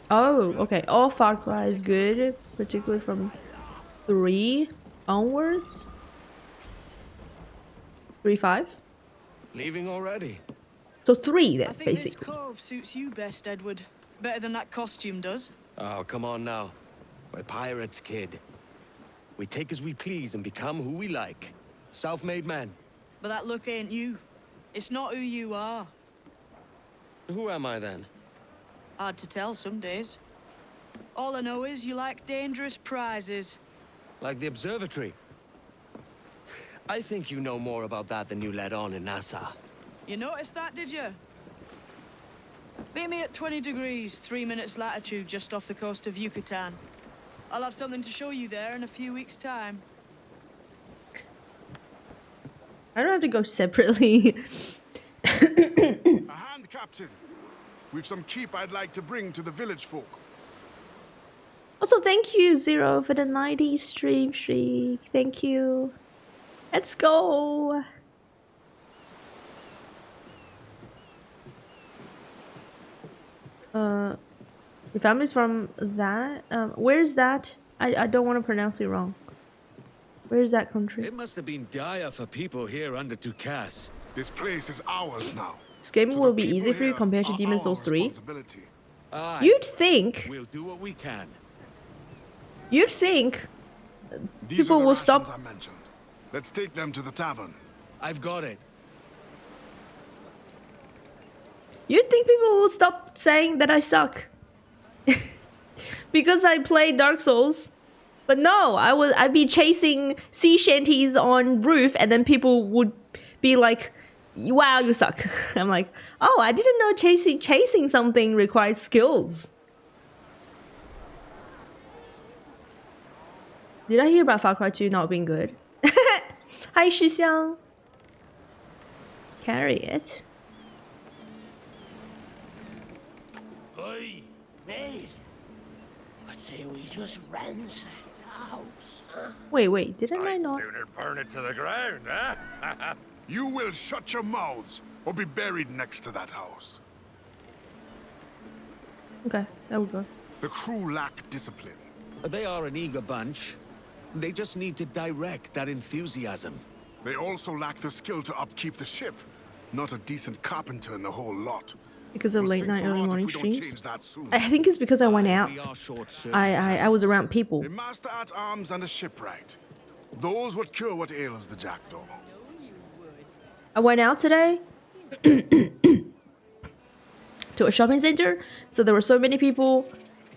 Oh, okay. All Far Cry is good, particularly from 3 onwards. 3, 5. Leaving already? So 3 I then, think this basically. cove suits you best, Edward. Better than that costume does. Oh, come on now. We're pirates, kid. We take as we please and become who we like. Self-made men. But that look ain't you. It's not who you are. Who am I then? Hard to tell some days. All I know is you like dangerous prizes. Like the observatory? I think you know more about that than you let on in NASA. You noticed that, did you? Meet me at 20 degrees, 3 minutes latitude just off the coast of Yucatan. I'll have something to show you there in a few weeks' time. I don't have to go separately. A hand, Captain. We've some keep I'd like to bring to the village folk. Also, thank you, Zero, for the 90 stream streak. Thank you. Let's go. Your family's from that? Where's that? I don't want to pronounce it wrong. Where's that country? It must have been dire for people here under Dukas. This place is ours now. This game So will the be people easy for you here compared to are Demon's our Souls 3. responsibility. Aye, You'd think we'll do what we can. These people are the will rations stop. I mentioned. Let's take them to the tavern. I've got it. You'd think people will stop saying that I suck. Because I play Dark Souls. But no, I'd be chasing sea shanties on roof and then people would be like, wow, you suck. I'm like, oh, I didn't know chasing something requires skills. Did I hear about Far Cry 2 not being good? Hi, Shuxiang. Carry it. Oi, mate. I say we just ransack the house, huh? Wait, didn't I not? Sooner burn it to the ground, huh? You will shut your mouths or be buried next to that house. Okay, there we go. The crew lack discipline. They are an eager bunch. They just need to direct that enthusiasm. They also lack the skill to upkeep the ship. Not a decent carpenter in the whole lot. Because of We'll late sink night, for early rot if morning we don't streams. change that soon. I think it's because I went out. We are short-circuited I was around people. A master at arms and a shipwright. Those would cure what ails the jackdaw. I went out today to a shopping center, so there were so many people.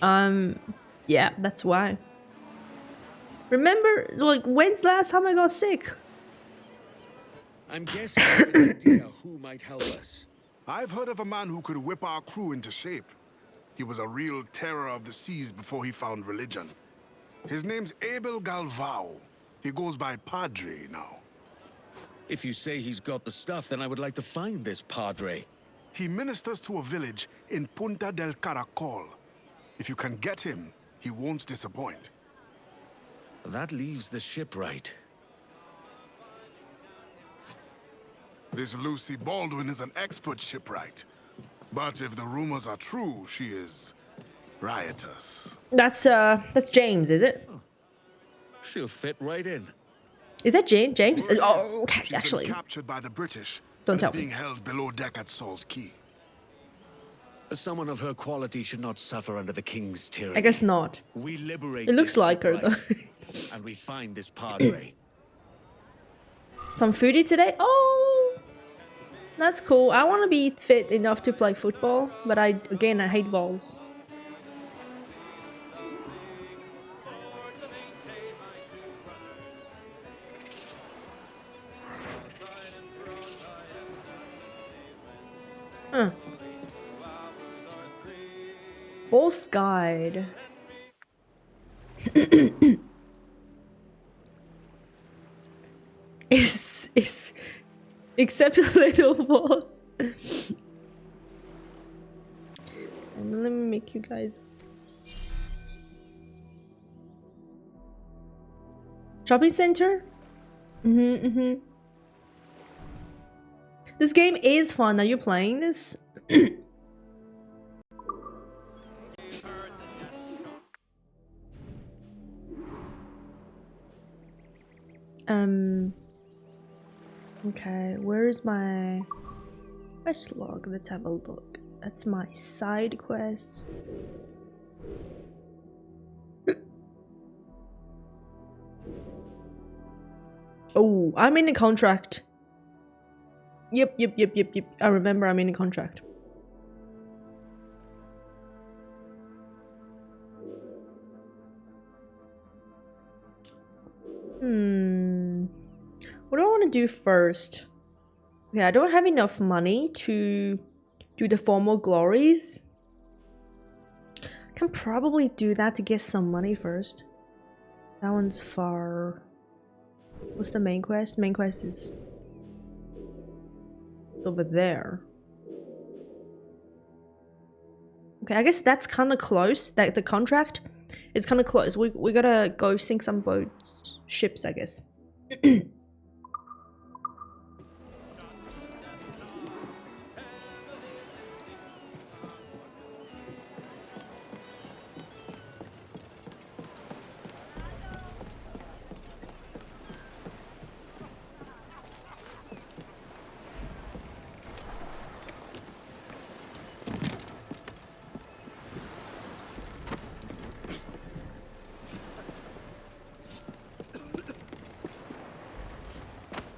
Yeah, that's why. Remember, like, when's the last time I got sick? I'm guessing you have an idea who might help us. I've heard of a man who could whip our crew into shape. He was a real terror of the seas before he found religion. His name's Abel Galvao. He goes by Padre now. If you say he's got the stuff, then I would like to find this Padre. He ministers to a village in Punta del Caracol. If you can get him, he won't disappoint. That leaves the shipwright. This Lucy Baldwin is an expert shipwright. But if the rumors are true, she is riotous. That's James, is it? She'll fit right in. Is that James? James? Word Oh, is, okay, she's been actually. captured by the British. Don't and tell is me. being held below deck at Salt Key. Someone of her quality should not suffer under the king's tyranny. I guess not. We liberate. It looks this like her, shipwright, though. and we find this Padre. Some foodie today? Oh, that's cool. I want to be fit enough to play football, but I hate balls. False guide. is except a little boss. And let me make you guys shopping center. This game is fun. Are you playing this? Okay, where's my quest log? Let's have a look. That's my side quest. Oh, I'm in a contract. Yep. I remember I'm in a contract. What do I want to do first? Okay, I don't have enough money to do the formal glories. I can probably do that to get some money first. That one's far. What's the main quest? Main quest is over there. Okay, I guess that's kind of close. That the contract is kind of close. We gotta go sink some boats, ships, I guess.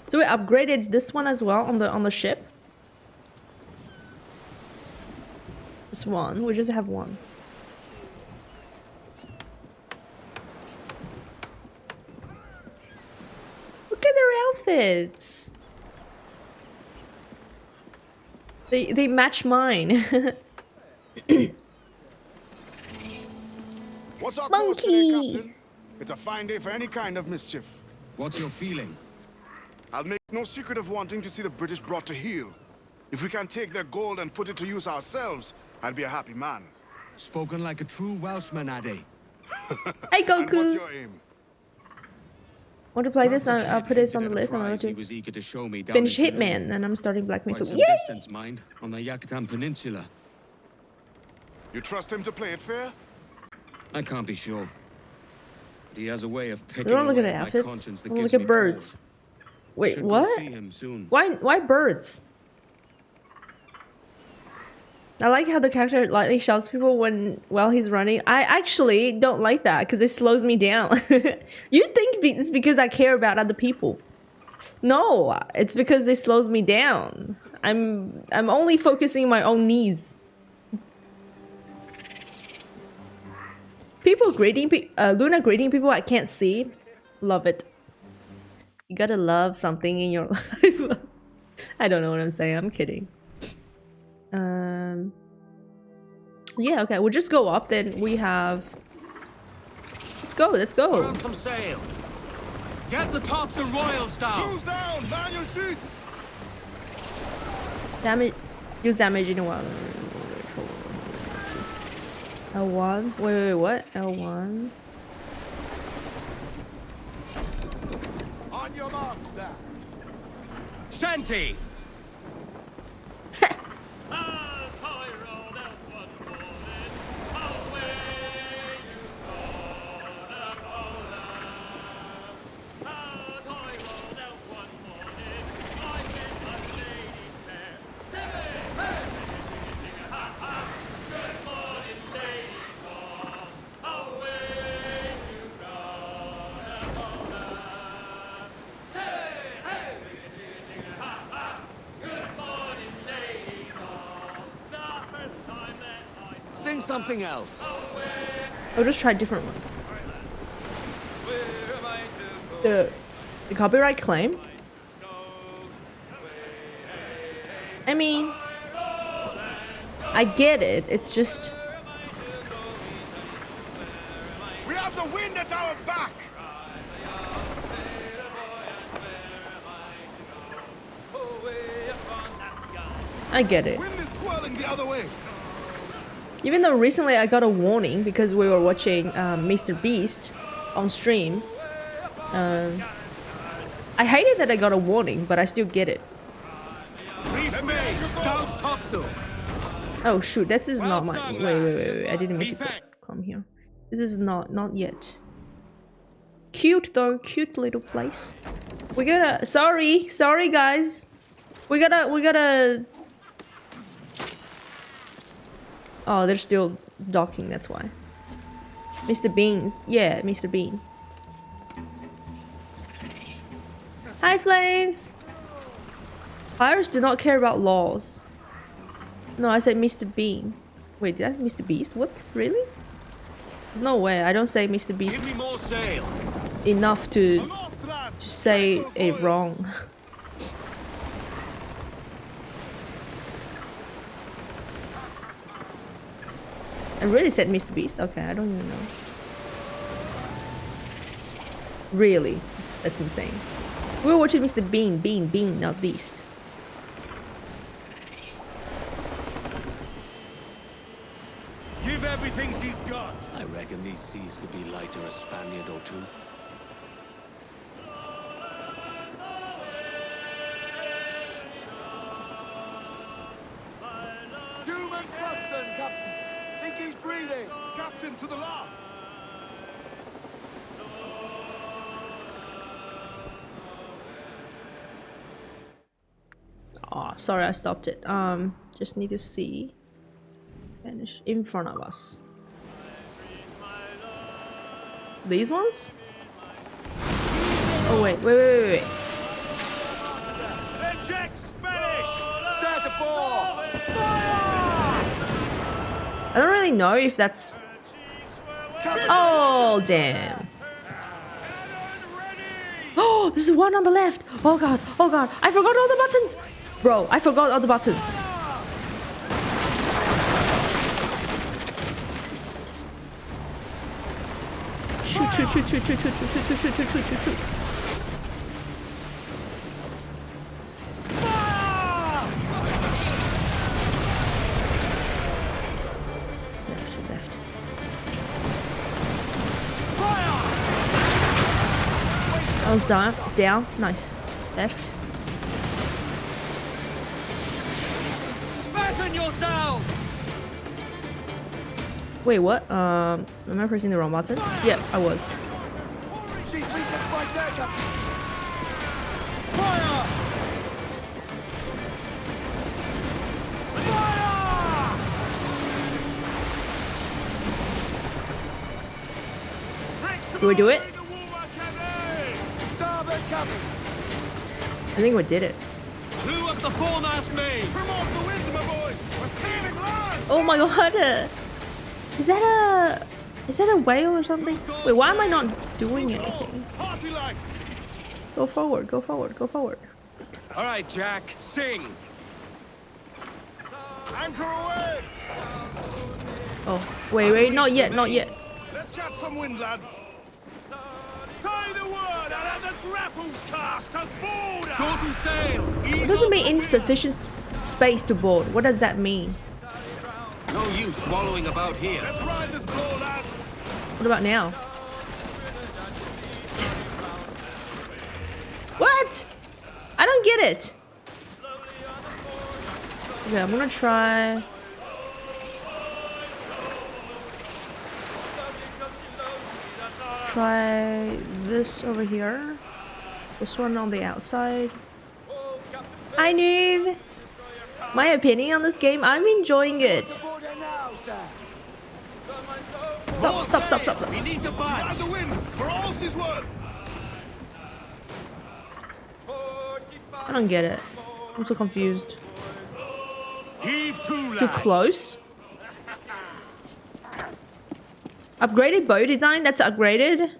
So we upgraded this one as well on the ship. This one, we just have one. Look at their outfits. They match mine. What's our Monkey! course today, Captain? It's a fine day for any kind of mischief. What's your feeling? I'll make no secret of wanting to see the British brought to heel. If we can take their gold and put it to use ourselves, I'll be a happy man. Spoken like a true Welshman, Addy. Hey And what's Goku! your aim? Want to play this? Master I'll Ked put this on hinted the at a list. I'm prize he going to was eager to show me down finish in Toulon. Hitman, and I'm starting Black Myth. Quite some Yay! distance, mind, on the Yucatan Peninsula. You trust him to play it fair? I can't be sure. But he has a way of picking Don't look at away the my outfits. conscience that Look gives at me birds. pause. Wait, Should go what? see him soon. Why birds? I like how the character lightly shouts people while he's running. I actually don't like that because it slows me down. You think it's because I care about other people? No, it's because it slows me down. I'm only focusing on my own needs. People greeting Luna greeting people I can't see. Love it. You gotta love something in your life. I don't know what I'm saying. I'm kidding. Yeah, okay. We'll just go up. Then we have. Let's go. Let's Put go. on some sail. Get the tops of royals down. Cruise down! Man your sheets! Damage. Use damage in a while. L1. Wait, what? L1. On your mark, sir. Shanty! Sing something else. I'll just try different ones. The copyright claim. I mean, I get it. It's just. We have the wind at our back! I get it. Wind is swirling the other way. Even though recently I got a warning because we were watching Mr. Beast on stream. I hated that I got a warning, but I still get it. Reef me! Douse topsails! Oh shoot, this is not my. Well done, Wait. lads. I didn't make Be it thanked. come here. This is not yet. cute though, cute little place. We gotta, sorry guys. We gotta. Oh, they're still docking, that's why. Mr. Beans, yeah, Mr. Bean. Hi, Flames! Pirates do not care about laws. No, I said Mr. Bean. Wait, did I Mr. Beast? What? Really? No way, I don't say Mr. Beast Give me more sail. enough to say it wrong. I really said Mr. Beast? Okay, I don't even know. Really? That's insane. We were watching Mr. Bean, not Beast. Give everything she's got. I reckon these seas could be lighter a Spaniard or two. Human Fluxon, Captain. Think he's breathing. Captain, to the law. Oh, sorry, I stopped it. Just need to see. Finish in front of us. These ones? Oh wait. Eject Spanish! Set a ball. I don't really know if that's. Oh damn! Oh, there's one on the left. Oh god! I forgot all the buttons, bro. I forgot all the buttons. Shoot. Left. That was down. Nice. Left. Fasten yourselves! Wait, what? Am I pressing the wrong button? Yep, I was. She's weak as right there, Captain. Fire! Do we do it? Starboard, Captain. I think we did it. Blew up the foremast main! Trim off the wind, my boys. We're seeing land. Oh my god! Is that a whale or something? Wait, why am I not doing anything? Party like. Go forward. All right, Jack, sing! Anchor away. Oh, wait, not yet. Let's catch some wind, lads. Say the word and have the grapples cast to board her! Shorten sail! It doesn't mean insufficient space to board. What does that mean? No use swallowing about here. Let's ride this blow, lads. What about now? What? I don't get it. Okay, I'm gonna try. Try this over here. This one on the outside. Hi, noob. My opinion on this game, I'm enjoying it. Board her now, sir. Stop. We need to Ride budge! the wind for all she's worth. I don't get it. I'm so confused. Heave to, Too lads! close? Upgraded bow design? That's upgraded?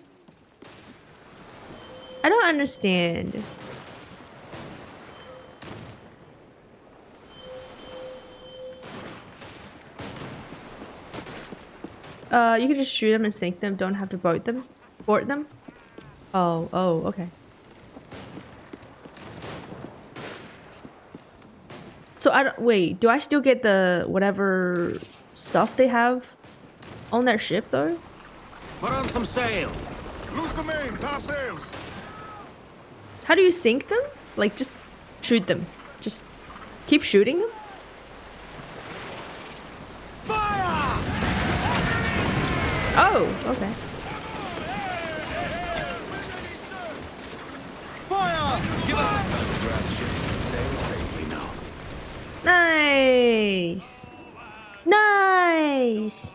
I don't understand. You can just shoot them and sink them, don't have to board them. Oh, okay. So wait, do I still get the whatever stuff they have on their ship though? Put on some sail! Loose the mains, half sails. How do you sink them? Like just shoot them. Just keep shooting them? Oh, okay. Nice. Nice.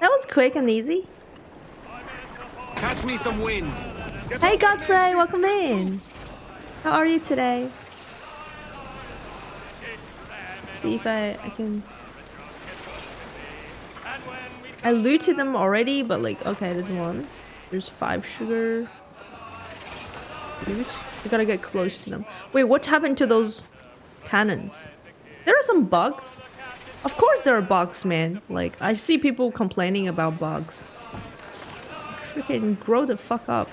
That was quick and easy. Catch me some wind. Hey Godfrey, welcome in. How are you today? Let's see if I can... I looted them already, but like, okay, there's one. There's 5 sugar. Loot. We gotta get close to them. Wait, what happened to those cannons? There are some bugs. Of course there are bugs, man. Like, I see people complaining about bugs. Freaking grow the fuck up.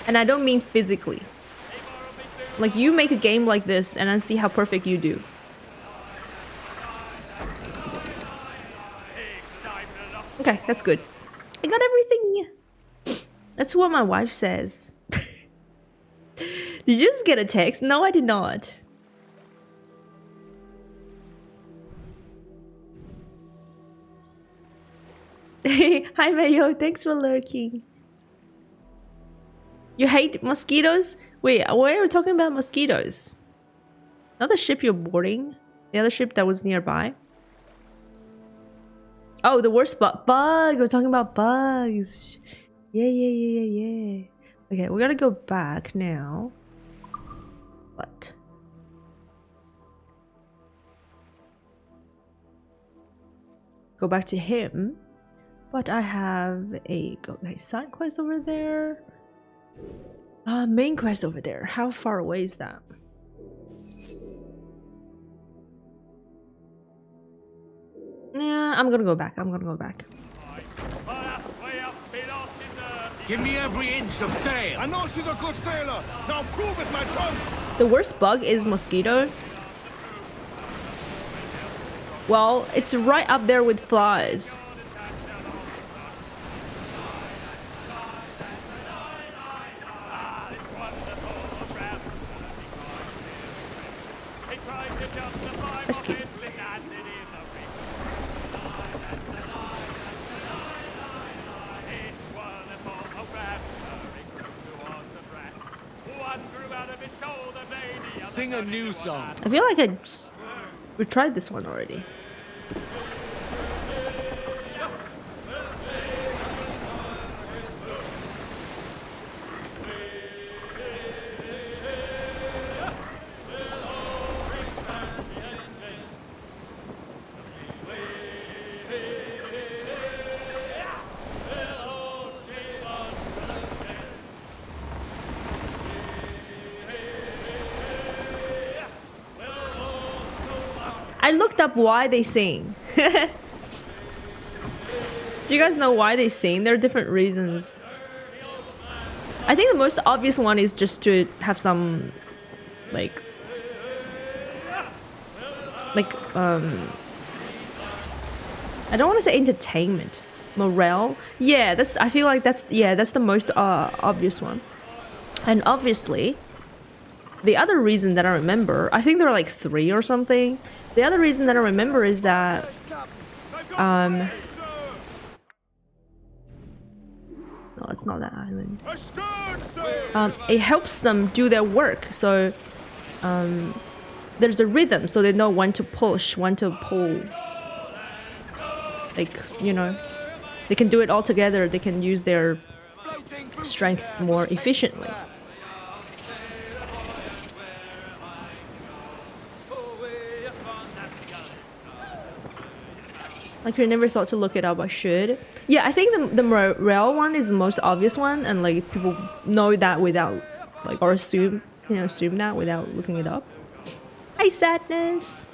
And I don't mean physically. Like, you make a game like this and I see how perfect you do. Okay, that's good. I got everything. That's what my wife says. Did you just get a text? No, I did not. Hi Mayo, thanks for lurking. You hate mosquitoes? Wait, why are we talking about mosquitoes? Not the ship you're boarding? The other ship that was nearby? Oh, the worst bug. We're talking about bugs. Yeah. Okay, we gotta go back now. What? Go back to him. But I have a side quest over there. Main quest over there. How far away is that? Yeah, I'm gonna go back. Give me every inch of sail. I know she's a good sailor. Now prove it, my trunks. The worst bug is mosquito. Well, it's right up there with flies. That's cute. Sing a new song. I feel like we tried this one already. I looked up why they sing. Do you guys know why they sing? There are different reasons. I think the most obvious one is just to have some I don't want to say entertainment. Morale? Yeah, I feel like that's the most obvious one. And obviously, the other reason that I remember, I think there are like 3 or something. The other reason that I remember is that no, it's not that island. It helps them do their work. So there's a rhythm, so they know when to push, when to pull. Like, you know, they can do it all together. They can use their strength more efficiently. Like, you never thought to look it up. I should. Yeah, I think the morale one is the most obvious one, and like people know that without like, or assume that without looking it up. Hi, Sadness.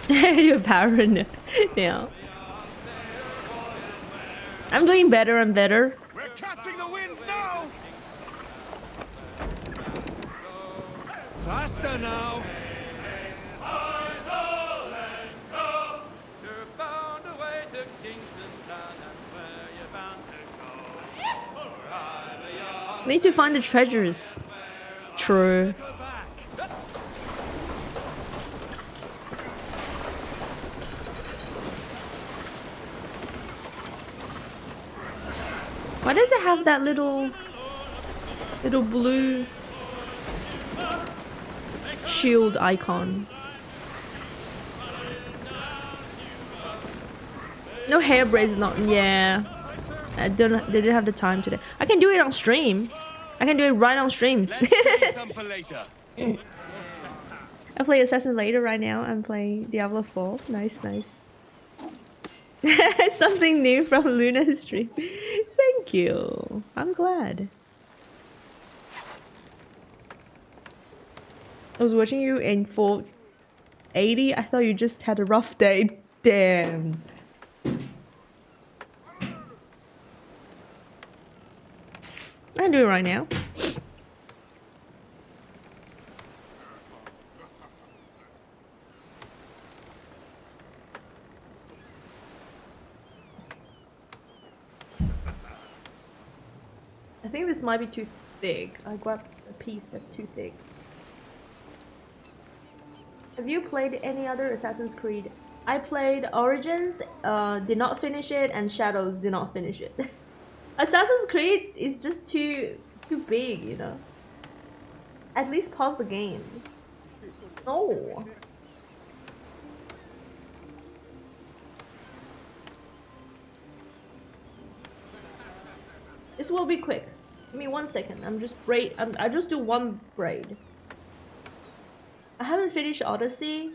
You're paranoid now. I'm doing better and better. We're catching the wind now. Faster now. Need to find the treasures. True. Why does it have that little blue shield icon? No hair braids, not yeah. I didn't have the time today. I can do it on stream. I can do it right on stream. Let's save some for later. I play Assassin later right now. I'm playing Diablo 4. Nice, nice. Something new from Luna's stream. Thank you. I'm glad. I was watching you in 480. I thought you just had a rough day. Damn. I can do it right now. I think this might be too thick. I grabbed a piece that's too thick. Have you played any other Assassin's Creed? I played Origins, did not finish it, and Shadows did not finish it. Assassin's Creed is just too big, you know. At least pause the game. No. This will be quick. Give me 1 second. I just do one braid. I haven't finished Odyssey.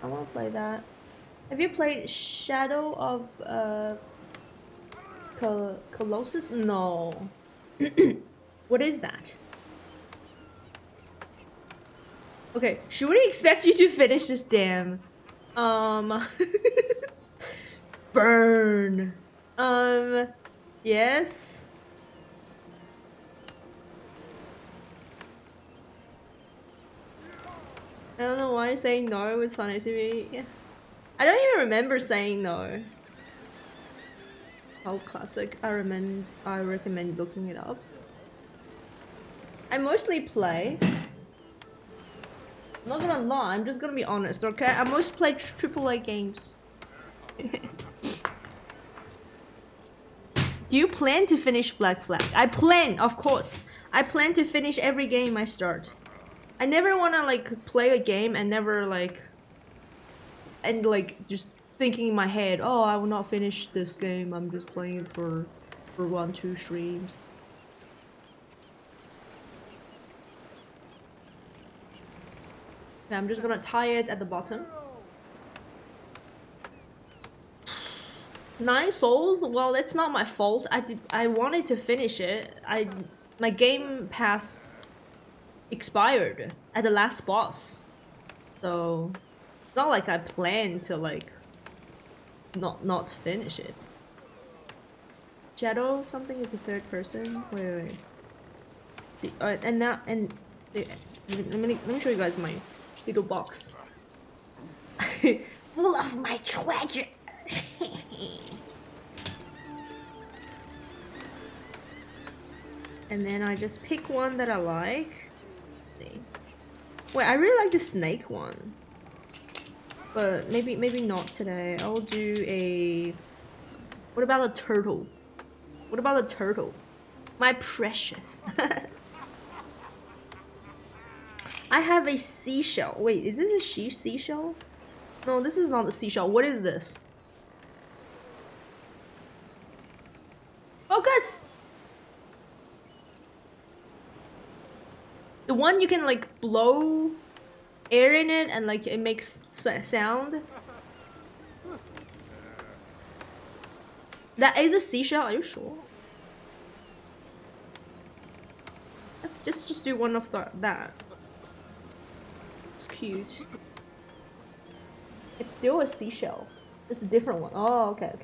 I want to play that. Have you played Shadow of Colossus? No. What is that? Okay, should we expect you to finish this damn? Burn. Yes. I don't know why saying no was funny to me. Yeah. I don't even remember saying no. Old classic. I recommend looking it up. I mostly play. I'm not gonna lie, I'm just gonna be honest, okay? I mostly play AAA games. Do you plan to finish Black Flag? I plan, of course. I plan to finish every game I start. I never wanna like play a game and never like just thinking in my head, oh, I will not finish this game. I'm just playing it for 1-2 streams. Okay, I'm just gonna tie it at the bottom. 9 souls? Well, it's not my fault. I wanted to finish it. My game pass expired at the last boss. So it's not like I planned to like not finish it. Shadow something is a third person. Wait. See, and now let me show you guys my little box. Full of my treasure. And then I just pick one that I like. Wait, I really like the snake one. But maybe not today. I'll do a... What about a turtle? What about a turtle? My precious. I have a seashell. Wait, is this a seashell? No, this is not a seashell. What is this? Focus! The one you can like blow air in it and like it makes sound. That is a seashell, are you sure? Let's just do one of that. It's cute. It's still a seashell. It's a different one. Oh, okay.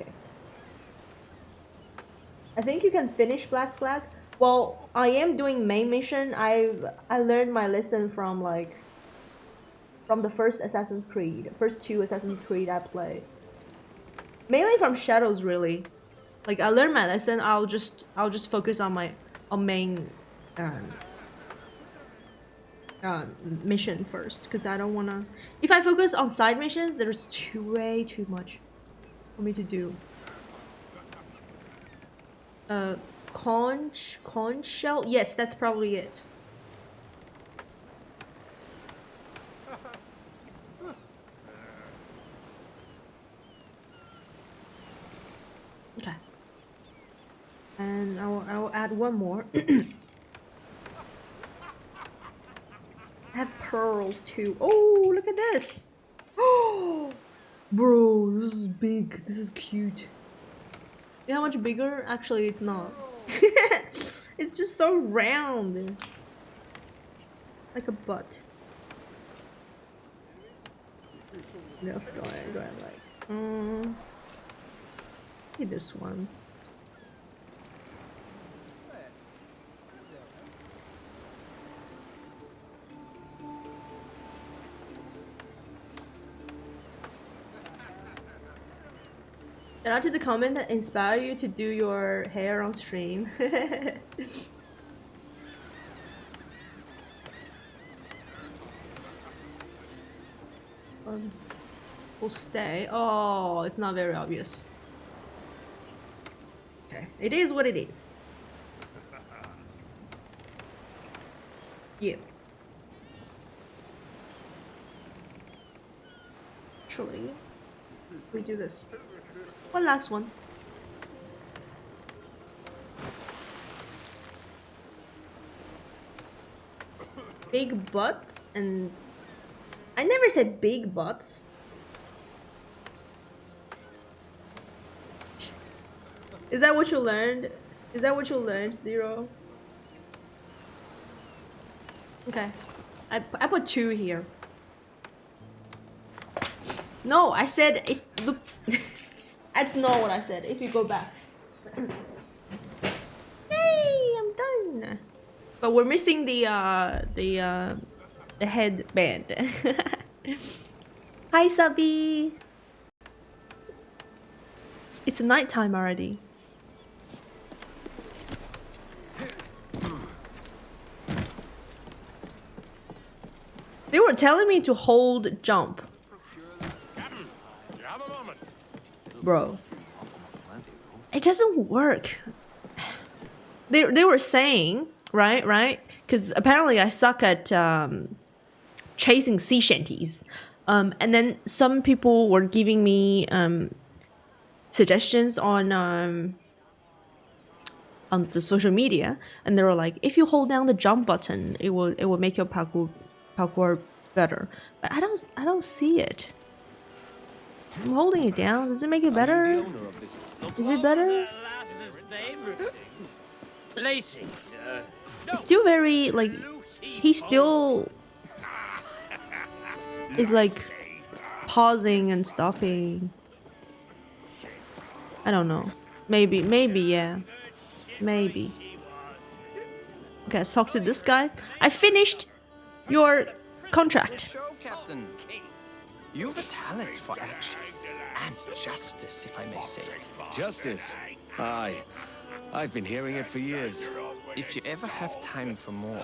I think you can finish Black Flag. Well, I am doing main mission. I learned my lesson from the first Assassin's Creed, first 2 Assassin's Creed I played. Mainly from Shadows, really. Like I learned my lesson. I'll just focus on my main mission first, because I don't wanna. If I focus on side missions, there's way too much for me to do. Conch shell? Yes, that's probably it. Okay. And I'll add one more. I have pearls too. Oh, look at this. Oh, bro, this is big. This is cute. You know how much bigger? Actually, it's not. It's just so round. Like a butt. Let's go ahead, like, maybe this one. Shout out to the comment that inspired you to do your hair on stream. Will stay. Oh, it's not very obvious. Okay, it is what it is. Yeah. Actually, we do this. One last one. Big butts and I never said big butts. Is that what you learned? Is that what you learned, Zero? Okay. I put 2 here. No, I said it look that's not what I said. If you go back. Yay, I'm done. But we're missing the headband. Hi Sabi. It's nighttime already. They were telling me to hold jump. Bro. It doesn't work. They were saying, right? Because apparently I suck at chasing sea shanties. And then some people were giving me suggestions on the social media, and they were like, if you hold down the jump button, it will make your parkour better. But I don't see it. I'm holding it down. Does it make it better? Is it better? It's still very like he still is like pausing and stopping. I don't know. Maybe yeah. Maybe. Okay, let's talk to this guy. I finished your contract. Show, Captain. You've a talent for action and justice, if I may say it. Justice? Aye. I've been hearing it for years. If you ever have time for more,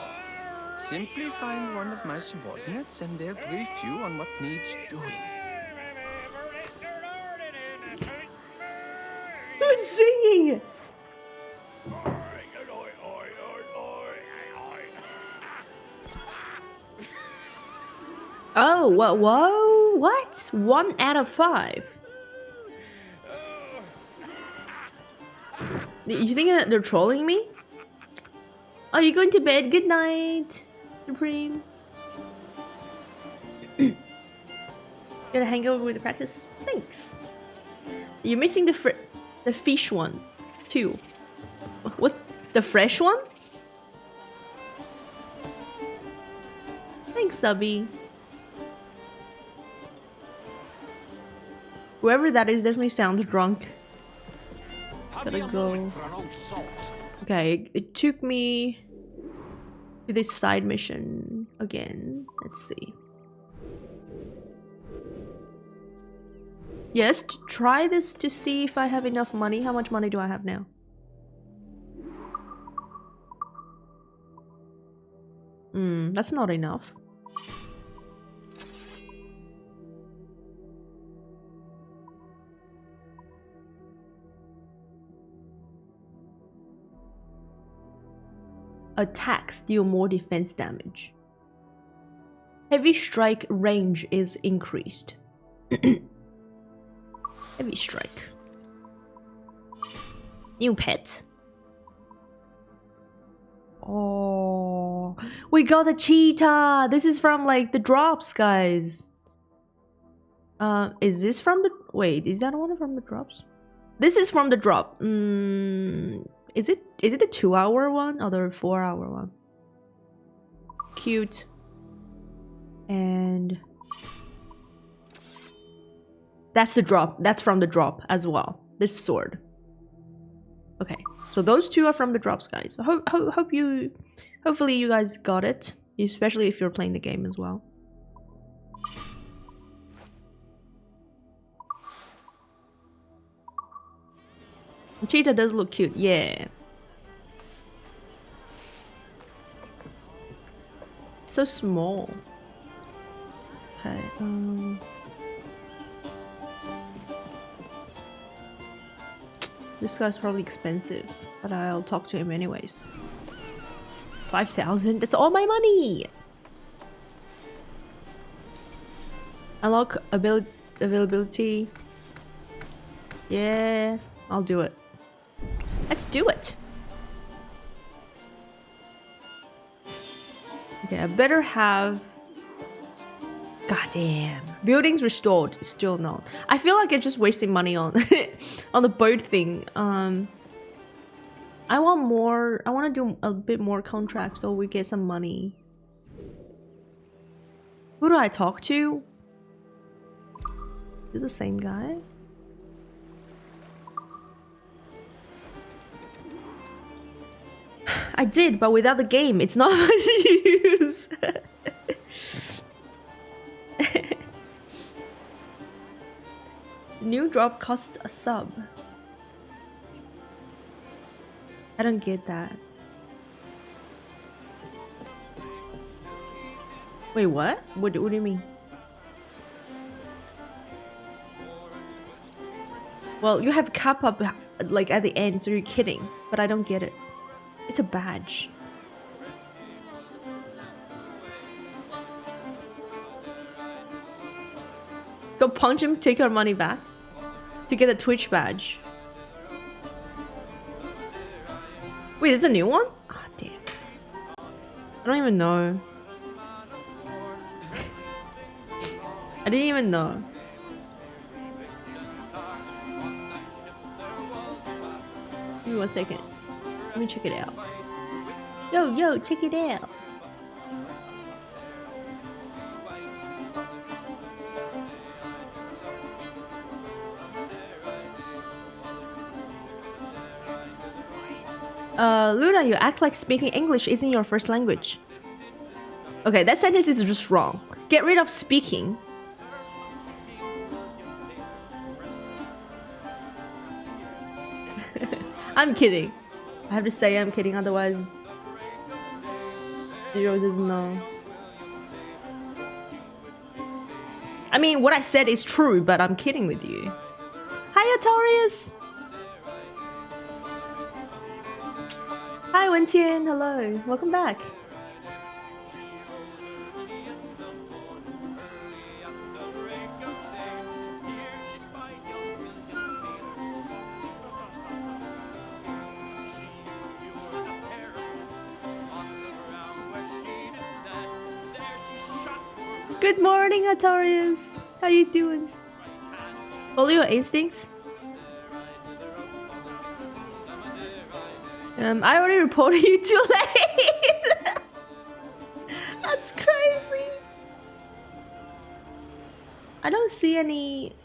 simply find one of my subordinates and they'll brief you on what needs doing. Who's singing? Oh, what? Whoa, what? 1 out of 5. You think that they're trolling me? Are you going to bed? Good night, Supreme. Gonna hang over with the practice? Thanks. You're missing the fish one, too. What's the fresh one? Thanks, Subby. Whoever that is definitely sounds drunk. Gotta go. Okay, it took me to this side mission again. Let's see. Yes, try this to see if I have enough money. How much money do I have now? That's not enough. attacks deal more defense damage. Heavy strike range is increased. Heavy strike. New pet. Oh, we got a cheetah. This is from like the drops, guys. Is this from the... Wait, is that one from the drops? This is from the drop. Is it the 2-hour one or the 4-hour one? Cute. And that's the drop. That's from the drop as well. This sword. Okay, so those two are from the drops, guys. Hopefully you guys got it, especially if you're playing the game as well. Cheetah does look cute, yeah. So small. Okay, this guy's probably expensive, but I'll talk to him anyways. 5,000? That's all my money! Unlock availability. Yeah, I'll do it. Let's do it! Okay, I better have... Goddamn. Buildings restored. Still not. I feel like I'm just wasting money on on the boat thing. I want more. I want to do a bit more contracts so we get some money. Who do I talk to? Is it the same guy? I did, but without the game, it's not much use. New drop costs a sub. I don't get that. Wait, what? What do you mean? Well, you have cap up like at the end, so you're kidding. But I don't get it. It's a badge. Go punch him, take your money back. To get a Twitch badge. Wait, there's a new one? Ah, oh, damn. I don't even know. I didn't even know. Give me 1 second. Let me check it out. Yo, check it out. Luna, you act like speaking English isn't your first language. Okay, that sentence is just wrong. Get rid of speaking. I'm kidding. I have to say I'm kidding, otherwise Zero doesn't know. I mean, what I said is true, but I'm kidding with you. Hi, Artorius! Hi, Wenqian. Hello. Welcome back. Good morning, Artorius. How you doing? Follow your instincts. I already reported you too late. That's crazy. I don't see any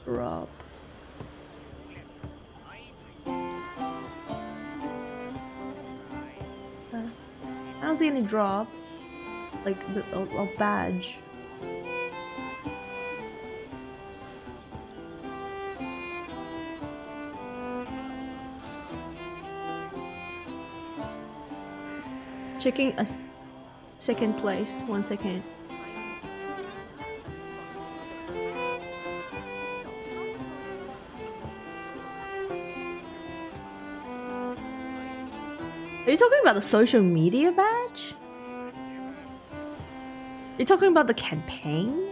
drop. I don't see any drop. Like a badge. Checking a second place. 1 second. Are you talking about the social media badge? You're talking about the campaign?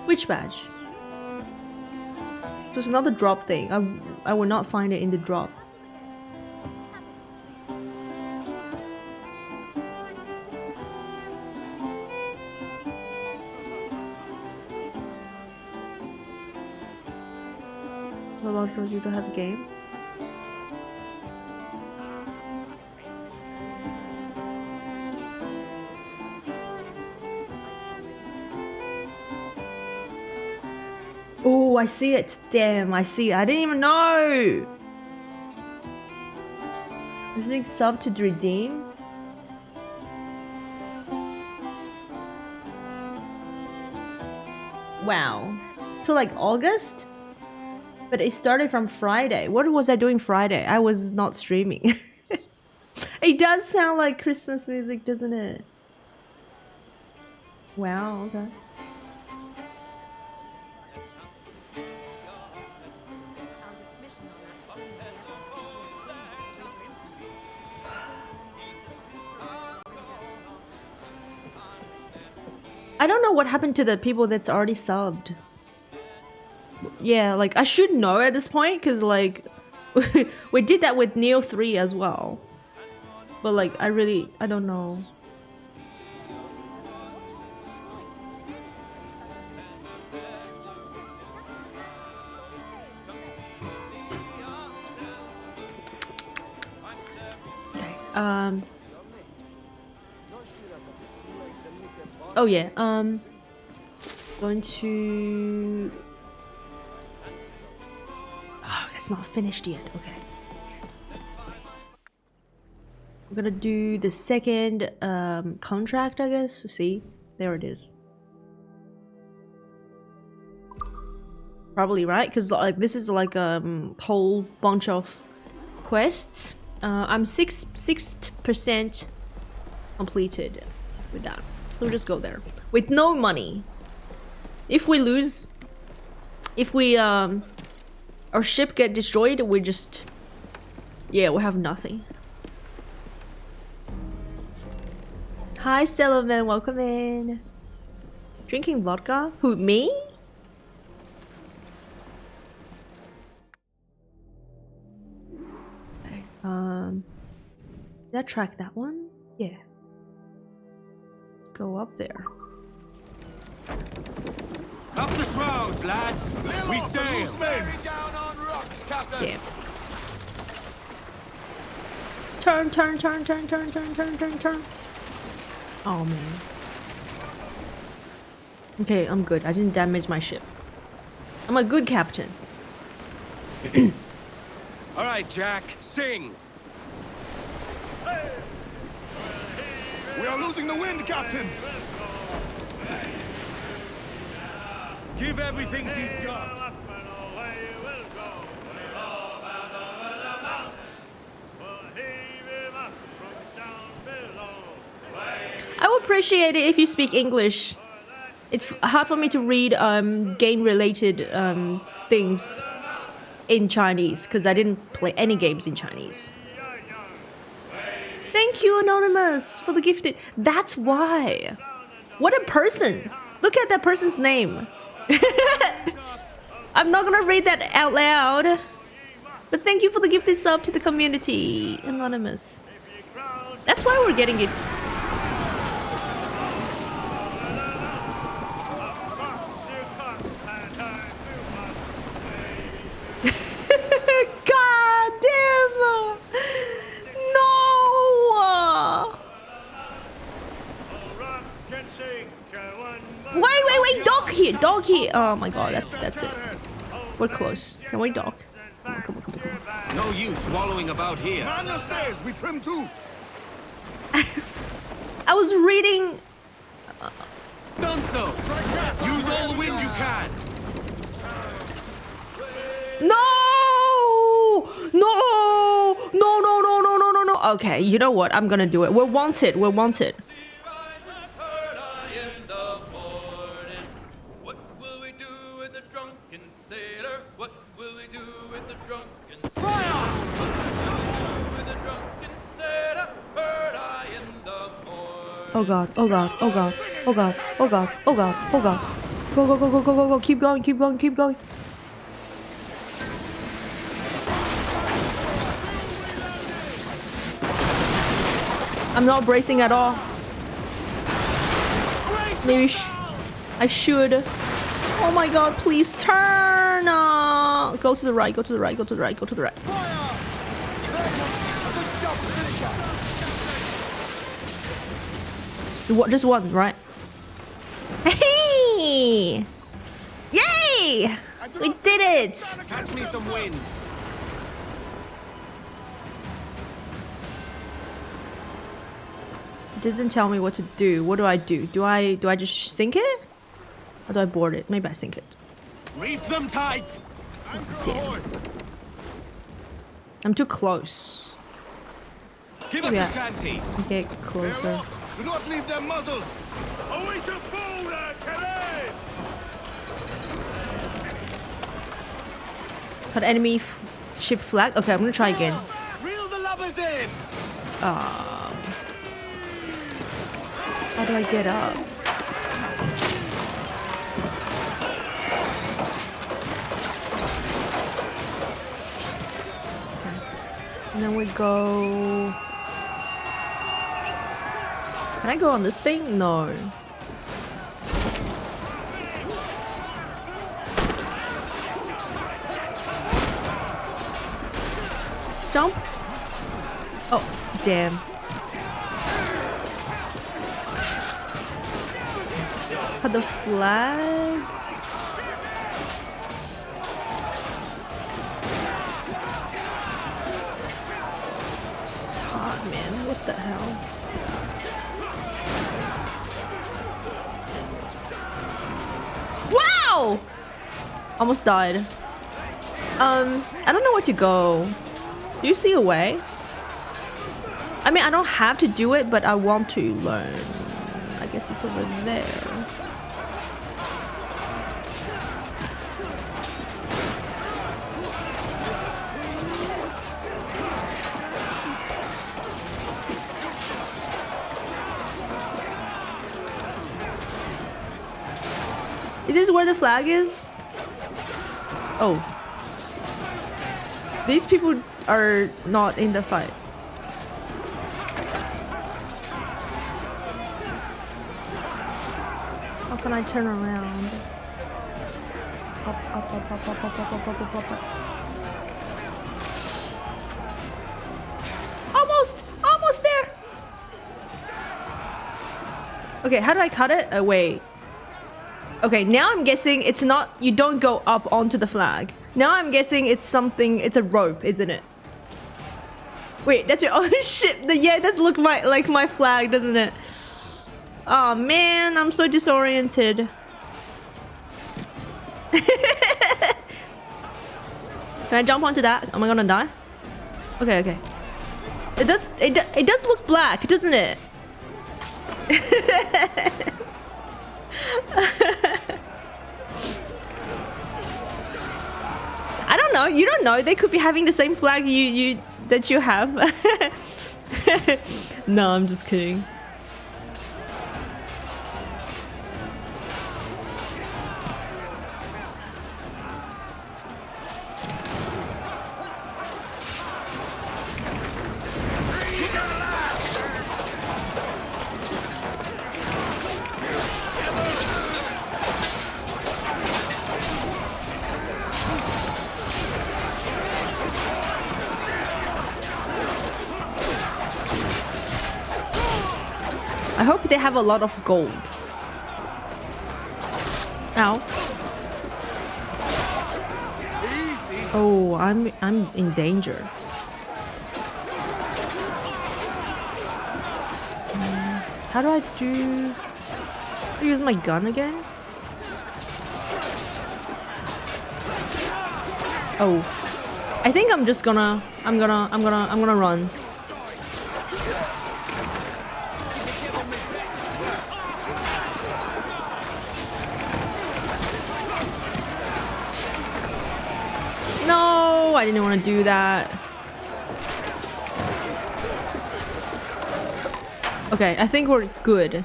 Which badge? There's another drop thing. I will not find it in the drop. What about you to have a game? Oh, I see it. Damn, I see it. I didn't even know. Using sub to redeem. Wow. So like August? But it started from Friday. What was I doing Friday? I was not streaming. It does sound like Christmas music, doesn't it? Wow, okay. I don't know what happened to the people that's already subbed. Yeah, like I should know at this point because like we did that with Neo 3 as well. But like I don't know. Okay. Oh yeah, going to... Oh, that's not finished yet, okay. We're gonna do the second contract, I guess. See, there it is. Probably right, because like this is like a whole bunch of quests. I'm 6% completed with that. So we'll just go there with no money. If we lose, if we our ship get destroyed, we just, yeah, we have nothing. Hi Stella man, welcome in. Drinking vodka? Who, me? Okay, did I track that one? Yeah. Go up there. Up the shrouds, lads! We sail! Damn. Turn, turn, turn, turn, turn, turn, turn, turn, turn. Oh man. Okay, I'm good. I didn't damage my ship. I'm a good captain. Alright, Jack, sing! We are losing the wind, Captain! Give everything she's got! I would appreciate it if you speak English. It's hard for me to read game-related things in Chinese because I didn't play any games in Chinese. Thank you, Anonymous, for the gifted. That's why. What a person. Look at that person's name. I'm not gonna read that out loud. But thank you for the gifted sub to the community, Anonymous. That's why we're getting it. God damn! No! Wait, dock here, dock here. Oh my god, that's it. We're close. Can we dock? Come on. No use wallowing about here. Man the stairs, we trim too. I was reading. Stunts those! Use all the wind you can! No! Okay, you know what? I'm gonna do it. We're wanted. We're wanted. What will we do with the drunk Oh god, oh god, oh god, oh god, oh god, oh god, oh god. Go, go, go, go, go, go, go. Keep going, keep going, keep going. I'm not bracing at all. Maybe I should. Oh my god, please turn! Go to the right, go to the right, go to the right, go to the right. Just one, right? Hey! Yay! We did it! Catch me some wind. It doesn't tell me what to do. What do I do? Do I just sink it? Or do I board it? Maybe I sink it. Reef them tight. Damn. I'm too close. Give us Yeah. a shanty. Get closer. Do not leave them muzzled. Always a boulder, Kelly! Cut enemy ship flag. Okay, I'm gonna try again. Reel the lovers in. How do I get up? Okay. And then we go... Can I go on this thing? No. Jump. Oh, damn. Cut the flag. It's hot, man. What the hell? Wow! Almost died. I don't know where to go. Do you see a way? I mean, I don't have to do it, but I want to learn. I guess it's over there. Is this where the flag is? Oh. These people are not in the fight. How can I turn around? Up, up, up, up, up, up, up, up, up, up, up. Almost there. Okay, how do I cut it? Wait. Okay, now I'm guessing it's not, you don't go up onto the flag. Now I'm guessing it's something, it's a rope, isn't it? Wait, that's your, oh shit, yeah, it does look like my flag, doesn't it? Oh man, I'm so disoriented. Can I jump onto that? Am I gonna die? Okay, okay. It does look black, doesn't it? I don't know. You don't know. They could be having the same flag that you have. No, I'm just kidding. I hope they have a lot of gold. Ow. Oh, I'm in danger. How do I use my gun again? Oh. I think I'm just gonna run. No, I didn't want to do that. Okay, I think we're good.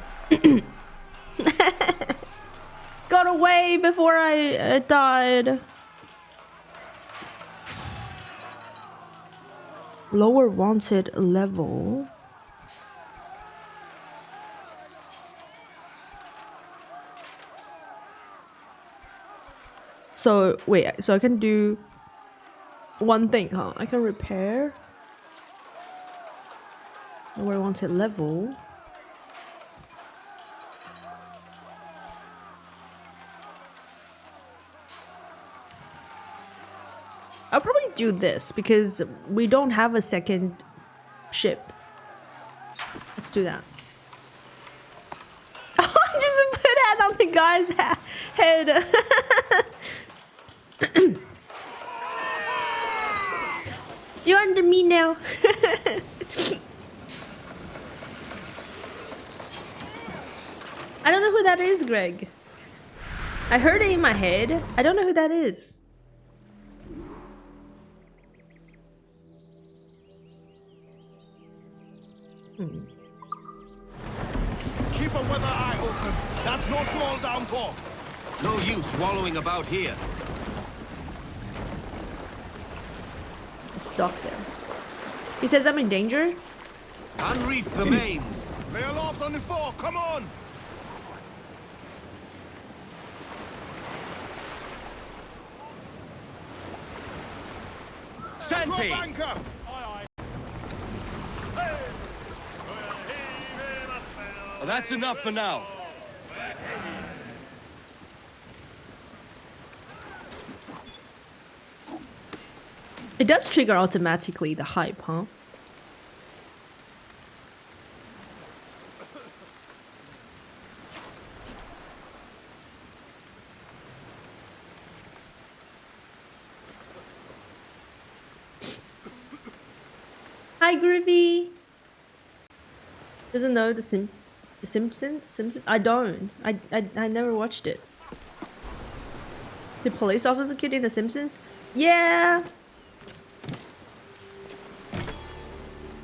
Got away before I died. Lower wanted level. So wait, so I can do one thing, huh? I can repair. Lower wanted level. I'll probably do this because we don't have a second ship. Let's do that. Oh, I just put that on the guy's head. You're under me now. I don't know who that is, Greg. I heard it in my head. I don't know who that is. Keep a weather eye open. That's no small downpour. No use wallowing about here. It's stuck there. He says I'm in danger. Unreef the mains. Lay aloft on the fore. Come on. Shanty! Anchor. Well, that's enough for now. It does trigger automatically the hype, huh? Hi, Groovy. Doesn't know the Simpsons? I don't. I never watched it. The police officer kid in The Simpsons? Yeah.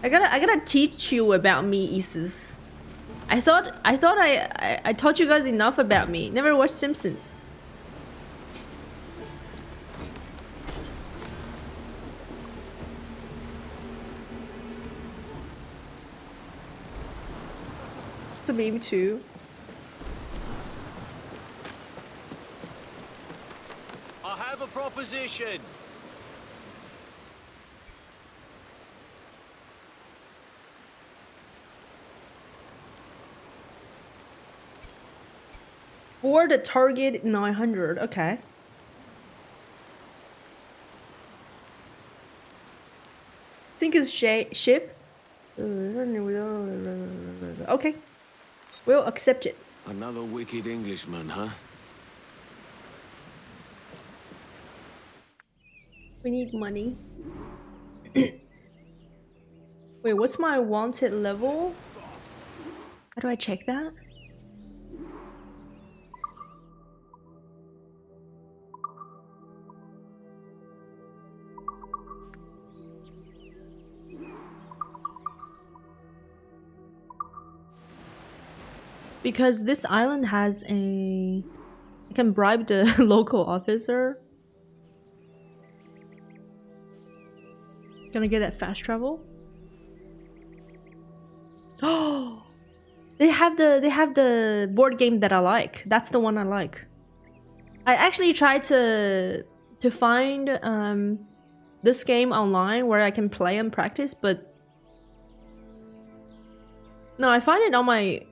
I gotta teach you about me, Isis. I thought I taught you guys enough about me. Never watched Simpsons. To meme too. I have a proposition. For the target 900. Okay. Sink his ship. Okay. We'll accept it. Another wicked Englishman, huh? We need money. Wait, what's my wanted level? How do I check that? Because this island has a... I can bribe the local officer. Can I get that fast travel? Oh, they have the board game that I like. That's the one I like. I actually tried to find this game online where I can play and practice, but no, I find it on my...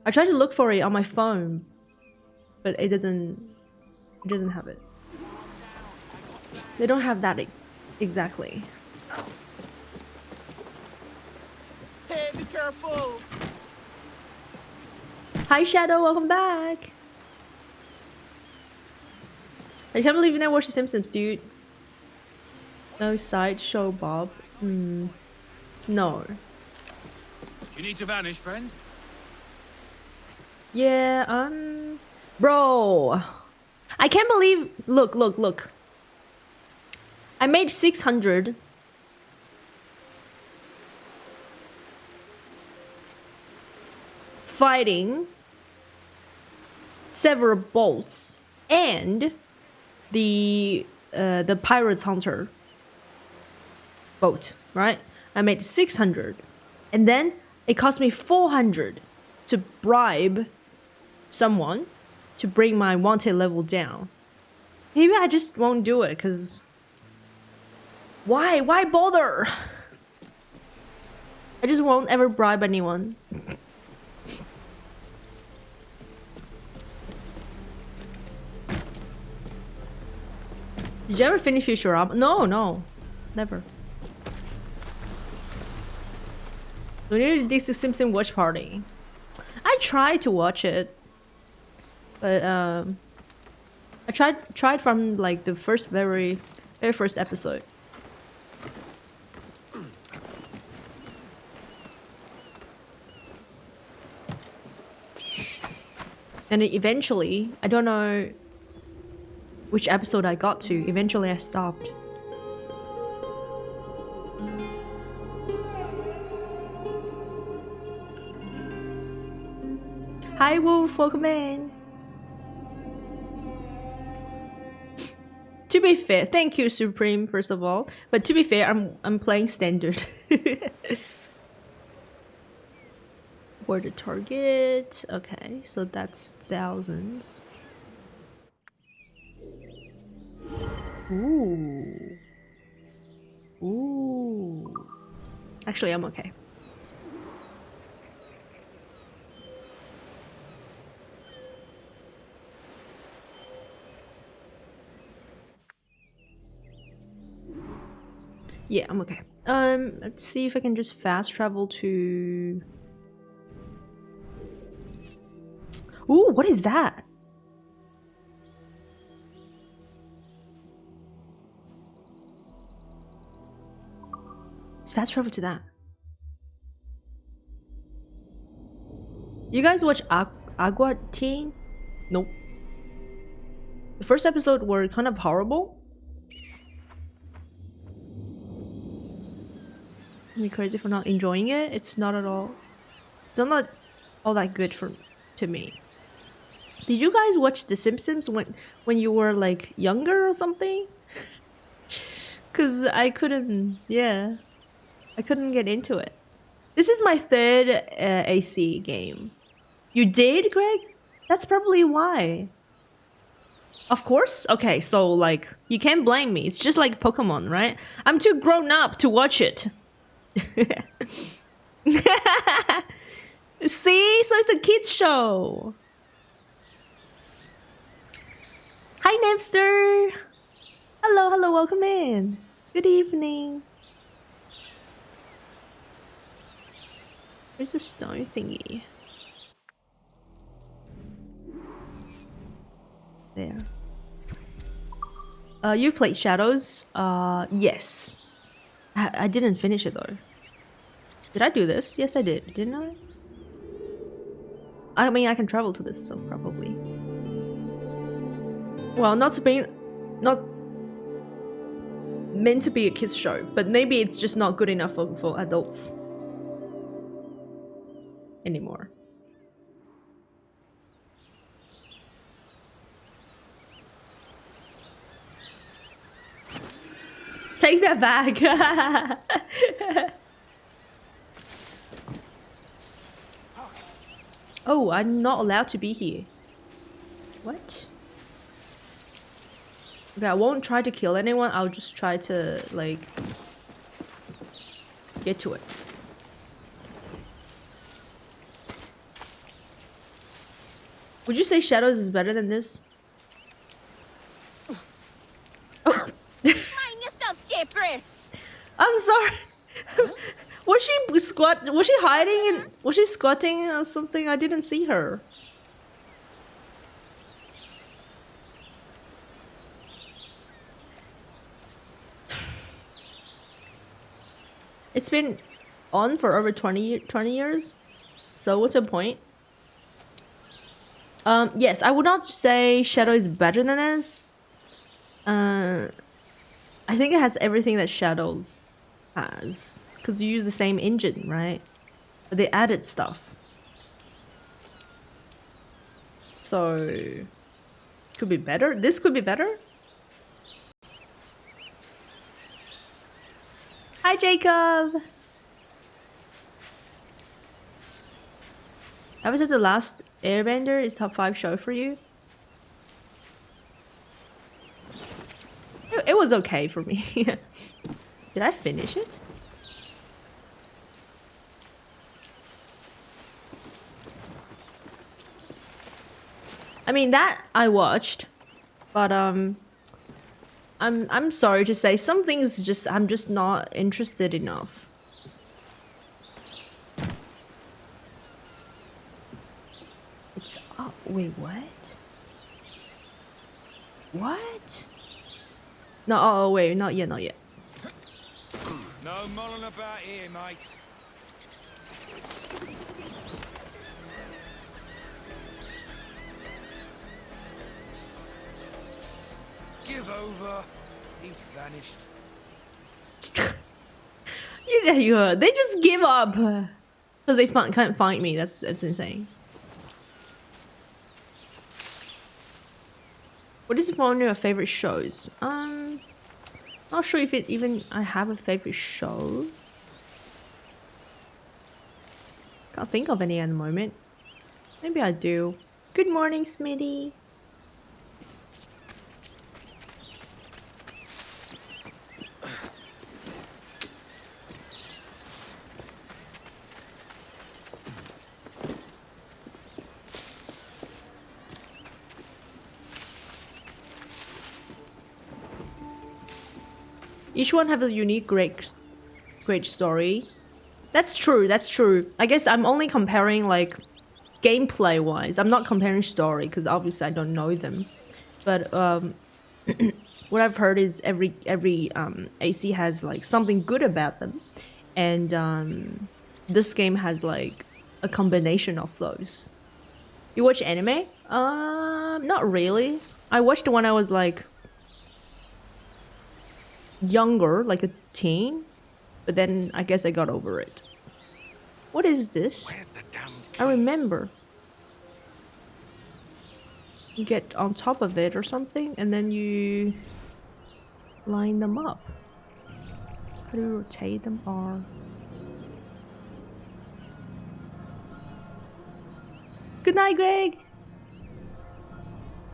I tried to look for it on my phone, but it doesn't have it. They don't have that exactly. Hey, be careful. Hi Shadow, welcome back. I can't believe you never watched The Simpsons, dude. No sideshow Bob. No. You need to vanish, friend. Yeah, bro. I can't believe... Look. I made 600. fighting several boats and the pirates hunter boat, right? I made 600, and then it cost me 400 to bribe someone to bring my wanted level down. Maybe I just won't do it, because why bother? I just won't ever bribe anyone. Did you ever finish Futurama? No, never. We need to dig the Simpson watch party. I tried to watch it, but I tried from like the very first episode. And eventually, I don't know which episode I got to. Eventually, I stopped. Hi, Wolf. Welcome in. To be fair, thank you, Supreme. First of all, but to be fair, I'm playing standard. Where the target? Okay, so that's thousands. Ooh. Actually, I'm okay. Yeah, I'm okay. Let's see if I can just fast travel to... Ooh, what is that? Let's fast travel to that. You guys watch Agua Teen? Nope. The first episode were kind of horrible. I'm crazy for not enjoying it. It's not at all. It's not all that good to me. Did you guys watch The Simpsons when you were like younger or something? Cause I couldn't. Yeah, I couldn't get into it. This is my third AC game. You did, Greg? That's probably why. Of course. Okay, so like you can't blame me. It's just like Pokemon, right? I'm too grown up to watch it. See? So it's a kids show. Hi, Napster. Hello, welcome in. Good evening. There's a stone thingy. There. You've played Shadows? Yes. I didn't finish it though. Did I do this? Yes, I did. Didn't I? I mean, I can travel to this, so probably. Well, not meant to be a kids show, but maybe it's just not good enough for adults anymore. Take that back. Oh, I'm not allowed to be here. What? Okay, I won't try to kill anyone. I'll just try to, like, get to it. Would you say Shadows is better than this? Oh. Mind yourself, Scapegrace! I'm sorry. Was she hiding? Was she squatting or something? I didn't see her. It's been on for over 20 years. So what's the point? Yes, I would not say Shadow is better than this. I think it has everything that Shadows has. Because you use the same engine, right? But they added stuff. So could be better. This could be better. Hi, Jacob. Ever The Last Airbender is top 5 show for you? It was okay for me. Did I finish it? I mean, that I watched, but I'm sorry to say, some things just I'm just not interested enough. It's up. Wait, what? What? No, oh wait, not yet, not yet. No mulling about here, mate. Give over. He's vanished. They just give up because they can't find me. That's insane. What is one of your favorite shows? Not sure if I have a favorite show. Can't think of any at the moment. Maybe I do. Good morning, Smitty. Each one have a unique great story. That's true, that's true. I guess I'm only comparing like gameplay wise. I'm not comparing story because obviously I don't know them. But what I've heard is every AC has like something good about them. And this game has like a combination of those. You watch anime? Not really. I watched when I was like younger, like a teen, but then I guess I got over it. What is this? Where's the damned key? I remember. You get on top of it or something, and then you line them up. How do you rotate them? Or good night, Greg.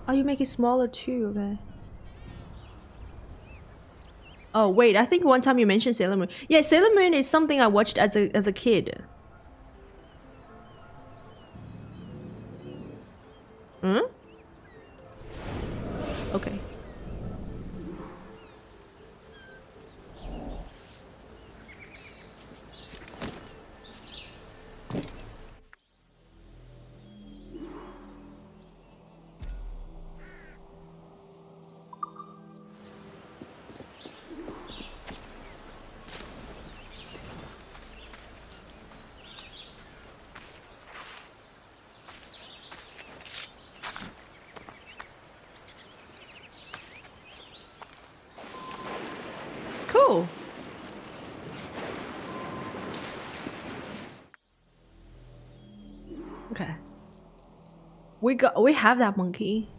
Oh, you make it smaller too. Okay. Oh wait, I think one time you mentioned Sailor Moon. Yeah, Sailor Moon is something I watched as a kid. Hmm? Okay. Cool. Okay. We have that monkey.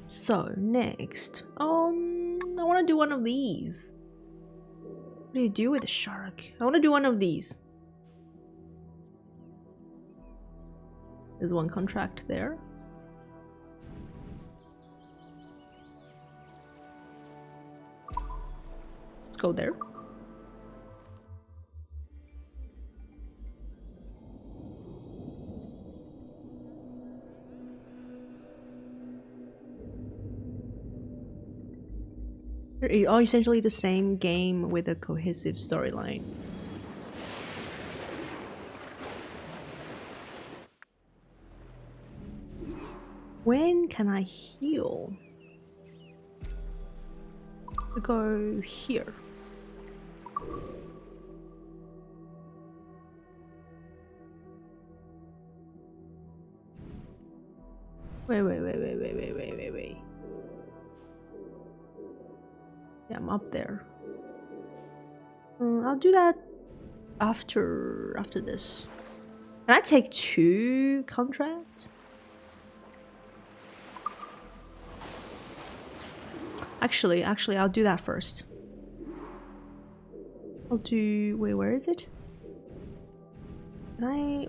So next, I want to do one of these. What do you do with the shark? I want to do one of these. There's one contract there. Let's go there. They're all essentially the same game with a cohesive storyline. When can I heal? I go here. Wait. Yeah, I'm up there. I'll do that after this. Can I take 2 contracts? Actually, I'll do that first. I'll do... Wait, where is it? Can I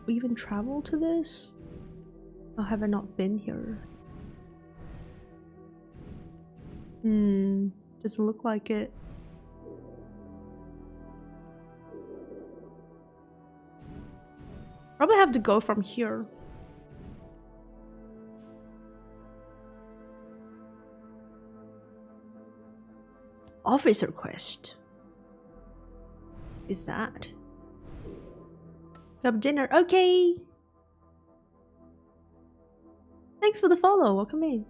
even travel to this? Or have I not been here? Doesn't look like it. Probably have to go from here. Officer quest. Is that? Have dinner. Okay. Thanks for the follow. Welcome in.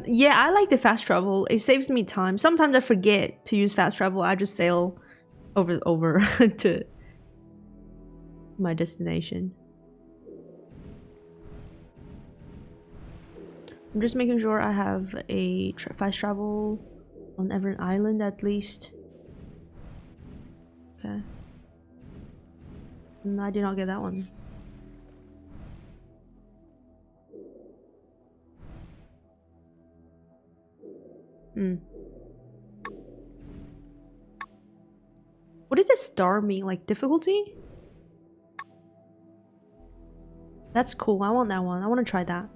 Yeah, I like the fast travel. It saves me time. Sometimes I forget to use fast travel. I just sail over to my destination. I'm just making sure I have a fast travel on every island at least. Okay. No, I did not get that one. What did the star mean? Like difficulty? That's cool. I want that one. I want to try that.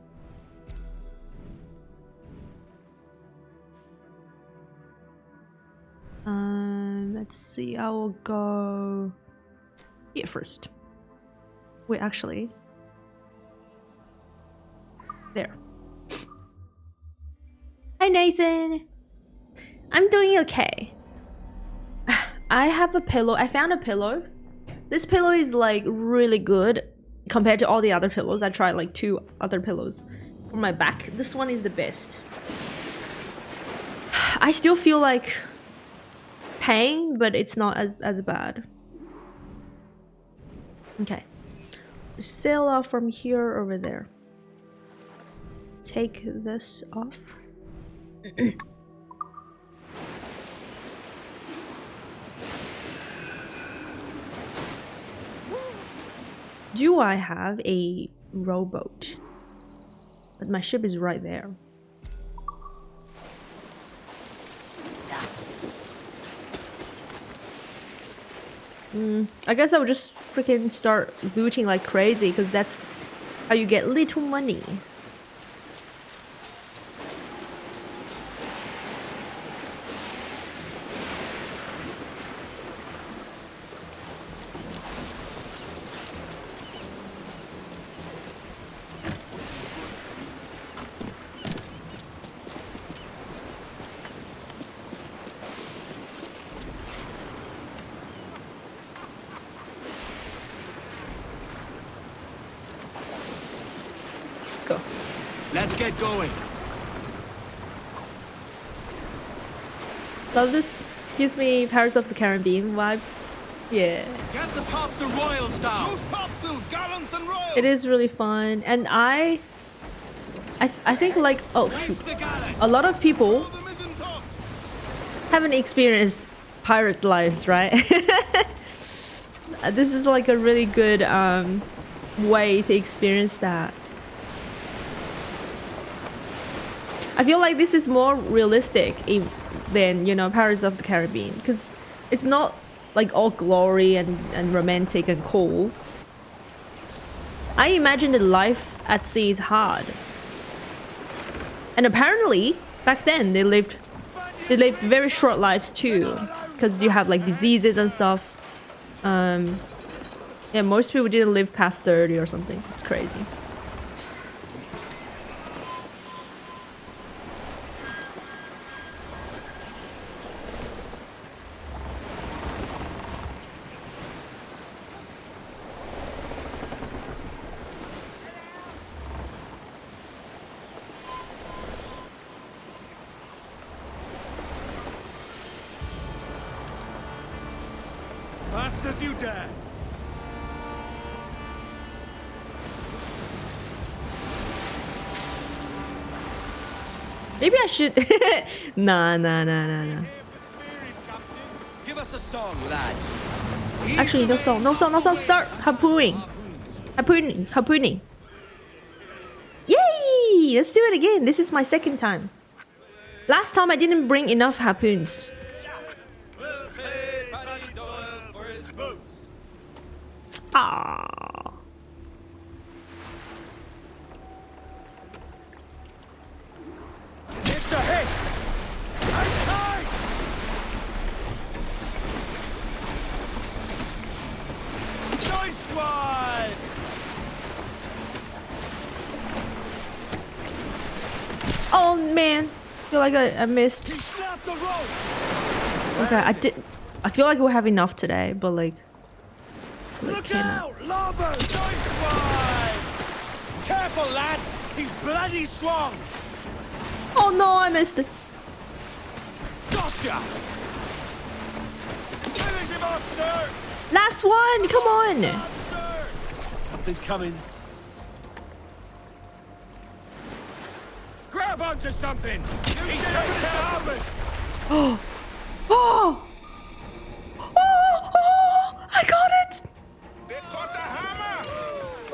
Let's see. I will go here first. Wait, actually. There. Hi, Nathan. I'm doing okay. I have a pillow. I found a pillow. This pillow is like really good compared to all the other pillows. I tried like 2 other pillows for my back. This one is the best. I still feel like pain, but it's not as bad. Okay. Sail off from here over there. Take this off. Do I have a rowboat? But my ship is right there. I guess I would just freaking start looting like crazy, because that's how you get little money. Let's get going. Love this. Gives me Pirates of the Caribbean vibes. Yeah. Get the tops and royals down. Those topsails, gallants and royals. It is really fun, and I think like, oh shoot, a lot of people haven't experienced pirate lives, right? This is like a really good way to experience that. I feel like this is more realistic than, you know, Pirates of the Caribbean, because it's not like all glory and romantic and cool. I imagine that life at sea is hard. And apparently, back then, they lived very short lives too, because you have like diseases and stuff. Yeah, most people didn't live past 30 or something. It's crazy. Fast as you dare. Maybe I should. Nah. Give us a song, lads. Actually, no song. Start harpooning. Yay! Let's do it again. This is my second time. Last time I didn't bring enough harpoons. Ah. It's a hit! Outside! Nice one! Oh man, I feel like I missed. He snapped the rope! Okay, I feel like we'll have enough today, but like Look cannot. out! Lobber! Nice one! Careful, lads! He's bloody strong! Oh no, I missed it. Gotcha! Finish him off, sir! Last one, come on. Sir! Something's coming. Grab onto something! He's taking starboard! Oh, oh, oh, I got it. They got the hammer!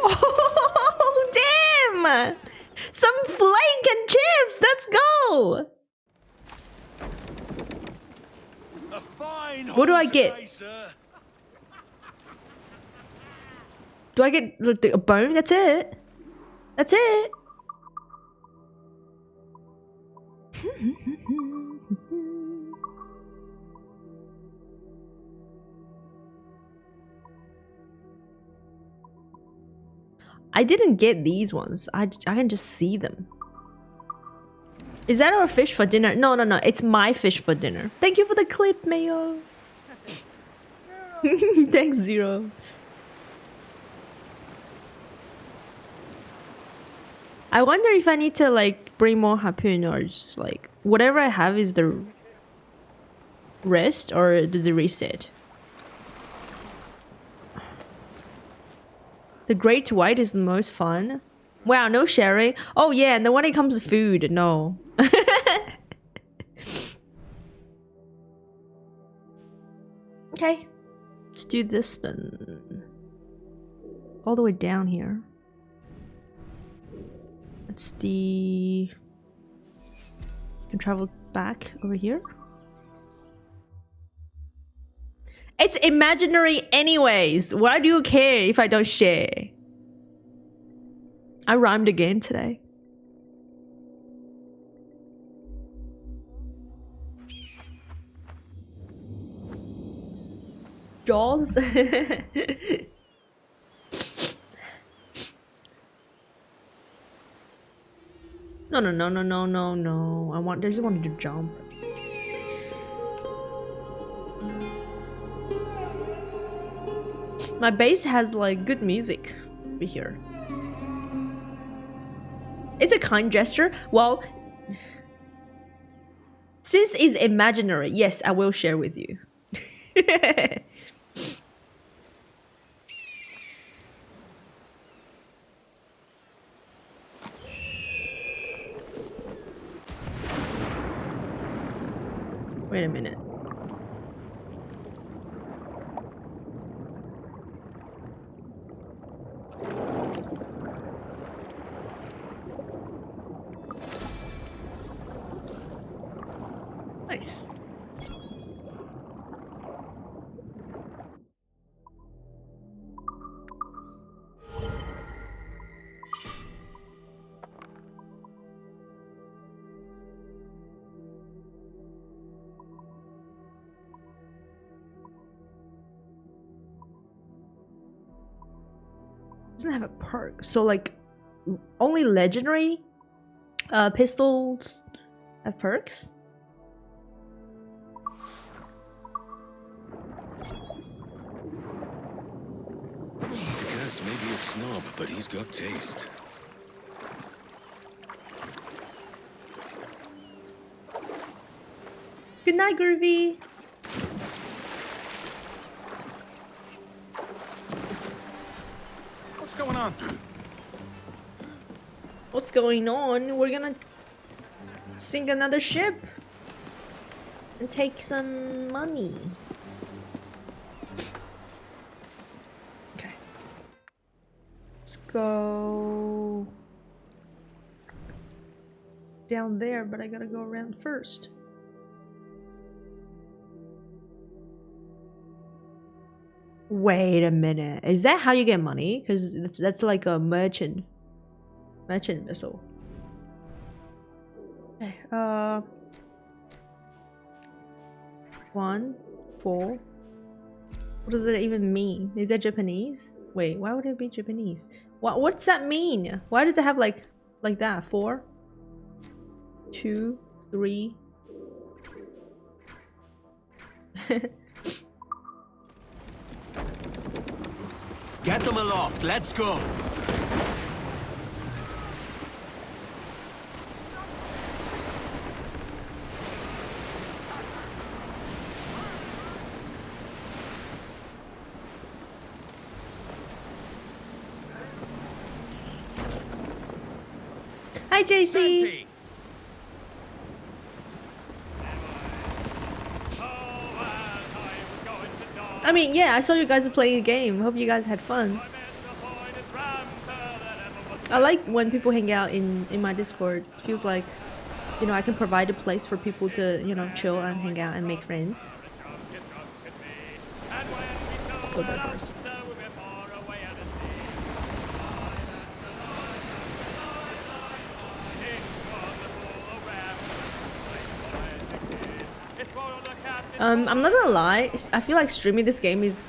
Oh, damn. Some flake and chips, let's go. A fine What do I haul get? today, sir. Do I get like, a bone? That's it. That's it. I didn't get these ones. I can just see them. Is that our fish for dinner? No, no, no. It's my fish for dinner. Thank you for the clip, Mayo. Thanks, Zero. I wonder if I need to like bring more harpoon or just like whatever I have is the rest or does it reset? The great white is the most fun. Wow, no sharing. Oh yeah, and then when it comes to food, no. Okay, let's do this then. All the way down here. That's the... You can travel back over here. It's imaginary anyways. Why do you care if I don't share? I rhymed again today. Jaws? No, no, no, no, no, no, no. I just wanted to jump. My base has like good music over here. It's a kind gesture. Well, since it's imaginary, yes, I will share with you. Wait a minute. Nice. Doesn't have a perk, so like only legendary pistols have perks. Gus may be a snob, but he's got taste. Good night, Groovy. What's going on? What's going on? We're gonna sink another ship and take some money. Okay. Let's go down there, but I gotta go around first. Wait a minute. Is that how you get money? Because that's like a merchant vessel. Okay, 1, 4. What does that even mean? Is that Japanese? Wait, why would it be Japanese? What's that mean? Why does it have like that? 4, 2, 3. Get them aloft. Let's go. Hi, JC. I mean, yeah, I saw you guys playing a game. Hope you guys had fun. I like when people hang out in my Discord. Feels like, you know, I can provide a place for people to, you know, chill and hang out and make friends. Go there first. I'm not gonna lie, I feel like streaming this game is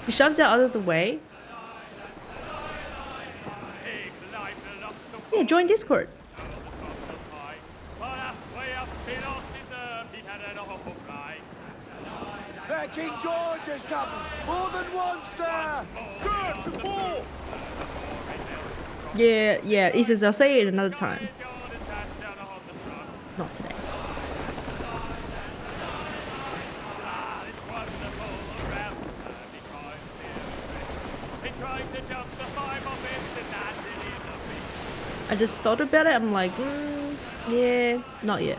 You shoved it out of the way? Yeah, join Discord. King George is coming! More than one, sir! Sir, to 4! Yeah, Isis, I'll say it another time. Not today. I just thought about it, I'm like, yeah, not yet.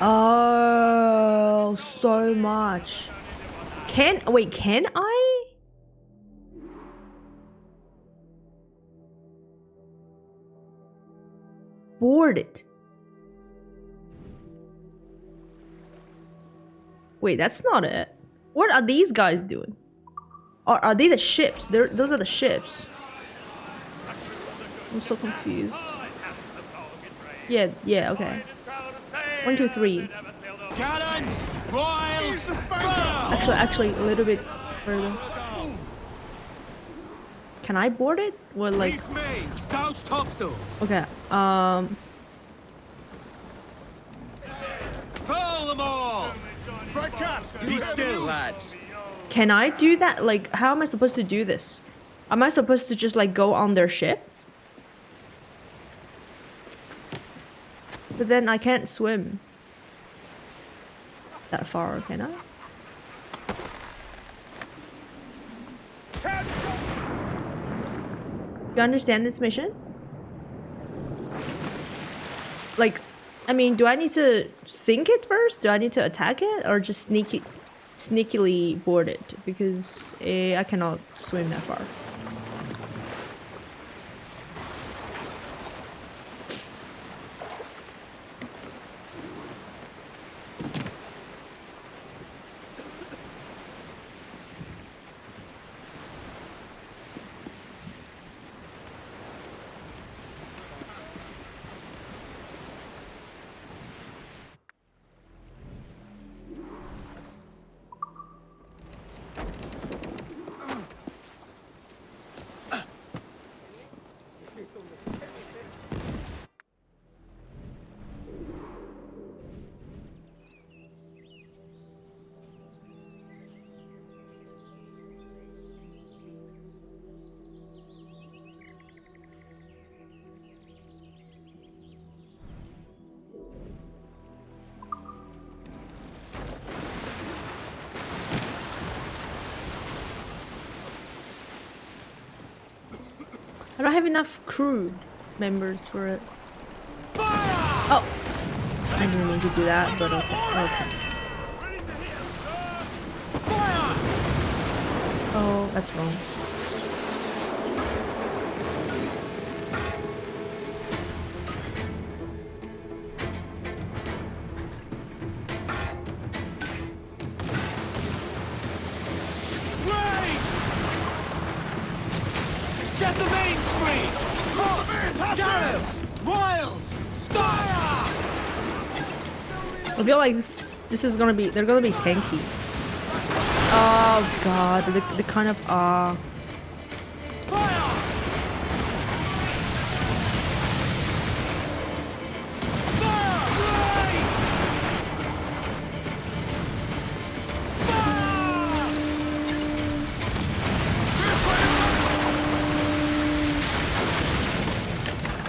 Oh, so much. Can I? Board it. Wait, that's not it. What are these guys doing? Or are they the ships? Those are the ships. I'm so confused. Yeah, okay. 1, 2, 3. Cannons! Royals! Actually, a little bit further. Can I board it? Or like? Scout's topsails. Okay. Furl them all! Be still, lads. Can I do that? Like, how am I supposed to do this? Am I supposed to just like go on their ship? But then I can't swim that far, can I? You understand this mission? Like, I mean, do I need to sink it first? Do I need to attack it? Or just sneakily board it? Because I cannot swim that far. I don't have enough crew members for it. Oh! I didn't mean to do that, but okay. Okay. Oh, that's wrong. Get the mains free! Gallows! Royals! Fire! I feel like this is gonna be, they're gonna be tanky. Oh god, the kind of Fire!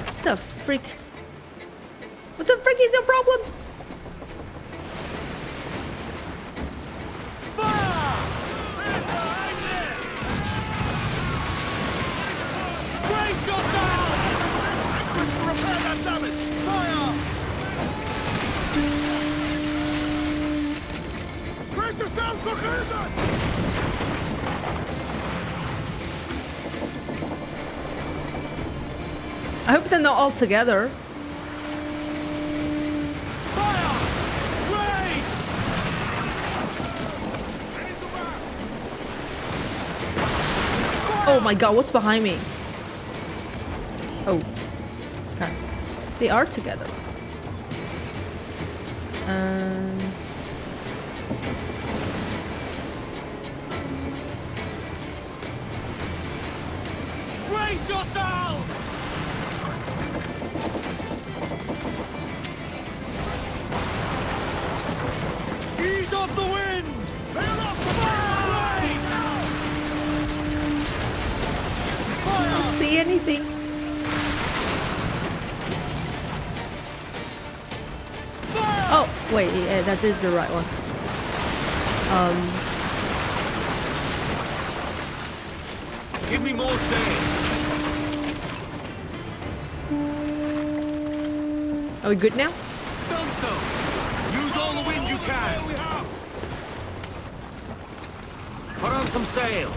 what the freak? What the freak is your problem? Brace yourself! Repair that damage! Fire! Brace yourself for collision! I hope they're not all together. Fire! Raise! Oh my god, what's behind me? Oh. Okay. They are together. Brace yourself! Ease off the wind! Bail off the I don't see anything. Oh, wait, yeah, that is the right one. Give me more sail! Are we good now? Stunstone! Use all the wind you can! Put on some sail!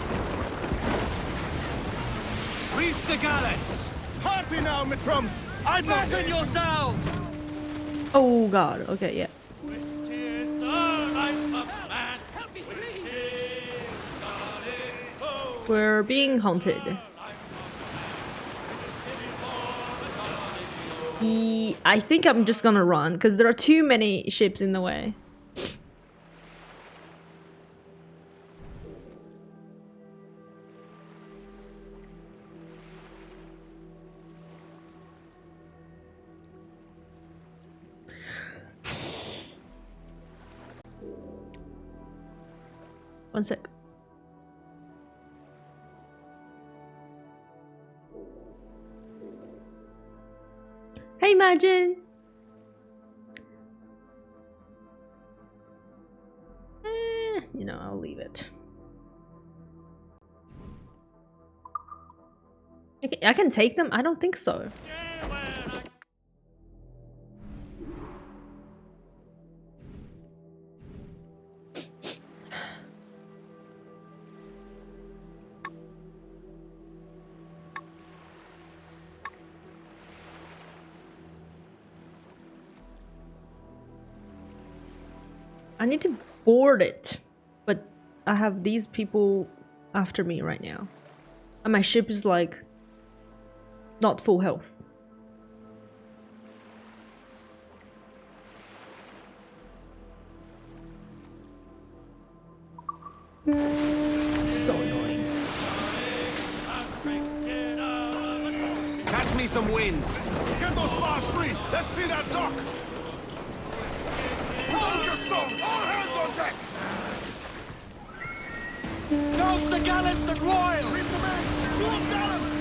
Reef the gallants! Party now, Mitrums! I Batten yourselves! Oh god, okay, yeah. We're being haunted. I think I'm just gonna run because there are too many ships in the way. One sec. Hey, Imagine. You know, I'll leave it. I can take them? I don't think so. I need to board it, but I have these people after me right now. And my ship is like not full health. So annoying. Catch me some wind! Get those bars free! Let's see that dock! Hold your song! All hands on deck! Douse the gallants and royals! Reef the men! More gallants!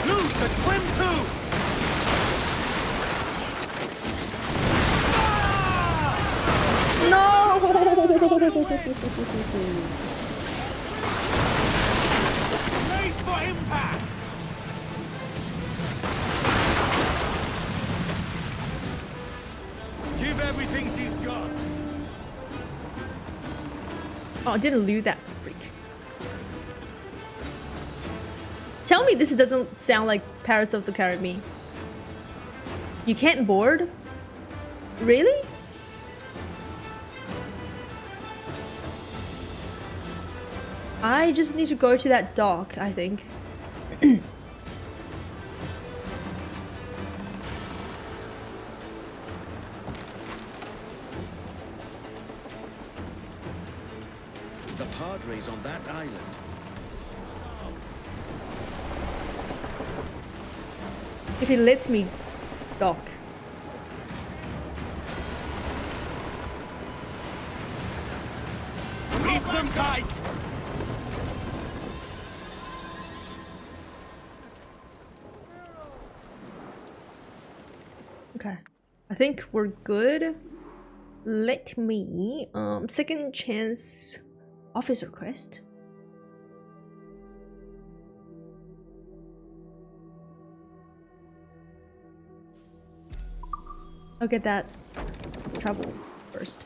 Loose and trim to! No! Race for impact! Oh, I didn't loot that freak. Tell me this doesn't sound like Pirates of the Caribbean. You can't board? Really? I just need to go to that dock, I think. The Padres on that island. If it lets me dock. Keep them tight! Okay. I think we're good. Let me second chance officer quest. I'll get that trouble first.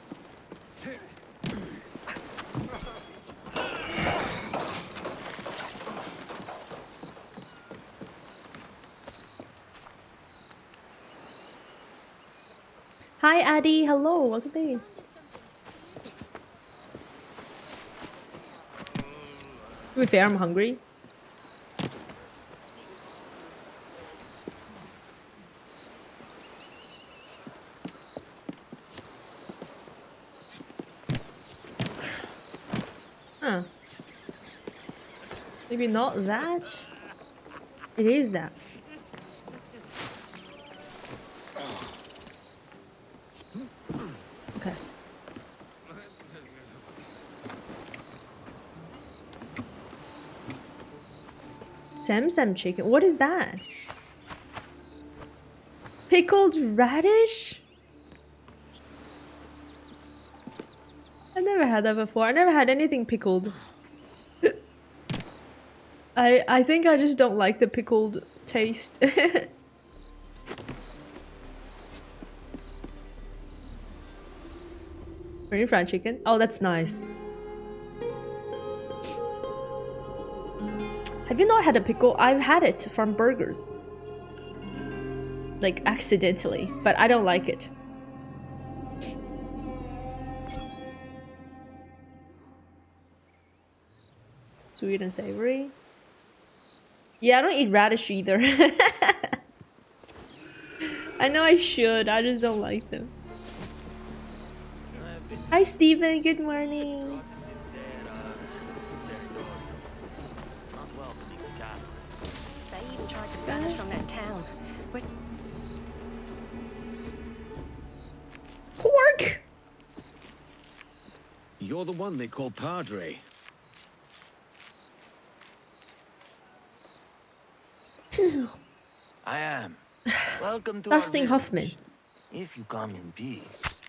Hi Addy, hello, welcome in. To be fair, I'm hungry. Huh. Maybe not that. It is that. Okay. Sam chicken. What is that? Pickled radish? I never had that before. I never had anything pickled. I think I just don't like the pickled taste. Pretty fried chicken. Oh, that's nice. Have you not had a pickle? I've had it from burgers. Like accidentally, but I don't like it. Sweet and savory. Yeah, I don't eat radish either. I know I should, I just don't like them. Hi Steven, good morning. They even tried to scan us from that town. Pork! You're the one they call Padre. I am. Welcome to Dustin our village. Hoffman. If you come in peace.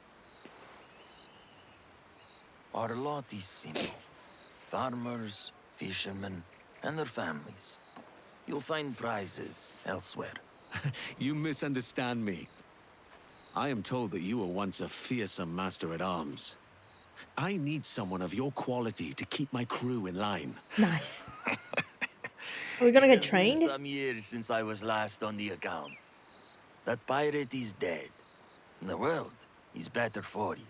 Our lot is simple. Farmers, fishermen, and their families. You'll find prizes elsewhere. You misunderstand me. I am told that you were once a fearsome master-at-arms. I need someone of your quality to keep my crew in line. Nice. Are we gonna get It's been trained? some years since I was last on the account. That pirate is dead. And the world is better for it.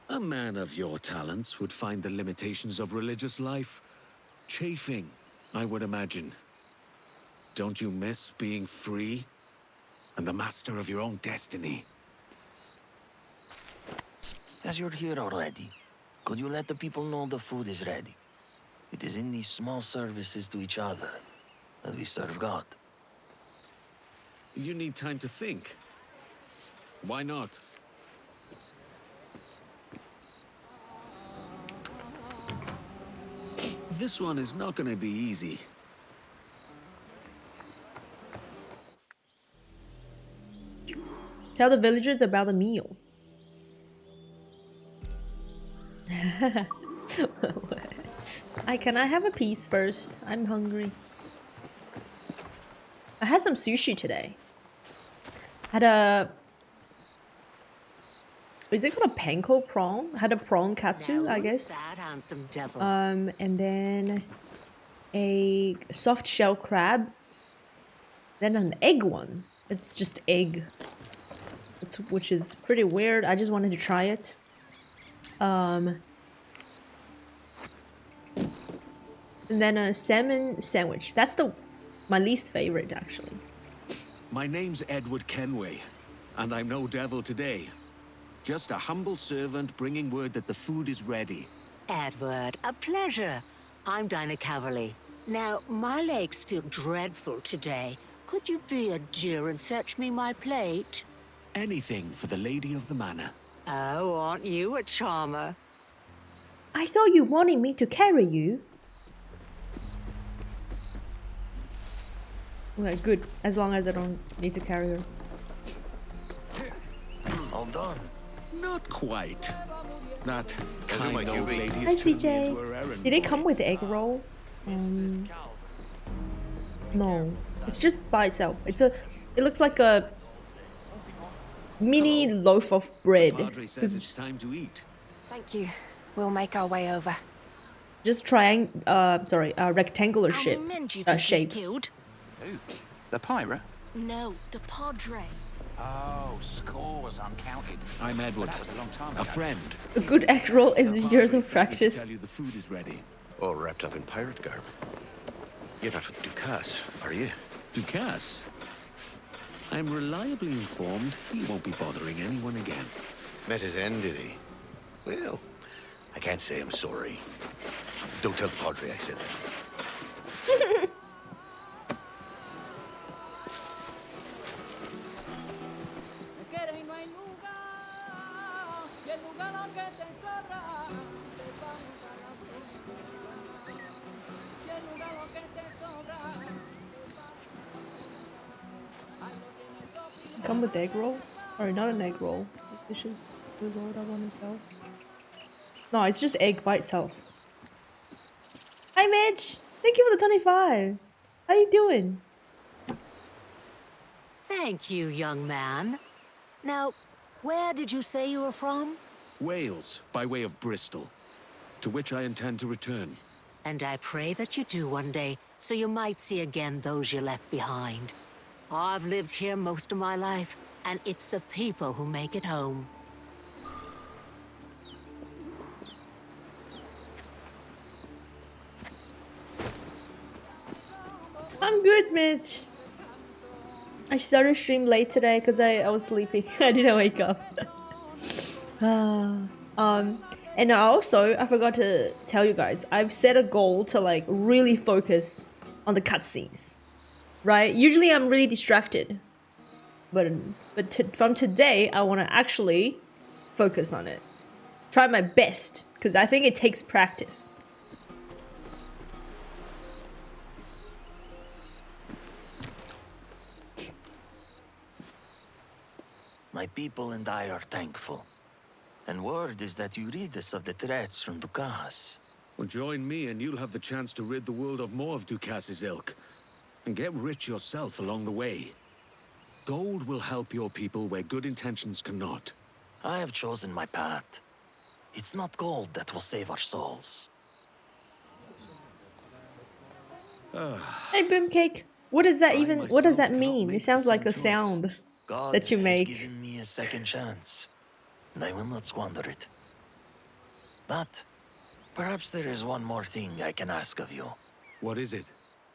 A man of your talents would find the limitations of religious life chafing, I would imagine. Don't you miss being free and the master of your own destiny? As you're here already, could you let the people know the food is ready? It is in these small services to each other that we serve God. You need time to think. Why not? This one is not going to be easy. Tell the villagers about the meal. Can I have a piece first? I'm hungry. I had some sushi today. Is it called a panko prawn? I had a prawn katsu, Now I who's guess. that handsome devil? And then a soft shell crab. Then an egg one. It's just egg. Which is pretty weird. I just wanted to try it. And then a salmon sandwich. That's my least favorite, actually. My name's Edward Kenway, and I'm no devil today. Just a humble servant bringing word that the food is ready. Edward, a pleasure. I'm Dinah Caverly. Now, my legs feel dreadful today. Could you be a dear and fetch me my plate? Anything for the lady of the manor. Oh, aren't you a charmer? I thought you wanted me to carry you. Okay, good. As long as I don't need to carry her. All done. Not quite. That Everyone kind you old read. lady Hi, has turned me CJ. into her errand Did it boy. come with egg roll? No. It's just by itself. It looks like a mini loaf of bread. Padre says it's time to eat. Thank you. We'll make our way over. Just rectangular shape. Shape. Killed? Who? The pirate? No, the Padre. Oh, scores uncounted. I'm Edward. That was a long time ago. A friend. A good egg roll is years of To practice. tell you the food is ready. All wrapped up in pirate garb. You're not with Ducasse, are you? Ducasse? I'm reliably informed he won't be bothering anyone again. Met his end, did he? Well, I can't say I'm sorry. Don't tell the Padre I said that. Come with egg roll? Or not an egg roll. It's just the roll that one itself. No, it's just egg by itself. Hi Mitch! Thank you for the 25! How you doing? Thank you, young man. Now, where did you say you were from? Wales, by way of Bristol, to which I intend to return. And I pray that you do one day, so you might see again those you left behind. I've lived here most of my life, and it's the people who make it home. I'm good, Mitch. I started stream late today because I was sleepy. I didn't wake up. And also, I forgot to tell you guys, I've set a goal to like really focus on the cutscenes. Right? Usually I'm really distracted. But from today, I want to actually focus on it. Try my best, because I think it takes practice. My people and I are thankful. And word is that you rid us of the threats from Ducasse. Well, join me and you'll have the chance to rid the world of more of Ducasse's ilk. And get rich yourself along the way. Gold will help your people where good intentions cannot. I have chosen my path. It's not gold that will save our souls. Hey Boomcake, what does that what does that myself mean? cannot It sounds make like the a same sound God that you make. has given me a second chance, and I will not squander it. But perhaps there is one more thing I can ask of you. What is it?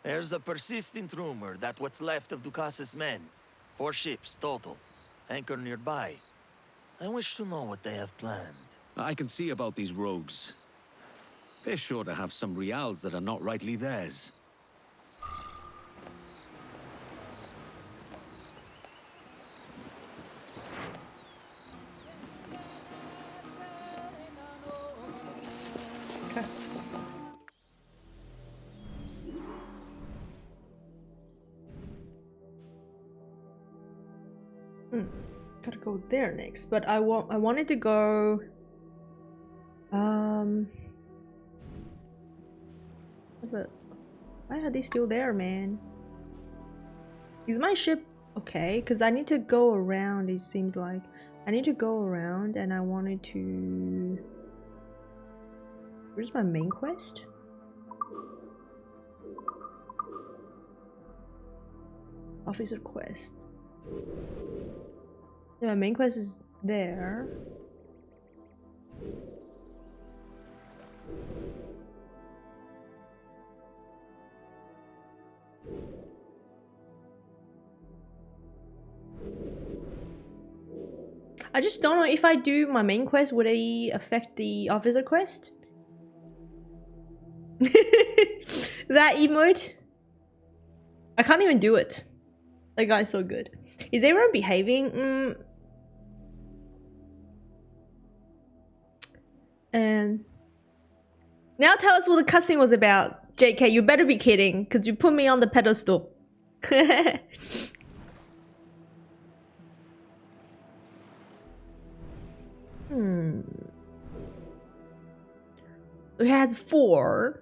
There's a persistent rumor that what's left of Ducasse's men, 4 ships total, anchor nearby. I wish to know what they have planned. I can see about these rogues. They're sure to have some reals that are not rightly theirs. Gotta go there next, but I wanted to go. But why are they still there, man? Is my ship okay? Because I need to go around. It seems like I need to go around and I wanted to... Where's my main quest? Officer quest. Yeah, my main quest is there. I just don't know if I do my main quest, would it affect the officer quest? That emote? I can't even do it. That guy's so good. Is everyone behaving? And now tell us what the cutscene was about. JK, you better be kidding, because you put me on the pedestal. It has 4.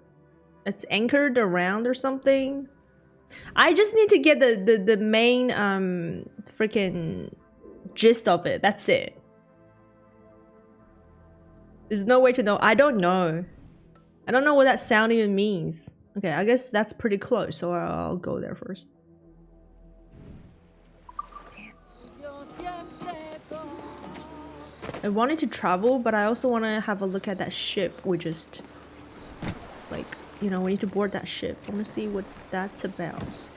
It's anchored around or something. I just need to get the main freaking gist of it. That's it. There's no way to know. I don't know. I don't know what that sound even means. Okay, I guess that's pretty close, so I'll go there first. I wanted to travel, but I also want to have a look at that ship. We just, like, you know, we need to board that ship. I want to see what that's about.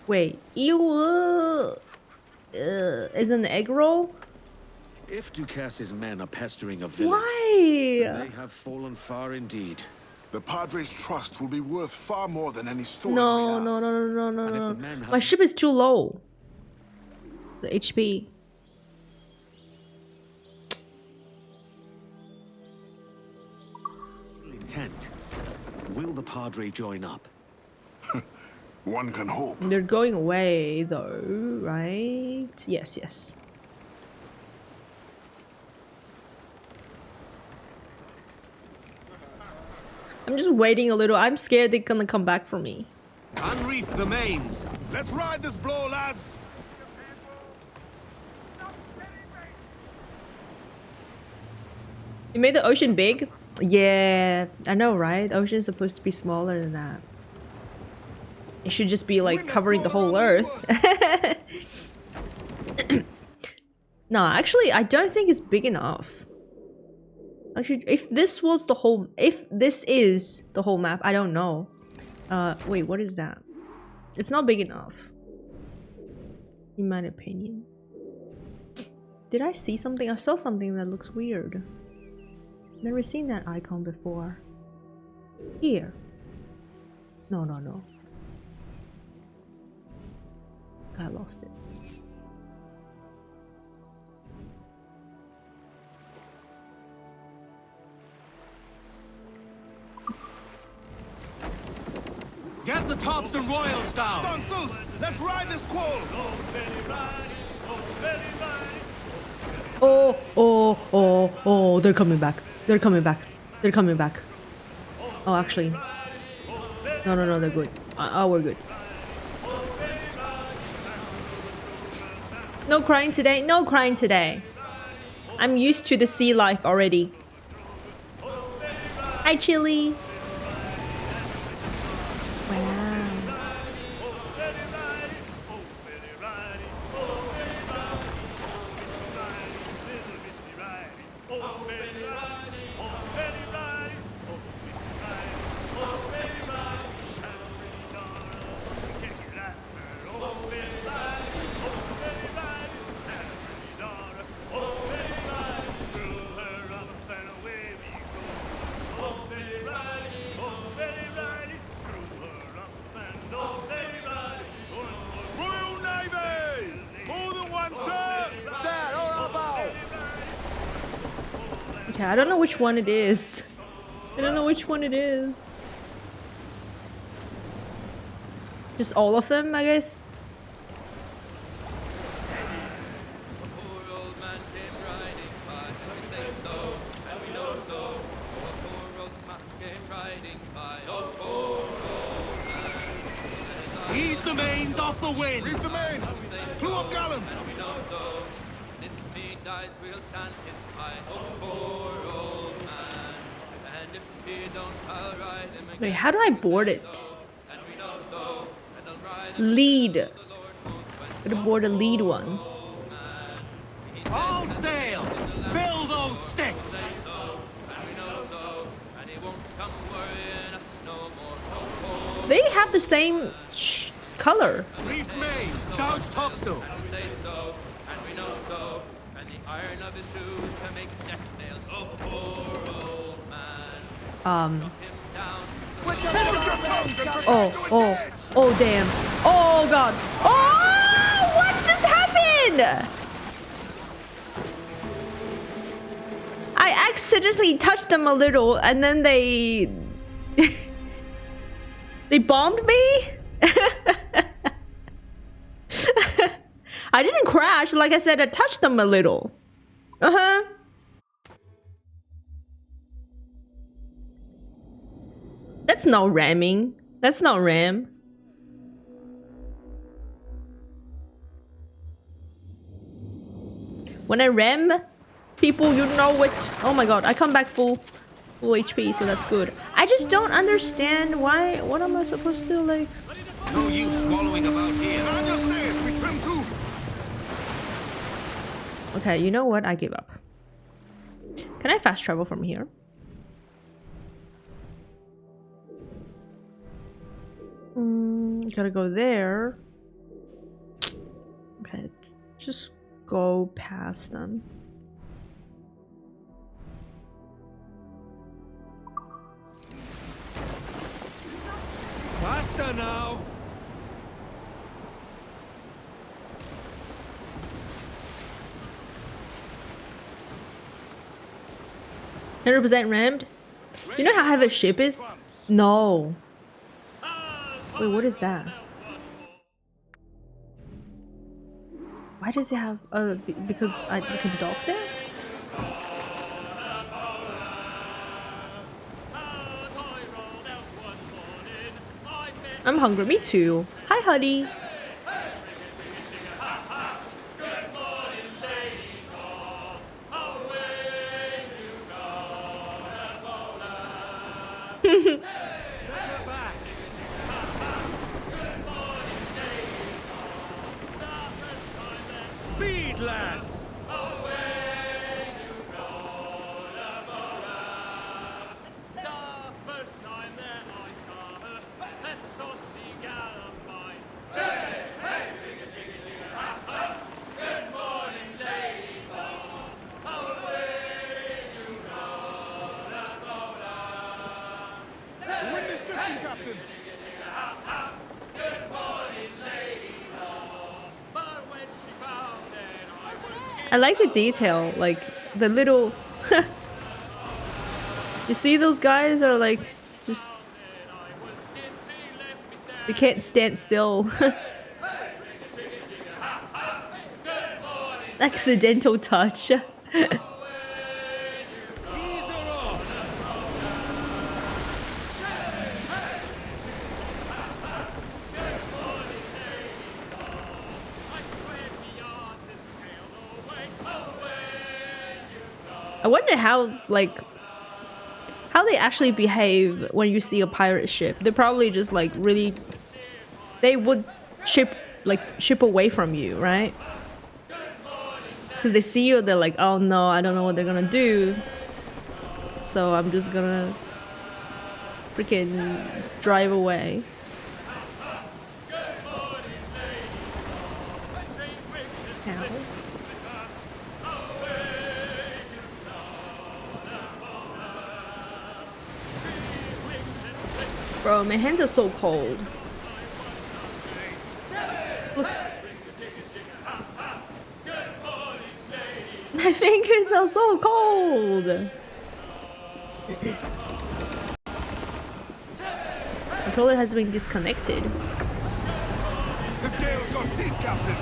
Wait, ew, is an egg roll? If Ducas's men are pestering a village, why? They have fallen far indeed. The Padre's trust will be worth far more than any story. No. My ship is too low. The HP. Intent. Will the Padre join up? One can hope. They're going away though, right? Yes. I'm just waiting a little. I'm scared they're gonna come back for me. Unreef the mains. Let's ride this blow, lads. You made the ocean big? Yeah, I know, right? The ocean's supposed to be smaller than that. It should just be like covering the whole earth. No, actually, I don't think it's big enough. Actually, if this is the whole map, I don't know. Wait, what is that? It's not big enough, in my opinion. Did I see something? I saw something that looks weird. Never seen that icon before. Here. No. I lost it. Get the tops and royals down. Stunsus, let's ride this squall. Oh, they're coming back. They're coming back. Oh, actually. No, they're good. Oh, we're good. No crying today. I'm used to the sea life already. Hi, Chili. Wow. Okay, I don't know which one it is. Just all of them, I guess. Ease the mains off the wind. Reef the mains. Clew up gallants! Wait, how do I board it? Lead. Gotta board the lead one. All sail! Fill those sticks! They have the same color. Reef main, scouse topsails! Oh, damn. Oh, God. Oh, what just happened? I accidentally touched them a little and then they... they bombed me? I didn't crash. Like I said, I touched them a little. Uh-huh. That's not ramming. That's not ram. When I ram people, you know it. Oh my god, I come back full HP, so that's good. I just don't understand why. What am I supposed to like? No use swallowing about here. Mind your stairs, we trim too. Okay, you know what? I give up. Can I fast travel from here? Gotta go there. Okay, just go past them. Faster now! 100% rammed? You know how heavy a ship is? No. Wait, what is that? Why does it have because I can dock there? I'm hungry, me too. Hi, honey. Speed, lads! I like the detail, like the little. You see, those guys are like just. They can't stand still. Accidental touch. I wonder how, like, how they actually behave when you see a pirate ship. They're probably just like really, they would ship away from you, right? Because they see you, they're like, oh no, I don't know what they're gonna do, so I'm just gonna freaking drive away. Ow. Bro, my hands are so cold. Look. My fingers are so cold. Controller has been disconnected. This gale's got teeth, Captain.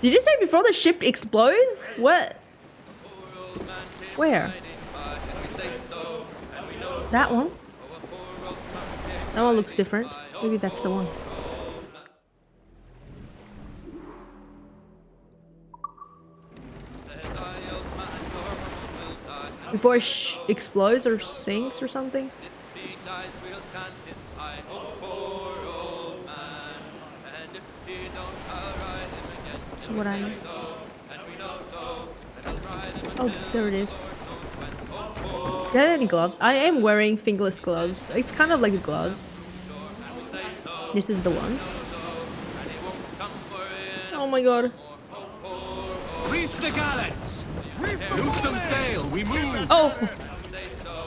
Did you say before the ship explodes? What? Where? That one? That one looks different. Maybe that's the one. Before it explodes or sinks or something? So what I... Oh, there it is. Do you have any gloves? I am wearing fingerless gloves. It's kind of like gloves. This is the one. Oh my god. Reef the gallants! Loose some sail, we move! Oh!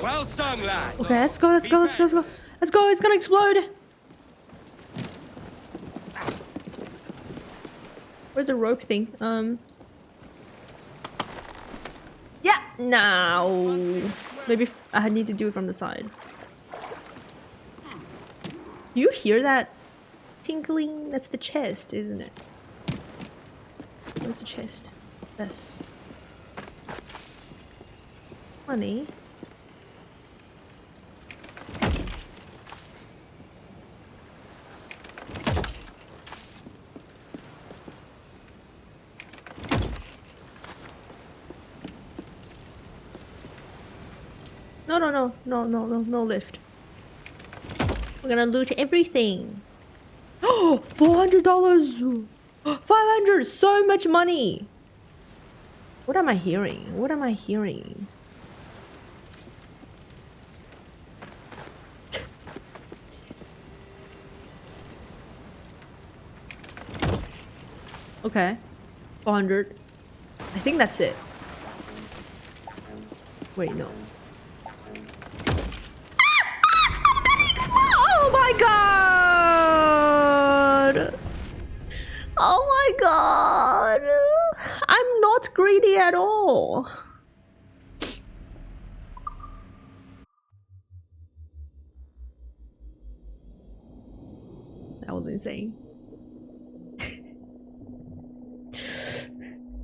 Well sung, lad! Okay, let's go, let's go, let's go, let's go. Let's go, it's gonna explode! Where's the rope thing? Yeah! Now! Maybe I need to do it from the side. You hear that tinkling? That's the chest, isn't it? Where's the chest? Yes. Money. No lift. We're gonna loot everything. Oh, $400! 500! So much money! What am I hearing? What am I hearing? Okay. 400. I think that's it. Wait, no. Oh my god! Oh my god! I'm not greedy at all. That was insane.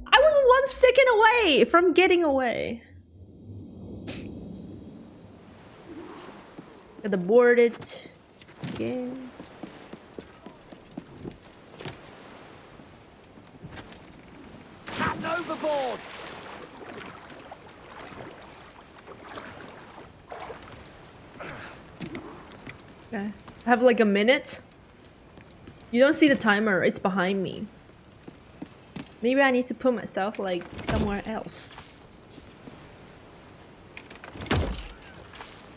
I was 1 second away from getting away. Gotta board it again. Captain overboard! Okay. I have like a minute. You don't see the timer, it's behind me. Maybe I need to put myself like somewhere else.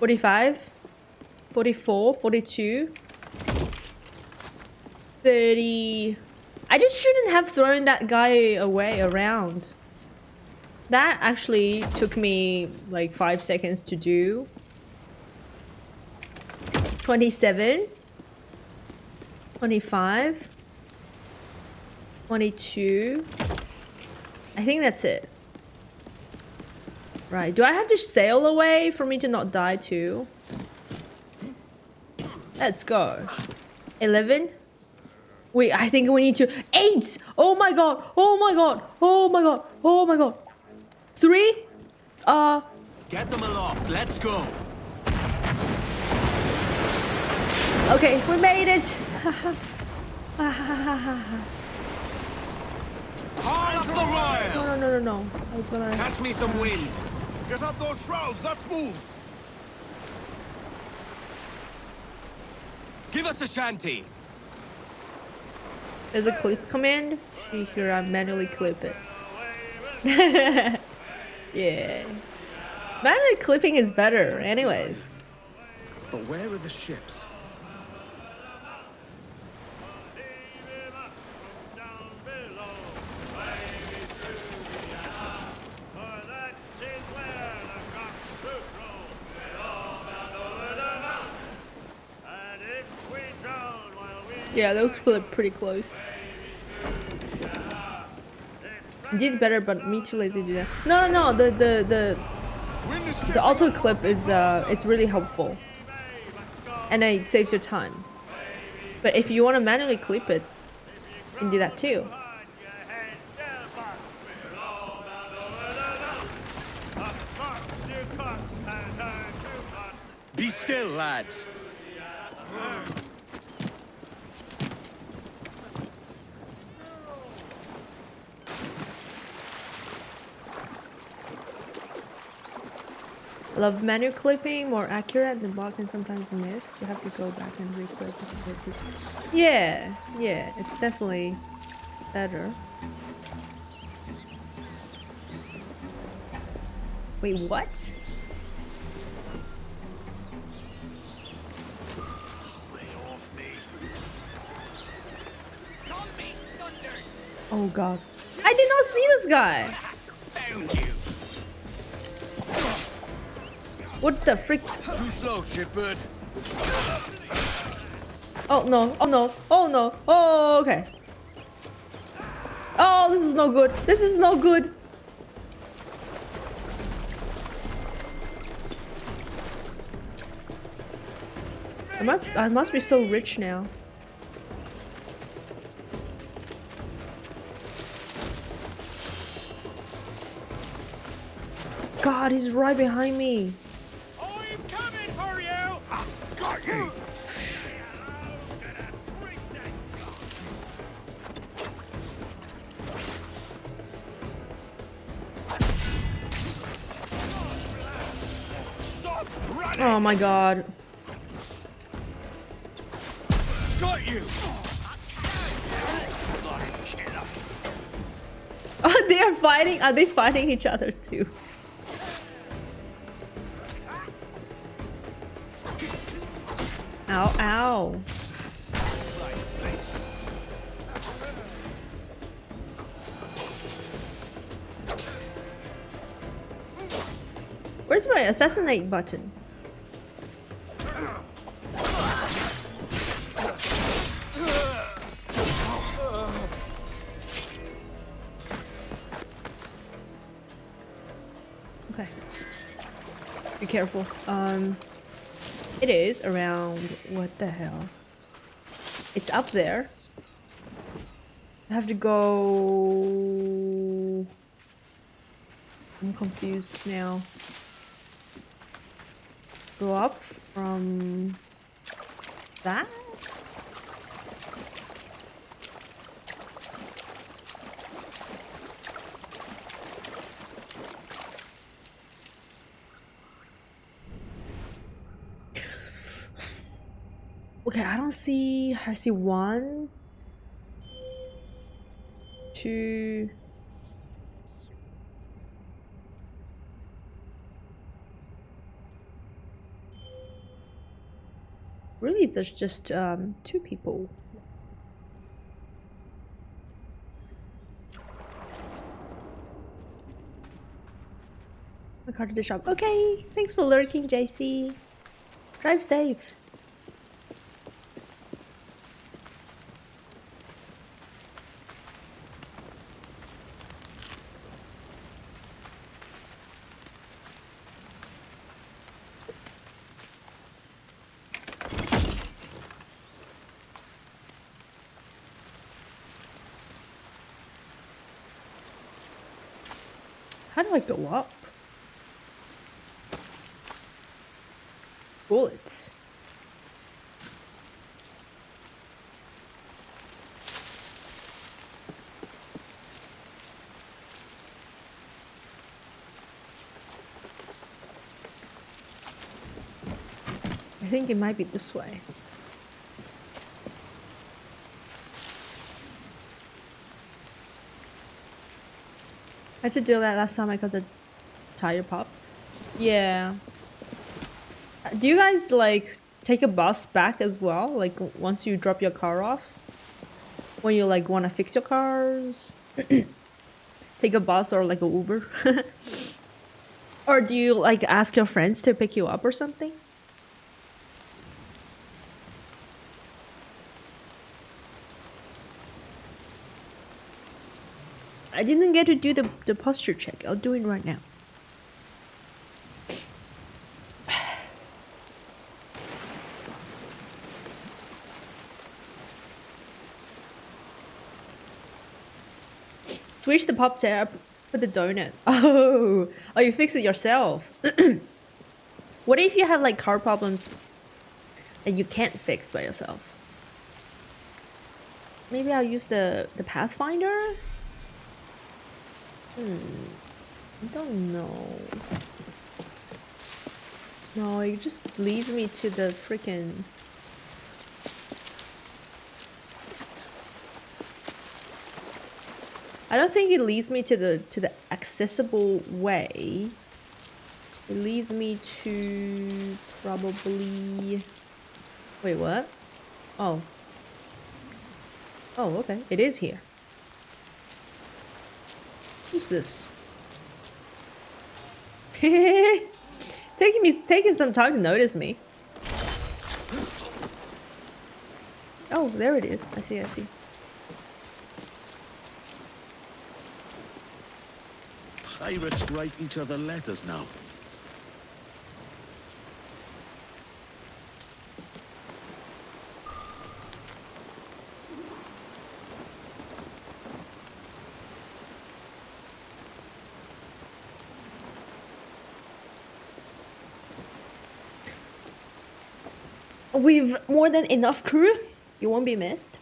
45, 44, 42, 30. I just shouldn't have thrown that guy away around. That actually took me like 5 seconds to do. 27, 25, 22. I think that's it. Right, do I have to sail away for me to not die too? Let's go. 11. Wait, I think we need to 8. Oh my god. Oh my god. Oh my god. Oh my god. 3. Get them aloft, let's go! Okay, we made it. Haul up the royal! No. I was gonna Catch me some wind! Get up those shrouds, let's move! Give us a shanty! There's a clip command. Here, I manually clip it. Yeah. Manually clipping is better, anyways. But where are the ships? Yeah, those flip pretty close. You did better, but me too lazy to do that. No. The auto clip is it's really helpful, and it saves your time. But if you want to manually clip it, you can do that too. Be still, lads. Love menu clipping, more accurate. The block can sometimes miss. You have to go back and reclip it. Yeah, yeah, it's definitely better. Wait, what? Oh god. I did not see this guy! Found you. What the frick? Too slow, shitbird. Oh no, oh no, oh no, oh okay. Oh, this is no good. This is no good. I must be so rich now. God, he's right behind me. I'm coming for you. Got you. Stop running. Oh my god. Got you. Oh, they are fighting. Are they fighting each other too? Ow, ow. Where's my assassinate button? Okay. Be careful. It is around... What the hell? It's up there. I have to go... I'm confused now. Go up from... that? Okay, I don't see... I see 1, 2... Really, there's just 2 people. My car to the shop. Okay, thanks for lurking, JC. Drive safe. How do I go up? Bullets. I think it might be this way. I had to do that last time I got the tire pop. Yeah. Do you guys like take a bus back as well? Like once you drop your car off? When you like want to fix your cars? Take a bus or like a Uber? Or do you like ask your friends to pick you up or something? I didn't get to do the posture check. I'll do it right now. Switch the pop tab, put the donut. Oh, you fix it yourself. What if you have like car problems that you can't fix by yourself? Maybe I'll use the Pathfinder? I don't know. No, it just leads me to the freaking. I don't think it leads me to the accessible way. It leads me to probably. Wait, what? Oh. Oh, okay. It is here. Who's this? Taking some time to notice me. Oh, there it is. I see, I see. Pirates write each other letters now. We've more than enough crew. You won't be missed.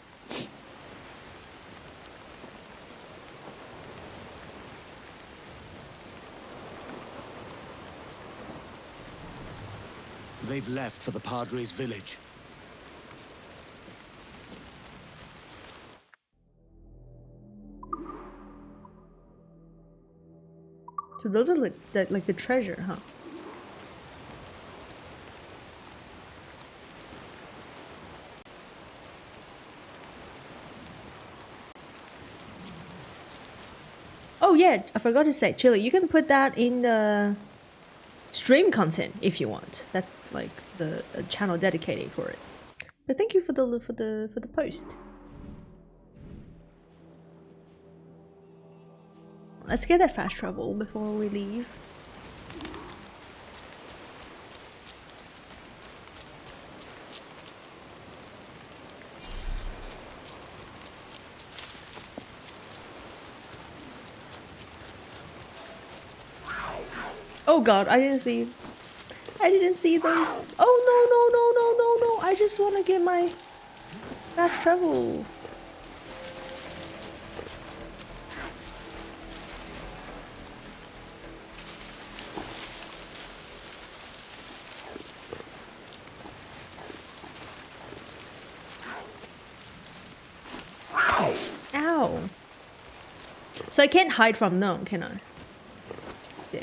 They've left for the Padre's village. So those are like the treasure, huh? Oh yeah, I forgot to say, Chili, you can put that in the stream content if you want. That's like the channel dedicated for it. But thank you for the post. Let's get that fast travel before we leave. Oh god, I didn't see those. Oh no. I just want to get my fast travel. Ow. So I can't hide from them, can I? Damn.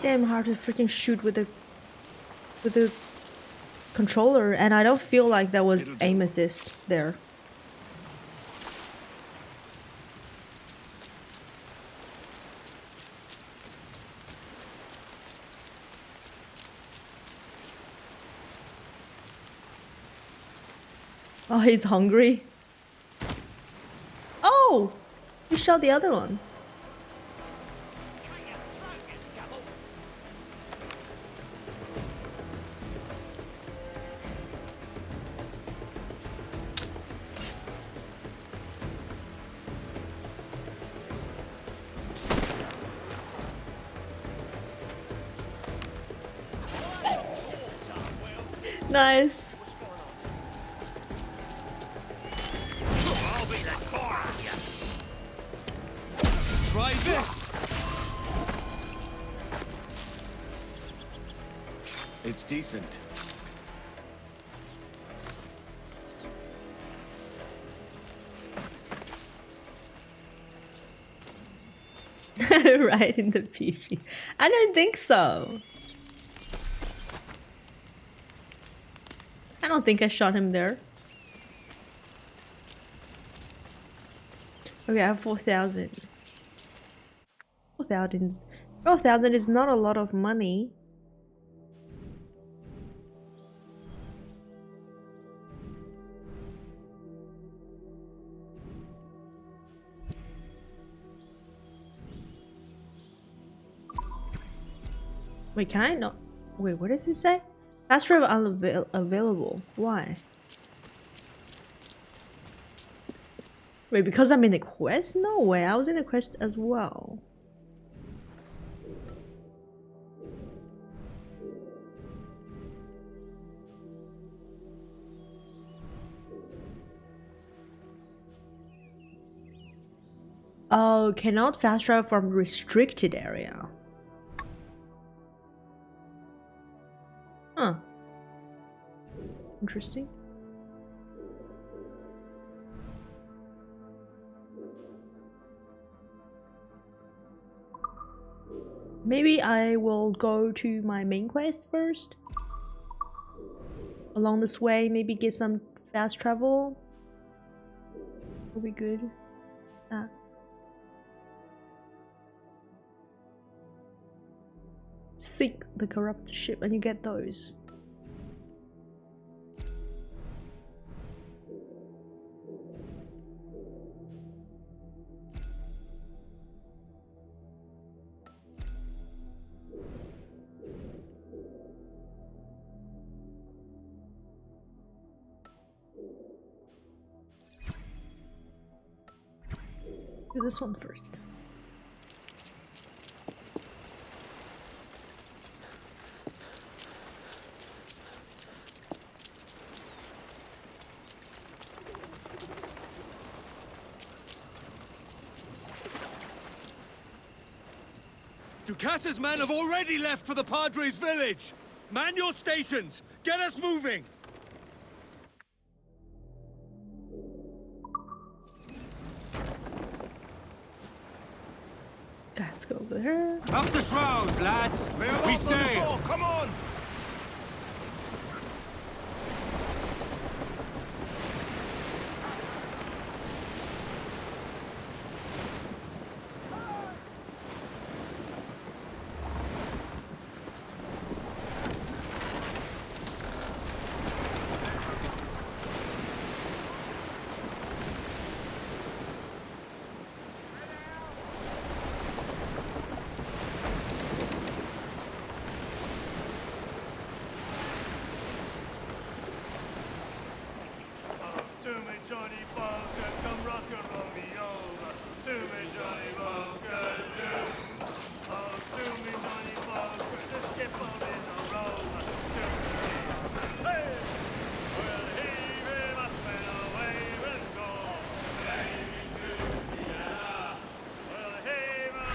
Damn hard to freaking shoot with the controller, and I don't feel like there was aim assist there. Oh, he's hungry. Oh! He shot the other one. Nice. Try this! It's decent. Right in the PP. I don't think so. I don't think I shot him there. Okay, I have 4,000. 4,000 is not a lot of money. Wait, can I not? Wait, what did it say? Fast travel unavailable. Why? Wait, because I'm in the quest? No way, I was in the quest as well. Oh, cannot fast travel from restricted area. Huh. Interesting. Maybe I will go to my main quest first. Along this way, maybe get some fast travel. Will be good. Seek the corrupt ship and you get those. Do this one first. Ducas's men have already left for the Padre's village. Man your stations. Get us moving. Let's go over here. Up the shrouds, lads. We sail. Come on!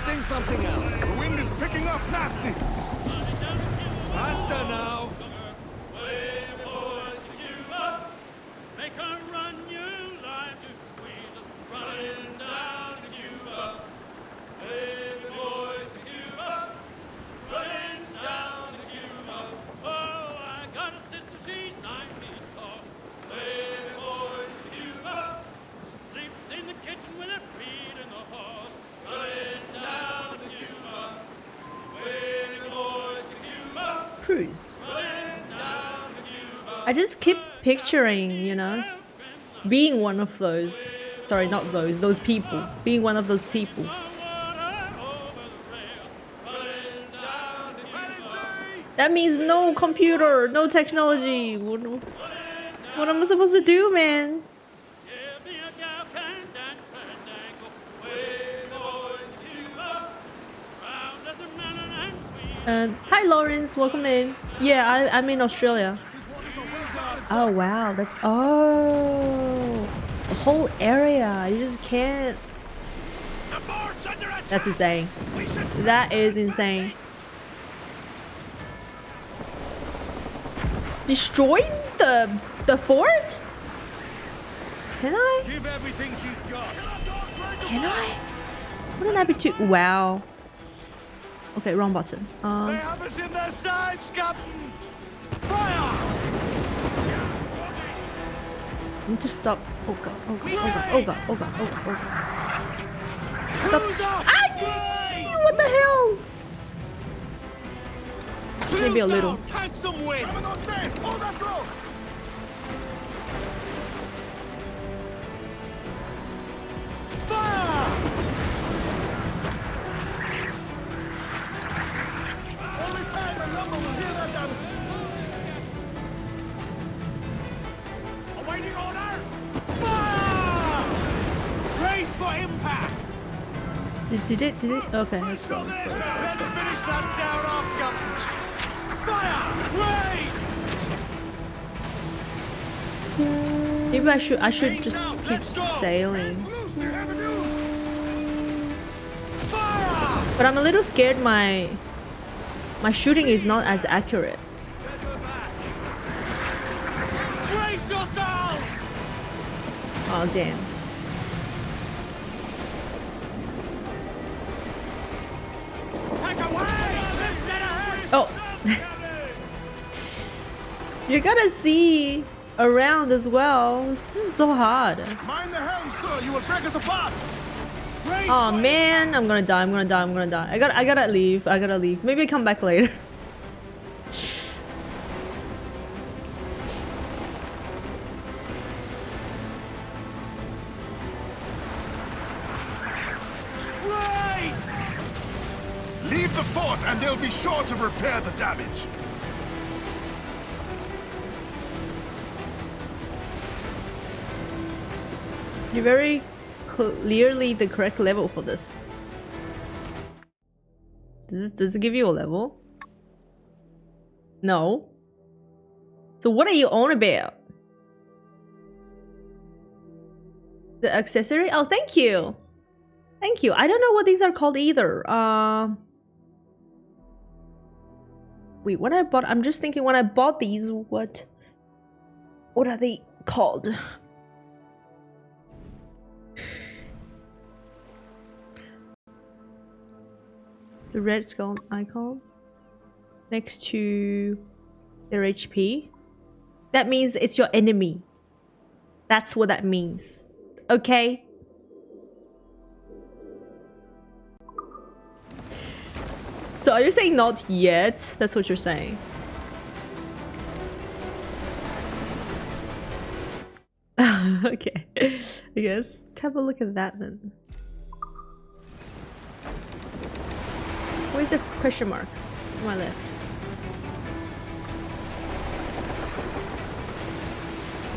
Sing something else. The wind is picking up nasty. Faster now. Make her run you like to squeeze running down to Cuba. Baby boys to Cuba, running down to Cuba. Oh, I got a sister, she's 9 feet tall. Baby boys to Cuba, she sleeps in the kitchen with her feet in the hall. Running down to Cuba. Baby boys to Cuba. Cruise. Running down to Cuba. I just keep picturing, you know, being one of those. Sorry, not those people. Being one of those people. That means no computer, no technology. What am I supposed to do, man? Hi Lawrence, welcome in. Yeah, I'm in Australia. Oh wow, that's the whole area. You just can't. That's insane. That is insane. Destroy the fort? Can I? Give everything she's got. Can I? Wouldn't that be too? Wow. Okay, wrong button. They have us in their sides, Captain. Fire! I need to stop. Oh god, oh god, oh god, oh god, oh god, oh god, oh god. Stop. Ah, what the hell? Maybe a little. Catch some wind. Hold that blow! Fire! Only time and number will heal that damage. Awaiting order. Fire! Brace for impact. Did it? Okay, let's go. Finish that town off, Captain. Fire! Brace! Maybe I should just keep sailing. But I'm a little scared my shooting is not as accurate. Brace yourselves! Oh damn. Oh. You gotta see around as well. This is so hard. Mind the helm, sir. You will break us apart. Oh man, I'm gonna die. I'm gonna die. I'm gonna die. I gotta leave. I gotta leave. Maybe I come back later. Leave the fort and they'll be sure to repair the damage. You're very clearly the correct level for this. Does it give you a level? No. So what are you on about? The accessory? Oh, thank you. Thank you. I don't know what these are called either. Wait, when I bought, I'm just thinking when I bought these, what are they called? The red skull icon next to their HP. That means it's your enemy. That's what that means. Okay? So are you saying not yet? That's what you're saying. Okay. I guess. Have a look at that then. Where's the question mark? On my left.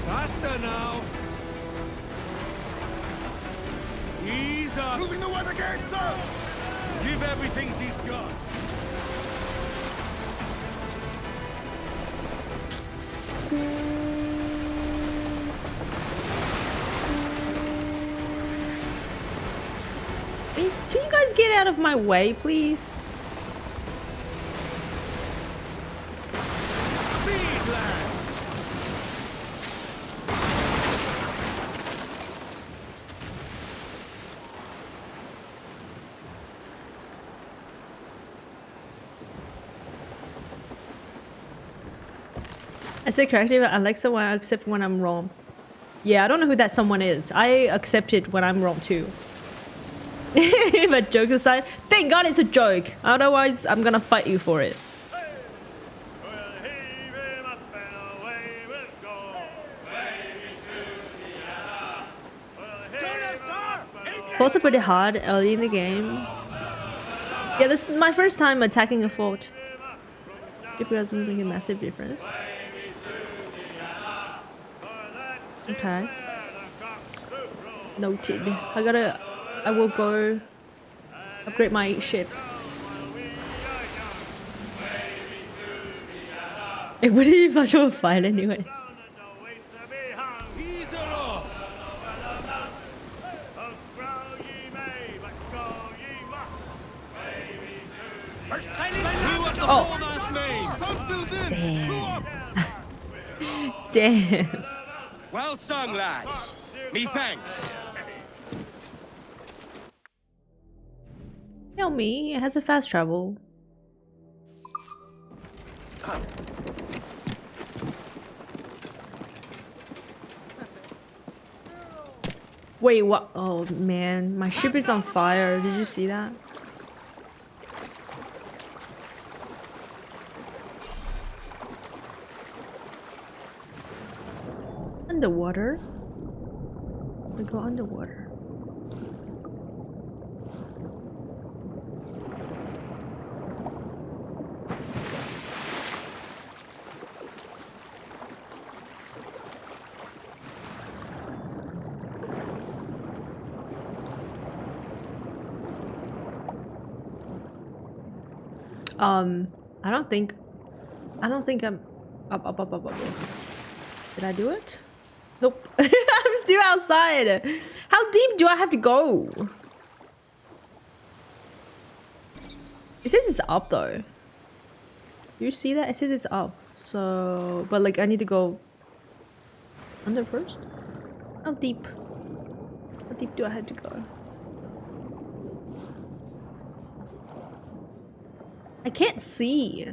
Faster now. Ease up. Losing the weather again, sir. Give everything she's got. Can you guys get out of my way, please? Speed, lads. I say correctly, but Alexa, when I accept when I'm wrong. Yeah, I don't know who that someone is. I accept it when I'm wrong too. But joke aside, thank God it's a joke. Otherwise, I'm gonna fight you for it. Forts are pretty hard early in the game. Yeah, this is my first time attacking a fort. It doesn't make a massive difference. Okay. Noted. I will go upgrade my ship. It wouldn't be much of a fight anyways. Oh. Damn. Damn. Well sung, lads. Me thanks. Tell me, it has a fast travel. Wait, what? Oh man, my ship is on fire. Did you see that? Underwater? We go underwater. I don't think I'm up. Did I do it? Nope. I'm still outside. How deep do I have to go? It says it's up though. Do you see that? It says it's up. So, but like I need to go under first? How deep? How deep do I have to go? I can't see.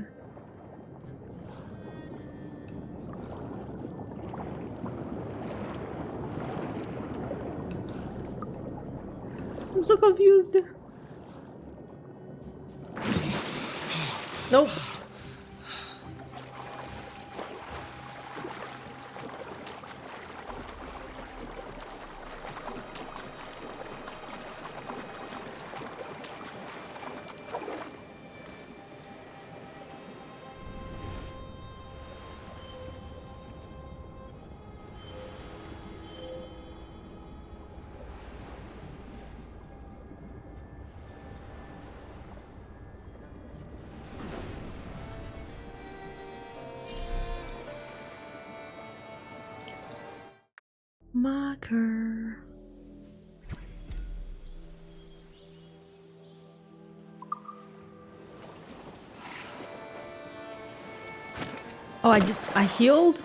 I'm so confused. Nope. Marker. Oh, I healed?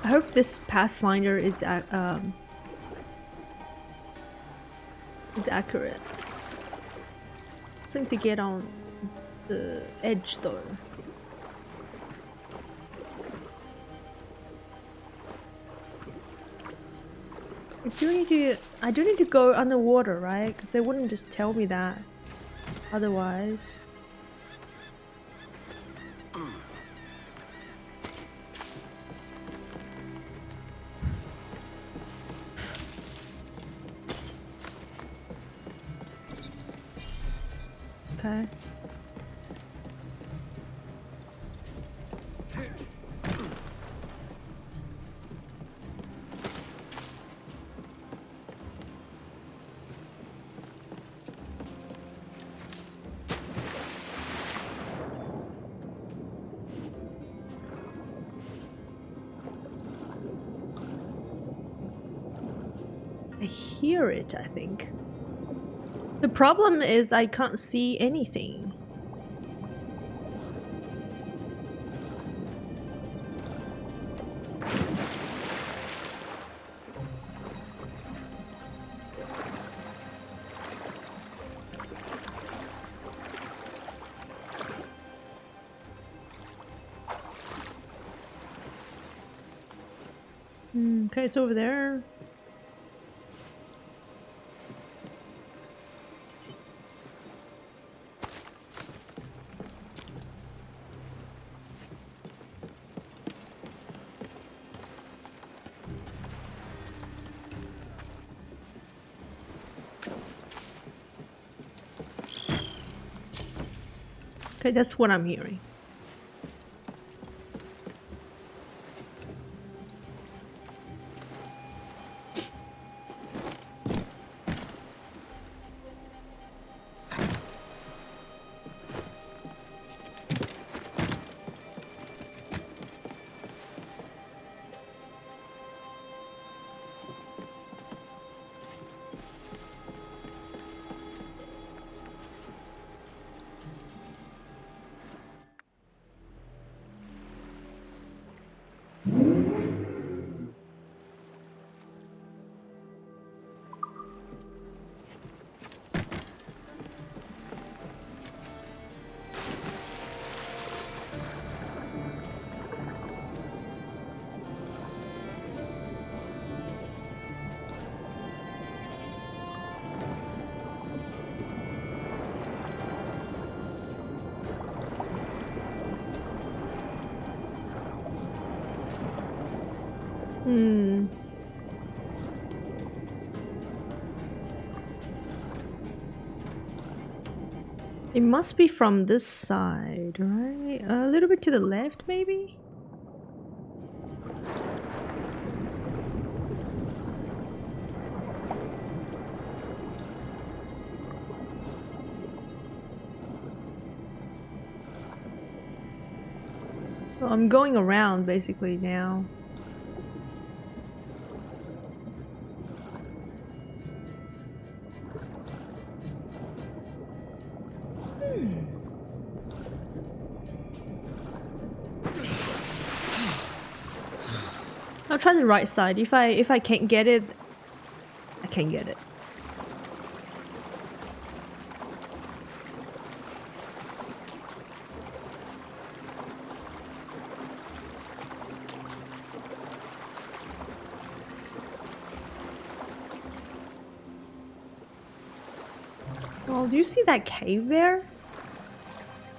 I hope this Pathfinder is accurate. Seem to get on the edge though. I do need to go underwater, right? Because they wouldn't just tell me that otherwise. Okay. I hear it, I think. The problem is I can't see anything. Okay, it's over there. Okay, that's what I'm hearing. It must be from this side, right? A little bit to the left, maybe? Well, I'm going around basically now. I'll try the right side. If I can't get it, I can't get it. Oh, do you see that cave there?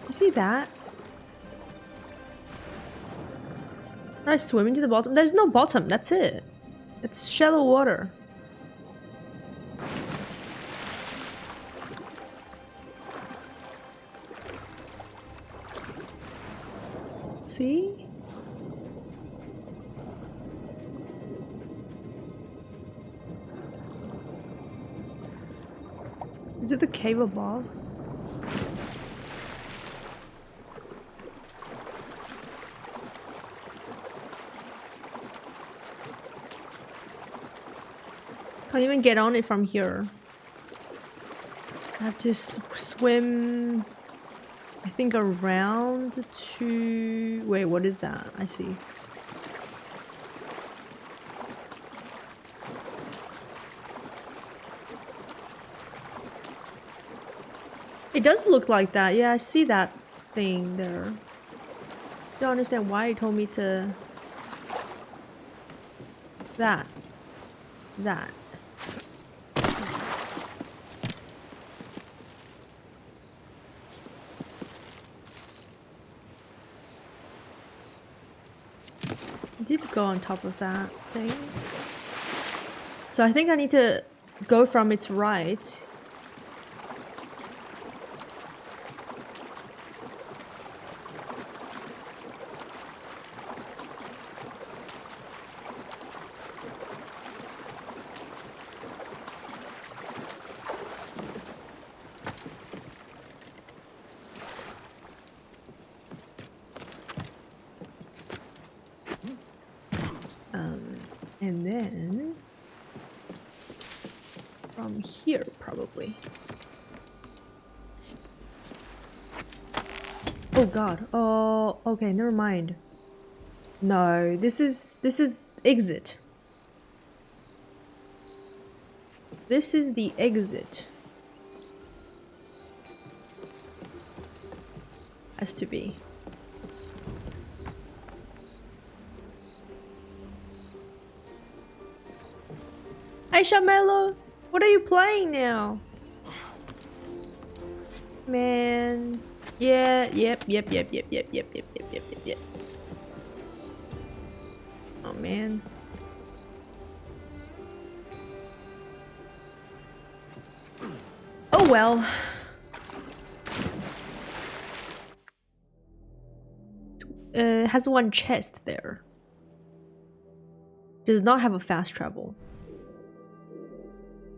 You see that? I swim into the bottom. There's no bottom. That's it. It's shallow water. See? Is it the cave above? Can't even get on it from here. I have to swim, I think, around to... Wait, what is that? I see. It does look like that. Yeah, I see that thing there. Don't understand why it told me to... That. I did go on top of that thing. So I think I need to go from its right. And then from here, probably. Oh god. Oh, okay, never mind. No, this is exit. This is the exit. Has to be. Hey Shamelo, what are you playing now? Man. Yeah, yep. Oh man. Oh well. Has one chest there. Does not have a fast travel.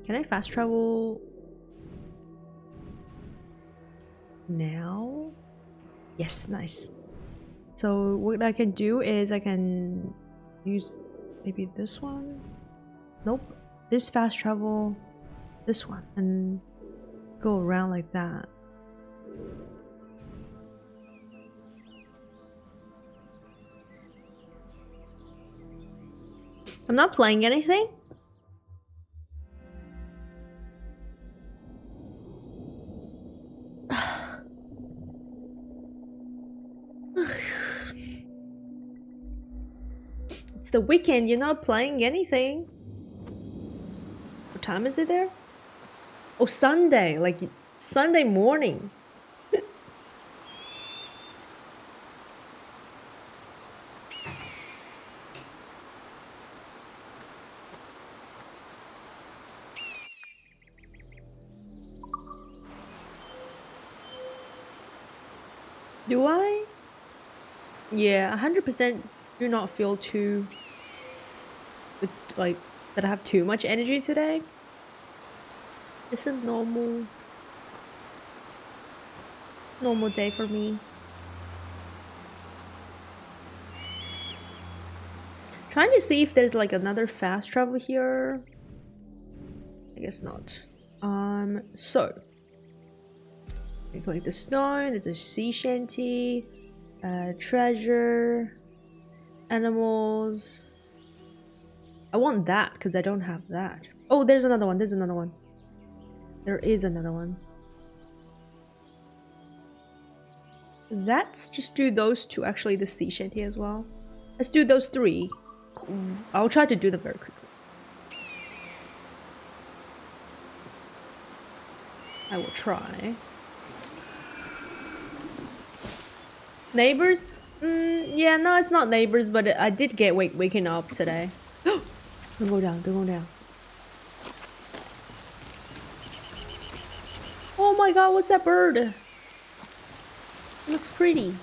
Can I fast travel now? Yes, nice. So what I can do is I can use maybe this one. Nope. This fast travel, this one, and go around like that. I'm not playing anything. It's the weekend, you're not playing anything. What time is it there? Oh, Sunday, like Sunday morning. Do I? Yeah, 100% do not feel too... like, that I have too much energy today. It's a normal day for me. Trying to see if there's like another fast travel here. I guess not. So we collect the stone, there's a sea shanty, treasure, animals. I want that because I don't have that. Oh, there's another one. There's another one. There is another one. Let's just do those two. Actually, the sea shanty as well. Let's do those three. I'll try to do them very quickly. I will try. Neighbors? Yeah, no, it's not neighbors, but I did get waking up today. Don't go down, don't go down. Oh my god, what's that bird? It looks pretty.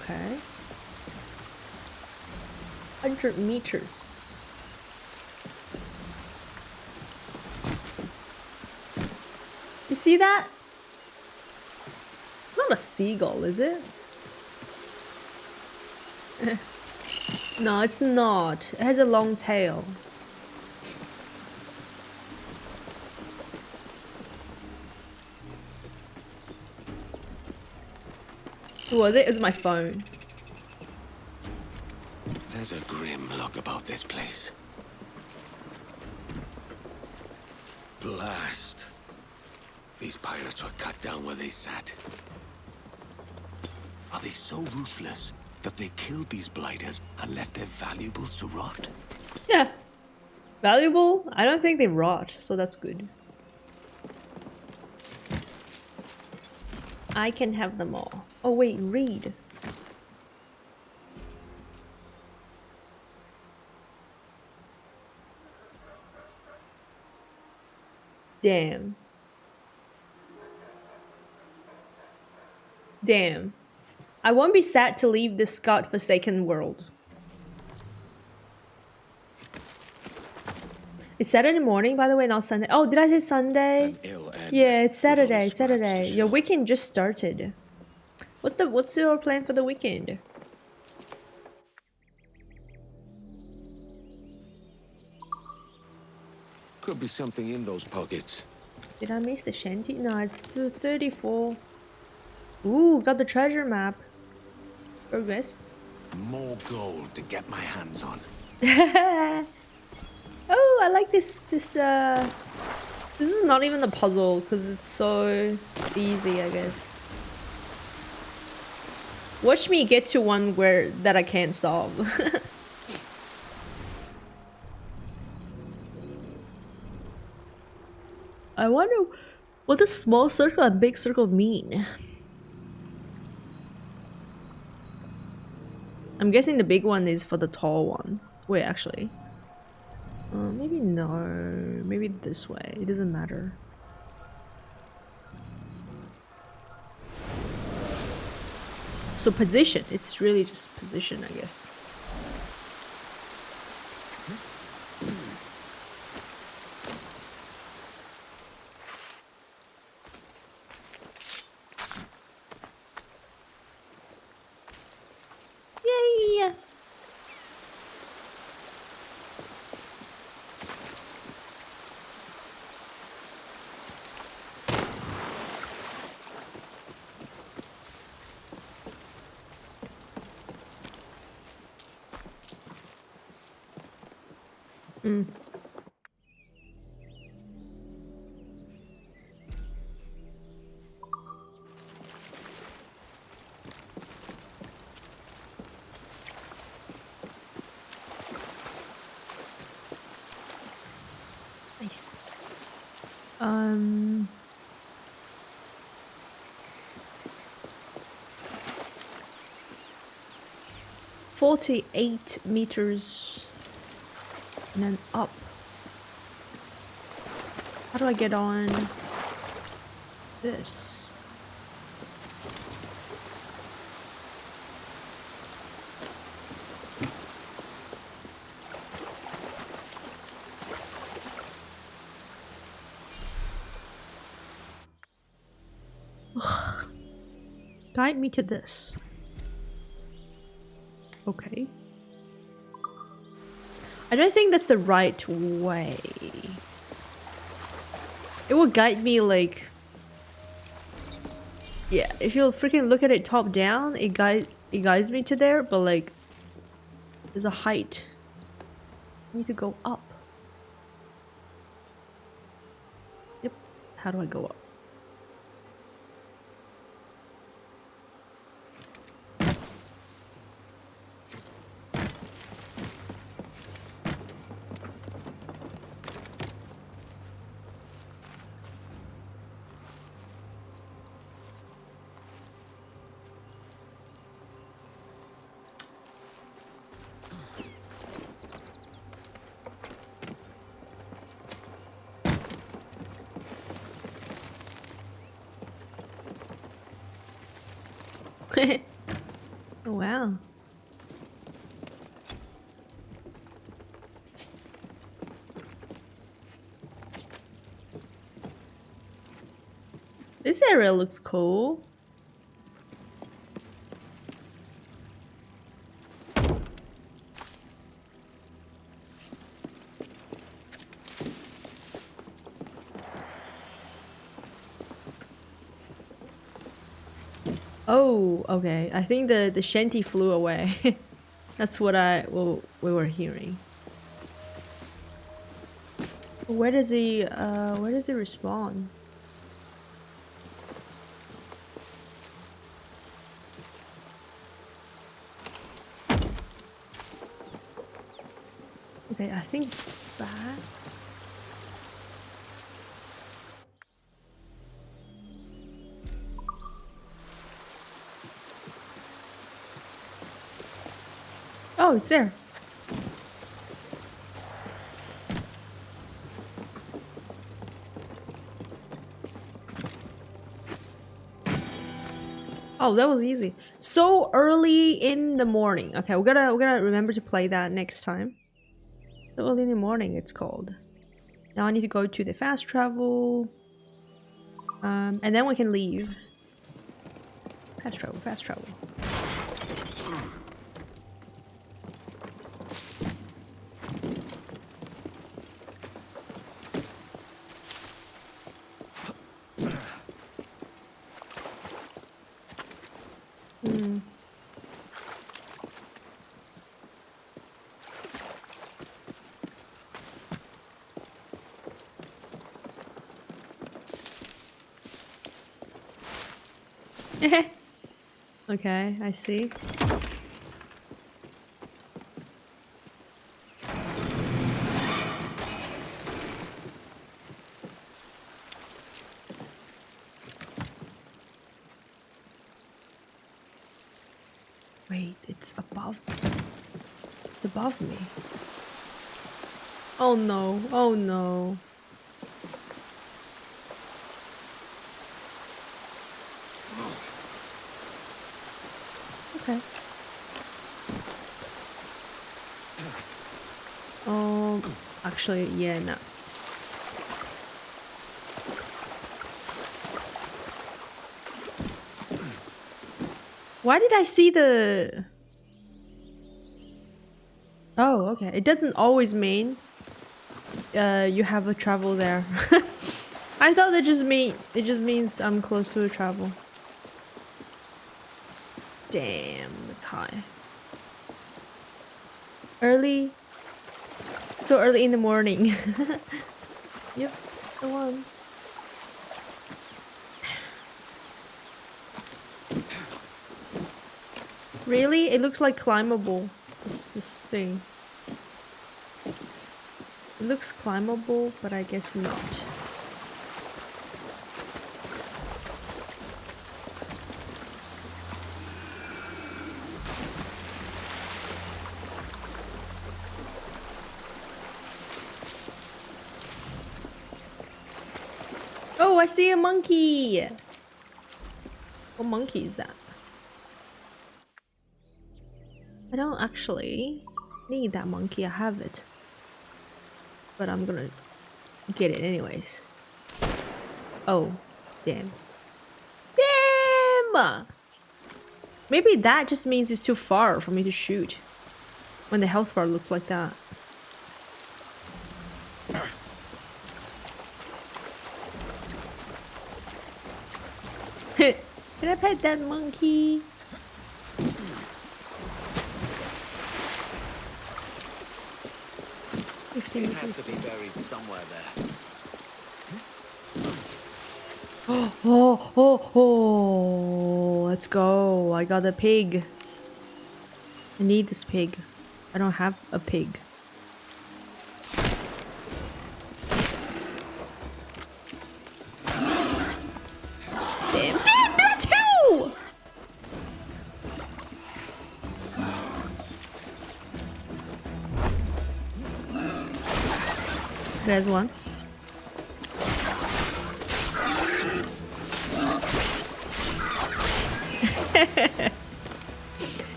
Okay. 100 meters. You see that? Not a seagull, is it? No, it's not. It has a long tail. Who was it? It was my phone. There's a grim look about this place. Blast. These pirates were cut down where they sat. Are they so ruthless that they killed these blighters and left their valuables to rot? Yeah. Valuable? I don't think they rot, so that's good. I can have them all. Oh wait, read. Damn. Damn. I won't be sad to leave this godforsaken world. It's Saturday morning, by the way, not Sunday. Oh, did I say Sunday? Yeah, it's Saturday. Saturday. Your weekend just started. What's your plan for the weekend? Could be something in those pockets. Did I miss the shanty? No, it's 2:34. Ooh, got the treasure map. Progress. More gold to get my hands on. Oh, I like this. This is not even a puzzle because it's so easy, I guess. Watch me get to one that I can't solve. I wonder what does small circle and big circle mean? I'm guessing the big one is for the tall one. Wait, actually. Maybe no. Maybe this way. It doesn't matter. So position. It's really just position, I guess. Yay! Nice. 48 meters and then up. How do I get on this? Guide me to this. Okay. I don't think that's the right way. It will guide me like Yeah, if you freaking look at it top down, it guides me to there, but like there's a height. I need to go up. Yep. How do I go up? Oh, wow. This area looks cool. Oh, okay. I think the shanty flew away. That's what we were hearing. Where does he respawn? Okay, I think it's back. Oh, it's there. Oh, that was easy. So early in the morning. Okay, we're gonna remember to play that next time. So early in the morning, it's called. Now I need to go to the fast travel. And then we can leave. Fast travel, fast travel. Okay, I see. Wait, it's above. It's above me. Oh no, oh no. Okay. Actually, yeah, no. Why did I see the... Oh, okay. It doesn't always mean you have a travel there. I thought it just means I'm close to a travel. Damn, that's high. Early. So early in the morning. Yep, the one. Really? It looks like climbable. This thing. It looks climbable, but I guess not. Oh, I see a monkey! What monkey is that? I don't actually need that monkey, I have it. But I'm gonna get it anyways. Oh, damn. Damn! Maybe that just means it's too far for me to shoot. When the health bar looks like that. Can I pet that monkey? It has to be buried somewhere there. Oh, let's go. I got a pig. I need this pig. I don't have a pig. Damn, there are two! There's one.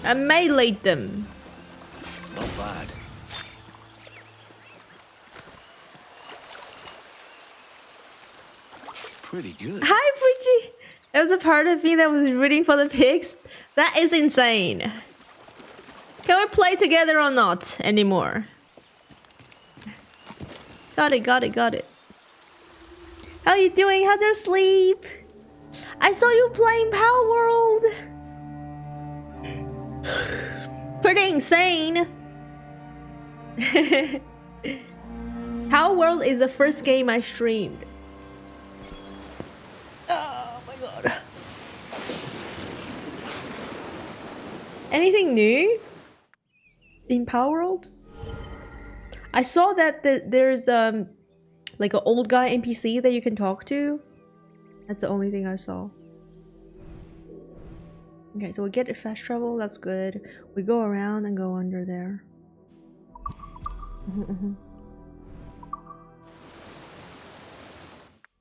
I meleeed them. Not bad. Pretty good. Hi, Pucci. There was a part of me that was rooting for the pigs. That is insane. Can we play together or not anymore? Got it. How you doing? How's your sleep? I saw you playing Power World. Pretty insane. Power World is the first game I streamed. Oh my god. Anything new in Power World? I saw that there's like an old guy NPC that you can talk to. That's the only thing I saw. Okay, so we get fast travel, that's good. We go around and go under there.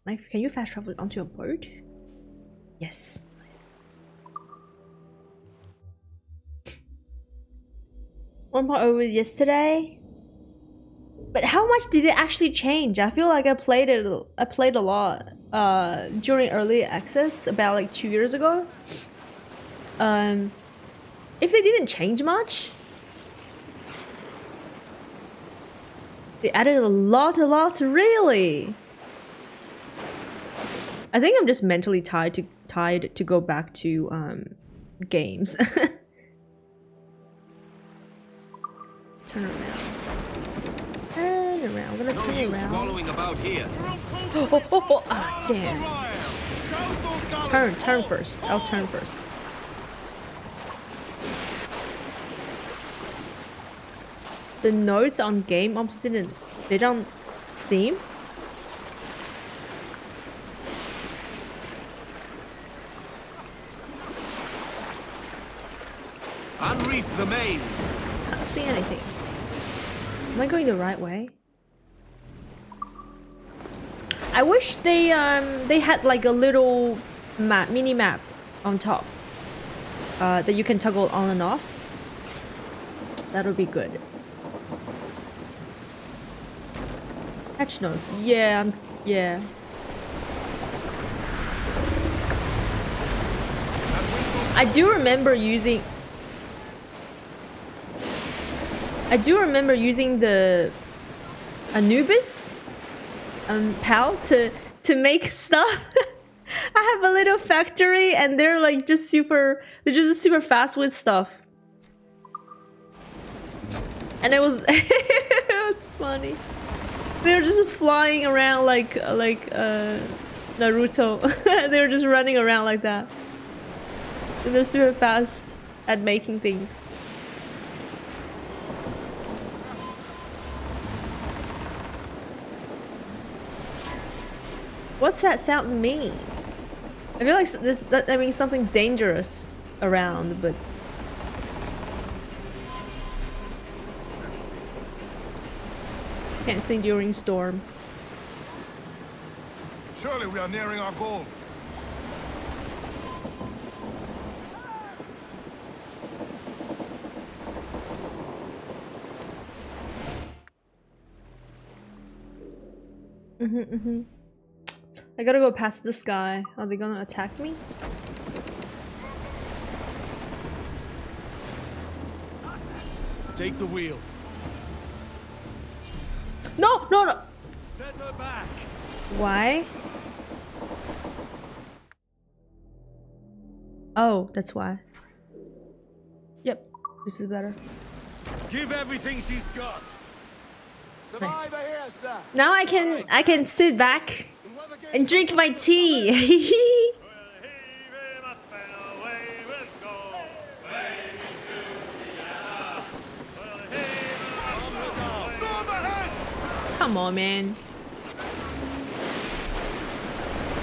Knife, can you fast travel onto a boat? Yes. One part over yesterday. But how much did it actually change? I feel like I played a lot during early access about like 2 years ago. If they didn't change much, they added a lot, really. I think I'm just mentally tied to go back to games. Turn around. I'm gonna turn around. Following about here. Ah, damn. Turn first. I'll turn first. The notes on game ops they don't Steam? Unreef the mains. Can't see anything. Am I going the right way? I wish they had like a little mini map on top that you can toggle on and off. That would be good. Patch notes. Yeah, yeah. I do remember using the Anubis PAL to make stuff. I have a little factory and they're like just super fast with stuff. And it was it was funny. They were just flying around like Naruto. They were just running around like that. And they're super fast at making things. What's that sound mean? I feel like that means something dangerous around, but can't sing during storm. Surely we are nearing our goal. I gotta go past this guy. Are they gonna attack me? Take the wheel. No! Set her back. Why? Oh, that's why. Yep, this is better. Give everything she's got. Nice. Now I can sit back and drink my tea. Come on, man.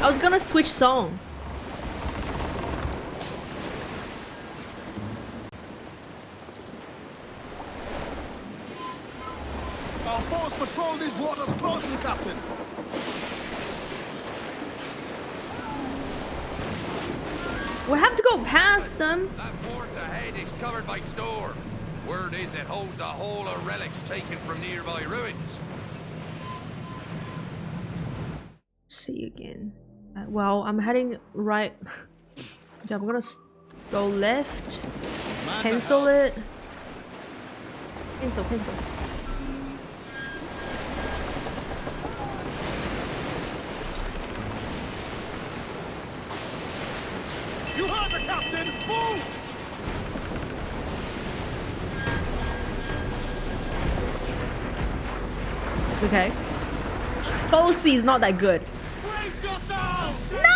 I was gonna switch song. Our force patrol these waters closely, Captain. We have to go past them. That fort ahead is covered by store. Word is it holds a whole of relics taken from nearby ruins. See you again. Well, I'm heading right. Yeah, I'm gonna go left. Cancel it. Cancel. You heard the captain! Move! Okay. Policy is not that good. Brace yourselves! No!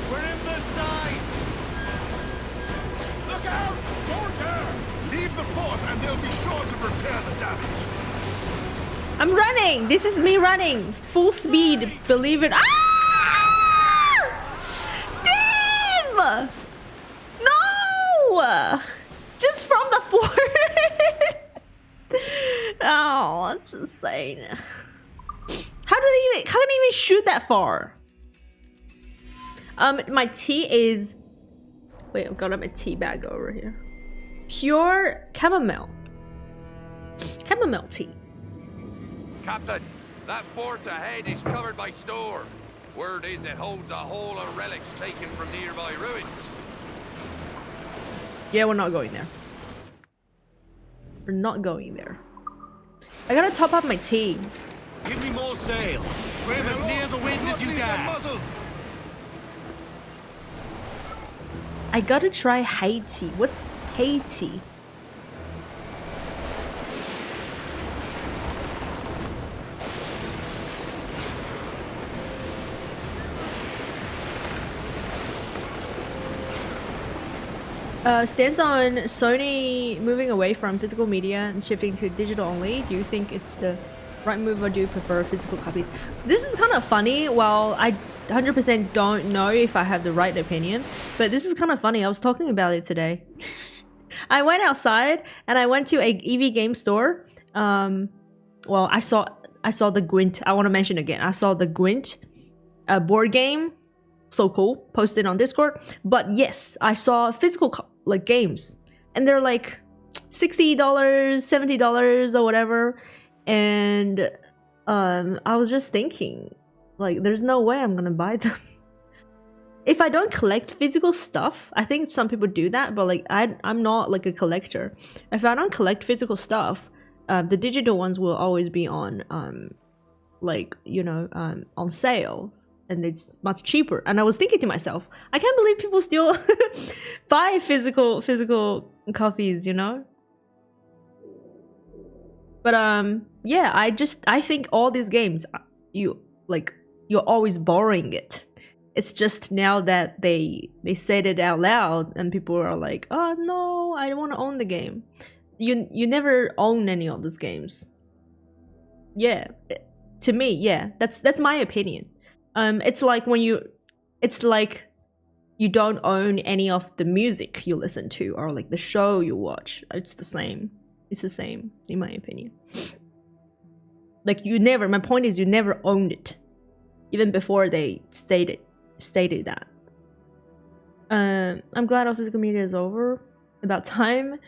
We're in the sight! Look out! Mortar! Leave the fort and they'll be sure to repair the damage. I'm running. This is me running. Full speed. Believe it. Ah! Damn! No! Just from the fort. Oh, that's insane. How do they even? How can they even shoot that far? My tea is. Wait, I've got my tea bag over here. Pure chamomile. Chamomile tea. Captain, that fort ahead is covered by store. Word is it holds a whole of relics taken from nearby ruins. Yeah, we're not going there. We're not going there. I gotta top up my tea. Give me more sail. Trim as near the wind as you dare. I gotta try Haiti. What's Haiti? Stance on Sony moving away from physical media and shifting to digital only. Do you think it's the right move, or do you prefer physical copies? This is kind of funny. Well, I 100% don't know if I have the right opinion, but this is kind of funny. I was talking about it today. I went outside and I went to a EV game store. Well, I saw the Gwent. I want to mention again. I saw the Gwent board game. So cool. Posted on Discord. But yes, I saw physical like games, and they're like $60, $70 or whatever. And I was just thinking, like, there's no way I'm gonna buy them. If I don't collect physical stuff, I think some people do that, but like I'm not like a collector. If I don't collect physical stuff, the digital ones will always be on like, you know, on sale, and it's much cheaper. And I was thinking to myself, I can't believe people still buy physical copies, you know. But yeah, I think all these games, you're always borrowing it. It's just now that they said it out loud and people are like, oh no, I don't want to own the game. You never own any of these games. Yeah, to me, yeah, that's my opinion. It's like you don't own any of the music you listen to or like the show you watch. It's the same. It's the same in my opinion. Like my point is you never owned it, even before they stated that. I'm glad all physical media is over. About time.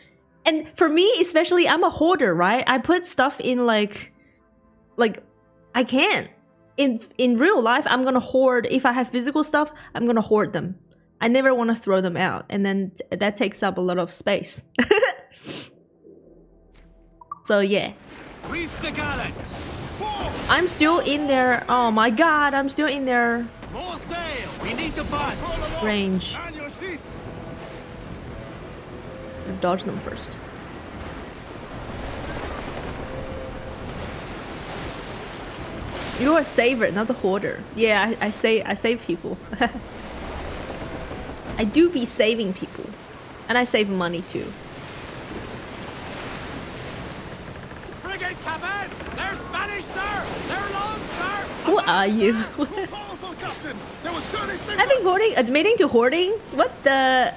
And for me especially, I'm a hoarder, right? I put stuff in like I can't. In real life, I'm gonna hoard. If I have physical stuff, I'm gonna hoard them. I never want to throw them out, and then that takes up a lot of space. So yeah. Reef the gallants! Forward! I'm still in there. Oh my god, I'm still in their More sail! We need to find range. Man your seats. Dodge them first. You're a saver, not a hoarder. Yeah, I save people. I do be saving people. And I save money too. frigate, Captain! They're Spanish, sir! They're long, sir! Who are you? Powerful captain. There was surely I think hoarding, admitting to hoarding? What the?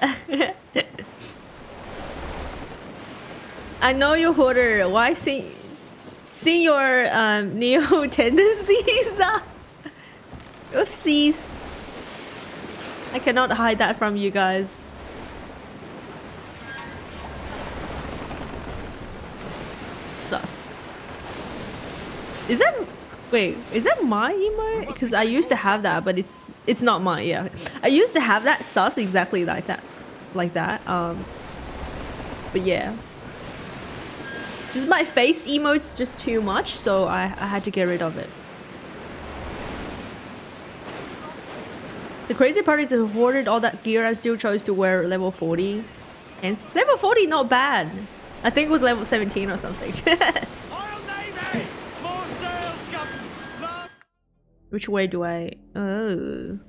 I know you're hoarder. Why see your neo tendencies? Oopsies. I cannot hide that from you guys. Sus. Is that... Wait, is that my emote? Because I used to have that, but it's not mine, yeah. I used to have that sus exactly like that. Like that. But yeah. Just my face emote's just too much, so I had to get rid of it. The crazy part is I hoarded all that gear, I still chose to wear level 40. And level 40 not bad. I think it was level 17 or something. Which way do I... Oh.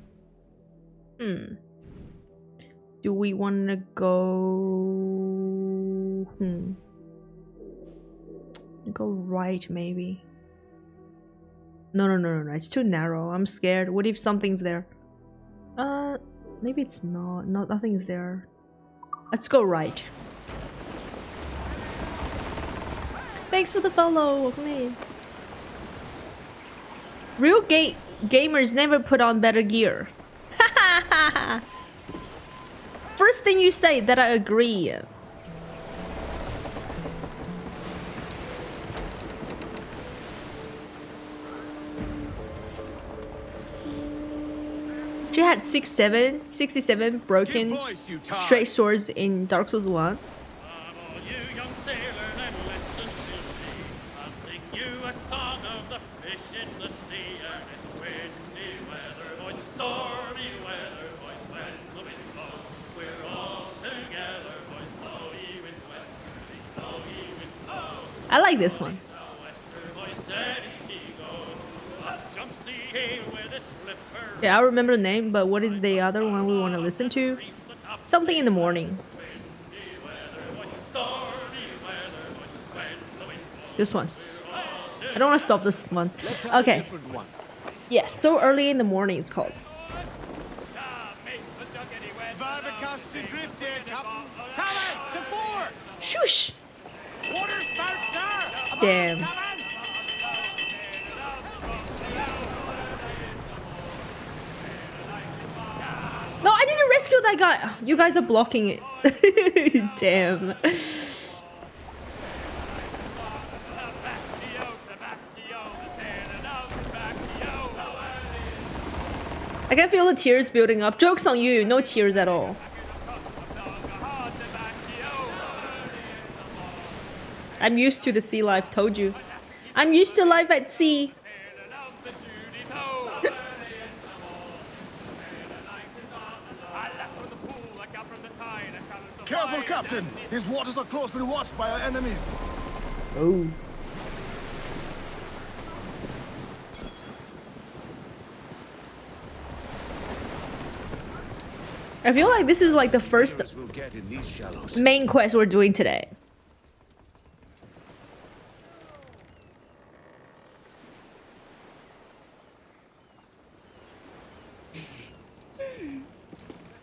Do we want to go... Go right, maybe. No. It's too narrow. I'm scared. What if something's there? Maybe it's not. No, nothing's there. Let's go right. Thanks for the follow, man. Real gamers never put on better gear. First thing you say that I agree. She had 67 broken straight swords in Dark Souls 1. I like this one. Yeah, I remember the name, but what is the other one we want to listen to? Something in the morning. This one's... I don't want to stop this one. Okay. Yeah, so early in the morning it's called. Shush! Damn. No, I didn't rescue that guy. You guys are blocking it. Damn. I can feel the tears building up. Joke's on you. No tears at all. I'm used to the sea life, told you. I'm used to life at sea. Careful, Captain! These waters are closely watched by our enemies. Oh. I feel like this is like the first main quest we're doing today.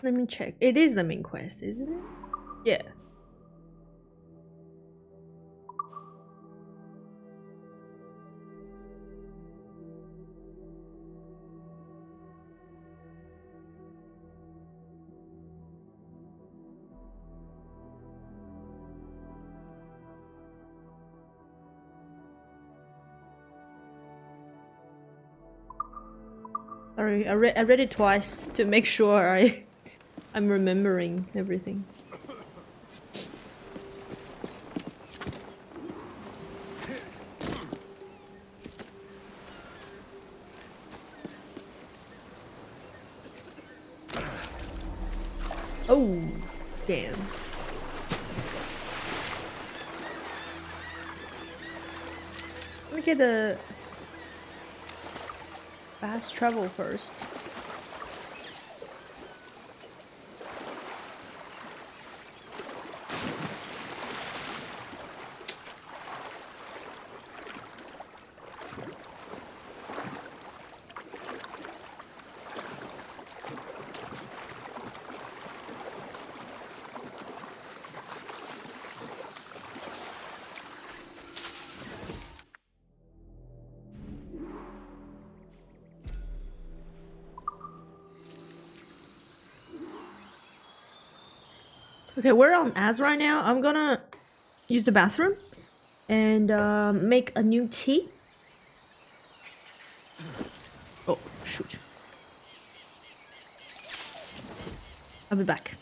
Let me check. It is the main quest, isn't it? Yeah. Sorry, I read it twice to make sure I'm remembering everything. Oh, damn. Let me get the fast travel first. Okay, we're on Az right now. I'm gonna use the bathroom and make a new tea. Oh, shoot. I'll be back.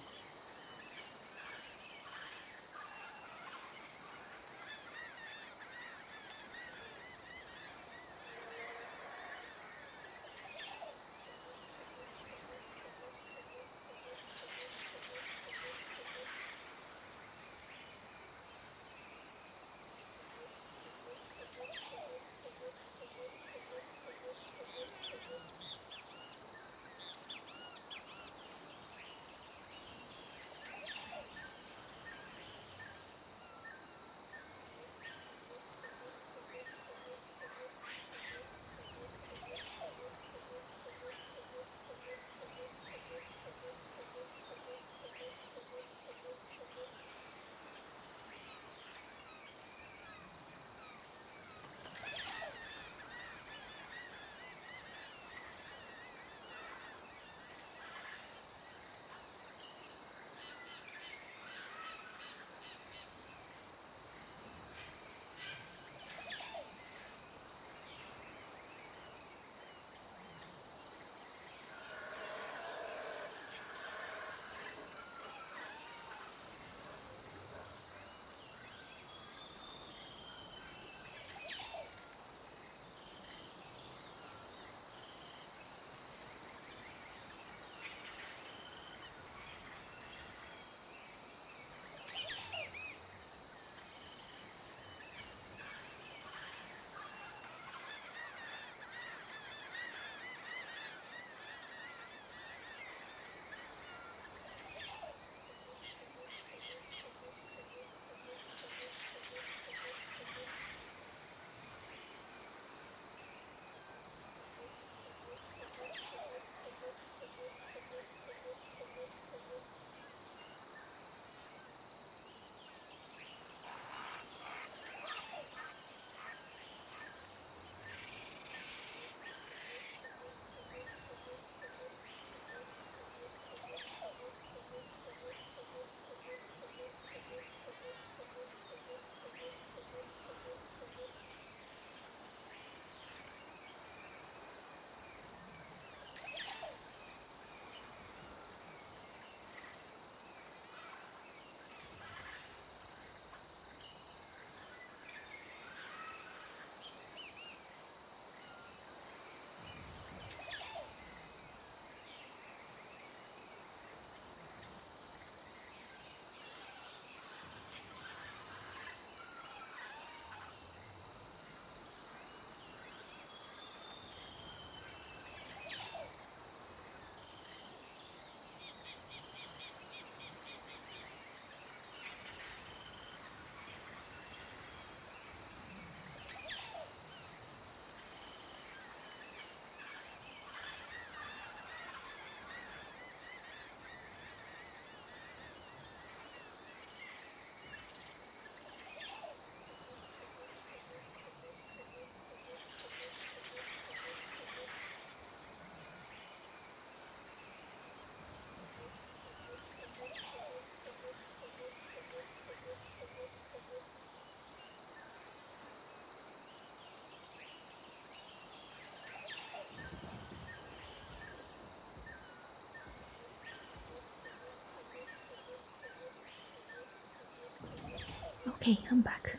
Okay, I'm back.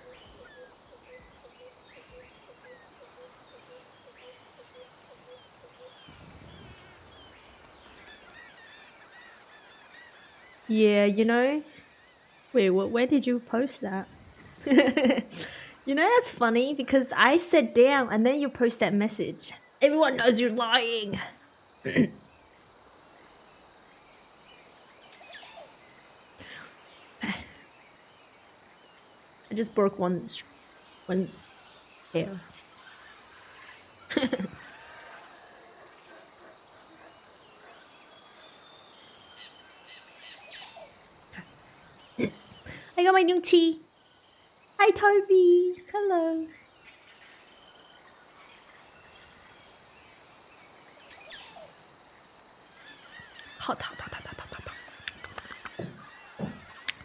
Yeah, you know. Wait, where did you post that? You know, that's funny because I sat down and then you post that message. Everyone knows you're lying. I just broke one hair. I got my new tea. Hi, Toby. Hello. Hot, hot, hot, hot, hot, hot, hot.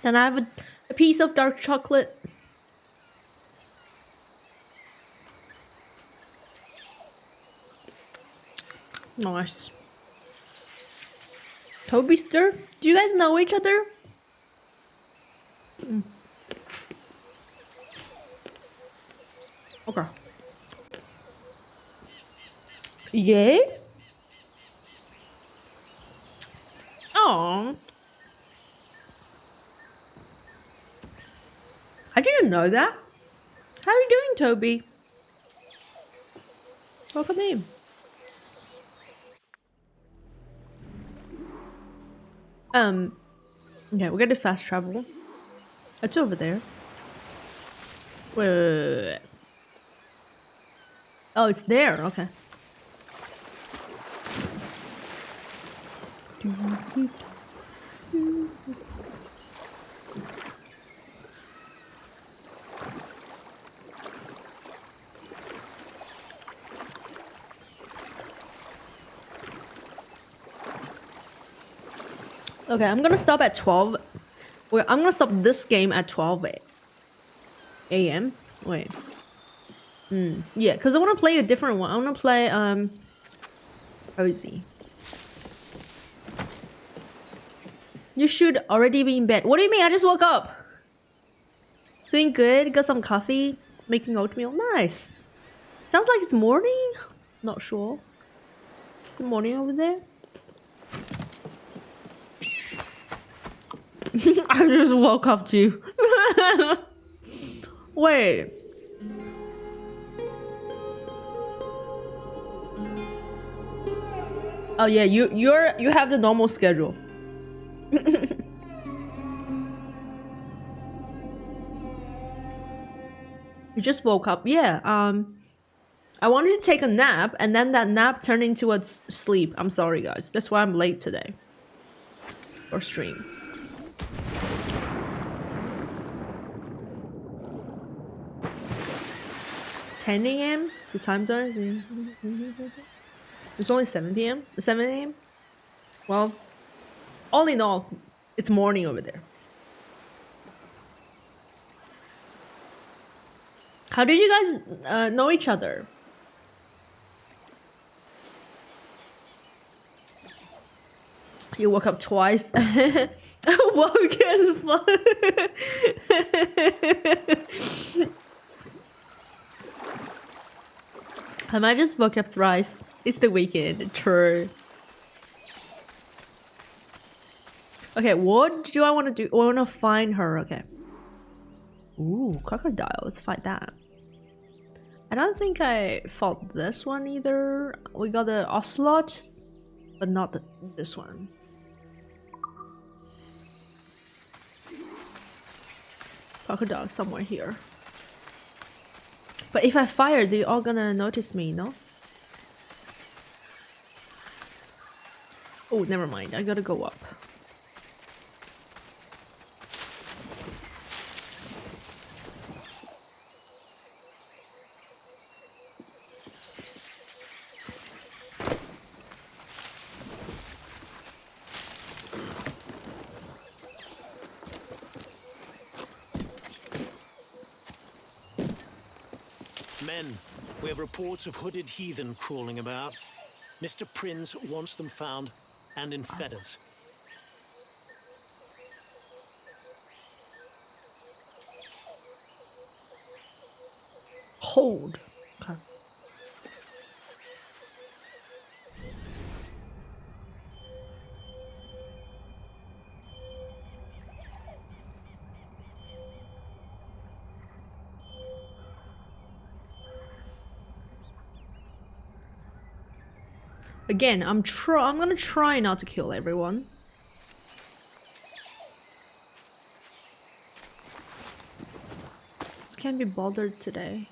Then I have a piece of dark chocolate. Nice. Toby Stir? Do you guys know each other? Okay. Yeah? Oh. I didn't know that. How are you doing, Toby? Welcome in. Yeah, we're gonna fast travel. It's over there. Wait. Oh, it's there. Okay. Okay, I'm gonna stop at 12. Well, I'm gonna stop this game at 12 a.m. Wait. Yeah, because I want to play a different one. I want to play Cozy. You should already be in bed. What do you mean? I just woke up. Doing good. Got some coffee. Making oatmeal. Nice. Sounds like it's morning. Not sure. Good morning over there. I just woke up too. Wait. Oh yeah, you have the normal schedule. You just woke up. Yeah. I wanted to take a nap, and then that nap turned into a sleep. I'm sorry, guys. That's why I'm late today. Or stream. $10 a.m. The time zone. It's only 7 p.m. 7 a.m. Well, all in all, it's morning over there. How did you guys know each other? You woke up twice. Woke as fuck. I might just woke up thrice. It's the weekend. True. Okay, what do I want to do? I want to find her. Okay. Ooh, crocodile. Let's fight that. I don't think I fought this one either. We got the ocelot, but not this one. Crocodile somewhere here. But if I fire, they're all gonna notice me, no? Oh, never mind. I gotta go up. Men, we have reports of hooded heathen crawling about. Mr. Prince wants them found and in fetters. Hold. Okay. Again, I'm gonna try not to kill everyone. This can't be bothered today.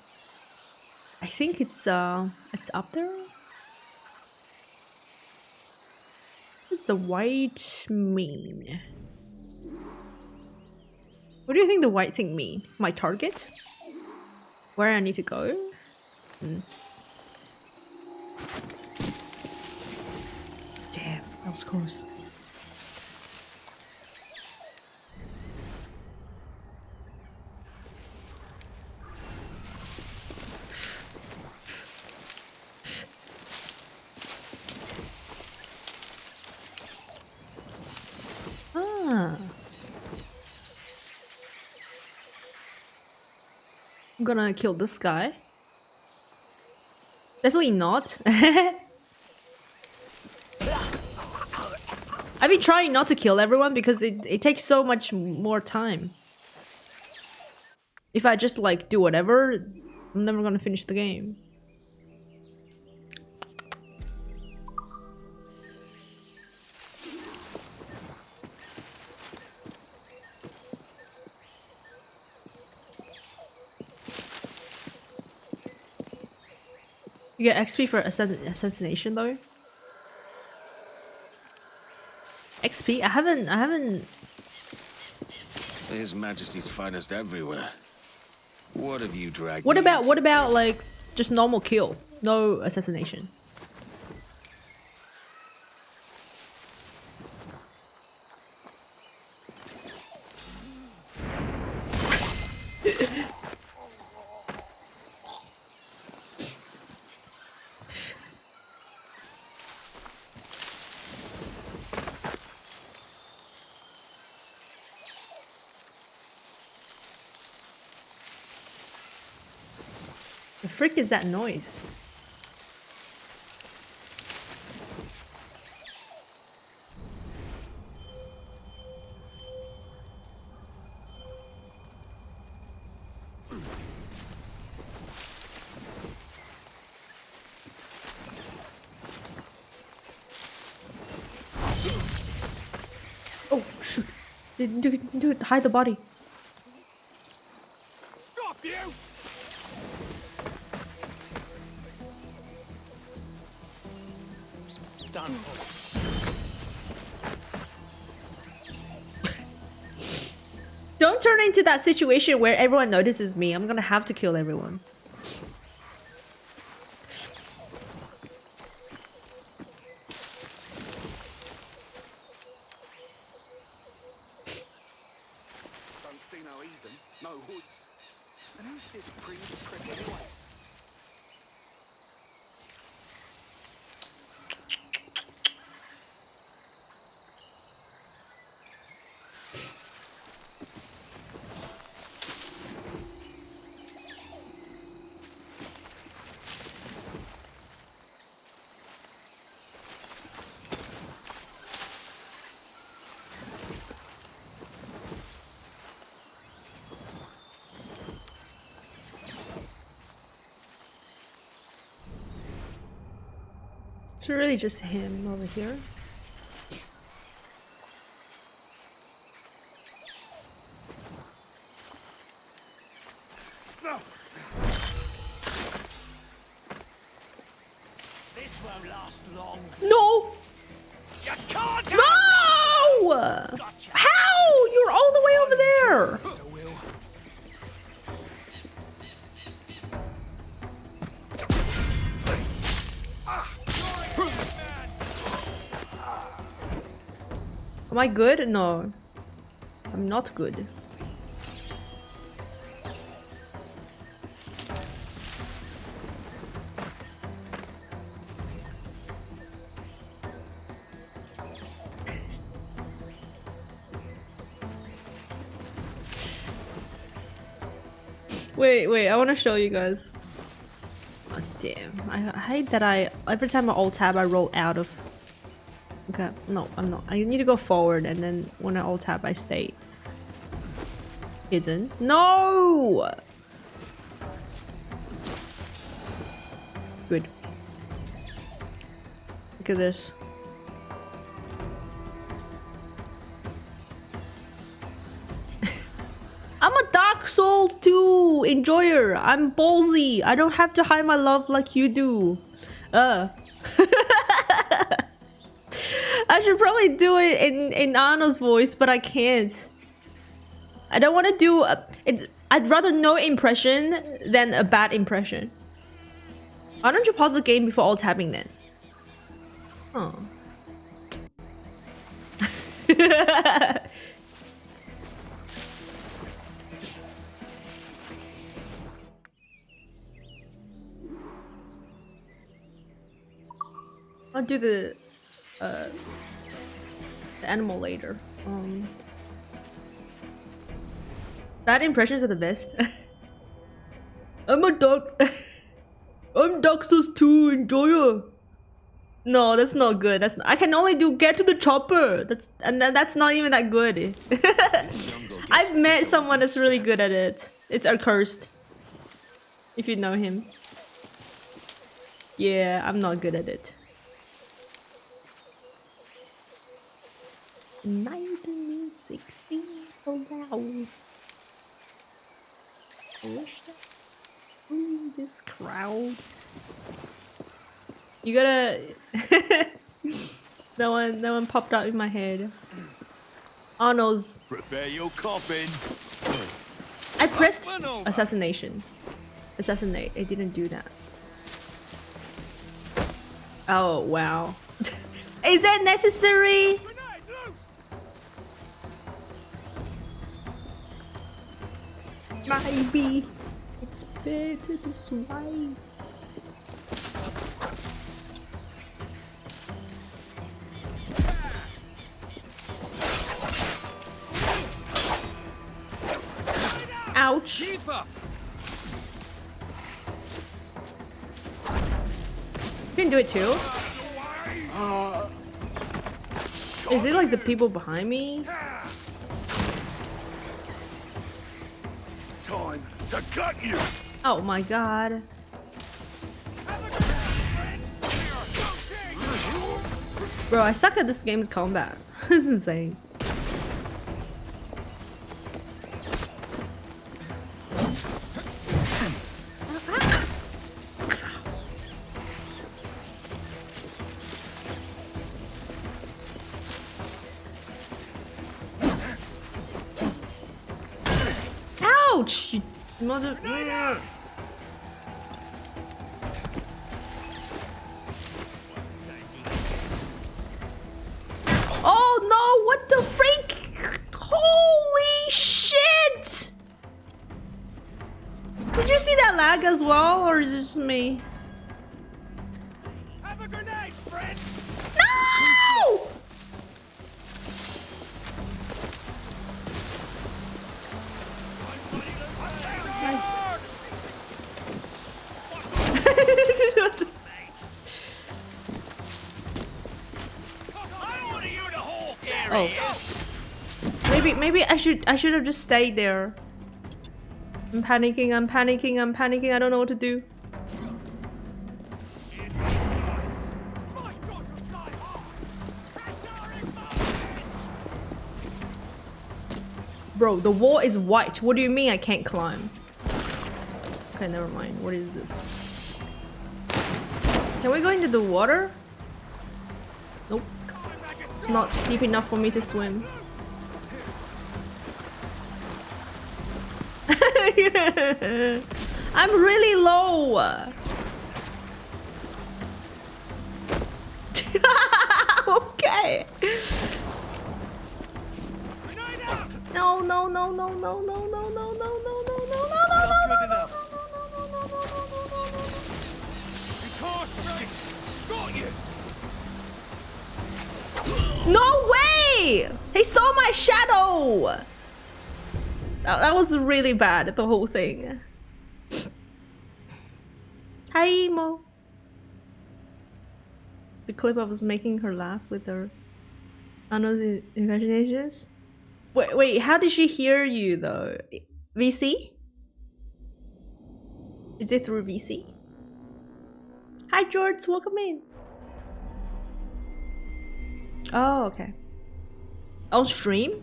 I think it's up there. What does the white mean? What do you think the white thing mean? My target? Where I need to go? Damn, that was close. Ah. I'm gonna kill this guy. Definitely not. I've been trying not to kill everyone because it takes so much more time. If I just like do whatever, I'm never gonna finish the game. You get XP for assassination though? XP? I haven't... His Majesty's finest everywhere. What have you dragged What me about like just normal kill? No assassination. The frick is that noise? Oh shoot! Dude, hide the body. Stop you! Done for. Don't turn into that situation where everyone notices me. I'm gonna have to kill everyone. Don't see no heathen, no hoods. And who's this priest prick anyways? It's really just him over here. This won't last long. No! You can't. No! How? You're all the way over there. Am I good? No. I'm not good. Wait, I want to show you guys. Oh, damn. I hate that every time I alt tab I roll out of... Okay, no, I'm not. I need to go forward and then when I alt tab I stay hidden. No! Good. Look at this. I'm a Dark Souls 2 enjoyer. I'm ballsy. I don't have to hide my love like you do. I should probably do it in Anna's voice, but I can't. I don't want to do I'd rather no impression than a bad impression. Why don't you pause the game before all tapping then? Oh. I'll do the animal later. Bad impressions are the best. I'm Dark Souls 2 enjoyer. No, that's not good. I can only do get to the chopper. That's not even that good. I've met someone that's really good at it. It's Accursed. If you know him. Yeah, I'm not good at it. 1960. Oh wow. Ooh, this crowd. You gotta. that one popped out in my head. Arnold's. Prepare your coffin. I pressed assassination. Assassinate. I didn't do that. Oh wow. Is that necessary? Maybe it's better this way. Ouch. You can do it too? Is it like the people behind me? Time to cut you. Oh my god. Bro, I suck at this game's combat. It's insane. Ouch! You mother. Oh no! What the freak? Holy shit! Did you see that lag as well, or is it just me? Have a grenade, friend. No! Nice. Oh. Maybe I should have just stayed there. I'm panicking, I don't know what to do. Bro, the wall is white. What do you mean I can't climb? Okay, never mind. What is this? Can we go into the water? Nope. It's not deep enough for me to swim. I'm really low. Okay. No, no, no, no, no, no, no, no, no, no, no, no, no, no, no way! He saw my shadow! That was really bad, the whole thing. Hi, Mo. The clip I was making her laugh with her Anna's imaginations. Wait, how did she hear you though? VC? Is it through VC? Hi George, welcome in. Oh, okay. On stream?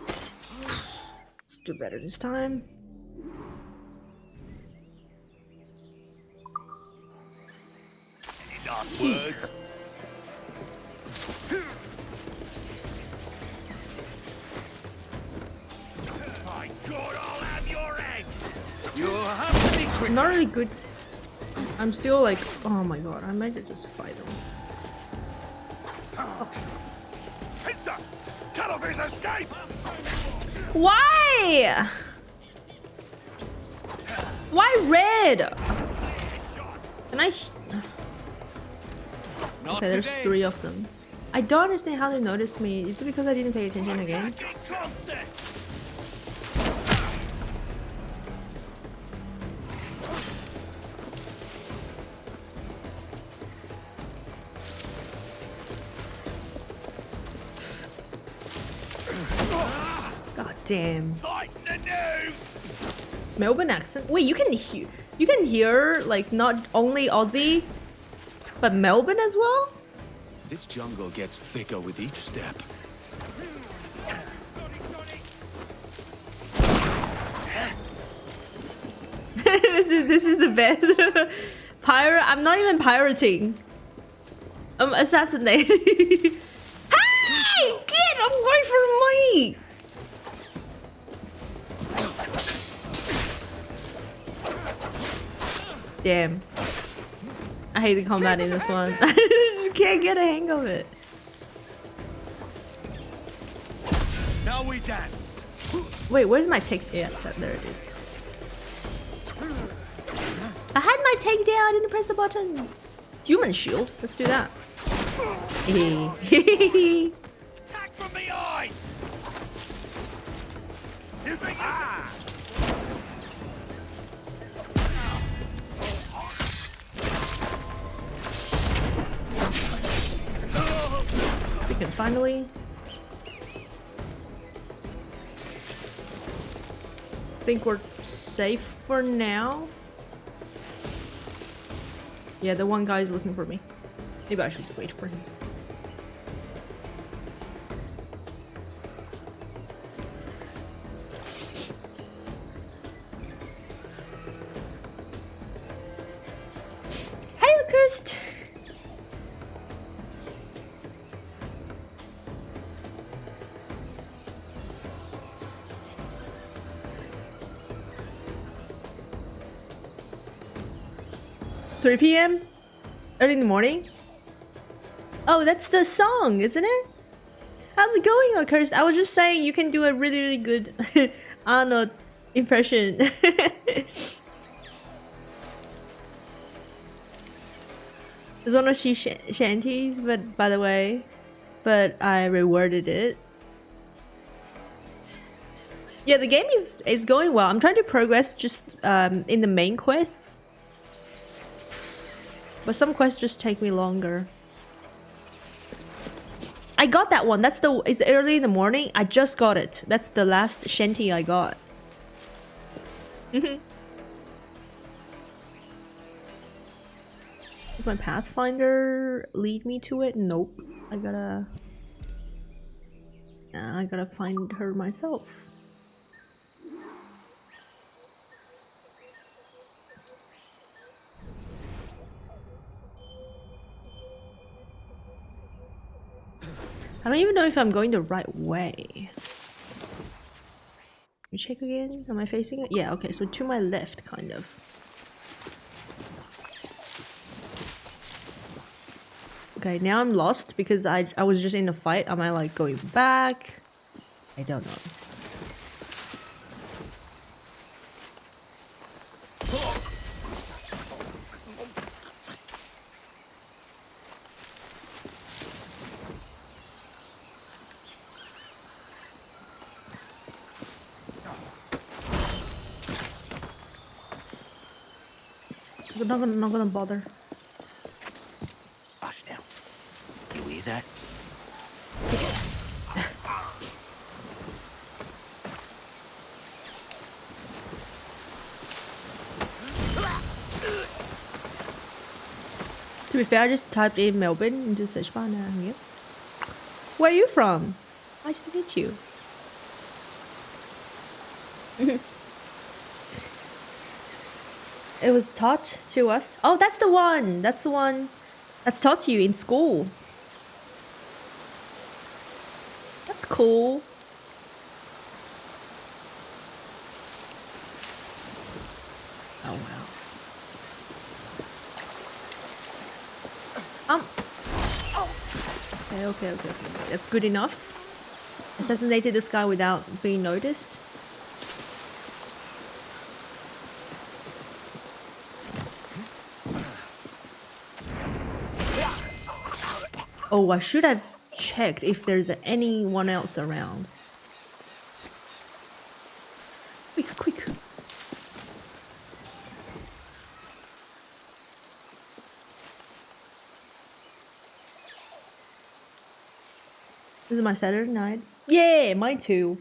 Let's do better this time. Any last words? My God, I'll have your head! You'll have to be quick. Not really good. I'm still like, oh my god, I might just fight them. Heads up! Cut off his escape! Why? Why red? Can I? Okay, there's 3 of them. I don't understand how they noticed me. Is it because I didn't pay attention again? God damn. Melbourne accent? Wait, you can hear like not only Aussie, but Melbourne as well? This jungle gets thicker with each step. this is the best. Pirate? I'm not even pirating. I'm assassinating. Hey! Get! I'm going for money! Damn. I hate the combat in this one. I just can't get a hang of it. Now we dance. Wait, where's my take? Yeah, there it is. I had my takedown, I didn't press the button. Human shield, let's do that. Attack from behind! You think We can finally. Think we're safe for now. Yeah, the one guy is looking for me. Maybe I should wait for him. Hello, Cursed! It's 3 PM? Early in the morning? Oh, that's the song, isn't it? How's it going, Cursed? I was just saying you can do a really, really good I don't know, impression. It's one of she shanties, but by the way, but I reworded it. Yeah, the game is going well. I'm trying to progress just in the main quests, but some quests just take me longer. I got that one. It's early in the morning. I just got it. That's the last shanty I got. Does my Pathfinder lead me to it? Nope. I gotta find her myself. I don't even know if I'm going the right way. Let me check again. Am I facing it? Yeah, okay, so to my left, kind of. Okay, now I'm lost because I was just in a fight. Am I like going back? I don't know. I'm not gonna bother. Hush now. You hear that? To be fair, I just typed in Melbourne into search bar now. Yep. Where are you from? Nice to meet you. It was taught to us. Oh, that's the one. That's the one that's taught to you in school. That's cool. Oh wow. Okay. That's good enough. Assassinated this guy without being noticed. Oh, I should have checked if there's anyone else around. Quick. This is my Saturday night. Yeah, mine too.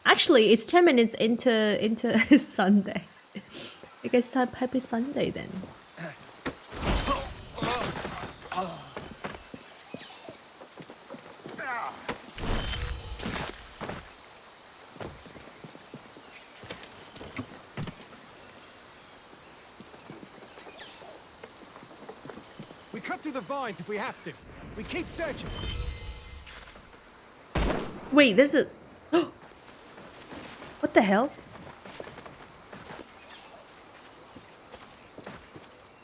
Actually, it's 10 minutes into Sunday. I guess type happy Sunday then. We cut through the vines if we have to. We keep searching. Wait, there's a... What the hell?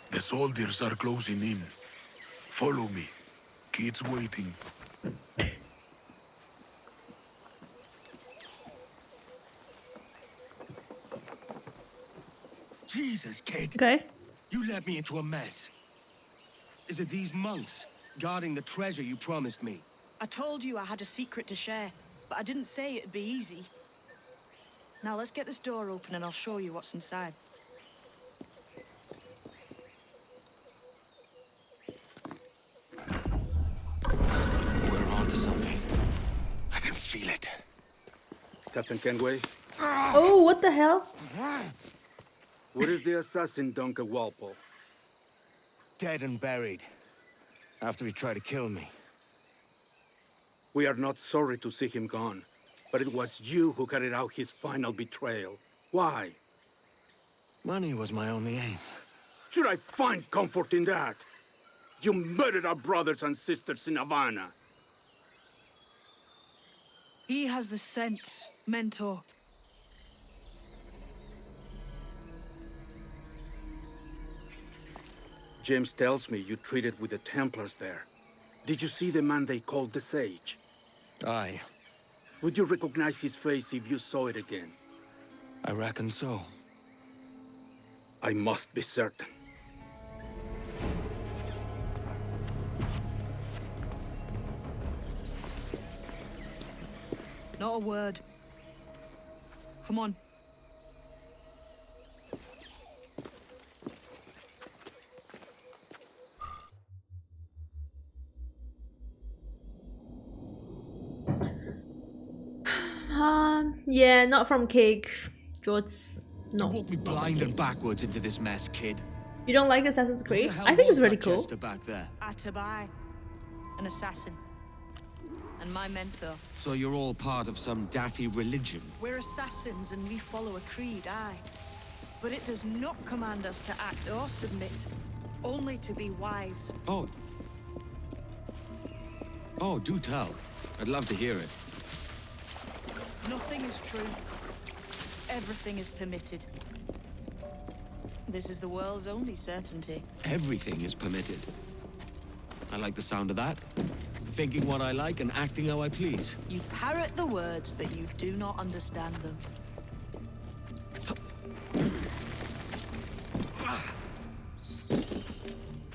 The soldiers are closing in. Follow me. Kids waiting. Jesus, kid. Okay. You led me into a mess. Is it these monks guarding the treasure you promised me? I told you I had a secret to share, but I didn't say it'd be easy. Now let's get this door open and I'll show you what's inside. We're on to something. I can feel it. Captain Kenway, Oh, what the hell? where is the assassin Duncan Walpole? Dead and buried. After he tried to kill me. We are not sorry to see him gone, but it was you who carried out his final betrayal. Why? Money was my only aim. Should I find comfort in that? You murdered our brothers and sisters in Havana. He has the sense, Mentor. James tells me you treated with the Templars there. Did you see the man they called the Sage? Aye. Would you recognize his face if you saw it again? I reckon so. I must be certain. Not a word. Come on. Yeah, not from Cake. George, no. You walked me blind and backwards into this mess, kid. You don't like Assassin's Creed? Who the hell I think it's was really that cool. jester back there? Atabai, an assassin. And my mentor. So you're all part of some daffy religion? We're assassins and we follow a creed, aye. But it does not command us to act or submit. Only to be wise. Oh, do tell. I'd love to hear it. Nothing is true. Everything is permitted. This is the world's only certainty. Everything is permitted. I like the sound of that. Thinking what I like and acting how I please. You parrot the words, but you do not understand them.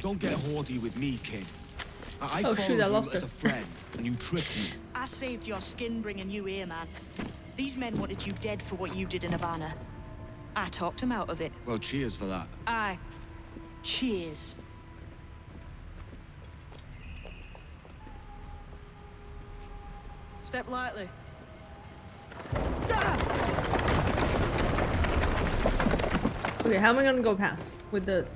Don't get haughty with me, kid. I Oh, followed shoot, I you lost as her. a friend, and you tricked me. I saved your skin bringing you here, man. These men wanted you dead for what you did in Havana. I talked them out of it. Well, cheers for that. Aye. Cheers. Step lightly. Okay, how am I gonna go past with the...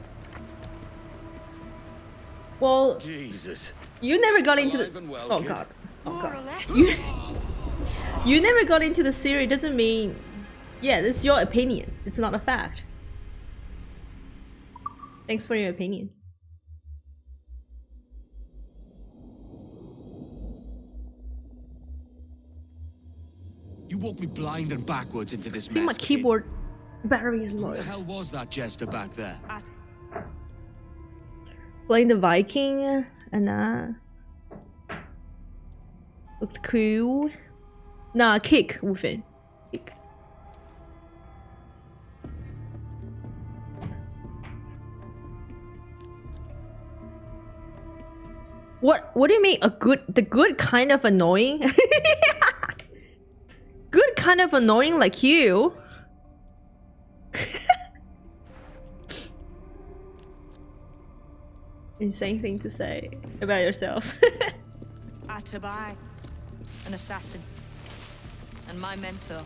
Well, Jesus. you never got into Alive the. and well, Oh kid. god. Oh More god. or less. You never got into the series doesn't mean. Yeah, this is your opinion. It's not a fact. Thanks for your opinion. You walked me blind and backwards into this I think my mess, kid. keyboard battery is Who low. the hell was that jester back there? Playing the Viking and looked cool. Nah, kick, Wufin. Kick. What do you mean the good kind of annoying? Good kind of annoying like you. Insane thing to say about yourself. Atabai, an assassin, and my mentor.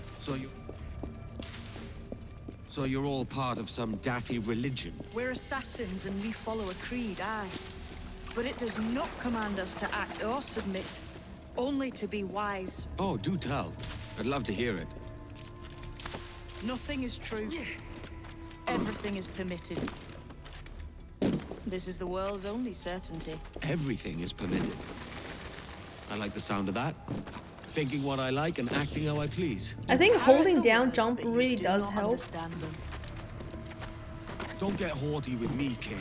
So you're all part of some daffy religion? We're assassins and we follow a creed, aye. But it does not command us to act or submit, only to be wise. Oh, do tell. I'd love to hear it. Nothing is true. Everything is permitted. This is the world's only certainty. Everything is permitted. I like the sound of that. Thinking what I like and acting how I please. I think holding down jump really does help. Don't get haughty with me, kid.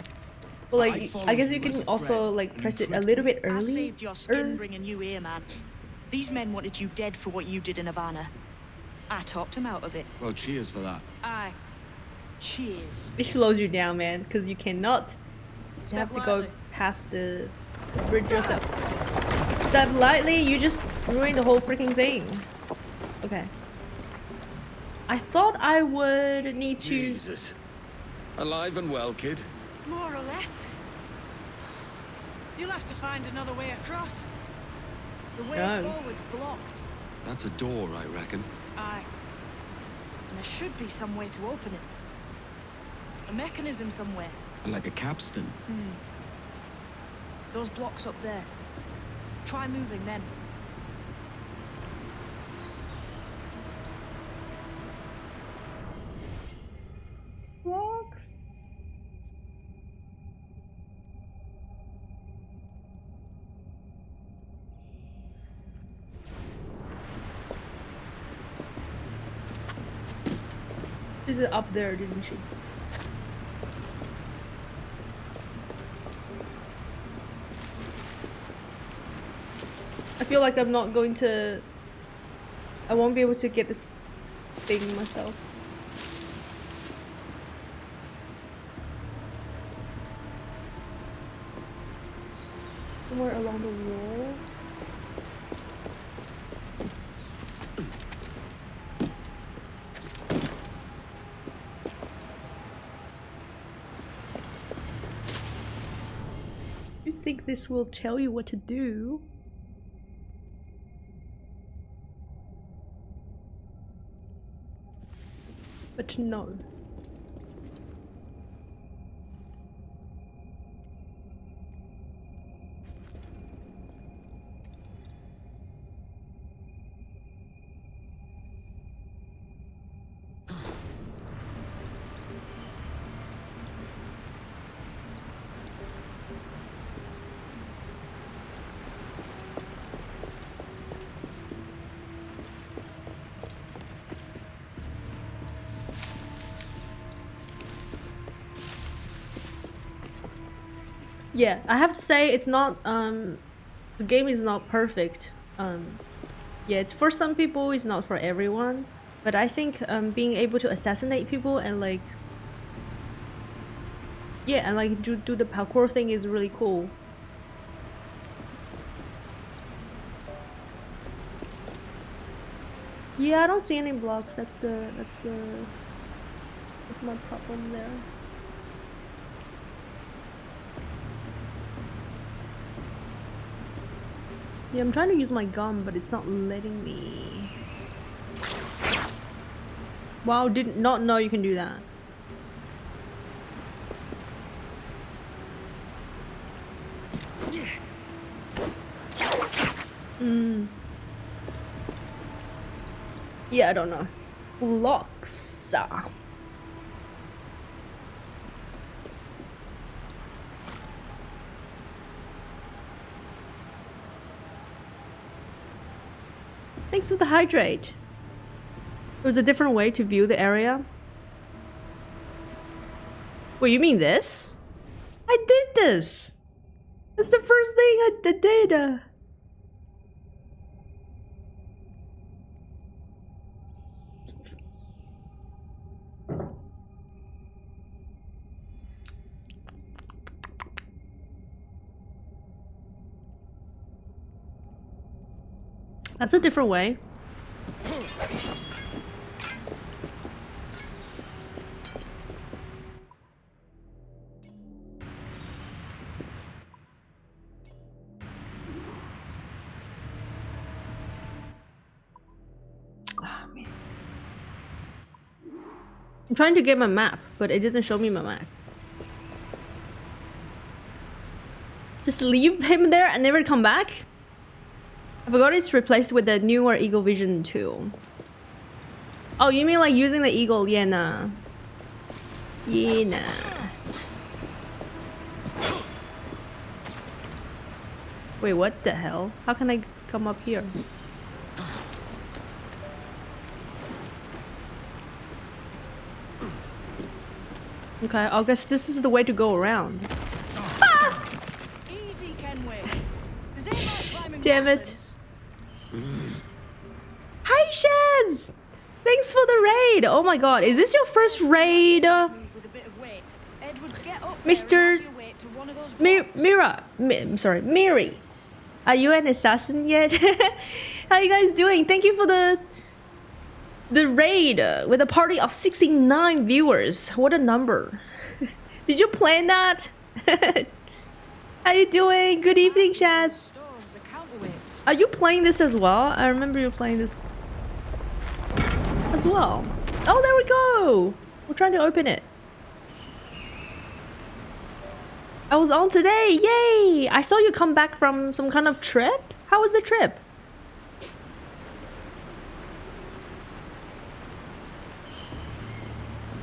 But like, I guess you can also like press it a little bit I early. saved your skin bringing you here, man. These men wanted you dead for what you did in Havana. I talked him out of it. Well, cheers for that. Aye. Cheers. It slows you down, man, because you cannot. You have to go past the bridge yourself. Step lightly, you just ruined the whole freaking thing. Okay. I thought I would need to. Jesus. Alive and well, kid. More or less. You'll have to find another way across. The way forward's blocked. That's a door, I reckon. Aye. And there should be some way to open it. A mechanism somewhere. Like a capstan. Those blocks up there. Try moving then. Blocks? Is it up there, didn't she? I feel like I'm not going to. I won't be able to get this thing myself. Somewhere along the wall. You think this will tell you what to do? But no. Yeah, I have to say it's not the game is not perfect. Yeah, it's for some people, it's not for everyone. But I think being able to assassinate people and like and like do the parkour thing is really cool. Yeah, I don't see any blocks. That's my problem there. Yeah, I'm trying to use my gun, but it's not letting me. Wow, did not know you can do that. Yeah, I don't know. Locks. Thanks for the hydrate. There's a different way to view the area. Wait, you mean this? I did this! That's the first thing I did. That's a different way. I'm trying to get my map, but it doesn't show me my map. Just leave him there and never come back? I forgot it's replaced with the newer Eagle Vision 2. Oh, you mean like using the Eagle? Yeah, nah. Yeah, nah. Wait, what the hell? How can I come up here? Okay, I guess this is the way to go around. Ah! Easy, Kenway. Does anyone like climbing Damn it. mountains? Hi, Shaz! Thanks for the raid! Oh my god, is this your first raid? With a bit of weight. Edward, get up there Mr. and add your weight to one of those blocks. Miri. Are you an assassin yet? How you guys doing? Thank you for the raid with a party of 69 viewers. What a number. Did you plan that? How you doing? Good evening, Shaz. Stones are counterweights. Are you playing this as well? I remember you playing this as well. Oh, there we go. We're trying to open it. I was on today. Yay! I saw you come back from some kind of trip. How was the trip?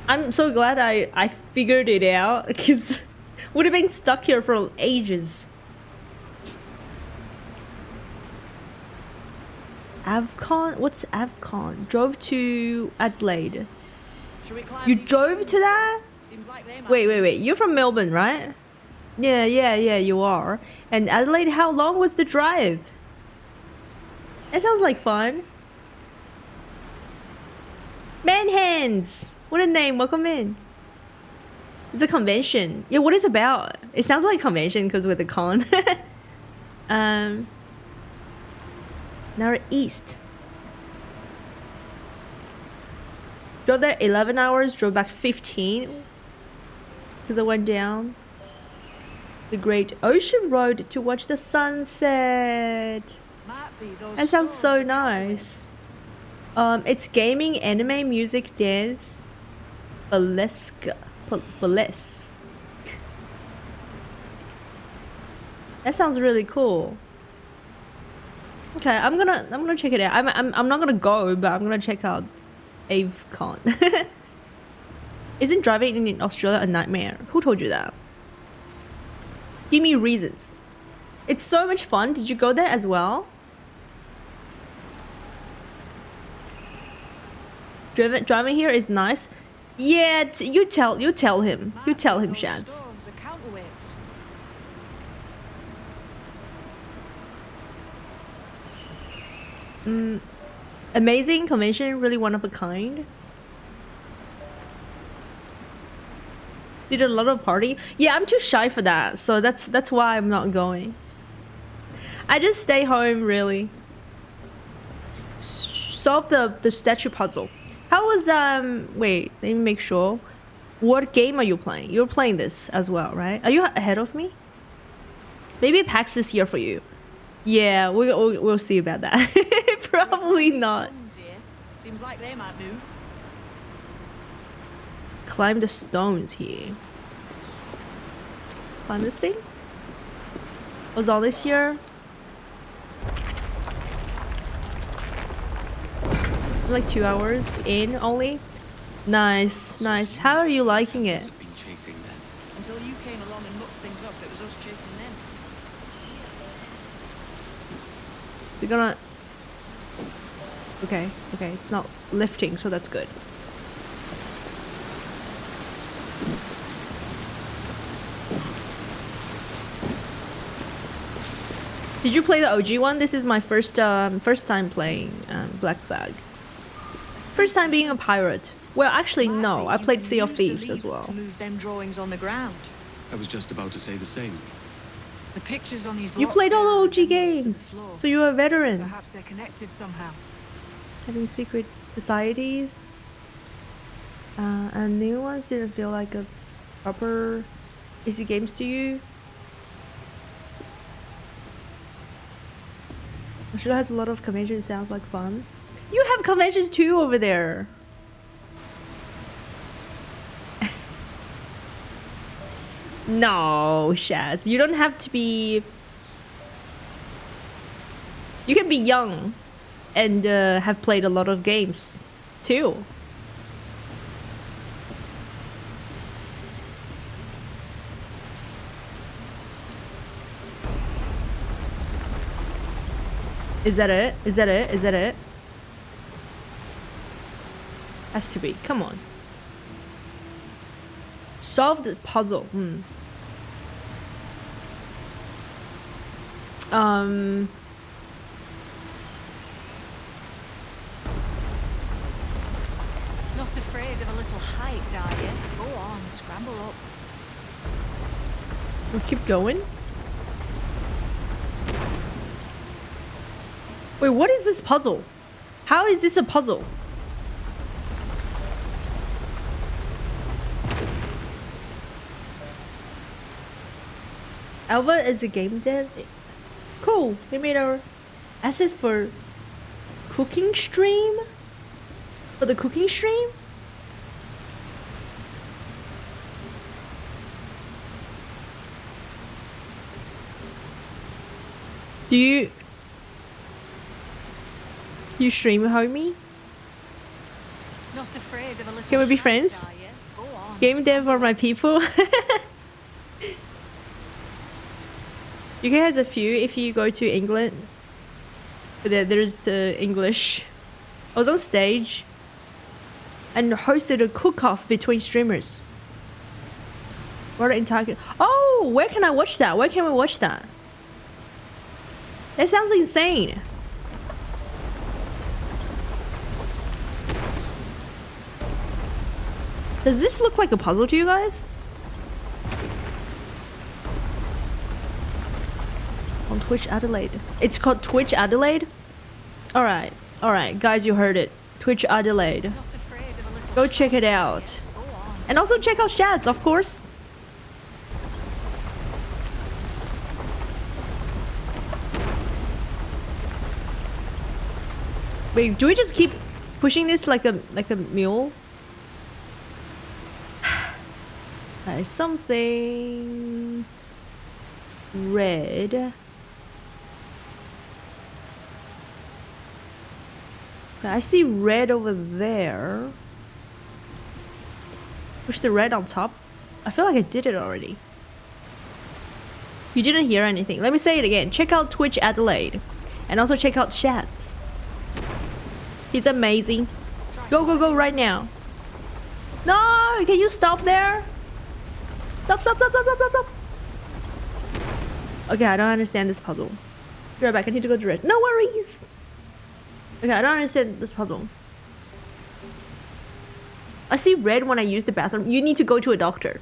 I'm so glad I figured it out because would have been stuck here for ages. Avcon? What's Avcon? Drove to Adelaide. Should we climb You these drove stones? to that? Seems like they might Wait. You're from Melbourne, right? Yeah, you are. And Adelaide, how long was the drive? That sounds like fun. Manhands! What a name, welcome in. It's a convention. Yeah, what is it about? It sounds like a convention because with the con. Now east. Drove there 11 hours, drove back 15. Because I went down the Great Ocean Road to watch the sunset. Might be those That sounds so stones are nice. It's gaming, anime, music, dance, burlesque. That sounds really cool. Okay, I'm gonna check it out. I'm not gonna go, but I'm gonna check out AveCon. Isn't driving in Australia a nightmare? Who told you that? Give me reasons. It's so much fun. Did you go there as well? Driving here is nice. Yeah, you tell him. You tell him, Shads. Stones are counterweights. Amazing convention, really one of a kind. Did a lot of party. Yeah, I'm too shy for that, so that's why I'm not going. I just stay home, really. Solve the statue puzzle. How was wait, let me make sure. What game are you playing? You're playing this as well, right? Are you ahead of me? Maybe PAX this year for you. Yeah, we'll see about that. Probably not. Stones here. Seems like they might move. Climb the stones here. Climb this thing? Was all this year? Like 2 hours in only? Nice, nice. How are you liking it? Until you came along and mucked things up, it was us chasing them. Is it gonna... Okay, okay, it's not lifting, so that's good. Did you play the OG one? This is my first time playing Black Flag. First time being a pirate. Well, actually, no. I played Sea of Thieves as well. To move them drawings on the ground. I was just about to say the same. The pictures on these You blocks played all bear the OG resemblance to the games, floor. so you're a veteran. Perhaps they're connected somehow. Having secret societies. And new ones didn't feel like a proper easy games to you. I'm sure it has a lot of conventions. Sounds like fun. You have conventions too over there. No, Shaz. You don't have to be... You can be young and have played a lot of games too. Is that it? Is that it? Is that it? Has to be. Come on. Solved puzzle. Not afraid of a little height, are you? Go on, scramble up. We'll keep going. Wait, what is this puzzle? How is this a puzzle? Alva is a game dev. Cool. They made our assets for cooking stream. For the cooking stream. Do you stream, homie? Not afraid of a little Can we be height, friends? are you? Go on. Game dev for my people. UK has a few if you go to England. But there's the English. I was on stage and hosted a cook-off between streamers. What an entire... Oh, where can I watch that? Where can we watch that? That sounds insane. Does this look like a puzzle to you guys? On Twitch Adelaide. It's called Twitch Adelaide? Alright. Alright, guys, you heard it. Twitch Adelaide. Go check it out. And also check out Shads, of course. Wait, do we just keep pushing this like a mule? That is something red. Okay, I see red over there. Push the red on top. I feel like I did it already. You didn't hear anything. Let me say it again. Check out Twitch Adelaide. And also check out Shats. He's amazing. Go, go, go right now. No! Can you stop there? Stop, stop, stop, stop, stop, stop, stop. Okay, I don't understand this puzzle. Be right back. I need to go to red. No worries! Okay, I don't understand this puzzle. I see red when I use the bathroom. You need to go to a doctor.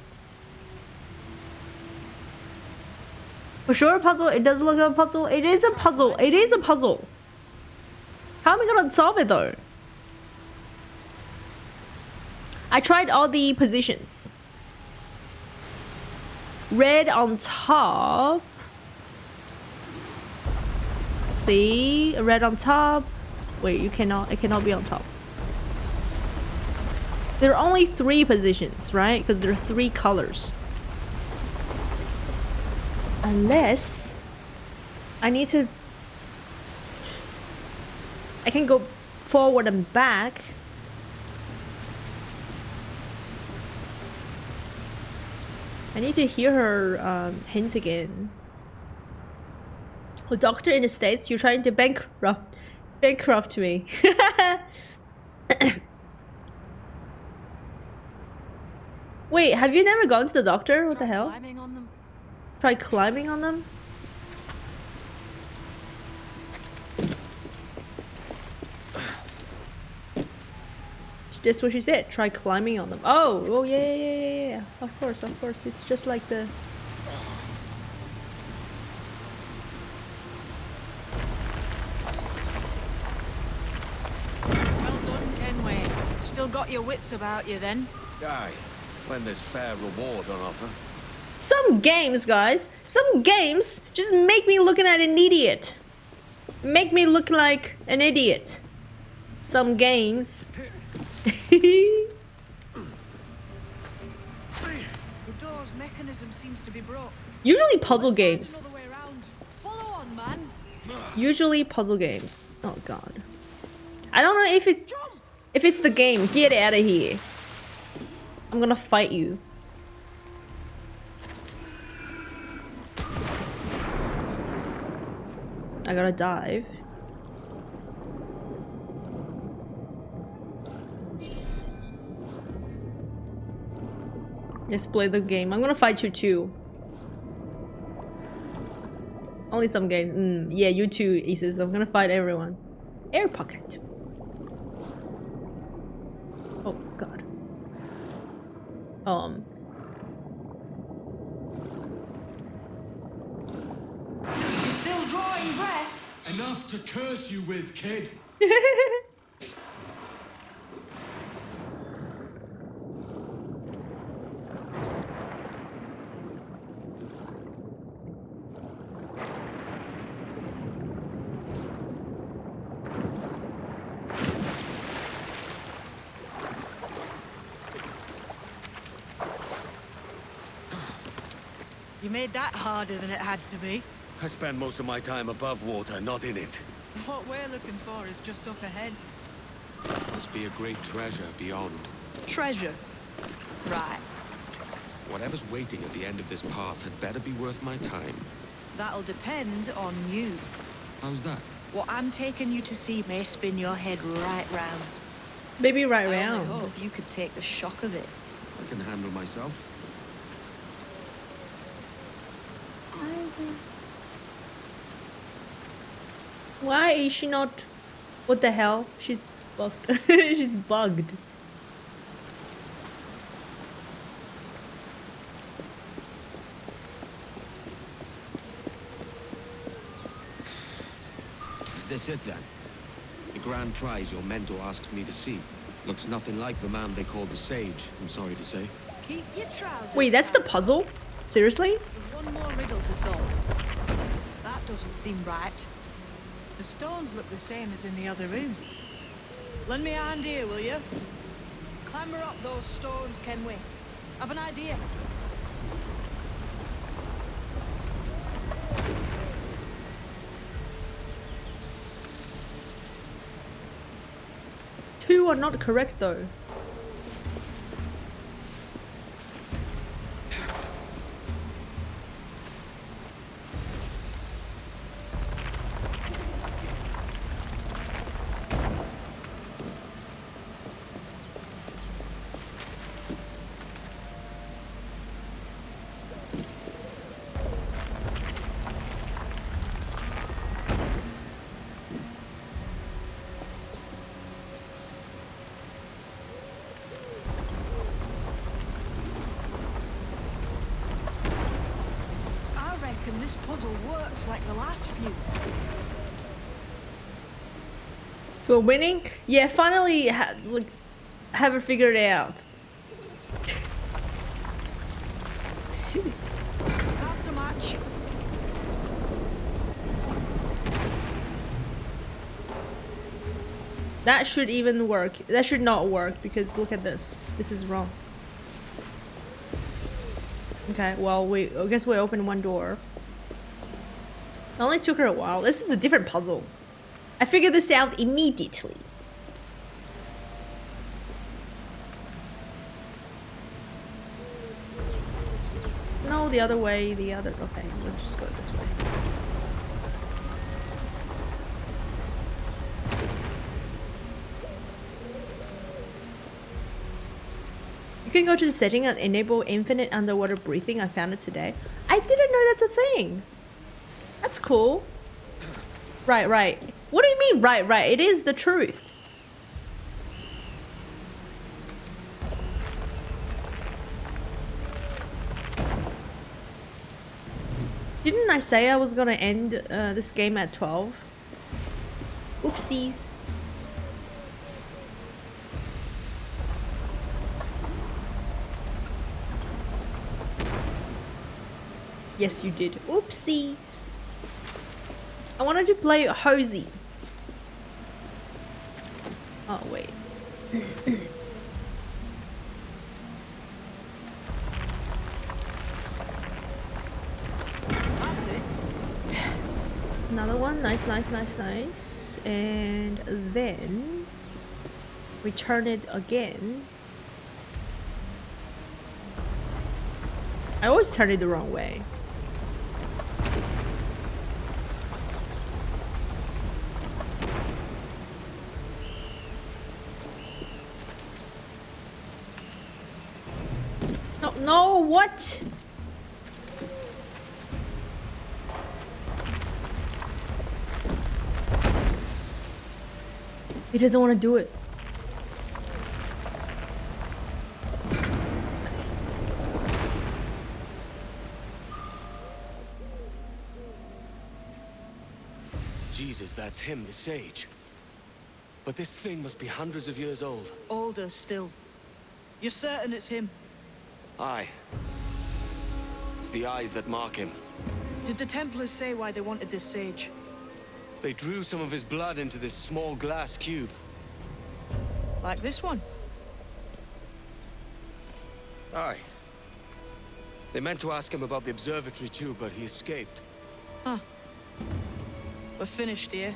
For sure a puzzle. It doesn't look like a puzzle. It is a puzzle. It is a puzzle. How am I gonna solve it though? I tried all the positions. Red on top. See? Red on top. Wait, you cannot. It cannot be on top. There are only 3 positions, right? Because there are 3 colors. Unless I need to... I can go forward and back. I need to hear her hint again. A doctor in the States, you're trying to bankrupt me. Wait, have you never gone to the doctor? What the hell? Try climbing on them? That's what she said. Try climbing on them. Oh, yeah. Of course. It's just like the... Well done, Kenway. Still got your wits about you then. Aye, when there's fair reward on offer. Some games, guys. Some games just make me looking at an idiot. Make me look like an idiot. Some games... The door's mechanism seems to be broke. Usually puzzle games. Follow on, man. Usually puzzle games. Oh god. I don't know if it's the game. Get out of here. I'm gonna fight you. I gotta dive. Let's play the game. I'm gonna fight you too. Only some game. Yeah, you too, Isis. I'm gonna fight everyone. Air pocket. Oh god. You're still drawing breath. Enough to curse you with, kid. You made that harder than it had to be. I spend most of my time above water, not in it. What we're looking for is just up ahead. Must be a great treasure beyond. Treasure. Right. Whatever's waiting at the end of this path had better be worth my time. That'll depend on you. How's that? What I'm taking you to see may spin your head right round. Maybe right I round. only hope you could take the shock of it. I can handle myself. Why is she not... What the hell? She's bugged. She's bugged. Is this it then? The grand prize your mentor asked me to see. Looks nothing like the man they call the Sage, I'm sorry to say. Keep your trousers. Wait, that's the puzzle? Seriously? There's one more riddle to solve. That doesn't seem right. The stones look the same as in the other room. Lend me a hand here, will you? Clamber up those stones, Kenway. I've an idea. Two are not correct though. This puzzle works like the last few. So we're winning? Yeah, finally have it figured out. Not so much. That should even work. That should not work because look at this. This is wrong. Okay, well I guess we open one door. only took her a while. This is a different puzzle. I figured this out immediately. No, the other way, the other... Okay, we'll just go this way. You can go to the setting and enable infinite underwater breathing. I found it today. I didn't know that's a thing. That's cool. Right, right. What do you mean, right, right? It is the truth. Didn't I say I was gonna end this game at 12? Oopsies. Yes, you did. Oopsies. I wanted to play Hosey. Oh, wait. That's it. Another one. Nice, nice, nice, nice. And then return it again. I always turn it the wrong way. No, no, what? He doesn't want to do it. Nice. Jesus, that's him, the sage. But this thing must be hundreds of years old. Older still. You're certain it's him? Aye. It's the eyes that mark him. Did the Templars say why they wanted this sage? They drew some of his blood into this small glass cube. Like this one? Aye. They meant to ask him about the observatory too, but he escaped. Huh. We're finished here.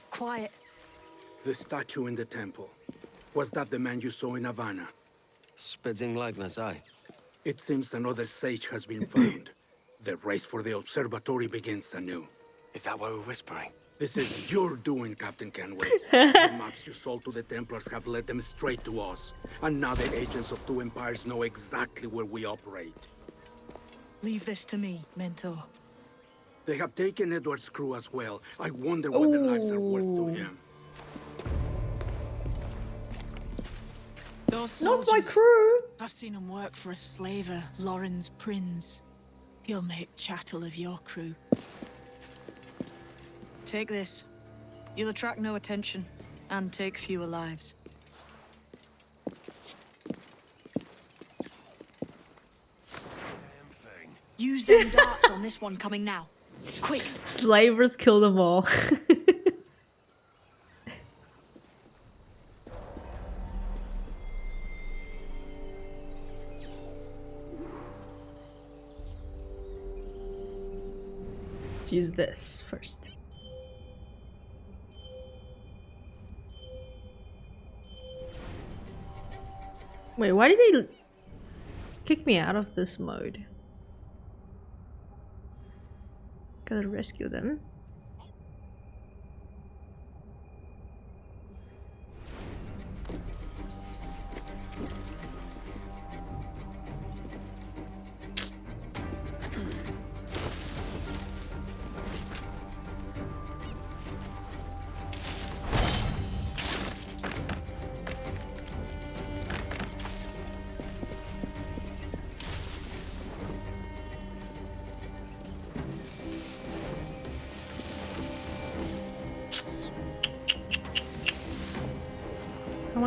Quiet. The statue in the temple. Was that the man you saw in Havana? Spitting likeness, aye. It seems another sage has been found. The race for the observatory begins anew. Is that why we're whispering? This is your doing, Captain Kenway. The maps you sold to the Templars have led them straight to us. And now the agents of two empires know exactly where we operate. Leave this to me, Mentor. They have taken Edward's crew as well. I wonder what their lives are worth to him. Those Not soldiers, my crew. I've seen them work for a slaver, Lorenz Prinz. He'll make chattel of your crew. Take this. You'll attract no attention, and take fewer lives. Use them darts on this one coming now. Quick! Slavers kill them all. Let's use this first. Wait, why did he kick me out of this mode? Gotta rescue them.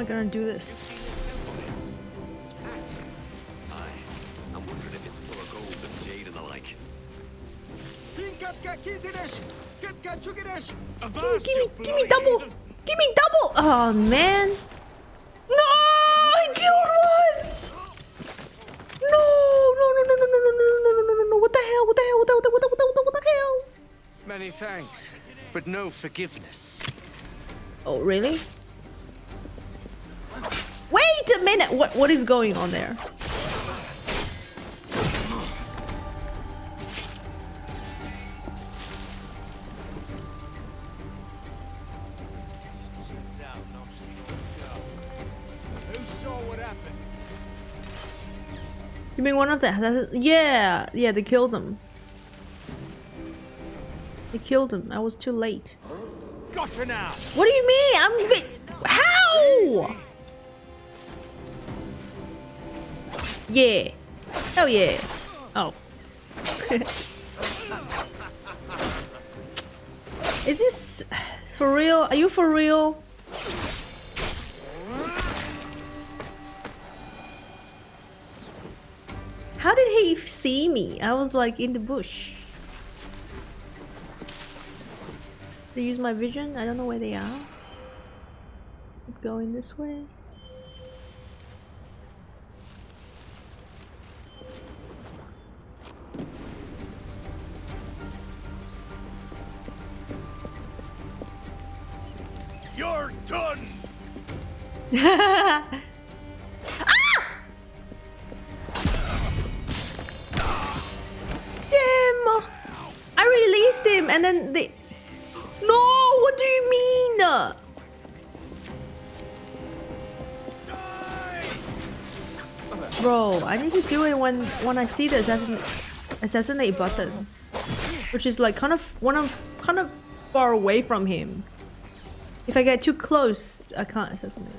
I gonna do this? I'm wondering if it's full of gold and jade and the like. Give me double! Give me double! Oh man! No! I killed one! No! No! No! No! No! No! No! No! No! No! No! No! What the hell? What the hell? What the hell? Many thanks, but no forgiveness. Oh really? Wait a minute! What is going on there? You mean one of the yeah, they killed him. They killed him. I was too late. Gotcha now. What do you mean? How? Yeah. Oh yeah. Oh. Is this for real? Are you for real? How did he see me? I was like in the bush. Did I use my vision? I don't know where they are. Keep going this way. You're done! Damn! I released him and then they... No! What do you mean? Bro, I need to do it when I see the assassinate button, which is like kind of far away from him. If I get too close, I can't assassinate.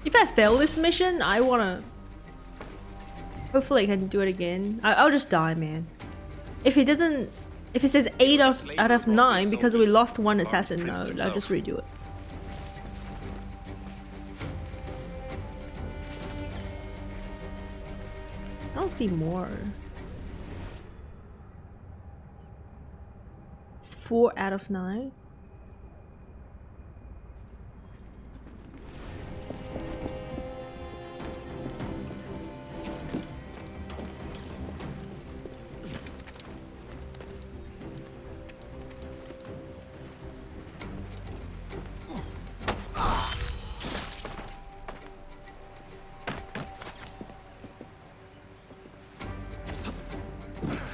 If I fail this mission, I wanna... Hopefully I can do it again. I'll just die, man. If it doesn't... If it says 8 out of 9 because we lost one assassin, no, I'll just redo it. I don't see more. It's 4 out of 9.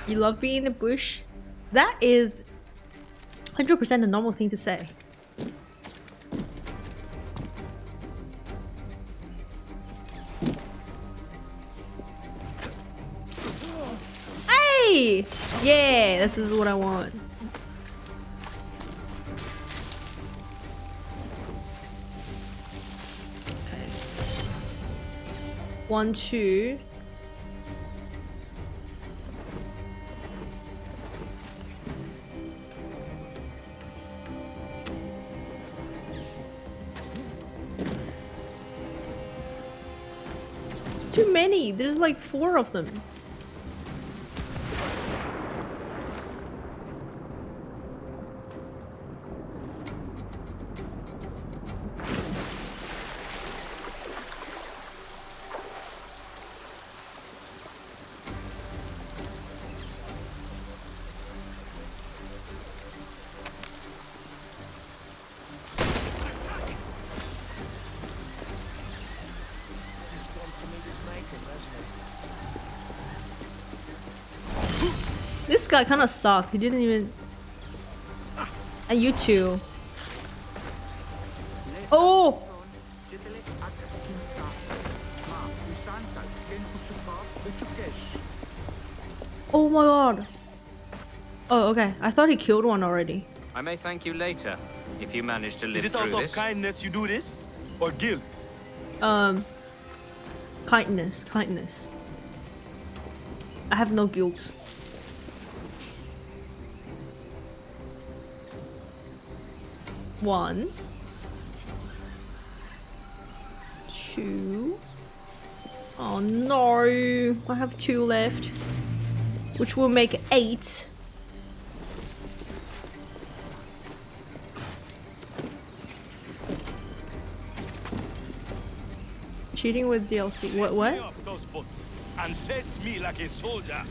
You love being in the bush? That is 100% a normal thing to say. Hey! Yeah, this is what I want. Okay. 1, 2. Too many. There's like 4 of them. This guy kind of sucked. He didn't even... And you too. Oh! Oh my god. Oh, okay. I thought he killed one already. I may thank you later, if you manage to live Is it through out this. of kindness you do this? Or guilt? Kindness, kindness. I have no guilt. One. 2. Oh no, I have 2 left, which will make 8. Cheating with DLC. What? And face me like a soldier.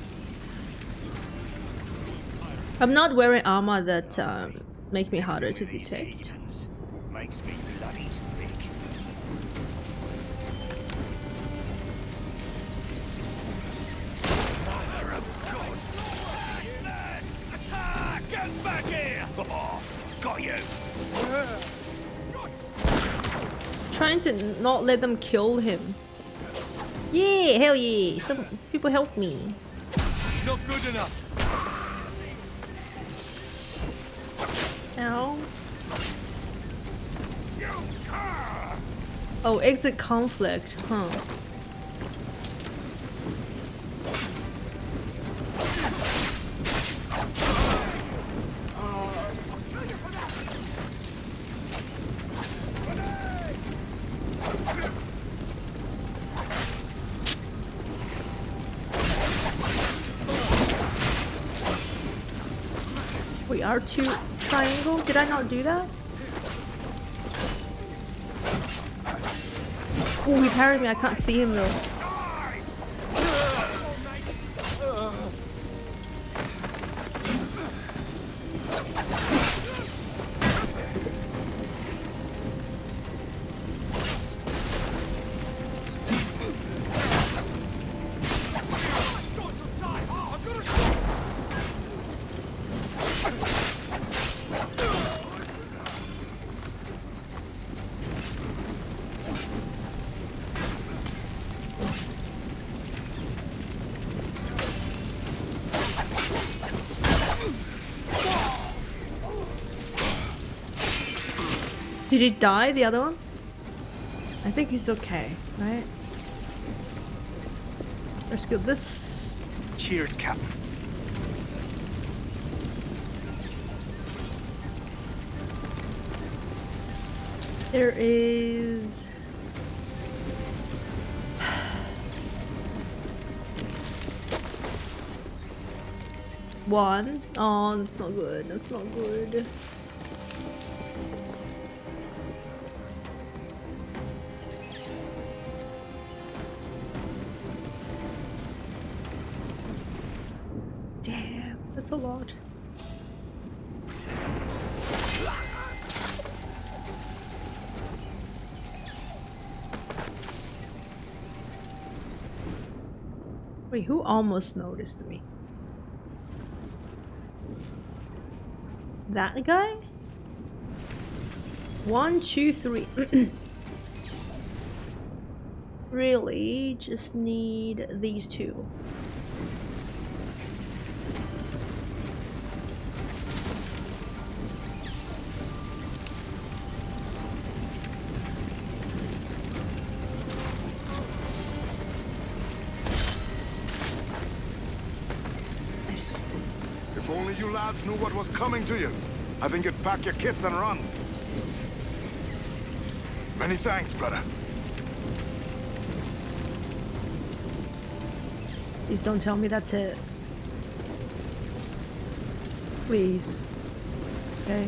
I'm not wearing armor that make me harder to detect. Makes me bloody sick. Mother of God! Get back here! Oh, got you. Trying to not let them kill him. Yeah, hell yeah! Some people help me. Not good enough. Ow. Oh, exit conflict, huh? Wait, R2 triangle? Did I not do that? Oh, he parried me. I can't see him though. Did he die, the other one? I think he's okay, right? Let's get this. Cheers, Captain. There is... one. Oh, that's not good. That's not good. Damn, that's a lot. Wait, who almost noticed me? That guy? 1, 2, 3. Really, just need these 2. Nice. If only you lads knew what was coming to you. I think you'd pack your kits and run. Many thanks, brother. Please don't tell me that's it. Please. Okay.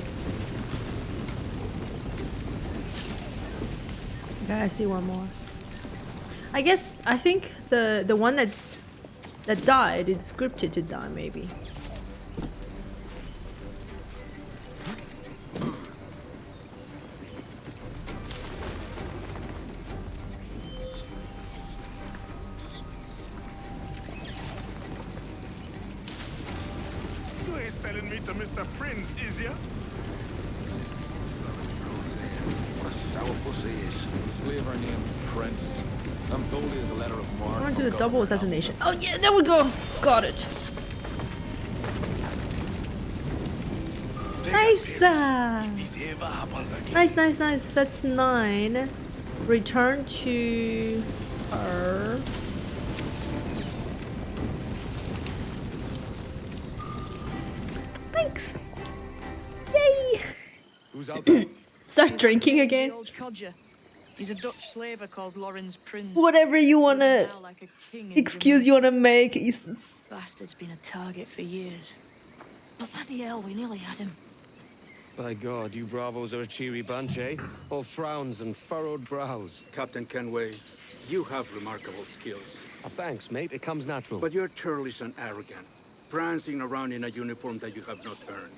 Okay, I see one more. I guess I think the one that died, it's scripted to die maybe. You ain't selling me to Mr. Prince, is ya? What a sour pussy is. Slaver named Prince. I'm told he has a letter of marque. I want to do the double assassination. Oh yeah, there we go. Got it. Nice. Nice, nice, nice. That's 9. Return to her. Thanks. Yay! Who's out there? Start drinking again. Old codger. He's a Dutch slaver called Lorenz Prins. Whatever you wanna excuse you wanna make. Bastard's been a target for years. But bloody hell, we nearly had him. By God, you bravos are a cheery bunch, eh? All frowns and furrowed brows. Captain Kenway, you have remarkable skills. Thanks, mate. It comes natural. But you're churlish and arrogant, prancing around in a uniform that you have not earned.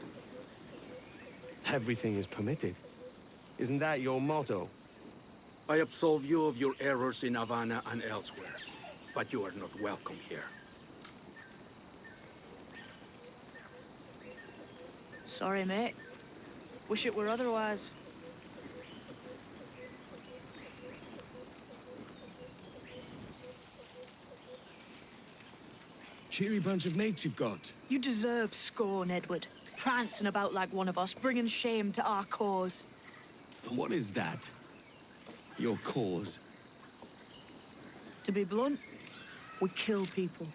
Everything is permitted. Isn't that your motto? I absolve you of your errors in Havana and elsewhere, but you are not welcome here. Sorry, mate. Wish it were otherwise. Cheery bunch of mates you've got. You deserve scorn, Edward. Prancing about like one of us, bringing shame to our cause. And what is that? Your cause? To be blunt, we kill people.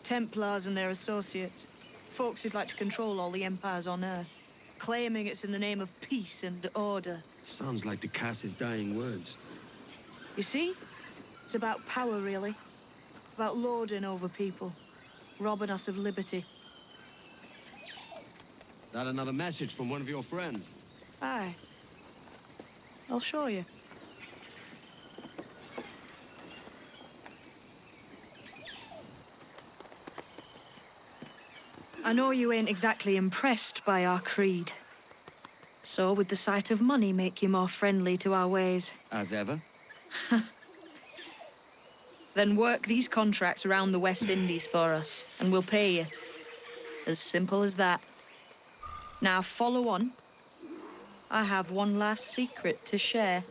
Templars and their associates. Folks who'd like to control all the empires on Earth. Claiming it's in the name of peace and order. Sounds like the Cass's dying words. You see? It's about power, really. About lording over people. Robbing us of liberty. That another message from one of your friends? Aye. I'll show you. I know you ain't exactly impressed by our creed. So would the sight of money make you more friendly to our ways? As ever? Then work these contracts around the West Indies for us, and we'll pay you. As simple as that. Now follow on. I have one last secret to share.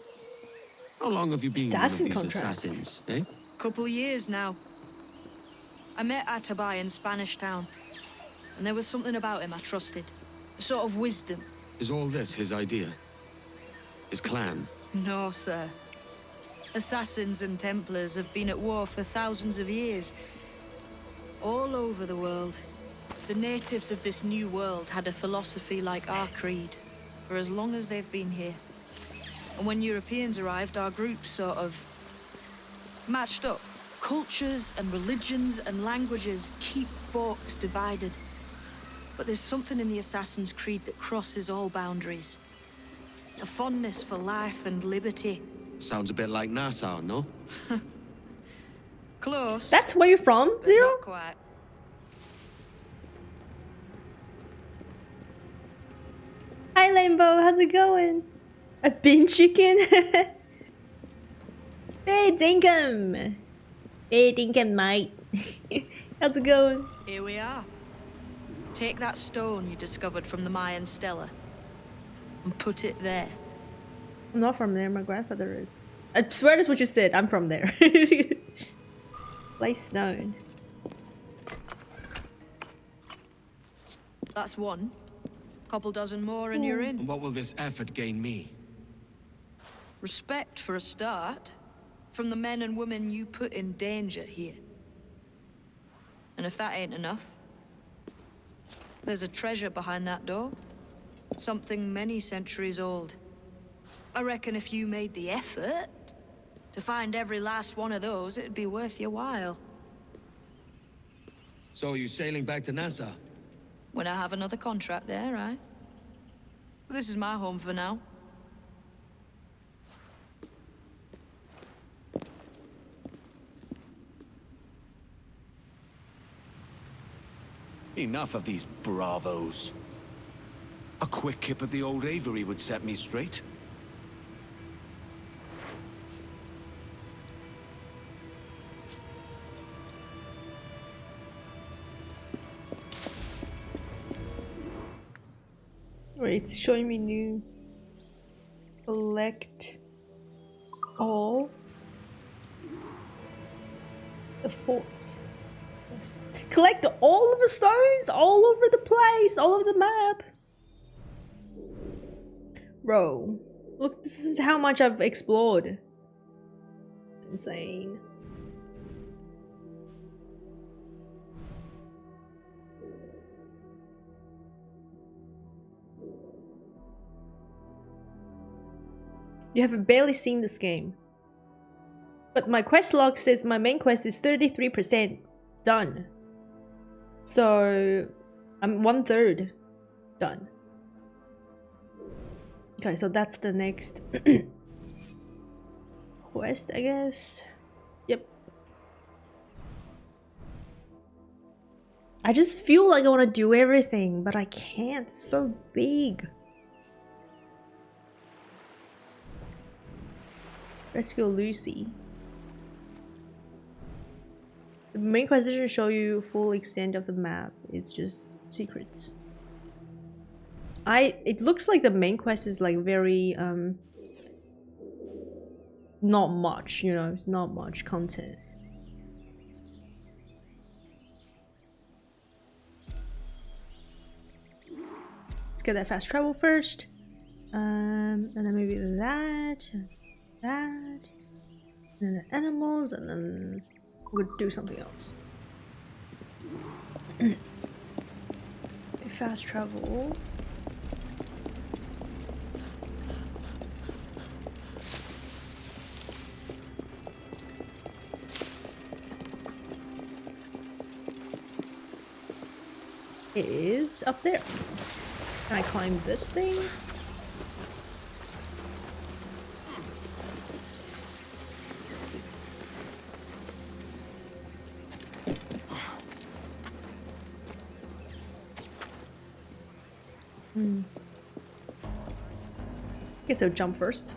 How long have you been Assassin one of these contracts. assassins, eh? Couple years now. I met Atabai in Spanish Town, and there was something about him I trusted. A sort of wisdom. Is all this his idea? His clan? No, sir. Assassins and Templars have been at war for thousands of years. All over the world. The natives of this new world had a philosophy like our creed, for as long as they've been here. And when Europeans arrived, our groups sort of matched up. Cultures and religions and languages keep folks divided. But there's something in the Assassin's Creed that crosses all boundaries. A fondness for life and liberty. Sounds a bit like Nassau, no? Close. That's where you're from, Zero? Not quite. Hi, Lambo. How's it going? A bin chicken? Hey, Dinkum. Hey, Dinkum, mate. How's it going? Here we are. Take that stone you discovered from the Mayan Stela and put it there. I'm not from there. My grandfather is. I swear that's what you said. I'm from there. Place stone. That's one. Couple dozen more and you're in. And what will this effort gain me? Respect for a start. From the men and women you put in danger here. And if that ain't enough, there's a treasure behind that door. Something many centuries old. I reckon if you made the effort to find every last one of those, it'd be worth your while. So are you sailing back to Nassau? When I have another contract there, right? But this is my home for now. Enough of these bravos. A quick kip of the old Avery would set me straight. Wait, it's showing me new. Collect all the forts. Collect all of the stones all over the place, all over the map. Bro, look, this is how much I've explored. insane. You have barely seen this game. But my quest log says my main quest is 33% done. So I'm 1/3 done. Okay, so that's the next quest, I guess. Yep. I just feel like I want to do everything, but I can't. It's so big. Rescue Lucy. The main quest doesn't show you full extent of the map. It's just secrets. It looks like the main quest is like very not much, you know, not much content. Let's get that fast travel first. And then maybe that, and then the animals, and then we'll do something else. Fast travel. Is up there. Can I climb this thing? Guess I'll jump first.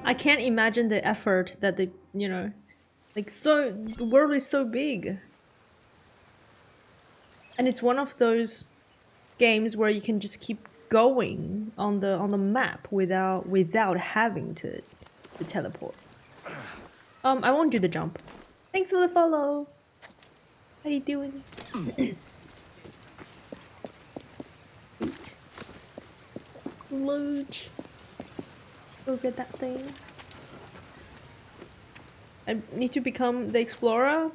I can't imagine the effort that the, you know, like, so the world is so big. And it's one of those games where you can just keep going on the map without having to teleport. I won't do the jump. Thanks for the follow. How you doing? Loot. Go get that thing. I need to become the explorer.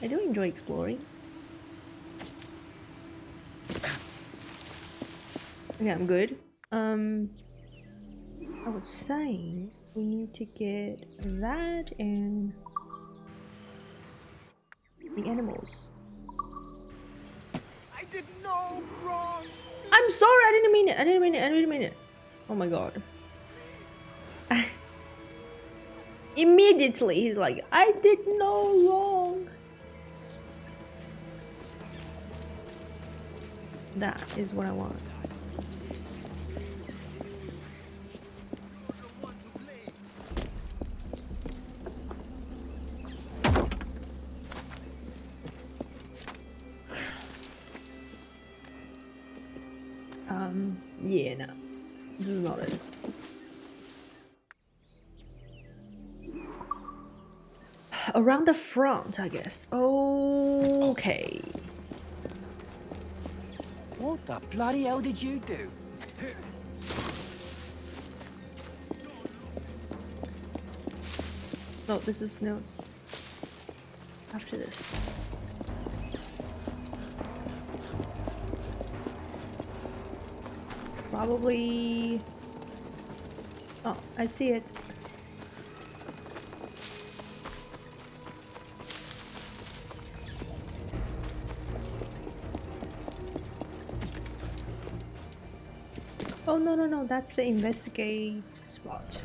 I do enjoy exploring. Okay, I'm good. I was saying we need to get that and the animals. I did no wrong. I'm sorry, I didn't mean it. I didn't mean it. Oh my god. Immediately he's like, I did no wrong. That is what I want. Yeah, no. This is not it. Around the front, I guess. Okay. What the bloody hell did you do? No, this is no. After this. Probably. Oh, I see it. Oh, no, that's the investigate spot.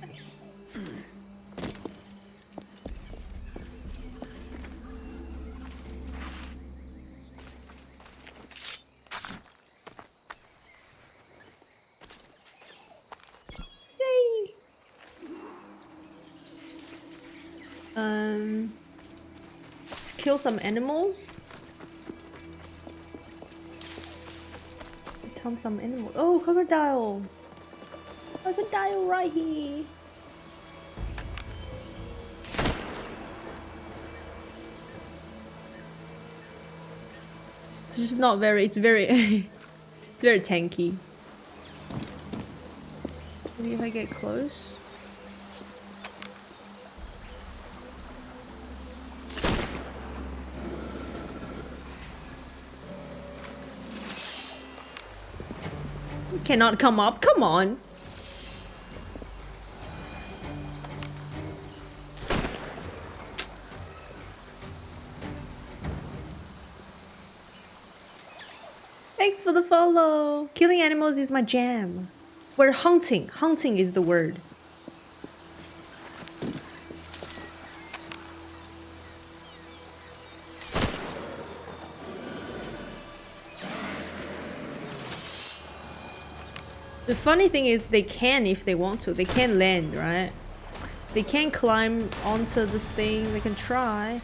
Nice. Let's kill some animals. Let's hunt some animals. Oh, crocodile! Crocodile right here. It's just not very. It's very. It's very tanky. Maybe if I get close. You cannot come up. Come on. Thanks for the follow. Killing animals is my jam. We're hunting. Hunting is the word. The funny thing is they can if they want to. They can land, right? They can climb onto this thing. They can try.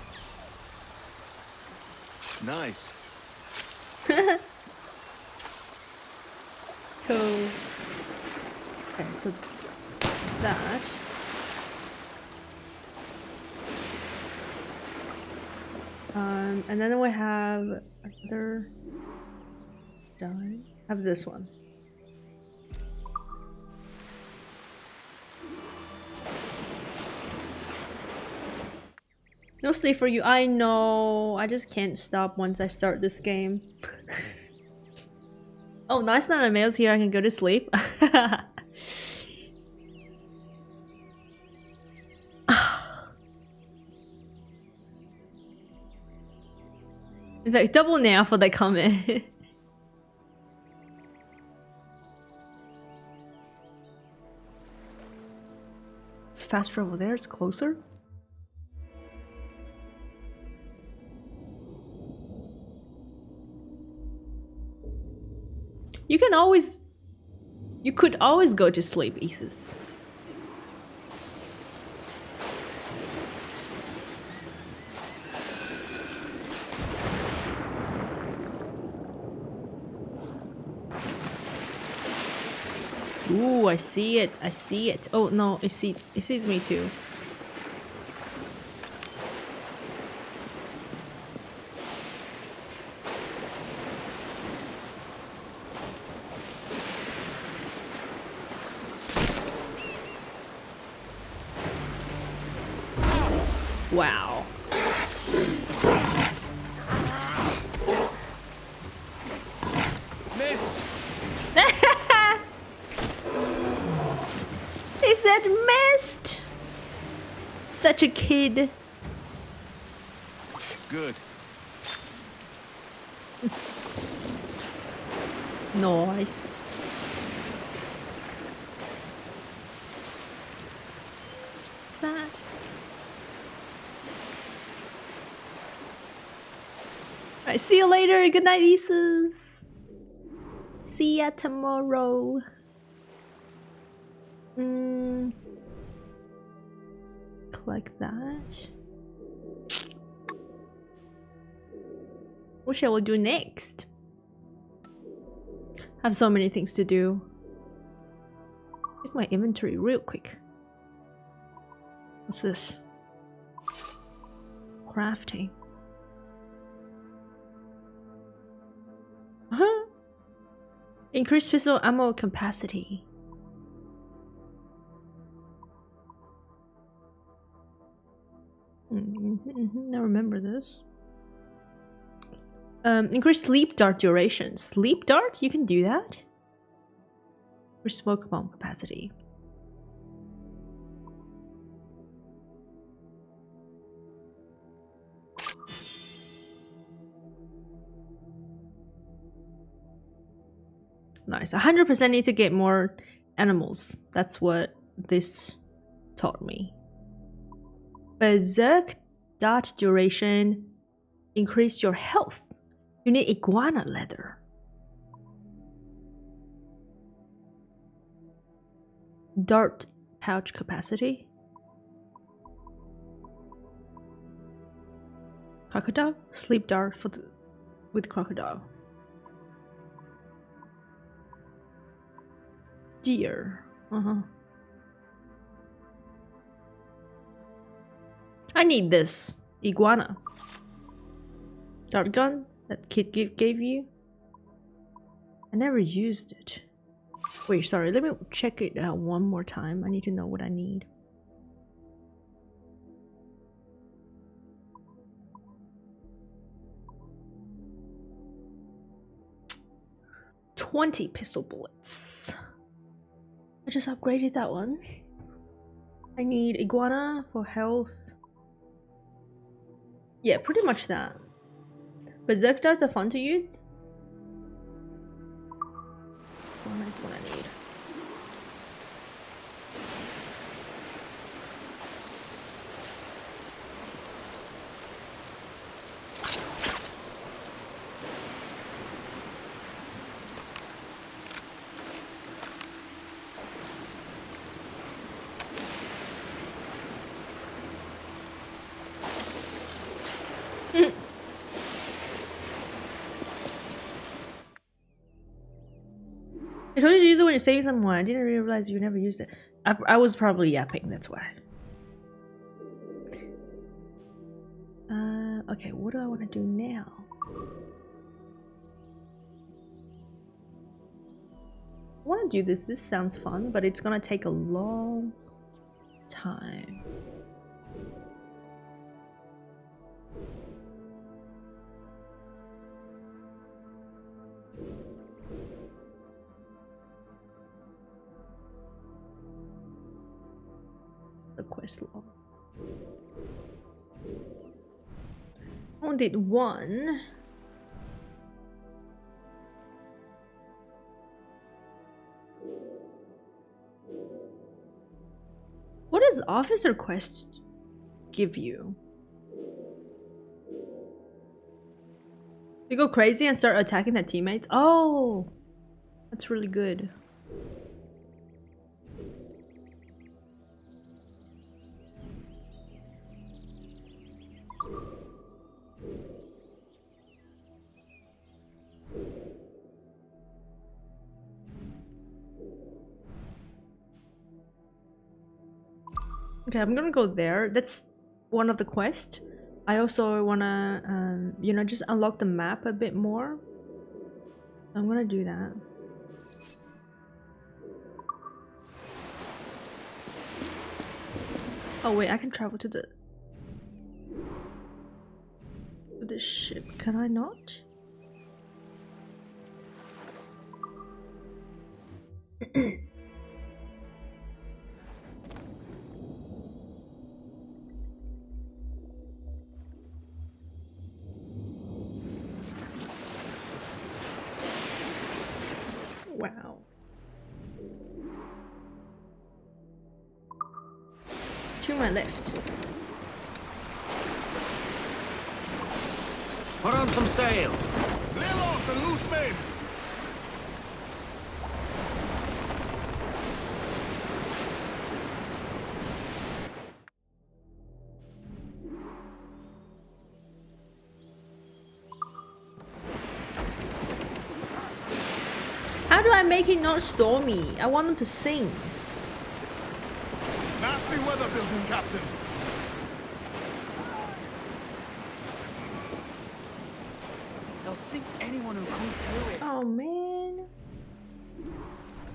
Nice. Cool. Okay, so that's that. And then we have another die. Have this one. No sleep for you. I know. I just can't stop once I start this game. Oh, nice that Mail's here. I can go to sleep. In fact, double now for that comment. It's faster over there. It's closer. You can always... You could always go to sleep, Isis. Ooh, I see it. I see it. Oh no, it sees me too. Wow. Missed. He said missed. Such a kid. Good. Nice. What's that? Alright, see you later. Good night, Isis. See ya tomorrow. Collect that. What shall we do next? I have so many things to do. Check my inventory real quick. What's this? Crafting. Huh? Increase pistol ammo capacity. I remember this. Increase sleep dart duration. Sleep dart? You can do that? Or smoke bomb capacity. Nice. 100% need to get more animals. That's what this taught me. Berserk dart duration. Increase your health. You need iguana leather. Dart pouch capacity. Crocodile? Sleep dart for with crocodile. Deer. I need this. Iguana. Dart gun that kid gave you? I never used it. Wait, sorry, let me check it out one more time. I need to know what I need. $20 pistol bullets. I just upgraded that one. I need iguana for health. Yeah, pretty much that. Berserk darts are fun to use. Iguana is what I need. I told you to use it when you're saving someone. I didn't realize you never used it. I was probably yapping, that's why. Okay, what do I want to do now? I want to do this. This sounds fun, but it's gonna take a long time. The quest log. I only did one. What does officer quest give you? You go crazy and start attacking their teammates? Oh, that's really good. Okay, I'm gonna go there. That's one of the quests. I also wanna, you know, just unlock the map a bit more. I'm gonna do that. Oh wait, I can travel to the ship. Can I not? Wow. To my left. Put on some sail. Lay off the loose babes. How do I make it not stormy? I want them to sing. Nasty weather building, Captain. They'll sink anyone who comes through it. Oh man.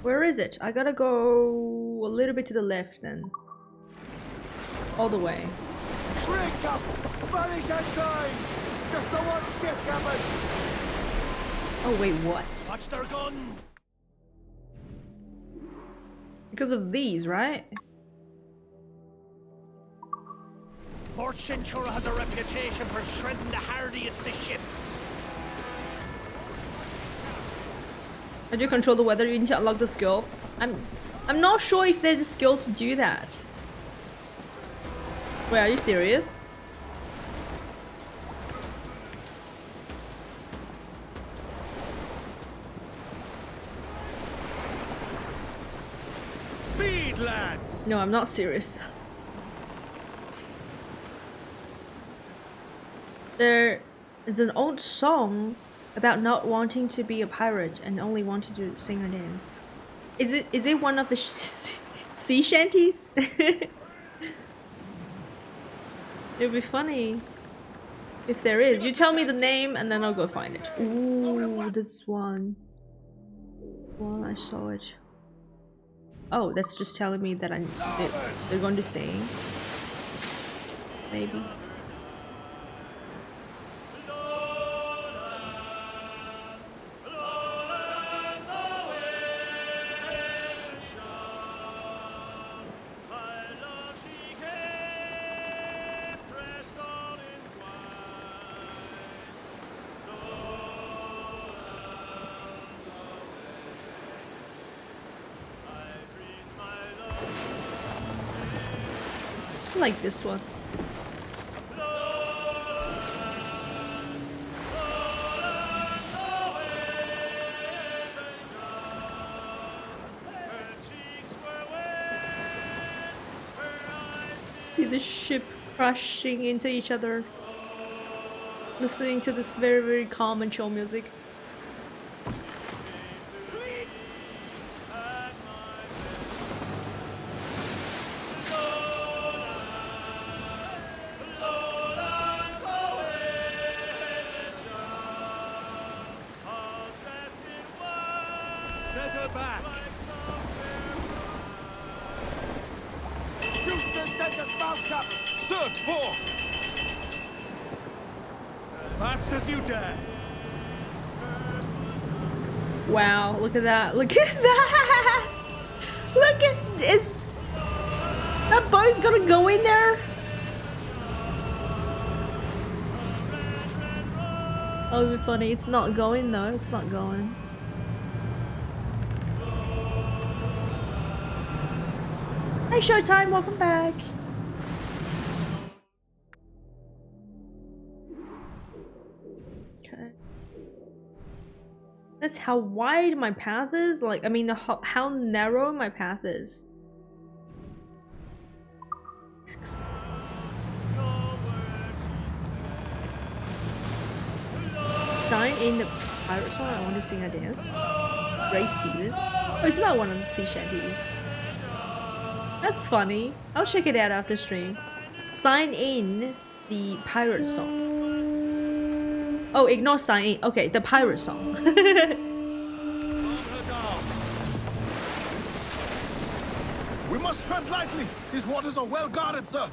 Where is it? I gotta go a little bit to the left then. All the way. Break up! Spanish outside! Just the one ship, Captain! Oh wait, what? Watch their gun! Because of these, right? Fort Centura has a reputation for shredding the hardiest of ships. How do you control the weather? You need to unlock the skill. I'm not sure if there's a skill to do that. Wait, are you serious? Speed, lads! No, I'm not serious. There is an old song about not wanting to be a pirate and only wanting to sing and dance. Is it one of the sea shanties? It would be funny if there is. You tell me the name and then I'll go find it. Ooh, this one. Well, I saw it. Oh, that's just telling me that they're going to sing. Maybe. I like this one. See the ship crashing into each other. Listening to this very, very calm and chill music. Set her back. Houston, set us mouth cap. Search for. Fast as you dare. Wow, look at that. Look at that. Look at is that boat's gonna go in there? Oh, it'd be funny. It's not going though. It's not going. Hey, Showtime, welcome back. Okay. That's how wide my path is? Like, I mean, how narrow my path is. Sign in the pirate song. I want to sing a dance. Ray Stevens. Oh, it's not one of the sea shanties. That's funny. I'll check it out after stream. Sign in the pirate song. Oh, ignore sign in. Okay, the pirate song. We must tread lightly. These waters are well guarded, sir.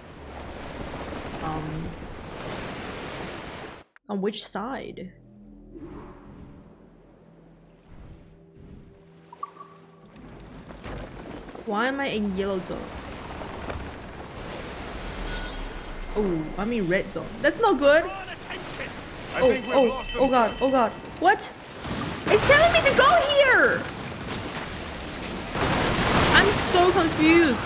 On which side? Why am I in yellow zone? Oh, I'm in red zone. That's not good. Oh god, oh god. What? It's telling me to go here! I'm so confused.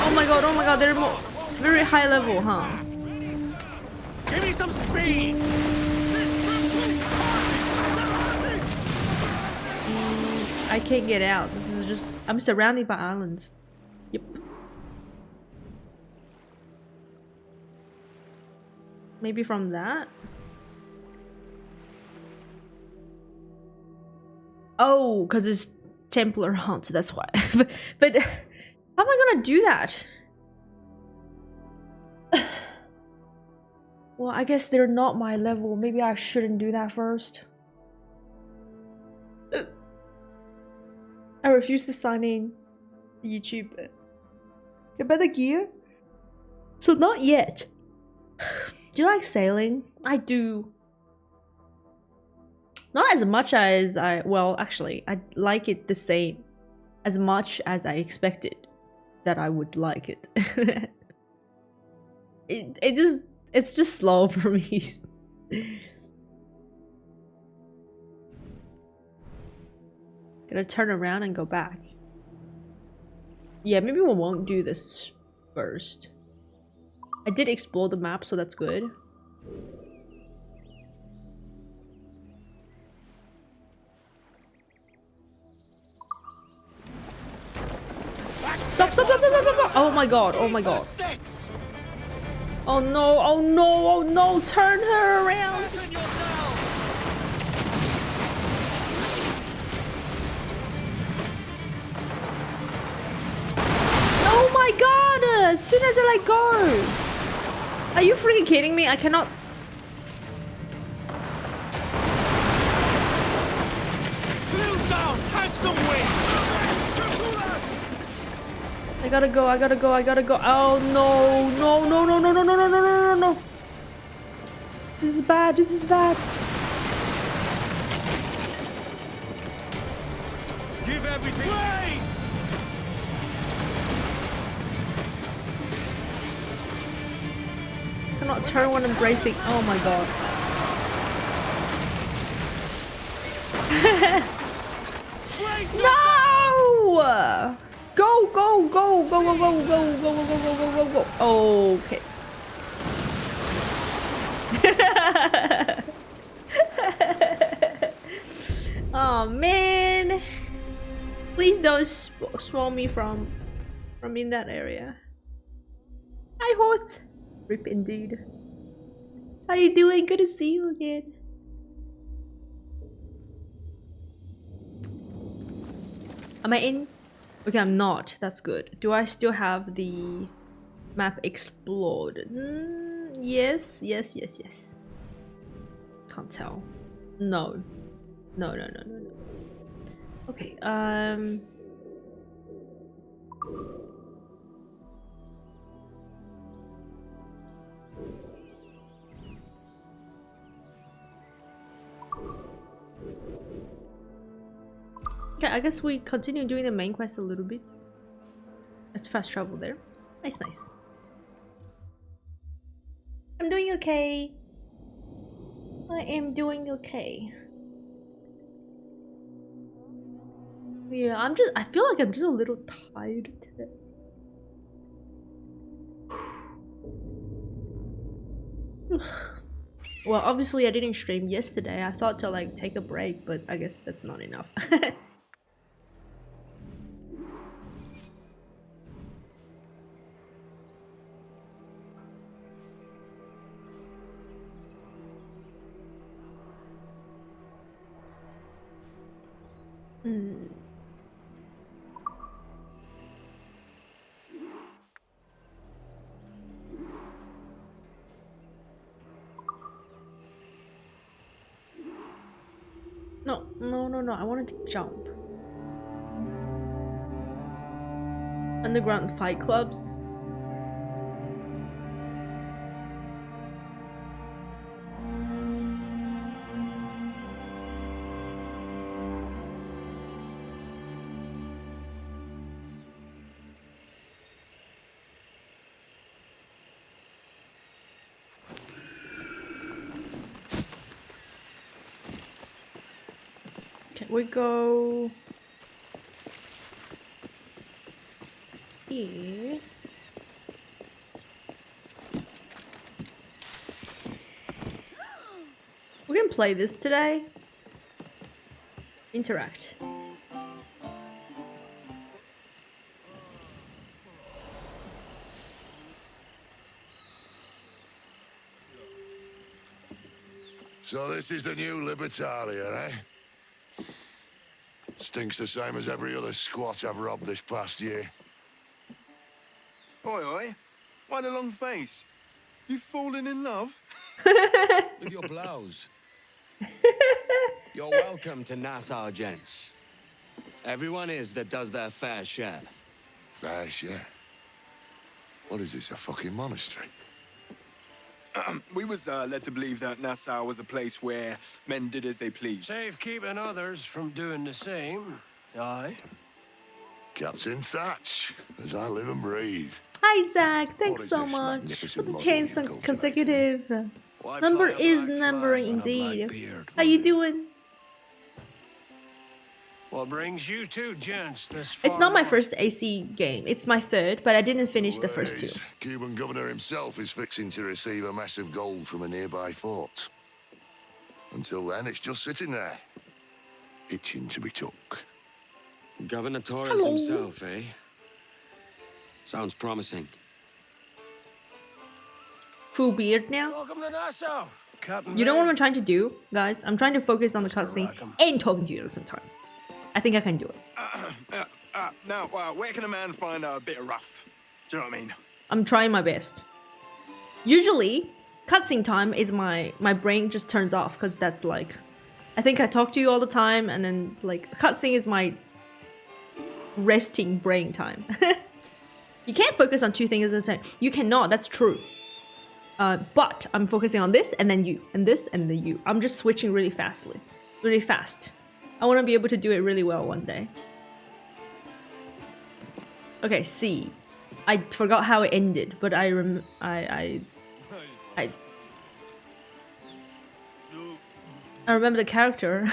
Oh my god, they're more very high level, huh? Give me some speed! I can't get out. This is just... I'm surrounded by islands. Yep. Maybe from that? Oh, because it's Templar Hunt, that's why. but how am I gonna do that? Well, I guess they're not my level. Maybe I shouldn't do that first. I refuse to sign in to YouTube. Get better gear? So not yet. Do you like sailing? I do. Not as much as I... Well, actually, I like it the same. As much as I expected that I would like it. It's just slow for me. Gotta turn around and go back. Yeah, maybe we won't do this first. I did explore the map, so that's good. Stop! Oh my god, oh my god. Oh no, oh no, oh no, turn her around. Oh my god, as soon as I let go. Are you freaking kidding me? I cannot. I gotta go, I gotta go, I gotta go. Oh no, no, no, no, no, no, no, no, no, no, no, no. This is bad, this is bad. Give everything. Please! I cannot turn when I'm bracing. Oh my god. No! Go, go, go, go, go, go, go, go, go, go, go, go, go, go. Okay. Oh man. Please don't swallow me from in that area. Hi Hoth. Rip indeed. How you doing? Good to see you again. Am I in? Okay, I'm not. That's good. Do I still have the map explored? Yes, yes, yes, yes. Can't tell. No. No, no, no, no, no. Okay, okay, I guess we continue doing the main quest a little bit. Let's fast travel there. Nice, nice. I'm doing okay. I am doing okay. Yeah, I feel like I'm just a little tired today. Well, obviously I didn't stream yesterday. I thought to like take a break, but I guess that's not enough. No, no, no, no. I wanted to jump. Underground fight clubs. Can we go here? We can play this today. Interact. So this is the new Libertalia, eh? Stinks the same as every other squat I've robbed this past year. Oi, oi. Why the long face? You fallen in love? With your blouse. You're welcome to Nassau, gents. Everyone is that does their fair share. Fair share? What is this, a fucking monastery? We was led to believe that Nassau was a place where men did as they pleased. Safe keeping others from doing the same. Aye. Captain Thatch, as I live and breathe. Hi Zach, thanks so much for the 10th consecutive. Number is numbering indeed. How you doing? What brings you two gents this far? It's not my first AC game. It's my third, but I didn't finish the first two. Cuban governor himself is fixing to receive a massive gold from a nearby fort. Until then, it's just sitting there, itching to be took. Governor Torres himself, eh? Sounds promising. full beard now. Welcome to Nassau, Captain. You know what I'm trying to do, guys? I'm trying to focus on the cutscene and talking to you at the same time. I think I can do it. Now, where can a man find a bit of rough? Do you know what I mean? I'm trying my best. Usually, cutscene time is my brain just turns off because that's like, I think I talk to you all the time, and then like cutscene is my resting brain time. You can't focus on two things at the same. You cannot. That's true. But I'm focusing on this and then you and this and then you. I'm just switching really fast. I want to be able to do it really well one day. Okay, C. I forgot how it ended, but I remember the character.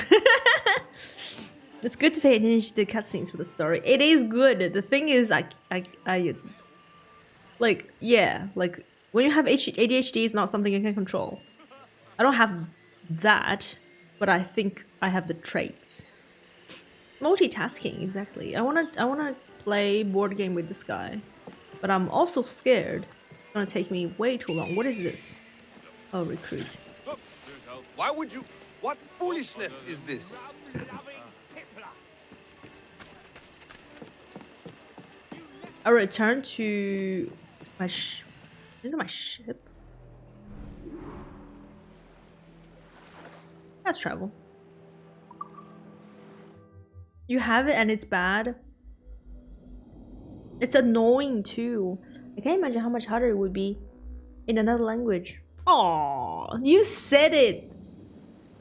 It's good to pay attention to the cutscenes for the story. It is good. The thing is, like, yeah, like, when you have ADHD, it's not something you can control. I don't have that, but I think I have the traits. Multitasking, exactly. I wanna play board game with this guy, but I'm also scared. It's gonna take me way too long. What is this? Oh, recruit. Why would you? What foolishness is this? I return to my into my ship. Let's travel. You have it and it's bad. It's annoying too. I can't imagine how much harder it would be in another language. Aww, you said it,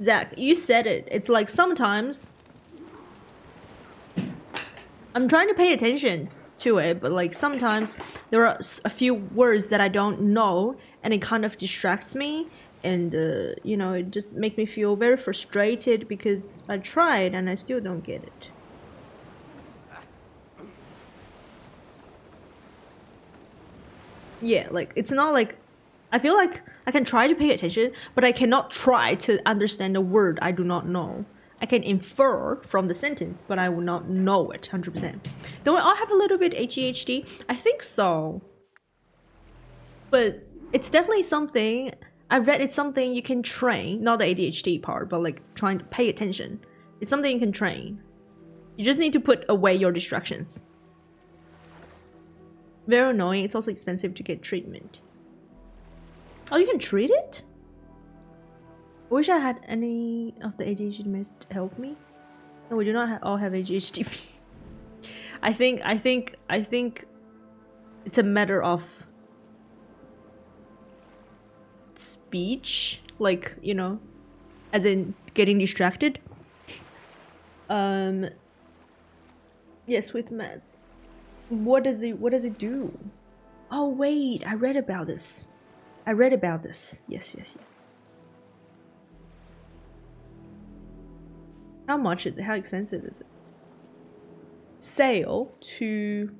Zach. You said it. It's like sometimes I'm trying to pay attention to it, but like sometimes there are a few words that I don't know and it kind of distracts me, and you know, it just makes me feel very frustrated because I tried and I still don't get it. Yeah, like it's not like I feel like I can try to pay attention, but I cannot try to understand a word I do not know. I can infer from the sentence, but I will not know it 100%. Don't we all have a little bit ADHD? I think so. But it's definitely something, I read it's something you can train, not the ADHD part, but like trying to pay attention. It's something you can train. You just need to put away your distractions. Very annoying. It's also expensive to get treatment. Oh, you can treat it? I wish I had any of the ADHD meds to help me. No, we do not all have ADHD. I think it's a matter of speech, like, you know, as in getting distracted. Yes, with meds. What does it do? Oh wait, I read about this. Yes. How much is it? How expensive is it? Sail to...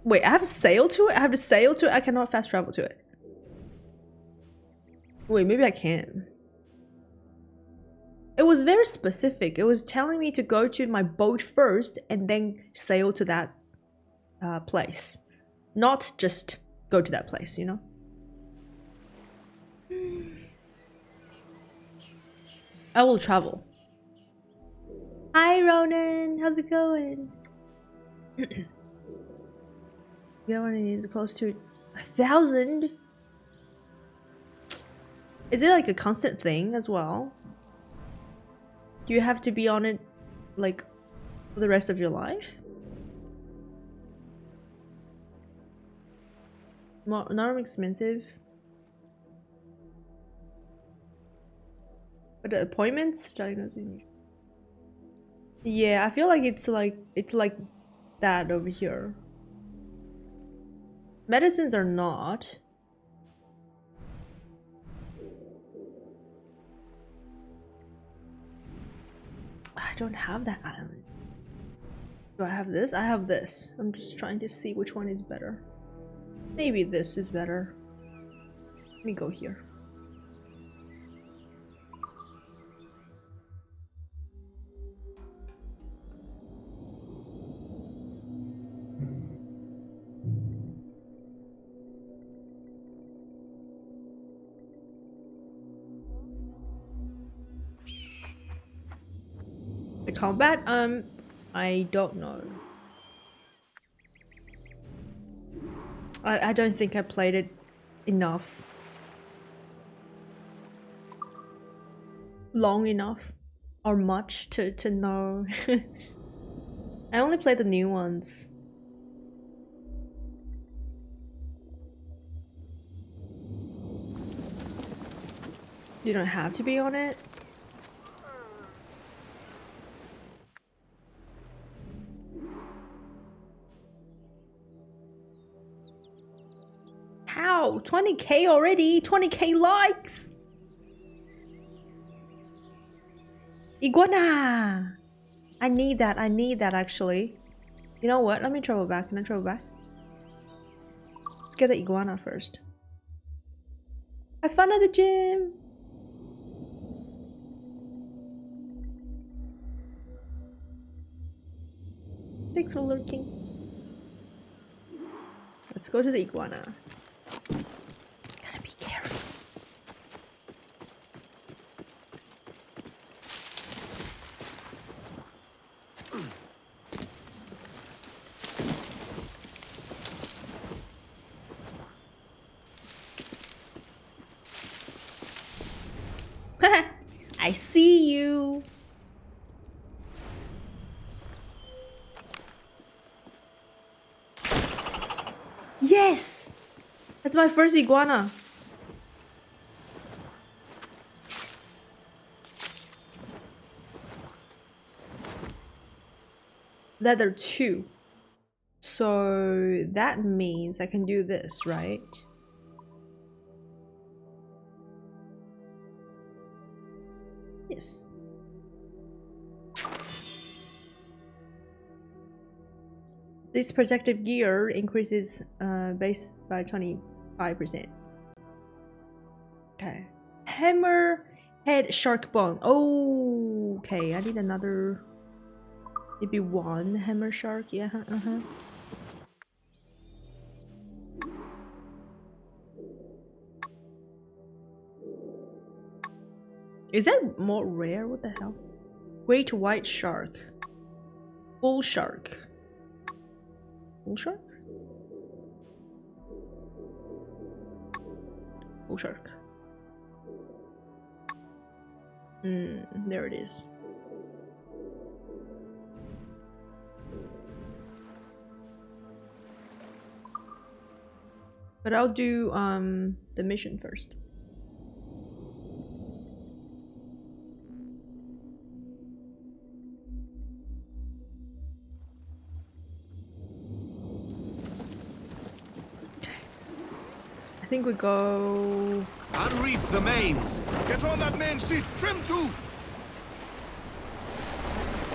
Wait, I have to sail to it? I cannot fast travel to it. Wait, maybe I can. It was very specific. It was telling me to go to my boat first and then sail to that place. Not just go to that place, you know? I will travel. Hi Ronan, how's it going? Yeah, one is close to 1,000. Is it like a constant thing as well? Do you have to be on it like for the rest of your life? Not expensive. But the appointments, diagnosing. Yeah, I feel like it's like that over here. Medicines are not. I don't have that island. Do I have this? I have this. I'm just trying to see which one is better. Maybe this is better. Let me go here. The combat? I don't know. I don't think I played it enough. Long enough. Or much to know. I only played the new ones. You don't have to be on it. How? 20k already? 20k likes! Iguana! I need that actually. You know what? Let me travel back. Can I travel back? Let's get the iguana first. Have fun at the gym! Thanks for lurking. Let's go to the iguana. Gotta be careful. I see you. Yes! That's my first iguana. Leather 2. So that means I can do this, right? Yes. This protective gear increases base by 25%. Okay. Hammer head shark bone. Oh, okay. I need another. Maybe one hammer shark. Yeah. Is that more rare? What the hell? Great white shark. Bull shark. Bull shark? Bull shark. There it is. But I'll do the mission first. I think we go. Unreef the mains. Get on that main sheet. Trim too.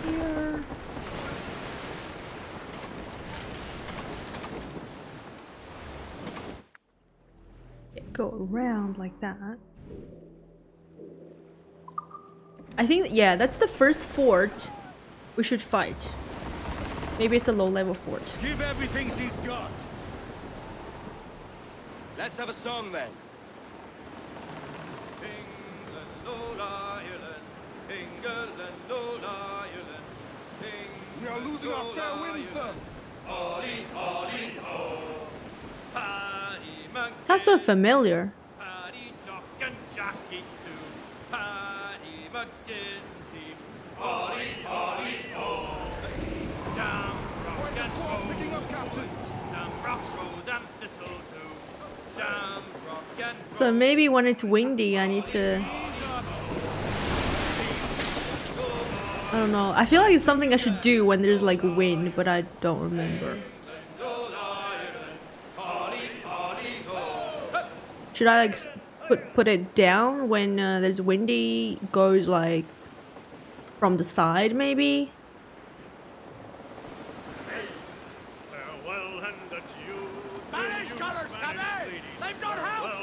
Here. Go around like that. I think, yeah, that's the first fort we should fight. Maybe it's a low-level fort. Give everything she's got. Let's have a song then. We are losing our fair wind, sir. Sounds so familiar. So maybe when it's windy, I need to. I don't know. I feel like it's something I should do when there's like wind, but I don't remember. Should I like put it down when there's windy? Goes like from the side, maybe.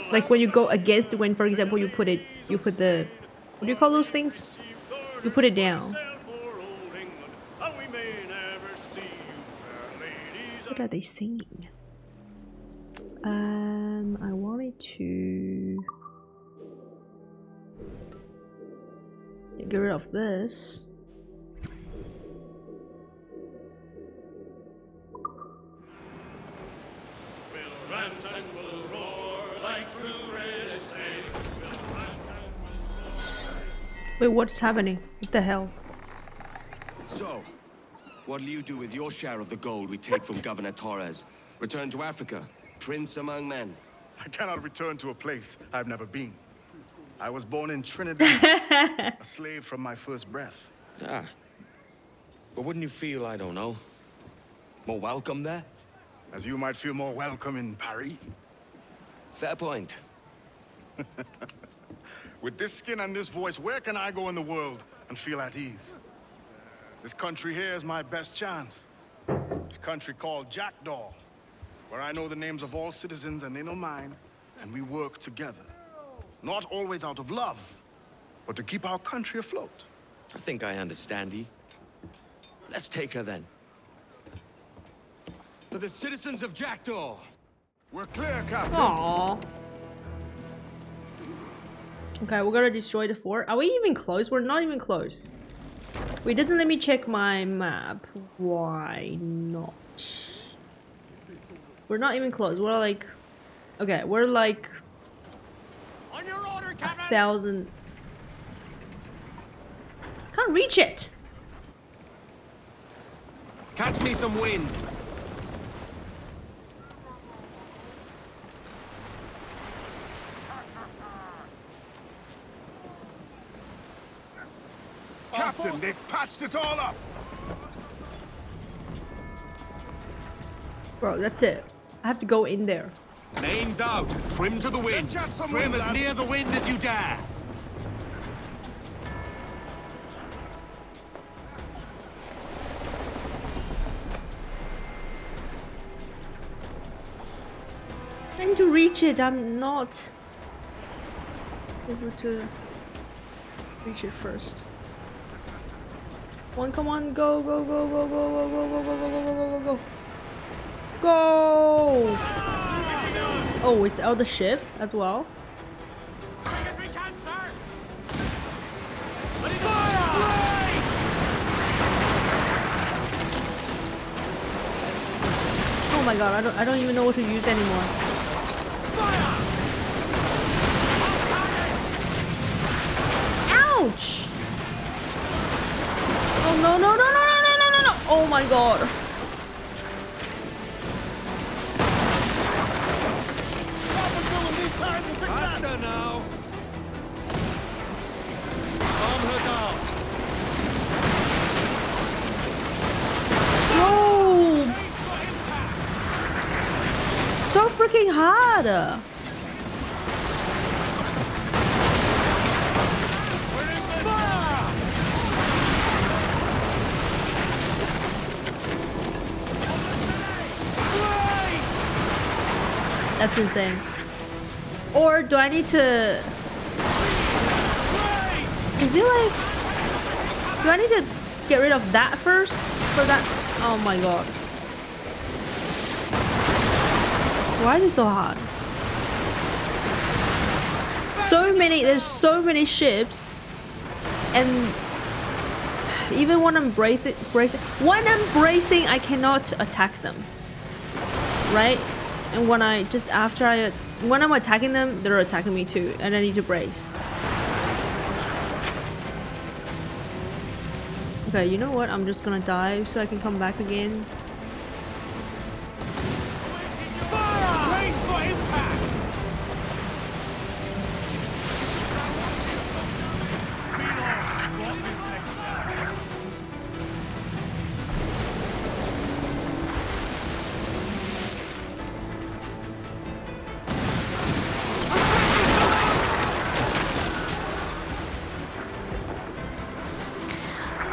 Like when you go against the wind, for example, you put the, what do you call those things? You put it down. What are they singing? I wanted to get rid of this. Wait, what's happening? What the hell? So, what'll you do with your share of the gold we take from Governor Torres? Return to Africa, prince among men? I cannot return to a place I've never been. I was born in Trinidad, a slave from my first breath. Ah. But wouldn't you feel, I don't know, more welcome there? As you might feel more welcome in Paris. Fair point. With this skin and this voice, where can I go in the world and feel at ease? This country here is my best chance. This country called Jackdaw, where I know the names of all citizens and they know mine, and we work together. Not always out of love, but to keep our country afloat. I think I understand you. Let's take her then. For the citizens of Jackdaw. We're clear, Captain. Aww. Okay, we're gonna destroy the fort. Are we even close? We're not even close. Wait, it doesn't let me check my map. Why not? We're not even close. We're like... Okay, we're like... On your order, Captain. 1,000... Can't reach it! Catch me some wind. Captain, they've patched it all up. Bro, that's it. I have to go in there. Mains out. Trim to the wind. Trim as near the wind as you dare. I need to reach it. I'm not able to reach it first. Come on, go, go, go, go, go, go, go, go, go, go, go, go, go, go. Go! Oh, it's out the ship as well. Oh my god, I don't even know what to use anymore. Ouch! Oh no no no no no no no no no! Oh my god! Faster now! Calm her down! Whoa! So freaking hard! That's insane. Or do I need to... Is it like... Do I need to get rid of that first? For that... Oh my god. Why is it so hard? There's so many ships. And... Even when I'm bracing... I cannot attack them. Right? And when when I'm attacking them, they're attacking me too, and I need to brace. Okay, you know what? I'm just gonna dive so I can come back again. Brace for impact!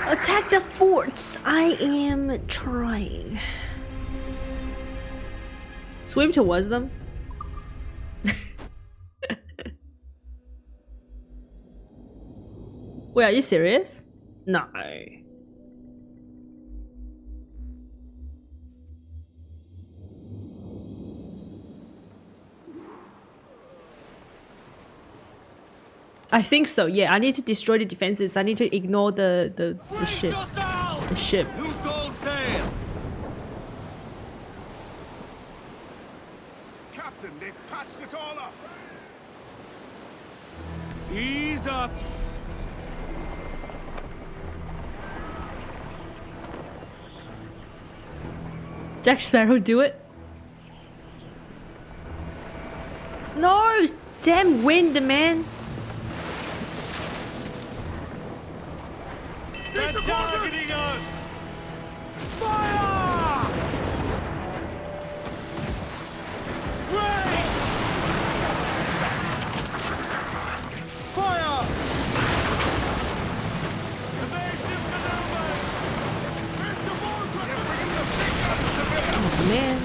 Attack the forts! I am trying. Swim towards them? Wait, are you serious? No. I think so, yeah. I need to destroy the defenses. I need to ignore the ship. The ship. Loose all sail! Captain, they've patched it all up. Ease up! Jack Sparrow, do it. No! Damn wind, man. They're targeting us! Fire! Great! Fire! Oh, man.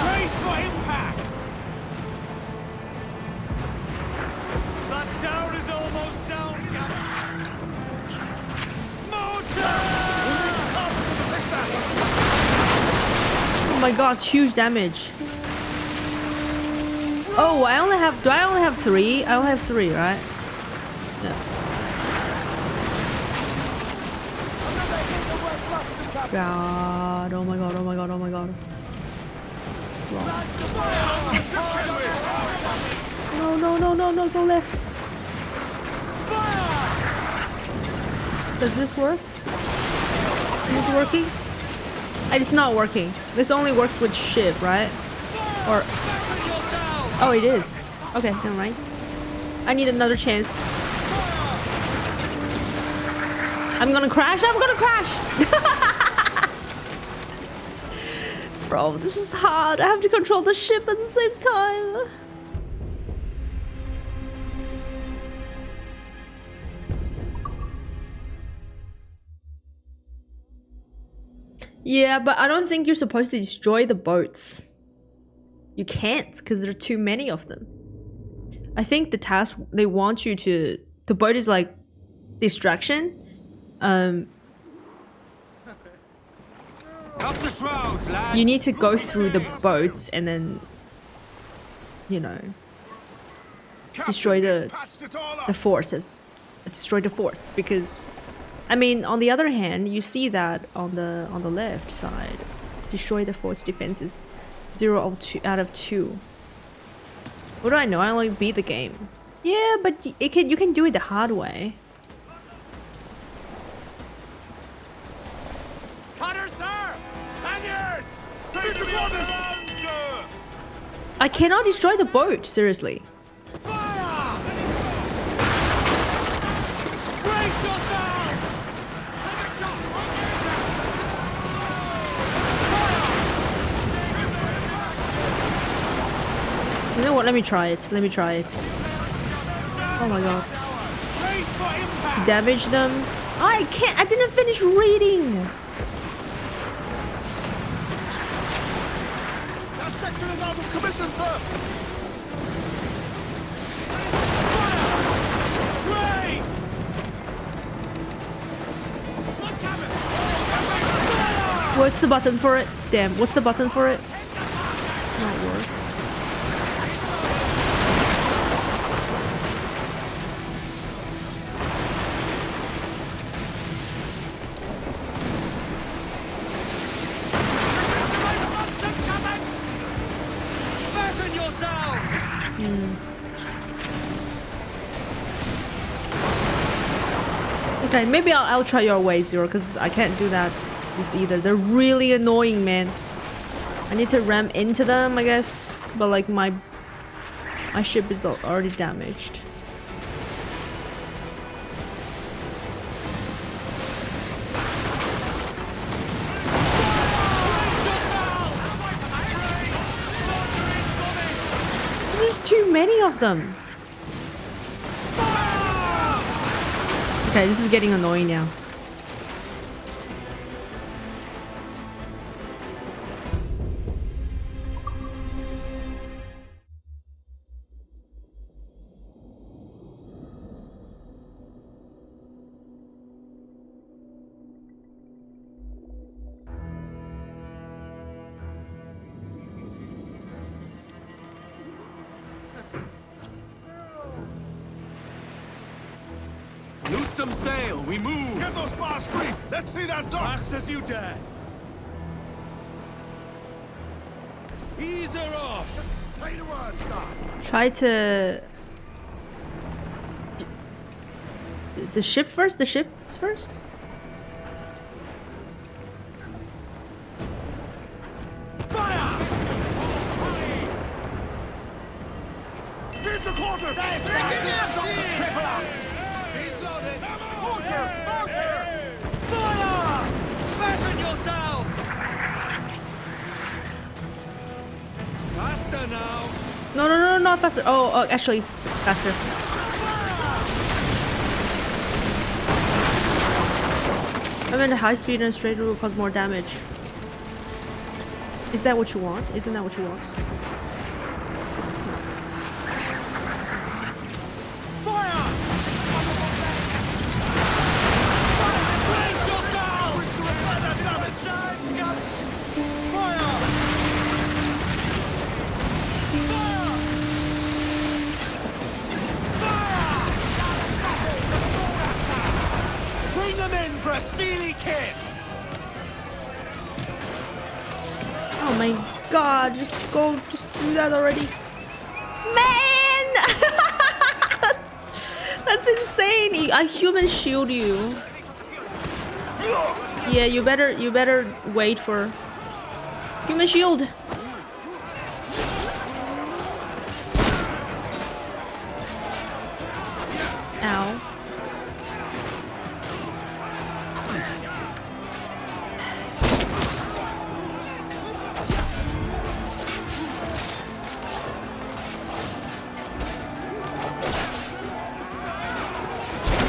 Brace for impact! That town is almost down! Oh my god, it's huge damage. Oh, I only have... Do I only have 3? I only have 3, right? Yeah. God, oh my god, oh my god, oh my god. No, no, no, no, no, go left. Does this work? Is this working? It's not working. This only works with shiv, right? Or... Oh, it is. Okay, never mind. I need another chance. I'm gonna crash, I'm gonna crash! Bro, this is hard. I have to control the ship at the same time. Yeah, but I don't think you're supposed to destroy the boats. You can't, because there are too many of them. I think the task, they want you to... The boat is like distraction. Up the shrouds, lads. You need to go through the boats and then, you know, destroy the forts. Destroy the forts, because... I mean, on the other hand, you see that on the left side, destroy the fort's defenses, 0 out of 2. What do I know? I only beat the game. Yeah, but you can do it the hard way. Cutter, sir! Spaniards! Take the waters! Sir! I cannot destroy the boat. Seriously. Fire! Brace yourself! You know what? Let me try it. Let me try it. Oh my god. To damage them. I can't. I didn't finish reading. That section is out of commission, sir. What's the button for it? Damn. What's the button for it? Not work. Okay, maybe I'll try your way, Zero, because I can't do that this either. They're really annoying, man. I need to ram into them, I guess, but like my ship is already damaged. There's too many of them. Okay, this is getting annoying now. Loose some sail, we move! Get those bars free! Let's see that dock! Fast as you dare! Ease her off! Say the word, sir! Try to... The ship first? The ship first? into quarters! He's loaded! Mortar! Mortar! Fire! Batten yourselves! Faster now! No, no, no, not faster. Oh, actually, faster. I mean, high speed and straight will cause more damage. Is that what you want? Isn't that what you want? It's not. Fire! Brace yourselves! Fire! Bring them in for a steely kiss! Oh my god, just go, just do that already. Man! That's insane. I human shield you. Yeah, you better wait for human shield. Ow.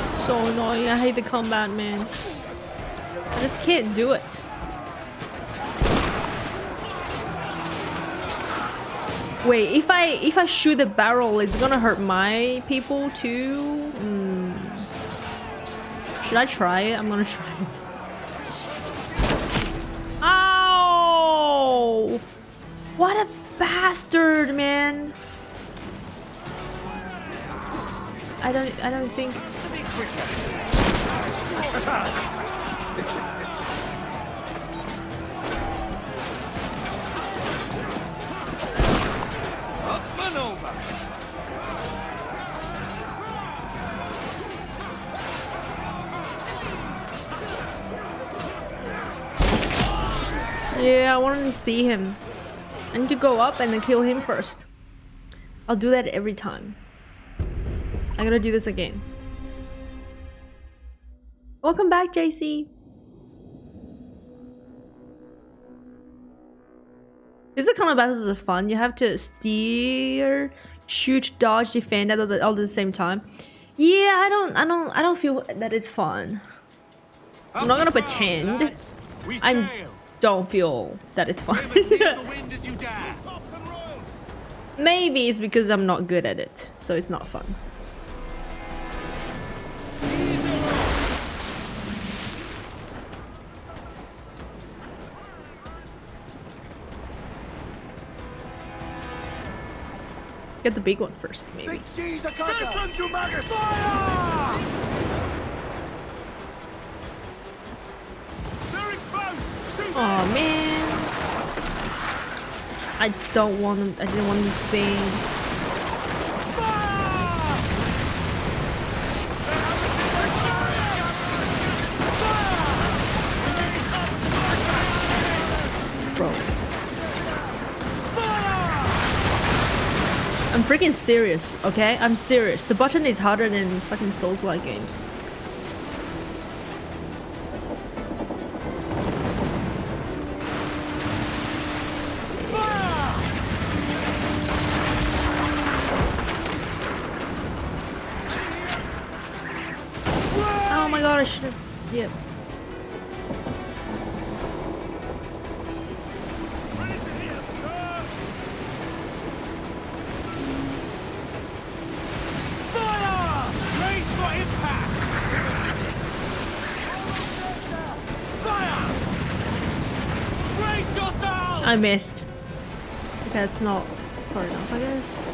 So annoying. I hate the combat, man. I just can't do it. Wait, if I shoot the barrel, it's gonna hurt my people too. Should I try it? I'm gonna try it. Ow! What a bastard, man. I don't think. Up and over! Yeah, I wanted to see him. I need to go up and then kill him first. I'll do that every time. I gotta do this again. Welcome back, JC. This is kind of battles are fun. You have to steer, shoot, dodge, defend all at the same time. Yeah, I don't feel that it's fun. I'm not gonna pretend. I don't feel that it's fun. Maybe it's because I'm not good at it, so it's not fun. Get the big one first, maybe. Big cheese, the listen, you maggot! Fire! They're exposed! Oh man, I don't want them. I didn't want them to sing. Bro, I'm freaking serious, okay? I'm serious. The button is harder than fucking Souls-like games. Oh my god, I should have. Yep. I missed. Okay, that's not far enough, I guess.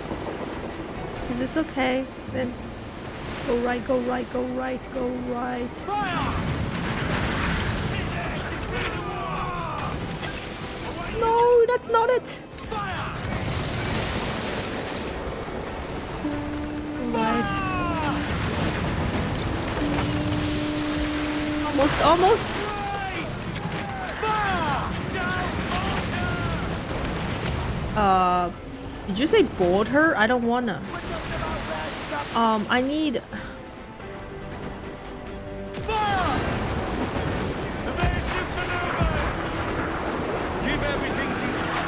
Is this okay? Then go right, go right, go right, go right. No, that's not it. Right. Almost. Did you say board her? I don't wanna. I need. Fire! Evasive maneuvers! Give everything she's got.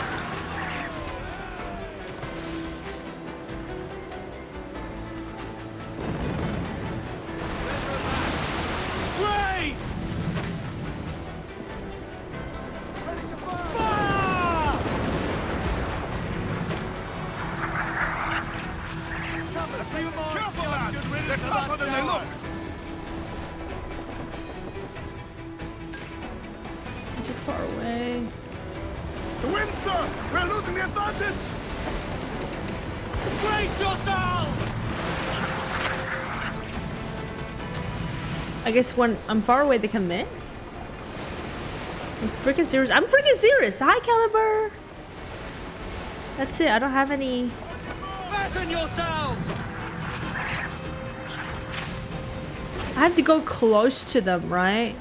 Grace! Fire! Careful, lads! They're tougher than they look! Too far away. The wind, sir! We're losing the advantage! Brace yourself! I guess when I'm far away, they can miss. I'm freaking serious. I'm freaking serious. Hi, Caliber. That's it. I don't have any. Fasten yourselves! I have to go close to them, right?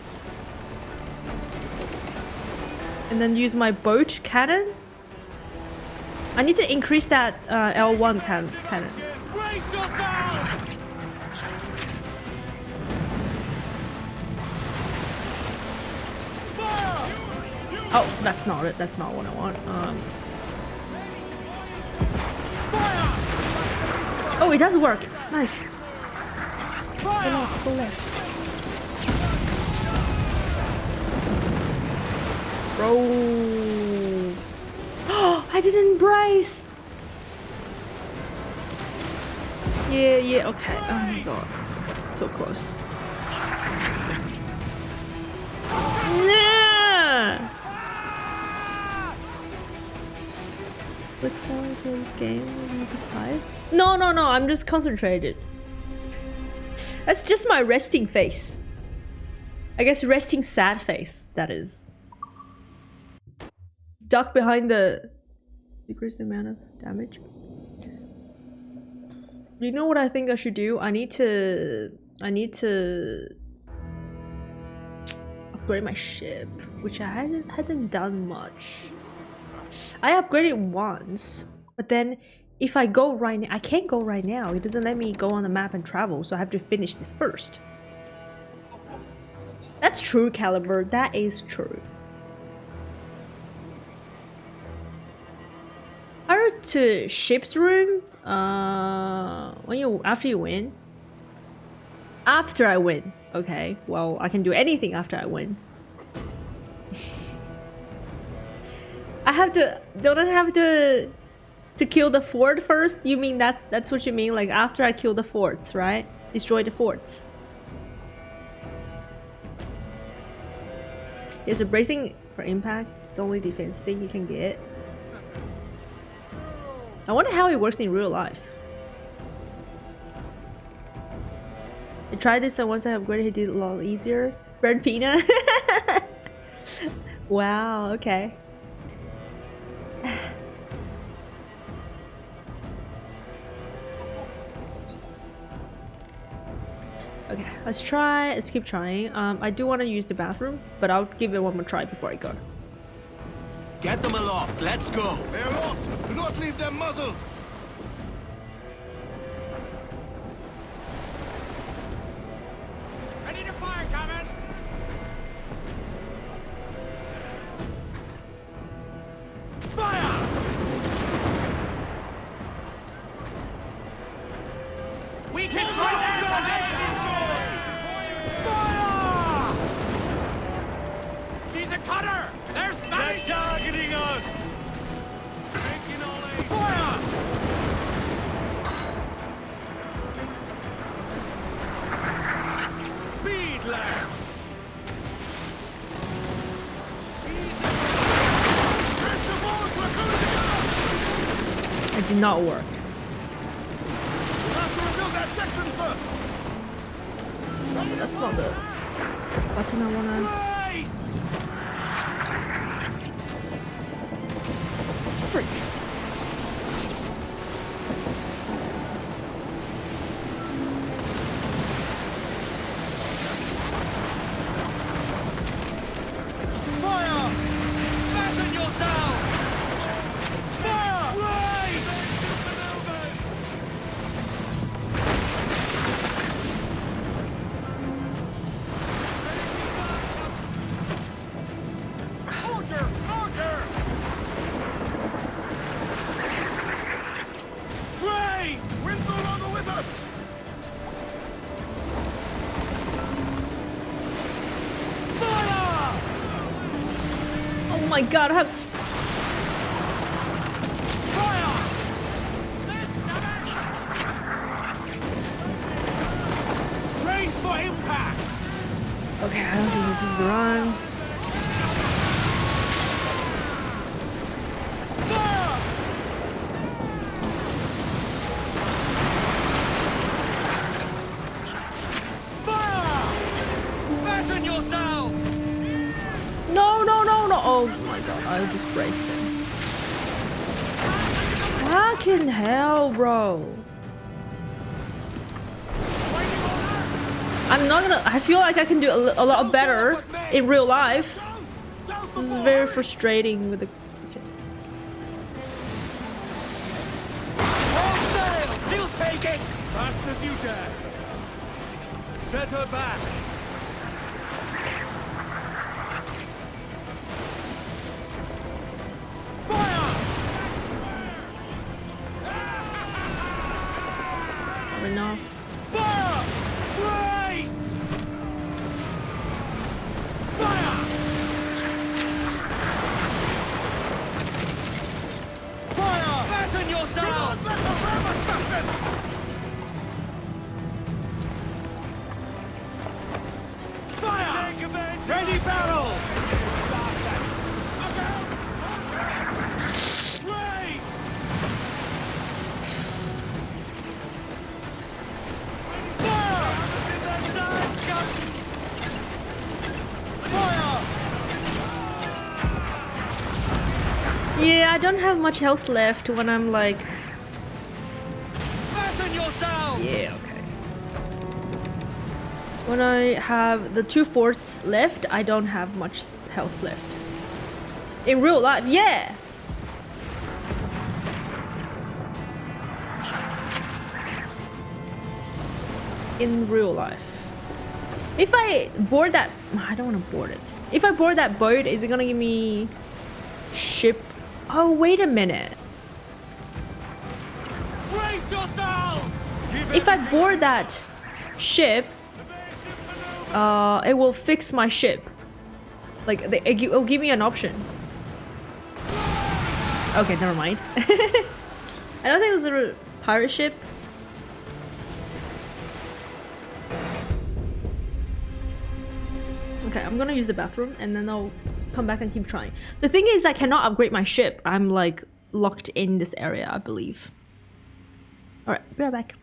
And then use my boat cannon. I need to increase that L1 cannon. Brace yourselves! Oh, that's not it. That's not what I want. Oh, it does work. Nice. Go left, go left. Bro. Oh, I didn't brace. Yeah, okay. Oh my god. So close. Nah. Looks like this game is just tired. No, I'm just concentrated. That's just my resting face. I guess resting sad face, that is. Duck behind the decrease the amount of damage. You know what I think I should do? I need to upgrade my ship, which I hadn't done much. I upgraded once, but then if I go right now, I can't go right now. It doesn't let me go on the map and travel, so I have to finish this first. That's true, Caliber. That is true. I heard to ship's room. After you win. After I win. Okay. Well, I can do anything after I win. Don't I have to kill the fort first? You mean that's what you mean? Like after I kill the forts, right? Destroy the forts. There's a bracing for impact. It's the only defense thing you can get. I wonder how it works in real life. I tried this and once I upgraded it did a lot easier. Burn Pina. Wow, okay. Okay, let's keep trying. I do want to use the bathroom, but I'll give it one more try before I go. Get them aloft, let's go! They're aloft! Do not leave them muzzled! Ready to fire, Captain! Fire! We can right Fire! She's a cutter! They're Spanish! They're targeting us! Taking all aim! Fire! Speed, lads! It did not work. That's not the button I wanna. Freak. Fire! Fasten yourself! Fire! Right! Race! Wind's no longer with us! Fire! Oh my god, I have... Race for impact! Okay, I don't think this is the run. Batten yourself! No, no, no, no. Oh my god, I just braced him. Fucking hell, bro. I'm not gonna... I feel like I can do a lot better in real life. This is very frustrating with the... All sails! He'll take it! Fast as you dare! Set her back! Enough. Fire! Race! Fire! Fire! Batten yourself! Fire! Ready battle! Race! Yeah, I don't have much health left when I'm like... Batten yourself! Yeah, okay. When I have the 2 forts left, I don't have much health left. In real life, yeah! In real life. If I board that... I don't want to board it. If I board that boat, is it gonna give me... ship? Oh, wait a minute. Brace yourselves! If I board that ship, it will fix my ship. Like, it will give me an option. Okay, never mind. I don't think it was a pirate ship. Okay, I'm gonna use the bathroom and then I'll come back and keep trying. The thing is, I cannot upgrade my ship. I'm like locked in this area, I believe. Alright, be right back.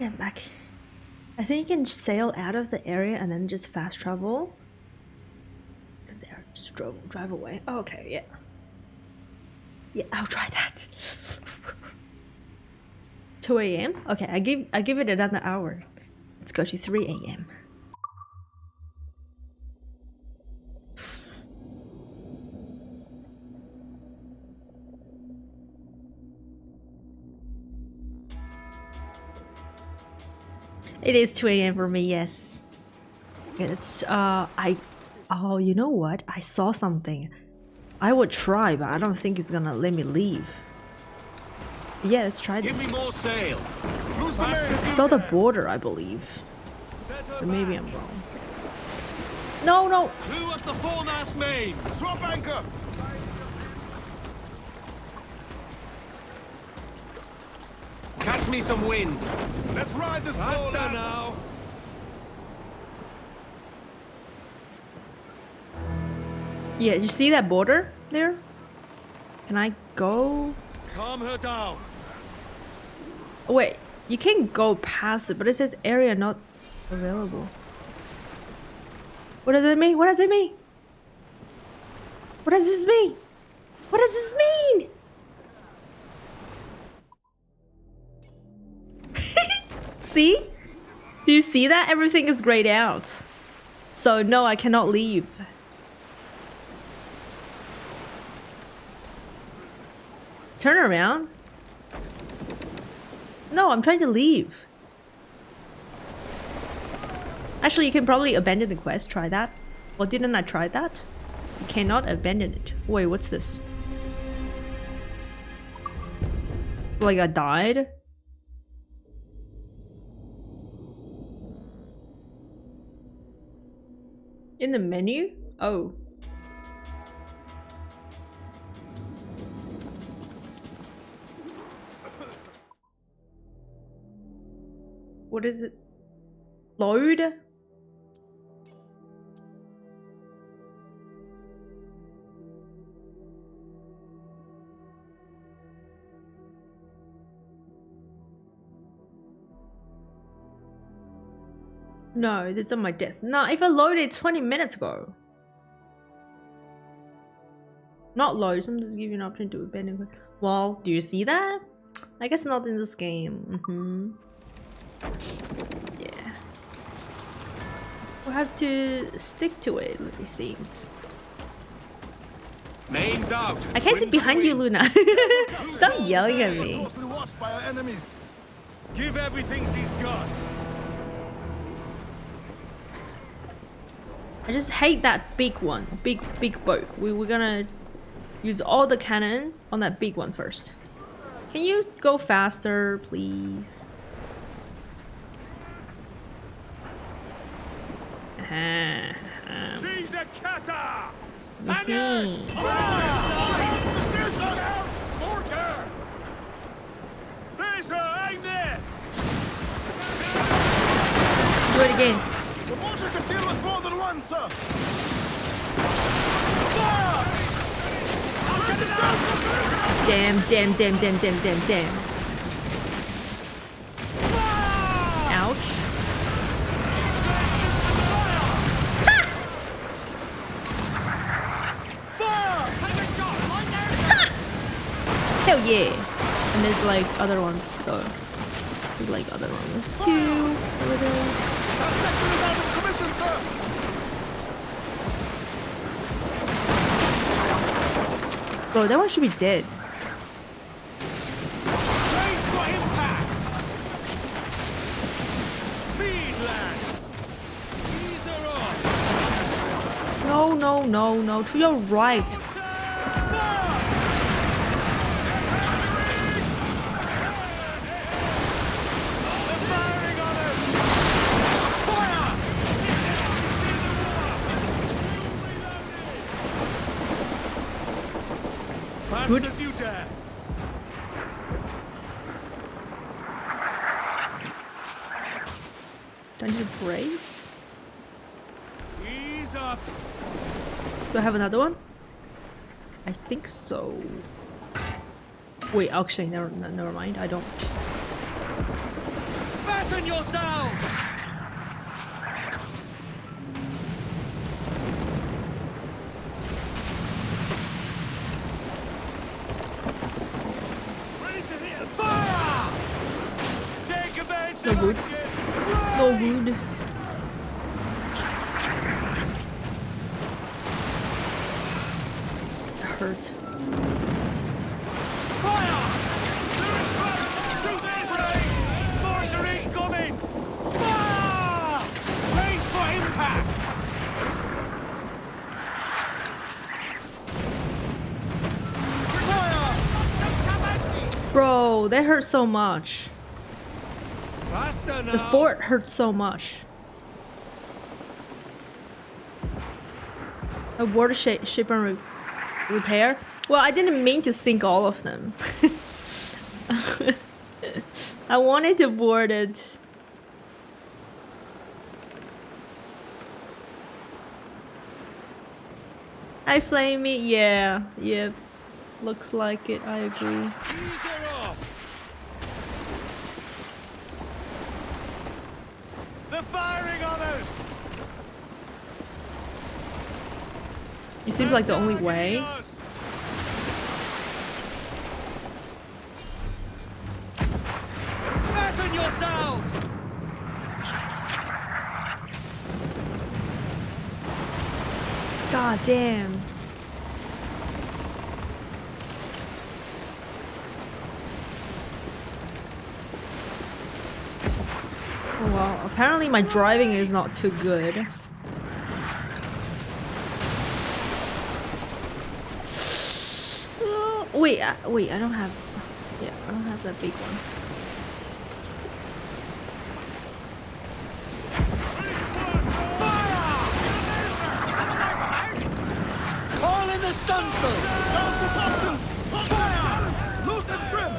Yeah, I'm back. I think you can sail out of the area and then just fast travel. Because they are just drive away. Oh, okay, yeah. Yeah, I'll try that. 2 a.m. Okay, I give it another hour. Let's go to 3 a.m. It is 2 a.m. for me, yes. Okay, it's oh, you know what? I saw something. I would try, but I don't think it's gonna let me leave. Yeah, let's try this. Give me more sail. I saw the border, I believe. But maybe I'm wrong. No, no. Clew up the foremast main. Swap anchor. Catch me some wind. Let's ride this Faster bull, lads. now. Yeah, you see that border there? Can I go? Calm her down. Wait, you can go past it, but it says area not available. What does it mean? What does it mean? What does this mean? What does this mean? See? Do you see that? Everything is grayed out. So no, I cannot leave. Turn around. No, I'm trying to leave. Actually, you can probably abandon the quest. Try that. Well, didn't I try that? You cannot abandon it. Wait, what's this? Like I died? In the menu? Oh. What is it? Load? No, it's on my desk. No, if I loaded 20 minutes ago. Not load, sometimes give you an option to abandon. Well, do you see that? I guess not in this game. Yeah. We'll have to stick to it, it seems. Name's out. I can't see behind you, Luna. Stop yelling at me. Give everything she's got. I just hate that big one. Big boat. We're gonna use all the cannon on that big one first. Can you go faster, please? She's a cutter! Mortar! There's her! Aim there! Do it again. The mortar can deal with more than one, sir. Damn. Ouch. Hell yeah. And there's like other ones though. There's like other ones. There's two over there. Bro, that one should be dead. No, to your right. Good. As you dare. Do I need a brace? Ease up. Do I have another one? I think so. Wait, actually, never mind. I don't. Fasten yourselves! Ready to hit! Fire! Take advantage No of good. action! No good. That hurts. Fire! Mortar incoming! Fire! Brace for impact! Bro, that hurt so much. Faster now! The fort hurts so much. A water ship and repair? Well, I didn't mean to sink all of them. I wanted to board it. Hi, Flamey. Yeah, yeah. Looks like it. I agree. They're firing on us! It seems like the only way. Fasten yourselves! God damn. Oh well, apparently my driving is not too good. Wait, wait, I don't have... Yeah, I don't have that big one. All in the stunsails! Fire! Loose and trim!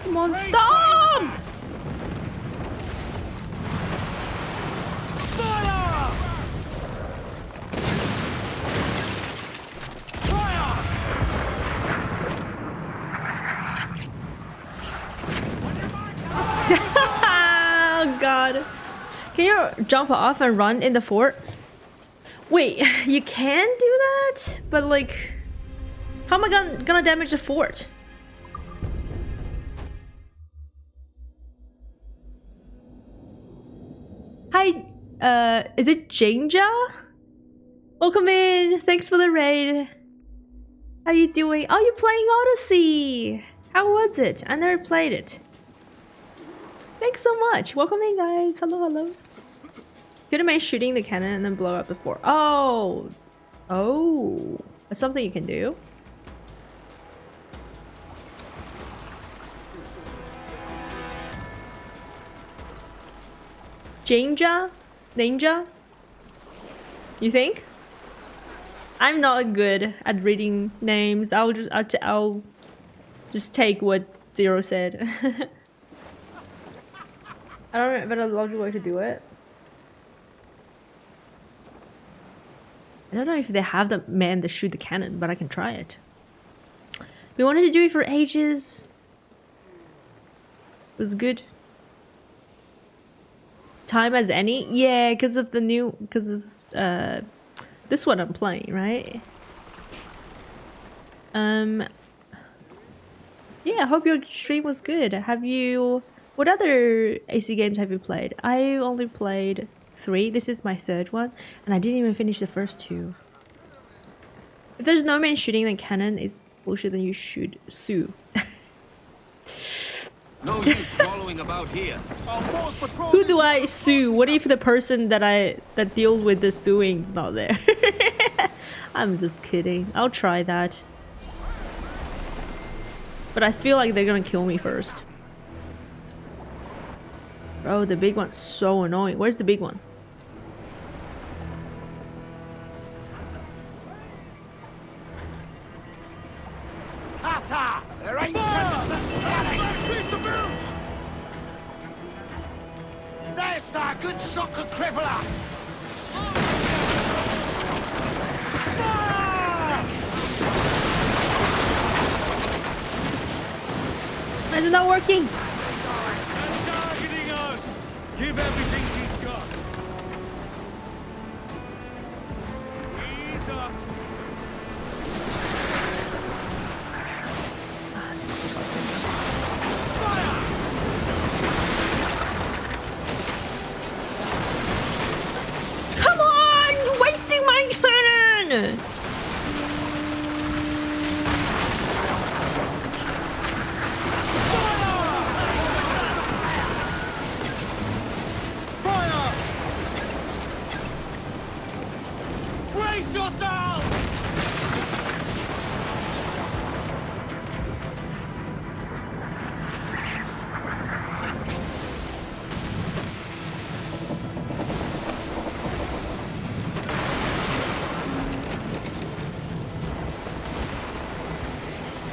Come on, stop! Fire! Oh god. Can you jump off and run in the fort? Wait, you can do that? But like, how am I gonna damage the fort? Hi, is it Jinja? Welcome in. Thanks for the raid. How you doing? Oh, you're playing Odyssey. How was it? I never played it. Thanks so much. Welcome in, guys. Hello, hello. Could have made shooting the cannon and then blow up the fort. Oh. Oh. That's something you can do. Jinja? Ninja? You think? I'm not good at reading names. I'll just take what Zero said. I don't know, but a logical way to do it. I don't know if they have the man to shoot the cannon, but I can try it. We wanted to do it for ages. It was good. Time as any? Yeah, because of the new, because of this one I'm playing, right? Yeah, I hope your stream was good. Have you... What other AC games have you played? I only played 3. This is my 3rd one. And I didn't even finish the first 2. If there's no man shooting the cannon is bullshit, then you should sue. No use following about here. Who do I sue? What if the person that deals with the suing is not there? I'm just kidding. I'll try that. But I feel like they're gonna kill me first. Bro, the big one's so annoying. Where's the big one? Kata! There ain't Sweep the boot! There's a good shocker crippler! not working. Targeting us! Give everything she's got. Ease up. Come on! You're wasting my turn! Brace yourself!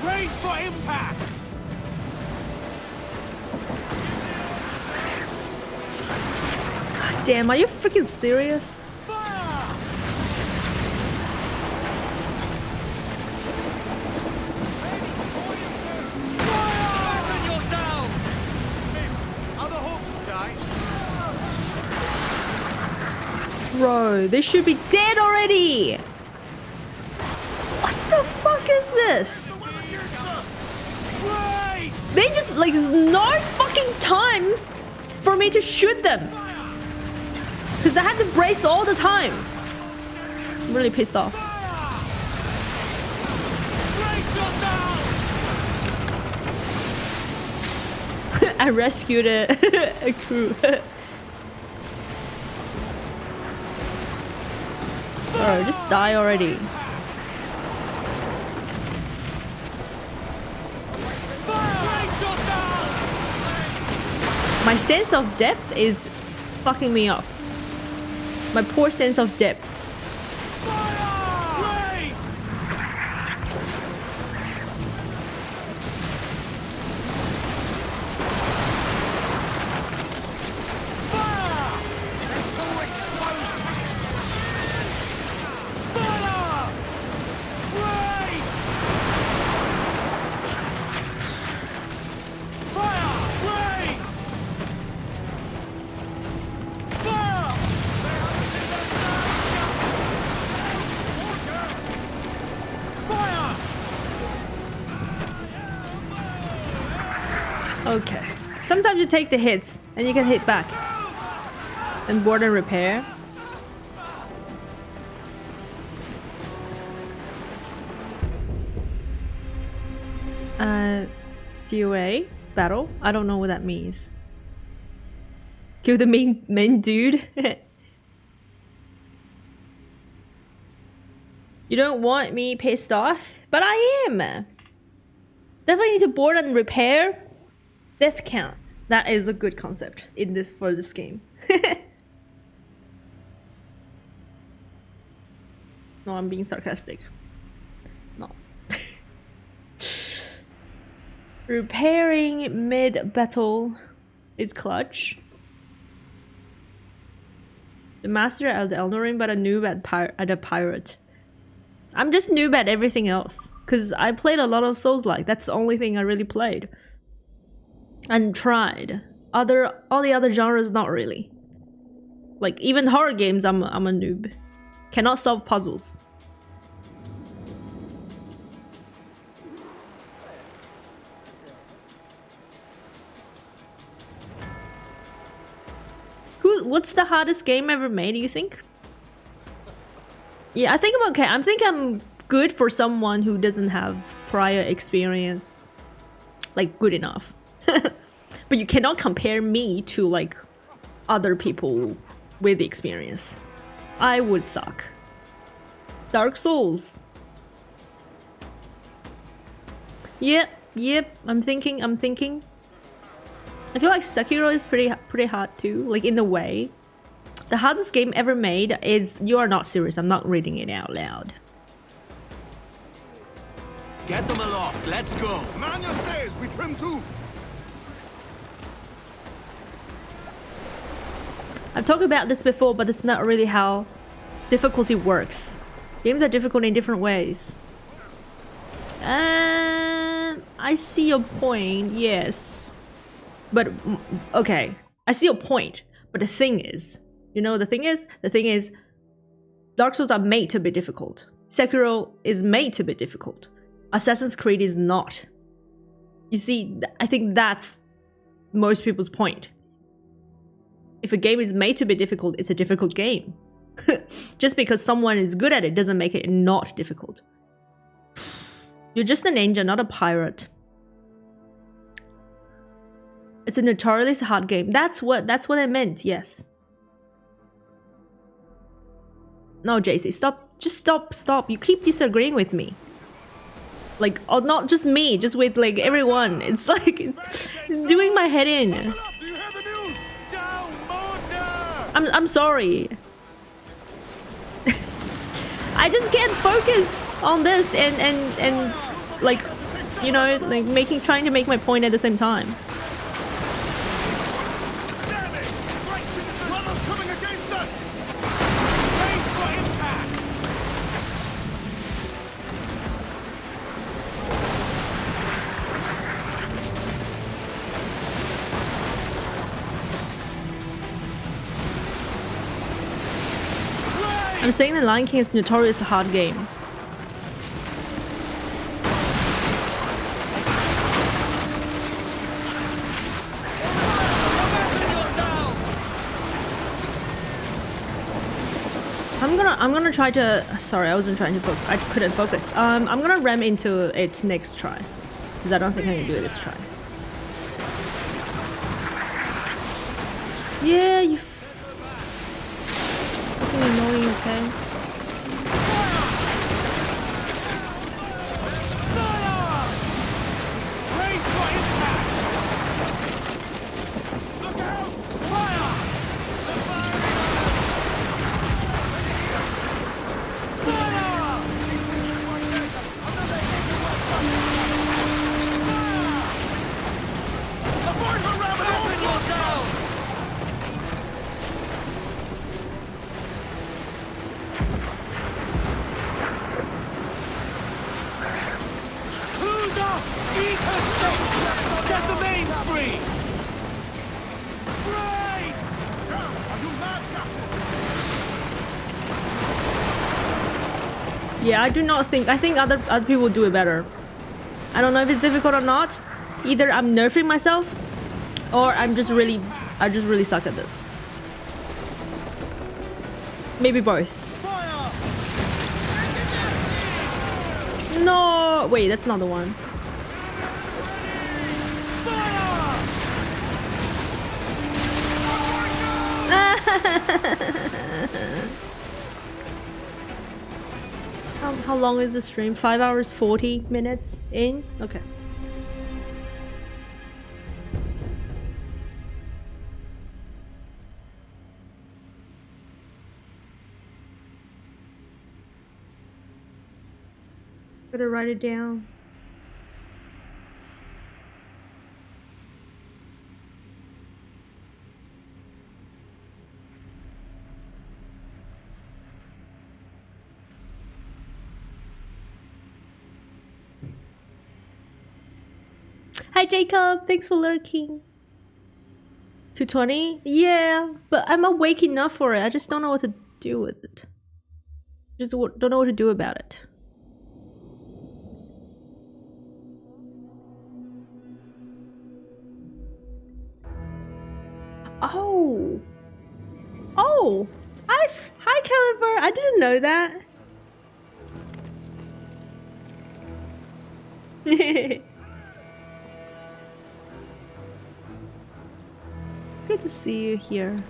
Brace for impact! God damn, are you freaking serious? Bro, they should be dead already! What the fuck is this? They just, like, there's no fucking time for me to shoot them. Because I had to brace all the time. I'm really pissed off. I rescued a crew. Bro, just die already. My sense of depth is fucking me up. My poor sense of depth. Okay. Sometimes you take the hits and you can hit back. And board and repair. DOA battle. I don't know what that means. Kill the main dude. You don't want me pissed off, but I am. Definitely need to board and repair. Death count. That is a good concept in this for this game. No, I'm being sarcastic. It's not. Repairing mid-battle is clutch. The master at the Elden Ring, but a noob at a pirate. I'm just noob at everything else. Because I played a lot of Souls-like. That's the only thing I really played. And tried. All the other genres, not really. Like, even horror games, I'm a noob. Cannot solve puzzles. What's the hardest game ever made, do you think? Yeah, I think I'm okay. I think I'm good for someone who doesn't have prior experience. Like, good enough. But you cannot compare me to, like, other people with experience. I would suck. Dark Souls. Yep, I'm thinking. I feel like Sekiro is pretty hard too, like in a way. The hardest game ever made is... You are not serious, I'm not reading it out loud. Get them aloft, let's go! Man your stays, we trim too! I've talked about this before, but it's not really how difficulty works. Games are difficult in different ways. I I see your point, yes. But, okay, I see your point. But the thing is, you know, the thing is, Dark Souls are made to be difficult. Sekiro is made to be difficult. Assassin's Creed is not. You see, I think that's most people's point. If a game is made to be difficult, it's a difficult game. Just because someone is good at it doesn't make it not difficult. You're just a ninja, not a pirate. It's a notoriously hard game. That's what I meant, yes. No, JC, stop. Just stop. You keep disagreeing with me. Like, oh, not just me, just with like everyone. It's like, it's doing my head in. I'm sorry. I just can't focus on this and like, you know, like trying to make my point at the same time. I'm saying the Lion King is notoriously hard game. I'm gonna try to. Sorry, I wasn't trying to focus. I couldn't focus. I'm gonna ram into it next try, because I don't think I can do it this try. Yeah, you. Annoying, okay? Yeah, I do not think. I think other people do it better. I don't know if it's difficult or not. Either I'm nerfing myself, or I just really suck at this. Maybe both. No, wait, that's not the one. How long is the stream? 5 hours 40 minutes in? Okay. Gotta write it down. Hi Jacob, thanks for lurking. 220? Yeah, but I'm awake enough for it. I just don't know what to do with it. Just don't know what to do about it. Oh! Oh! Hi Caliber! I didn't know that. Good to see you here.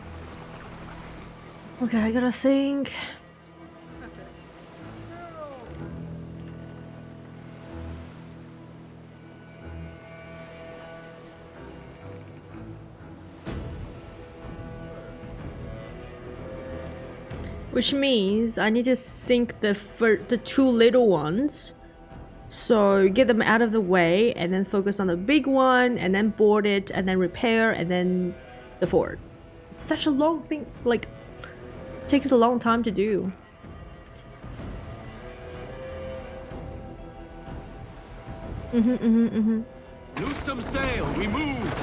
Okay, I gotta think. Which means I need to sink the two little ones. So get them out of the way and then focus on the big one and then board it and then repair and then the fort. It's such a long thing, like, it takes a long time to do. Loose some sail, we move!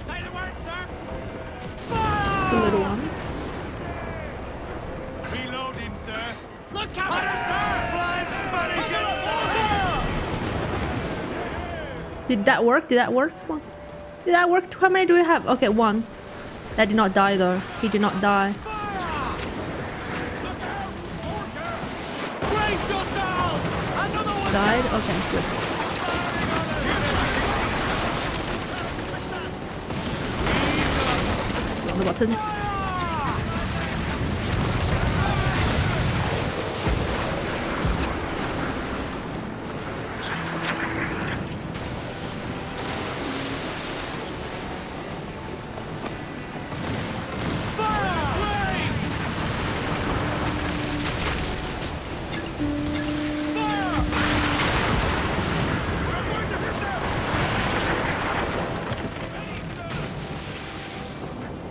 Say the word, sir. It's a little one. Reloading, sir. Look out, sir! Flying Spanish Did that work? Did that work? Come on. Did that work? How many do we have? Okay, one. That did not die though. He did not die. Brace yourselves! Another one! Died? Okay, good. On the button.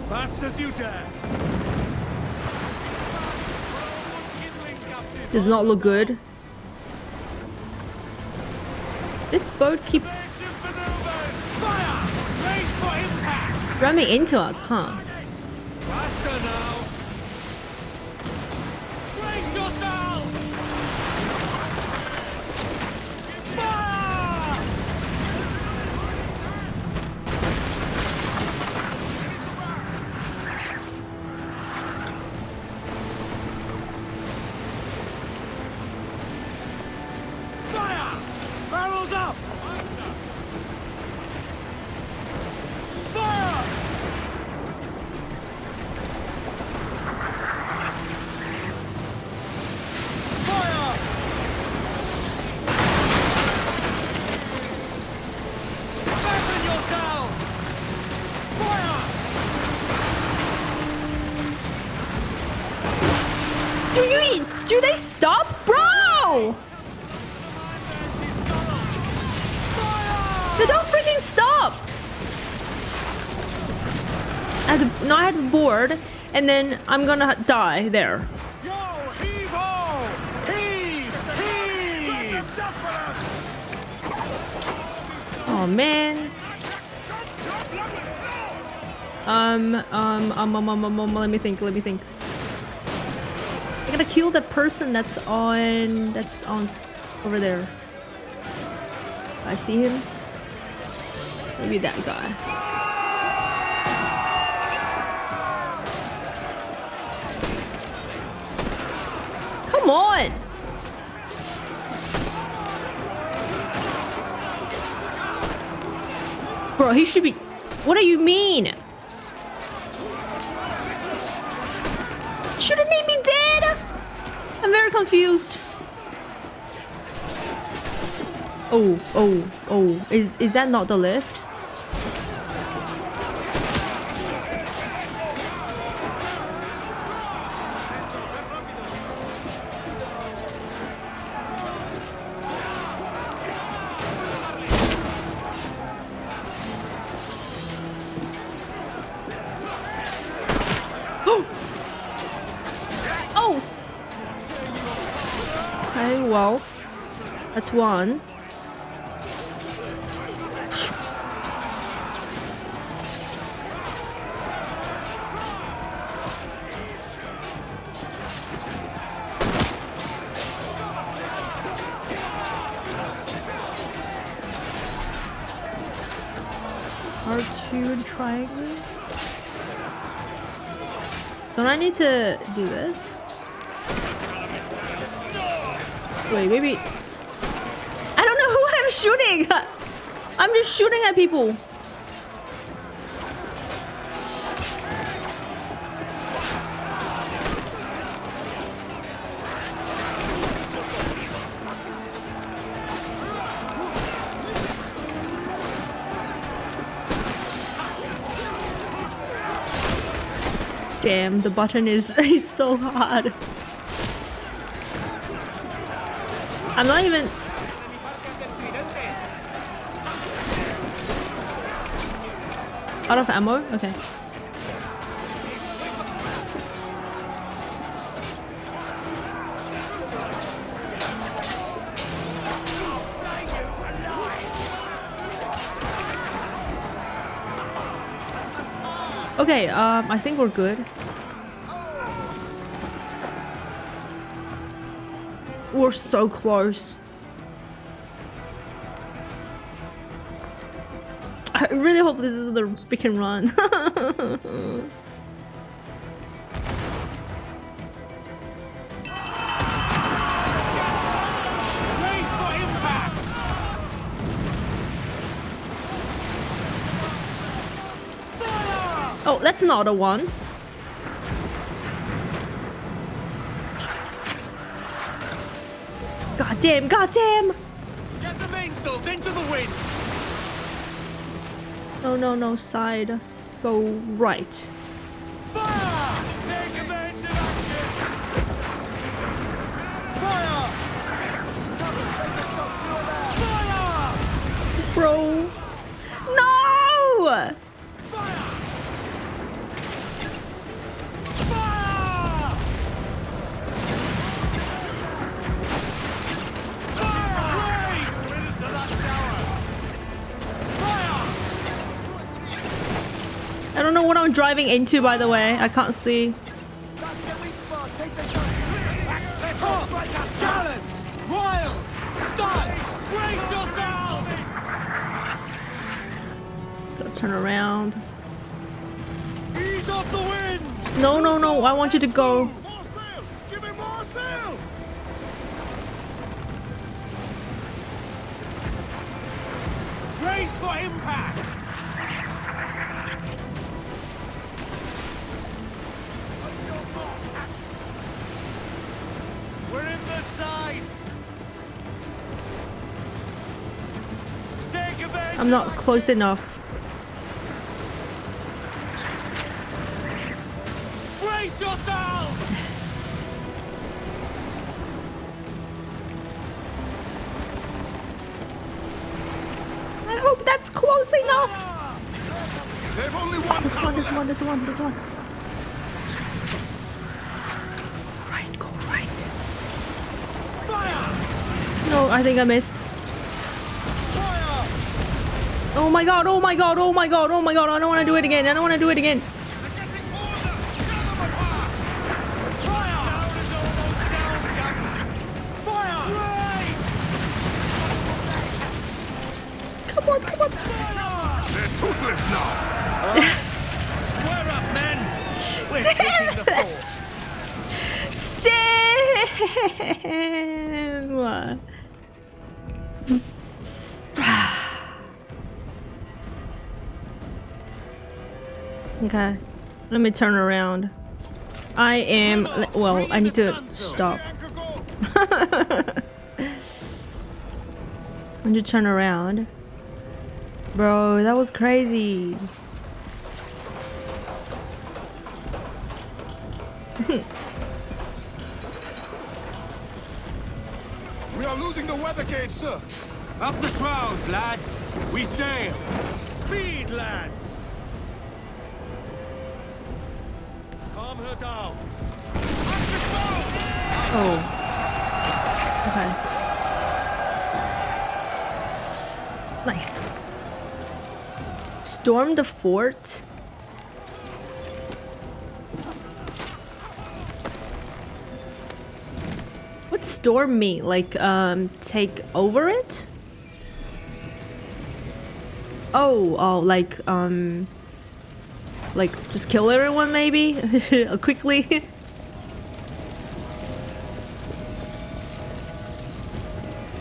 Fast as you dare. Does not look good. This boat keep ramming into us, huh? Faster now. Brace yourself! Fire! Barrels up! Fire! Fire! Fasten yourselves! Fire! Do they stop? Bro! They don't freaking stop! I had the board, and then I'm gonna die there. Yo, heave ho! Heave! Heave! Oh man. Let me think. I gotta kill the person that's on over there. I see him. Maybe that guy. Come on! Bro, he should be... What do you mean? Shouldn't he be dead? I'm very confused. Oh. Is that not the lift? Oh! Okay, well, that's one. R2 and triangle. Don't I need to do this? Wait, maybe... I don't know who I'm shooting! I'm just shooting at people. Damn, the button is so hard. I'm not even... Out of ammo? Okay. Okay, I think we're good. We're so close. I really hope this is the freaking run. Race for impact! Oh, that's not a one. God damn, god damn! Get the mainsails into the wind! No, no, no, side. Go right. Fire! Take evasive action! Fire! Fire! Bro. No! I don't know what I'm driving into, by the way. I can't see. Gallants! Royals! Studs! Brace yourselves! Gotta turn around. Ease off the wind! No, no, no. I want you to go. Give me more sail! Brace for impact! We're in the sights! Take evasive I'm not close enough. Brace yourself! I hope that's close enough. They've only one. This one, this one, this one, this one. Right, go right. Fire! No, I think I missed. Oh my god, oh my god, oh my god, oh my god. I don't want to do it again. I don't want to do it again. Come on, come on. They're toothless now. Square up, men. We're taking the fort. Damn. Okay, let me turn around. I am, well, I need to stop. I need to turn around. Bro, that was crazy. We are losing the weather gauge, sir. Up the shrouds, lads. We sail. Speed, lads. Calm her down. Oh. Okay. Nice. Storm the fort. What's storm mean? Like, take over it? Oh, like just kill everyone maybe? Quickly?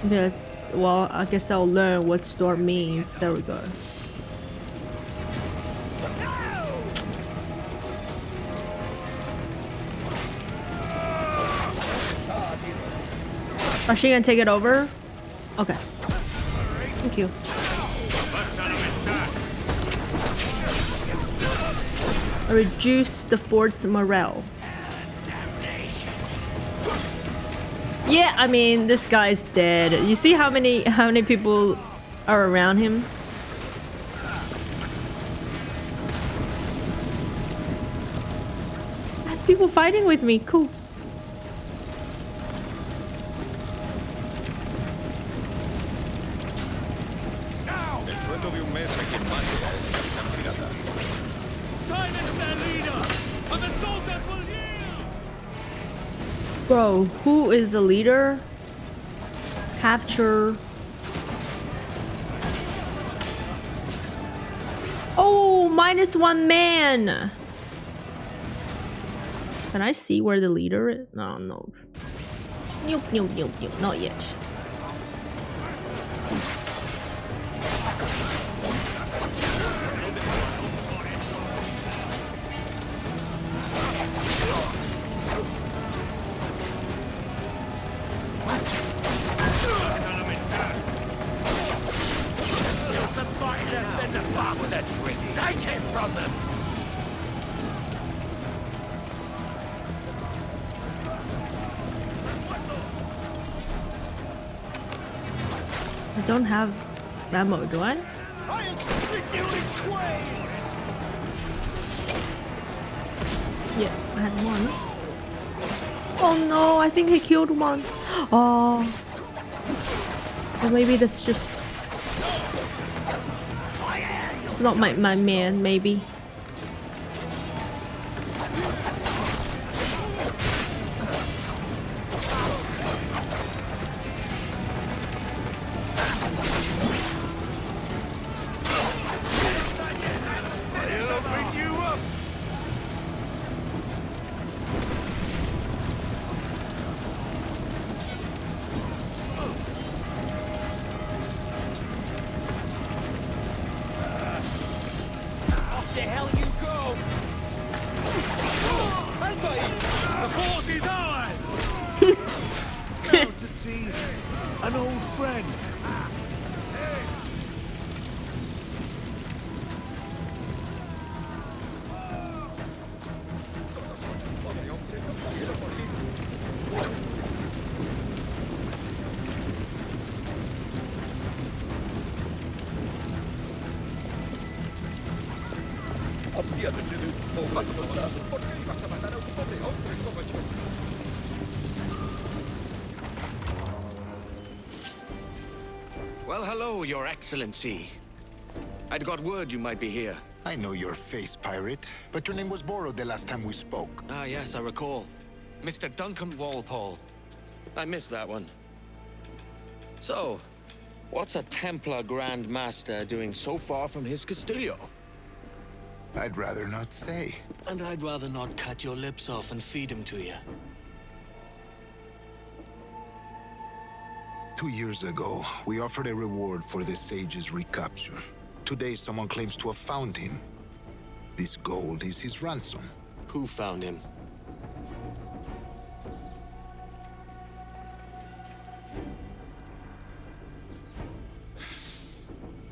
Yeah, well, I guess I'll learn what storm means. There we go. Is she gonna take it over? Okay. Thank you. Reduce the fort's morale. Yeah, I mean, this guy's dead. You see how many people are around him? people fighting with me. Cool. Silence their leader, and the soldiers will yield! Bro, who is the leader? Capture. Oh, -1 man. Can I see where the leader is? No, no. Nope, nope, nope, nope. Not yet. Take him from them! I don't have ammo, do I? Yeah, I had one. Oh no, I think I killed one. Oh. Or maybe that's just... It's not my man, maybe. The force is ours! Now to see an old friend. Well, hello, Your Excellency. I'd got word you might be here. I know your face, pirate, but your name was borrowed the last time we spoke. Ah, yes, I recall. Mr. Duncan Walpole. I missed that one. So, what's a Templar Grand Master doing so far from his Castillo? I'd rather not say. And I'd rather not cut your lips off and feed him to you. 2 years ago, we offered a reward for the sage's recapture. Today, someone claims to have found him. This gold is his ransom. Who found him?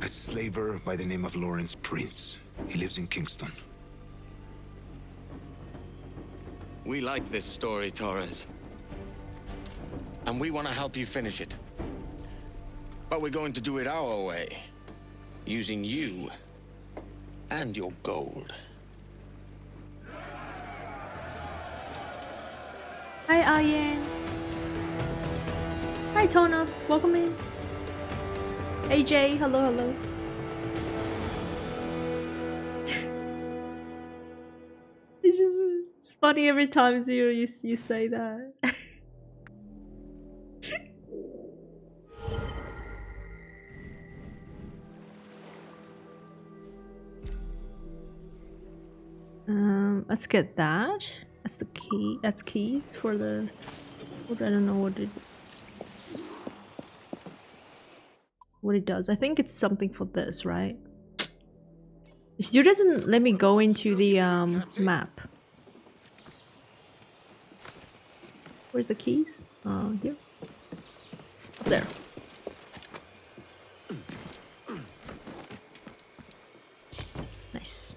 A slaver by the name of Lawrence Prince. He lives in Kingston. We like this story, Torres. And we want to help you finish it. But we're going to do it our way. Using you and your gold. Hi, Ayan. Hi, Tonuff. Welcome in. AJ, hello, hello. It's funny every time Zero you say that. Let's get that. That's the key. That's keys for the. I don't know what it does. I think it's something for this, right? It still doesn't let me go into the map. Where's the keys? Here. Up there. Nice.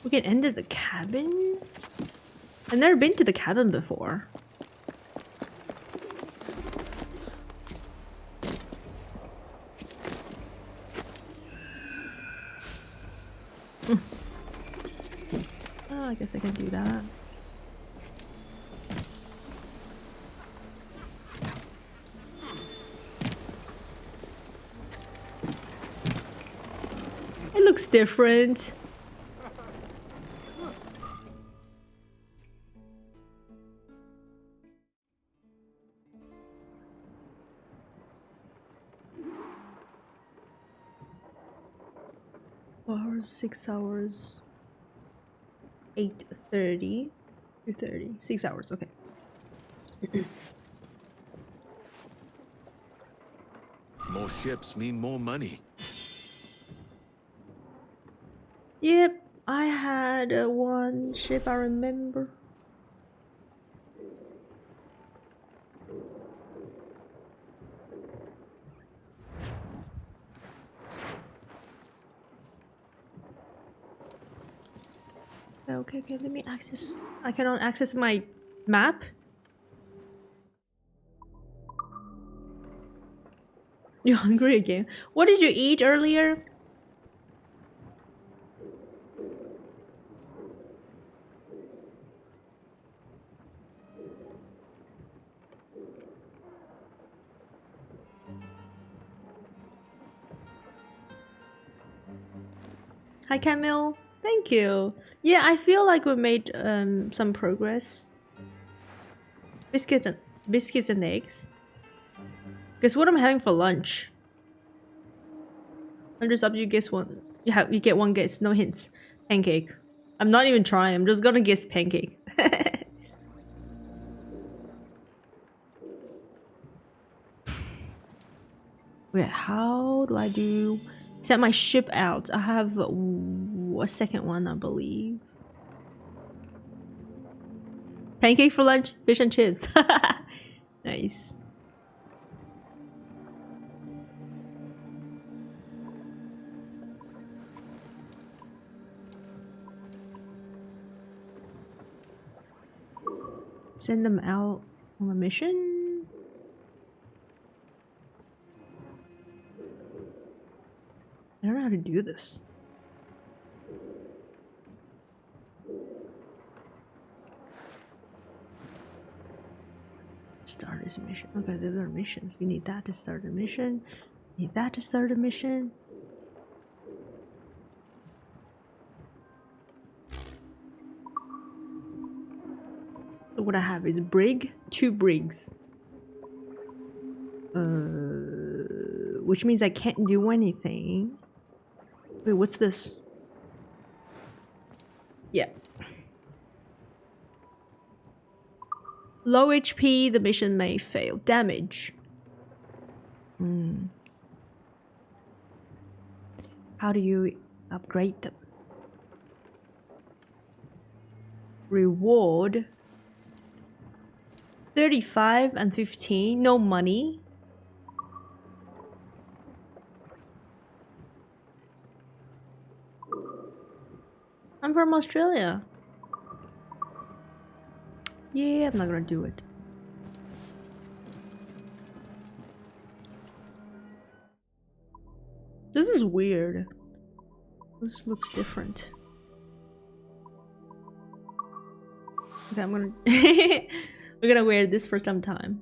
We can enter the cabin? I've never been to the cabin before. Oh, I guess I can do that. It looks different. Hours, 6 hours, 8:30, 2:30, 6 hours. Okay. More ships mean more money. Yep, I had one ship I remember. Okay, okay, let me access. I cannot access my map. You're hungry again. What did you eat earlier? Hi, Camille. Thank you. Yeah, I feel like we made some progress. Biscuits and eggs. Guess what I'm having for lunch? 100 subs, you guess one. You get one guess. No hints. Pancake. I'm not even trying. I'm just gonna guess pancake. Wait, how do I do? Set my ship out. I have a second one, I believe. Pancake for lunch, fish and chips. Nice. Send them out on a mission. I don't know how to do this. Start this mission. Okay, these are missions. We need that to start a mission. Need that to start a mission. So what I have is brig, 2 brigs. Which means I can't do anything. Wait, what's this? Yeah. Low HP, the mission may fail. Damage. How do you upgrade them? Reward. 35 and 15. No money. I'm from Australia. Yeah, I'm not gonna do it. This is weird. This looks different. Okay, I'm gonna we're gonna wear this for some time.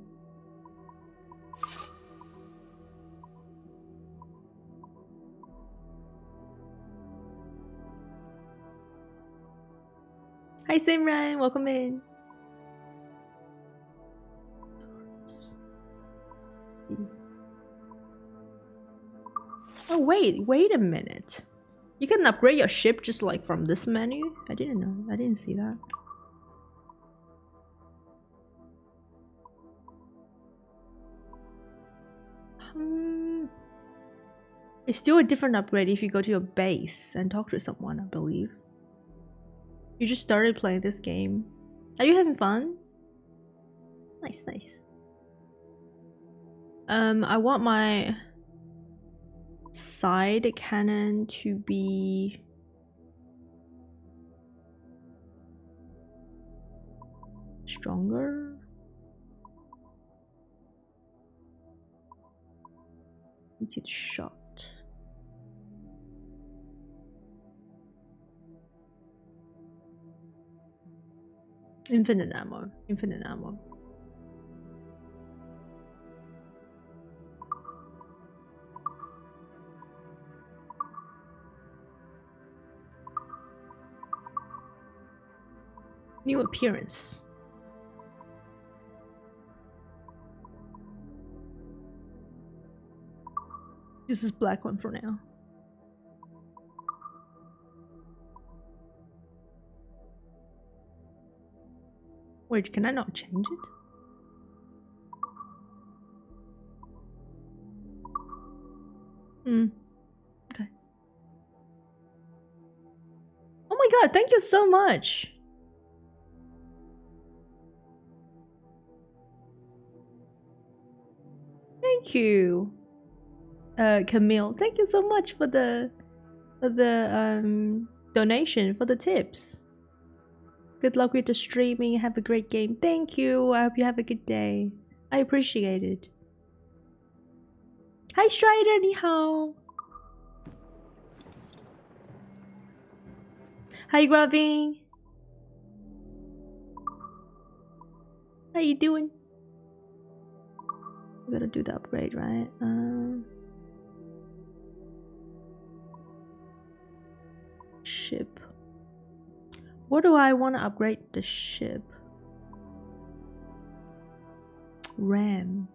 Hi Simran, welcome in. Oh wait a minute. You can upgrade your ship just like from this menu? I didn't know. I didn't see that. It's still a different upgrade if you go to your base and talk to someone, I believe. You just started playing this game. Are you having fun? Nice, nice. I want my side cannon to be Stronger. Limited shot. Infinite ammo. Infinite ammo. New appearance. This is black one for now. Wait, can I not change it? Okay. Oh my god, thank you so much. Thank you. Camille, thank you so much for the donation, for the tips. Good luck with the streaming. Have a great game. Thank you. I hope you have a good day. I appreciate it. Hi Strider, ni hao. Hi Graving. How you doing? We gotta do the upgrade, right? Ship. What do I want to upgrade the ship? RAM.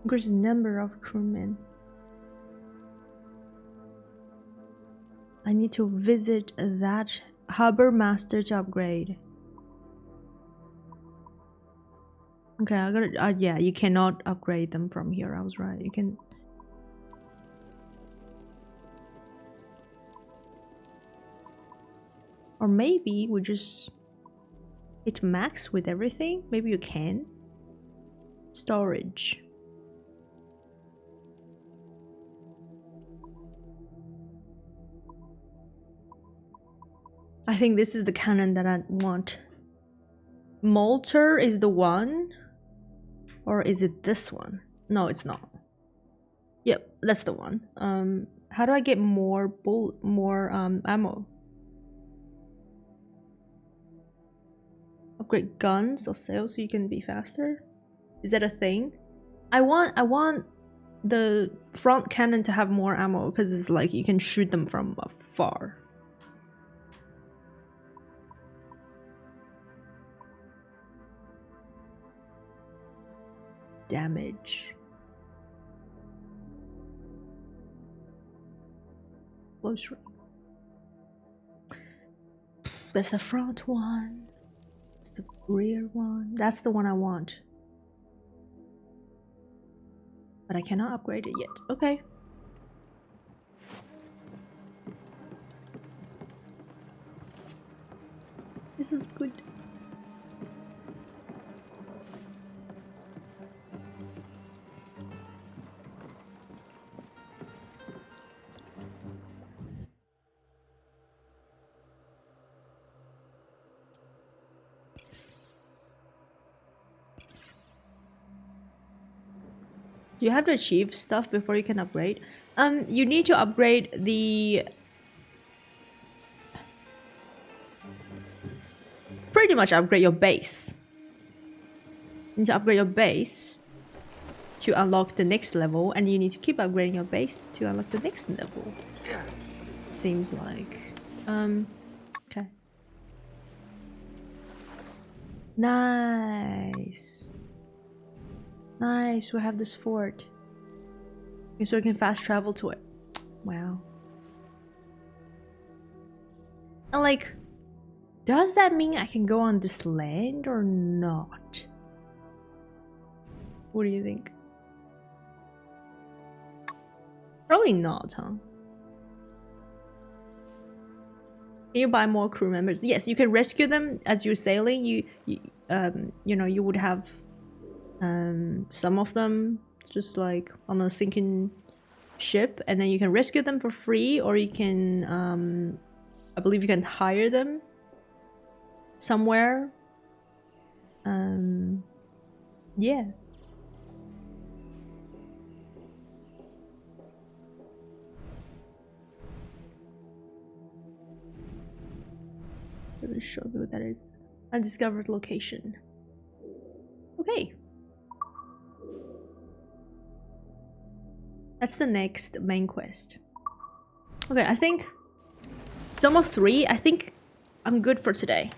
Increase the number of crewmen. I need to visit that harbor master to upgrade. Okay, I gotta. Yeah, you cannot upgrade them from here. I was right. You can. Or maybe we just hit max with everything. Maybe you can. Storage. I think this is the cannon that I want. Molter is the one? Or is it this one? No, it's not. Yep, that's the one. How do I get more ammo? Upgrade guns or sails so you can be faster? Is that a thing? I want the front cannon to have more ammo because it's like you can shoot them from afar. Damage. Close range. That's the front one. That's the rear one. That's the one I want. But I cannot upgrade it yet. Okay. This is good. You have to achieve stuff before you can upgrade. You need to upgrade the... Pretty much upgrade your base. You need to upgrade your base to unlock the next level, and you need to keep upgrading your base to unlock the next level. Seems like. Okay. Nice. Nice, we have this fort. Okay, so we can fast travel to it. Wow. And like, does that mean I can go on this land or not? What do you think? Probably not, huh? Can you buy more crew members? Yes, you can rescue them as you're sailing. You know, you would have some of them just like on a sinking ship, and then you can rescue them for free, or you can I believe you can hire them somewhere. Yeah. Let me show you what that is. Undiscovered location. Okay. That's the next main quest. Okay, I think it's almost 3. I think I'm good for today.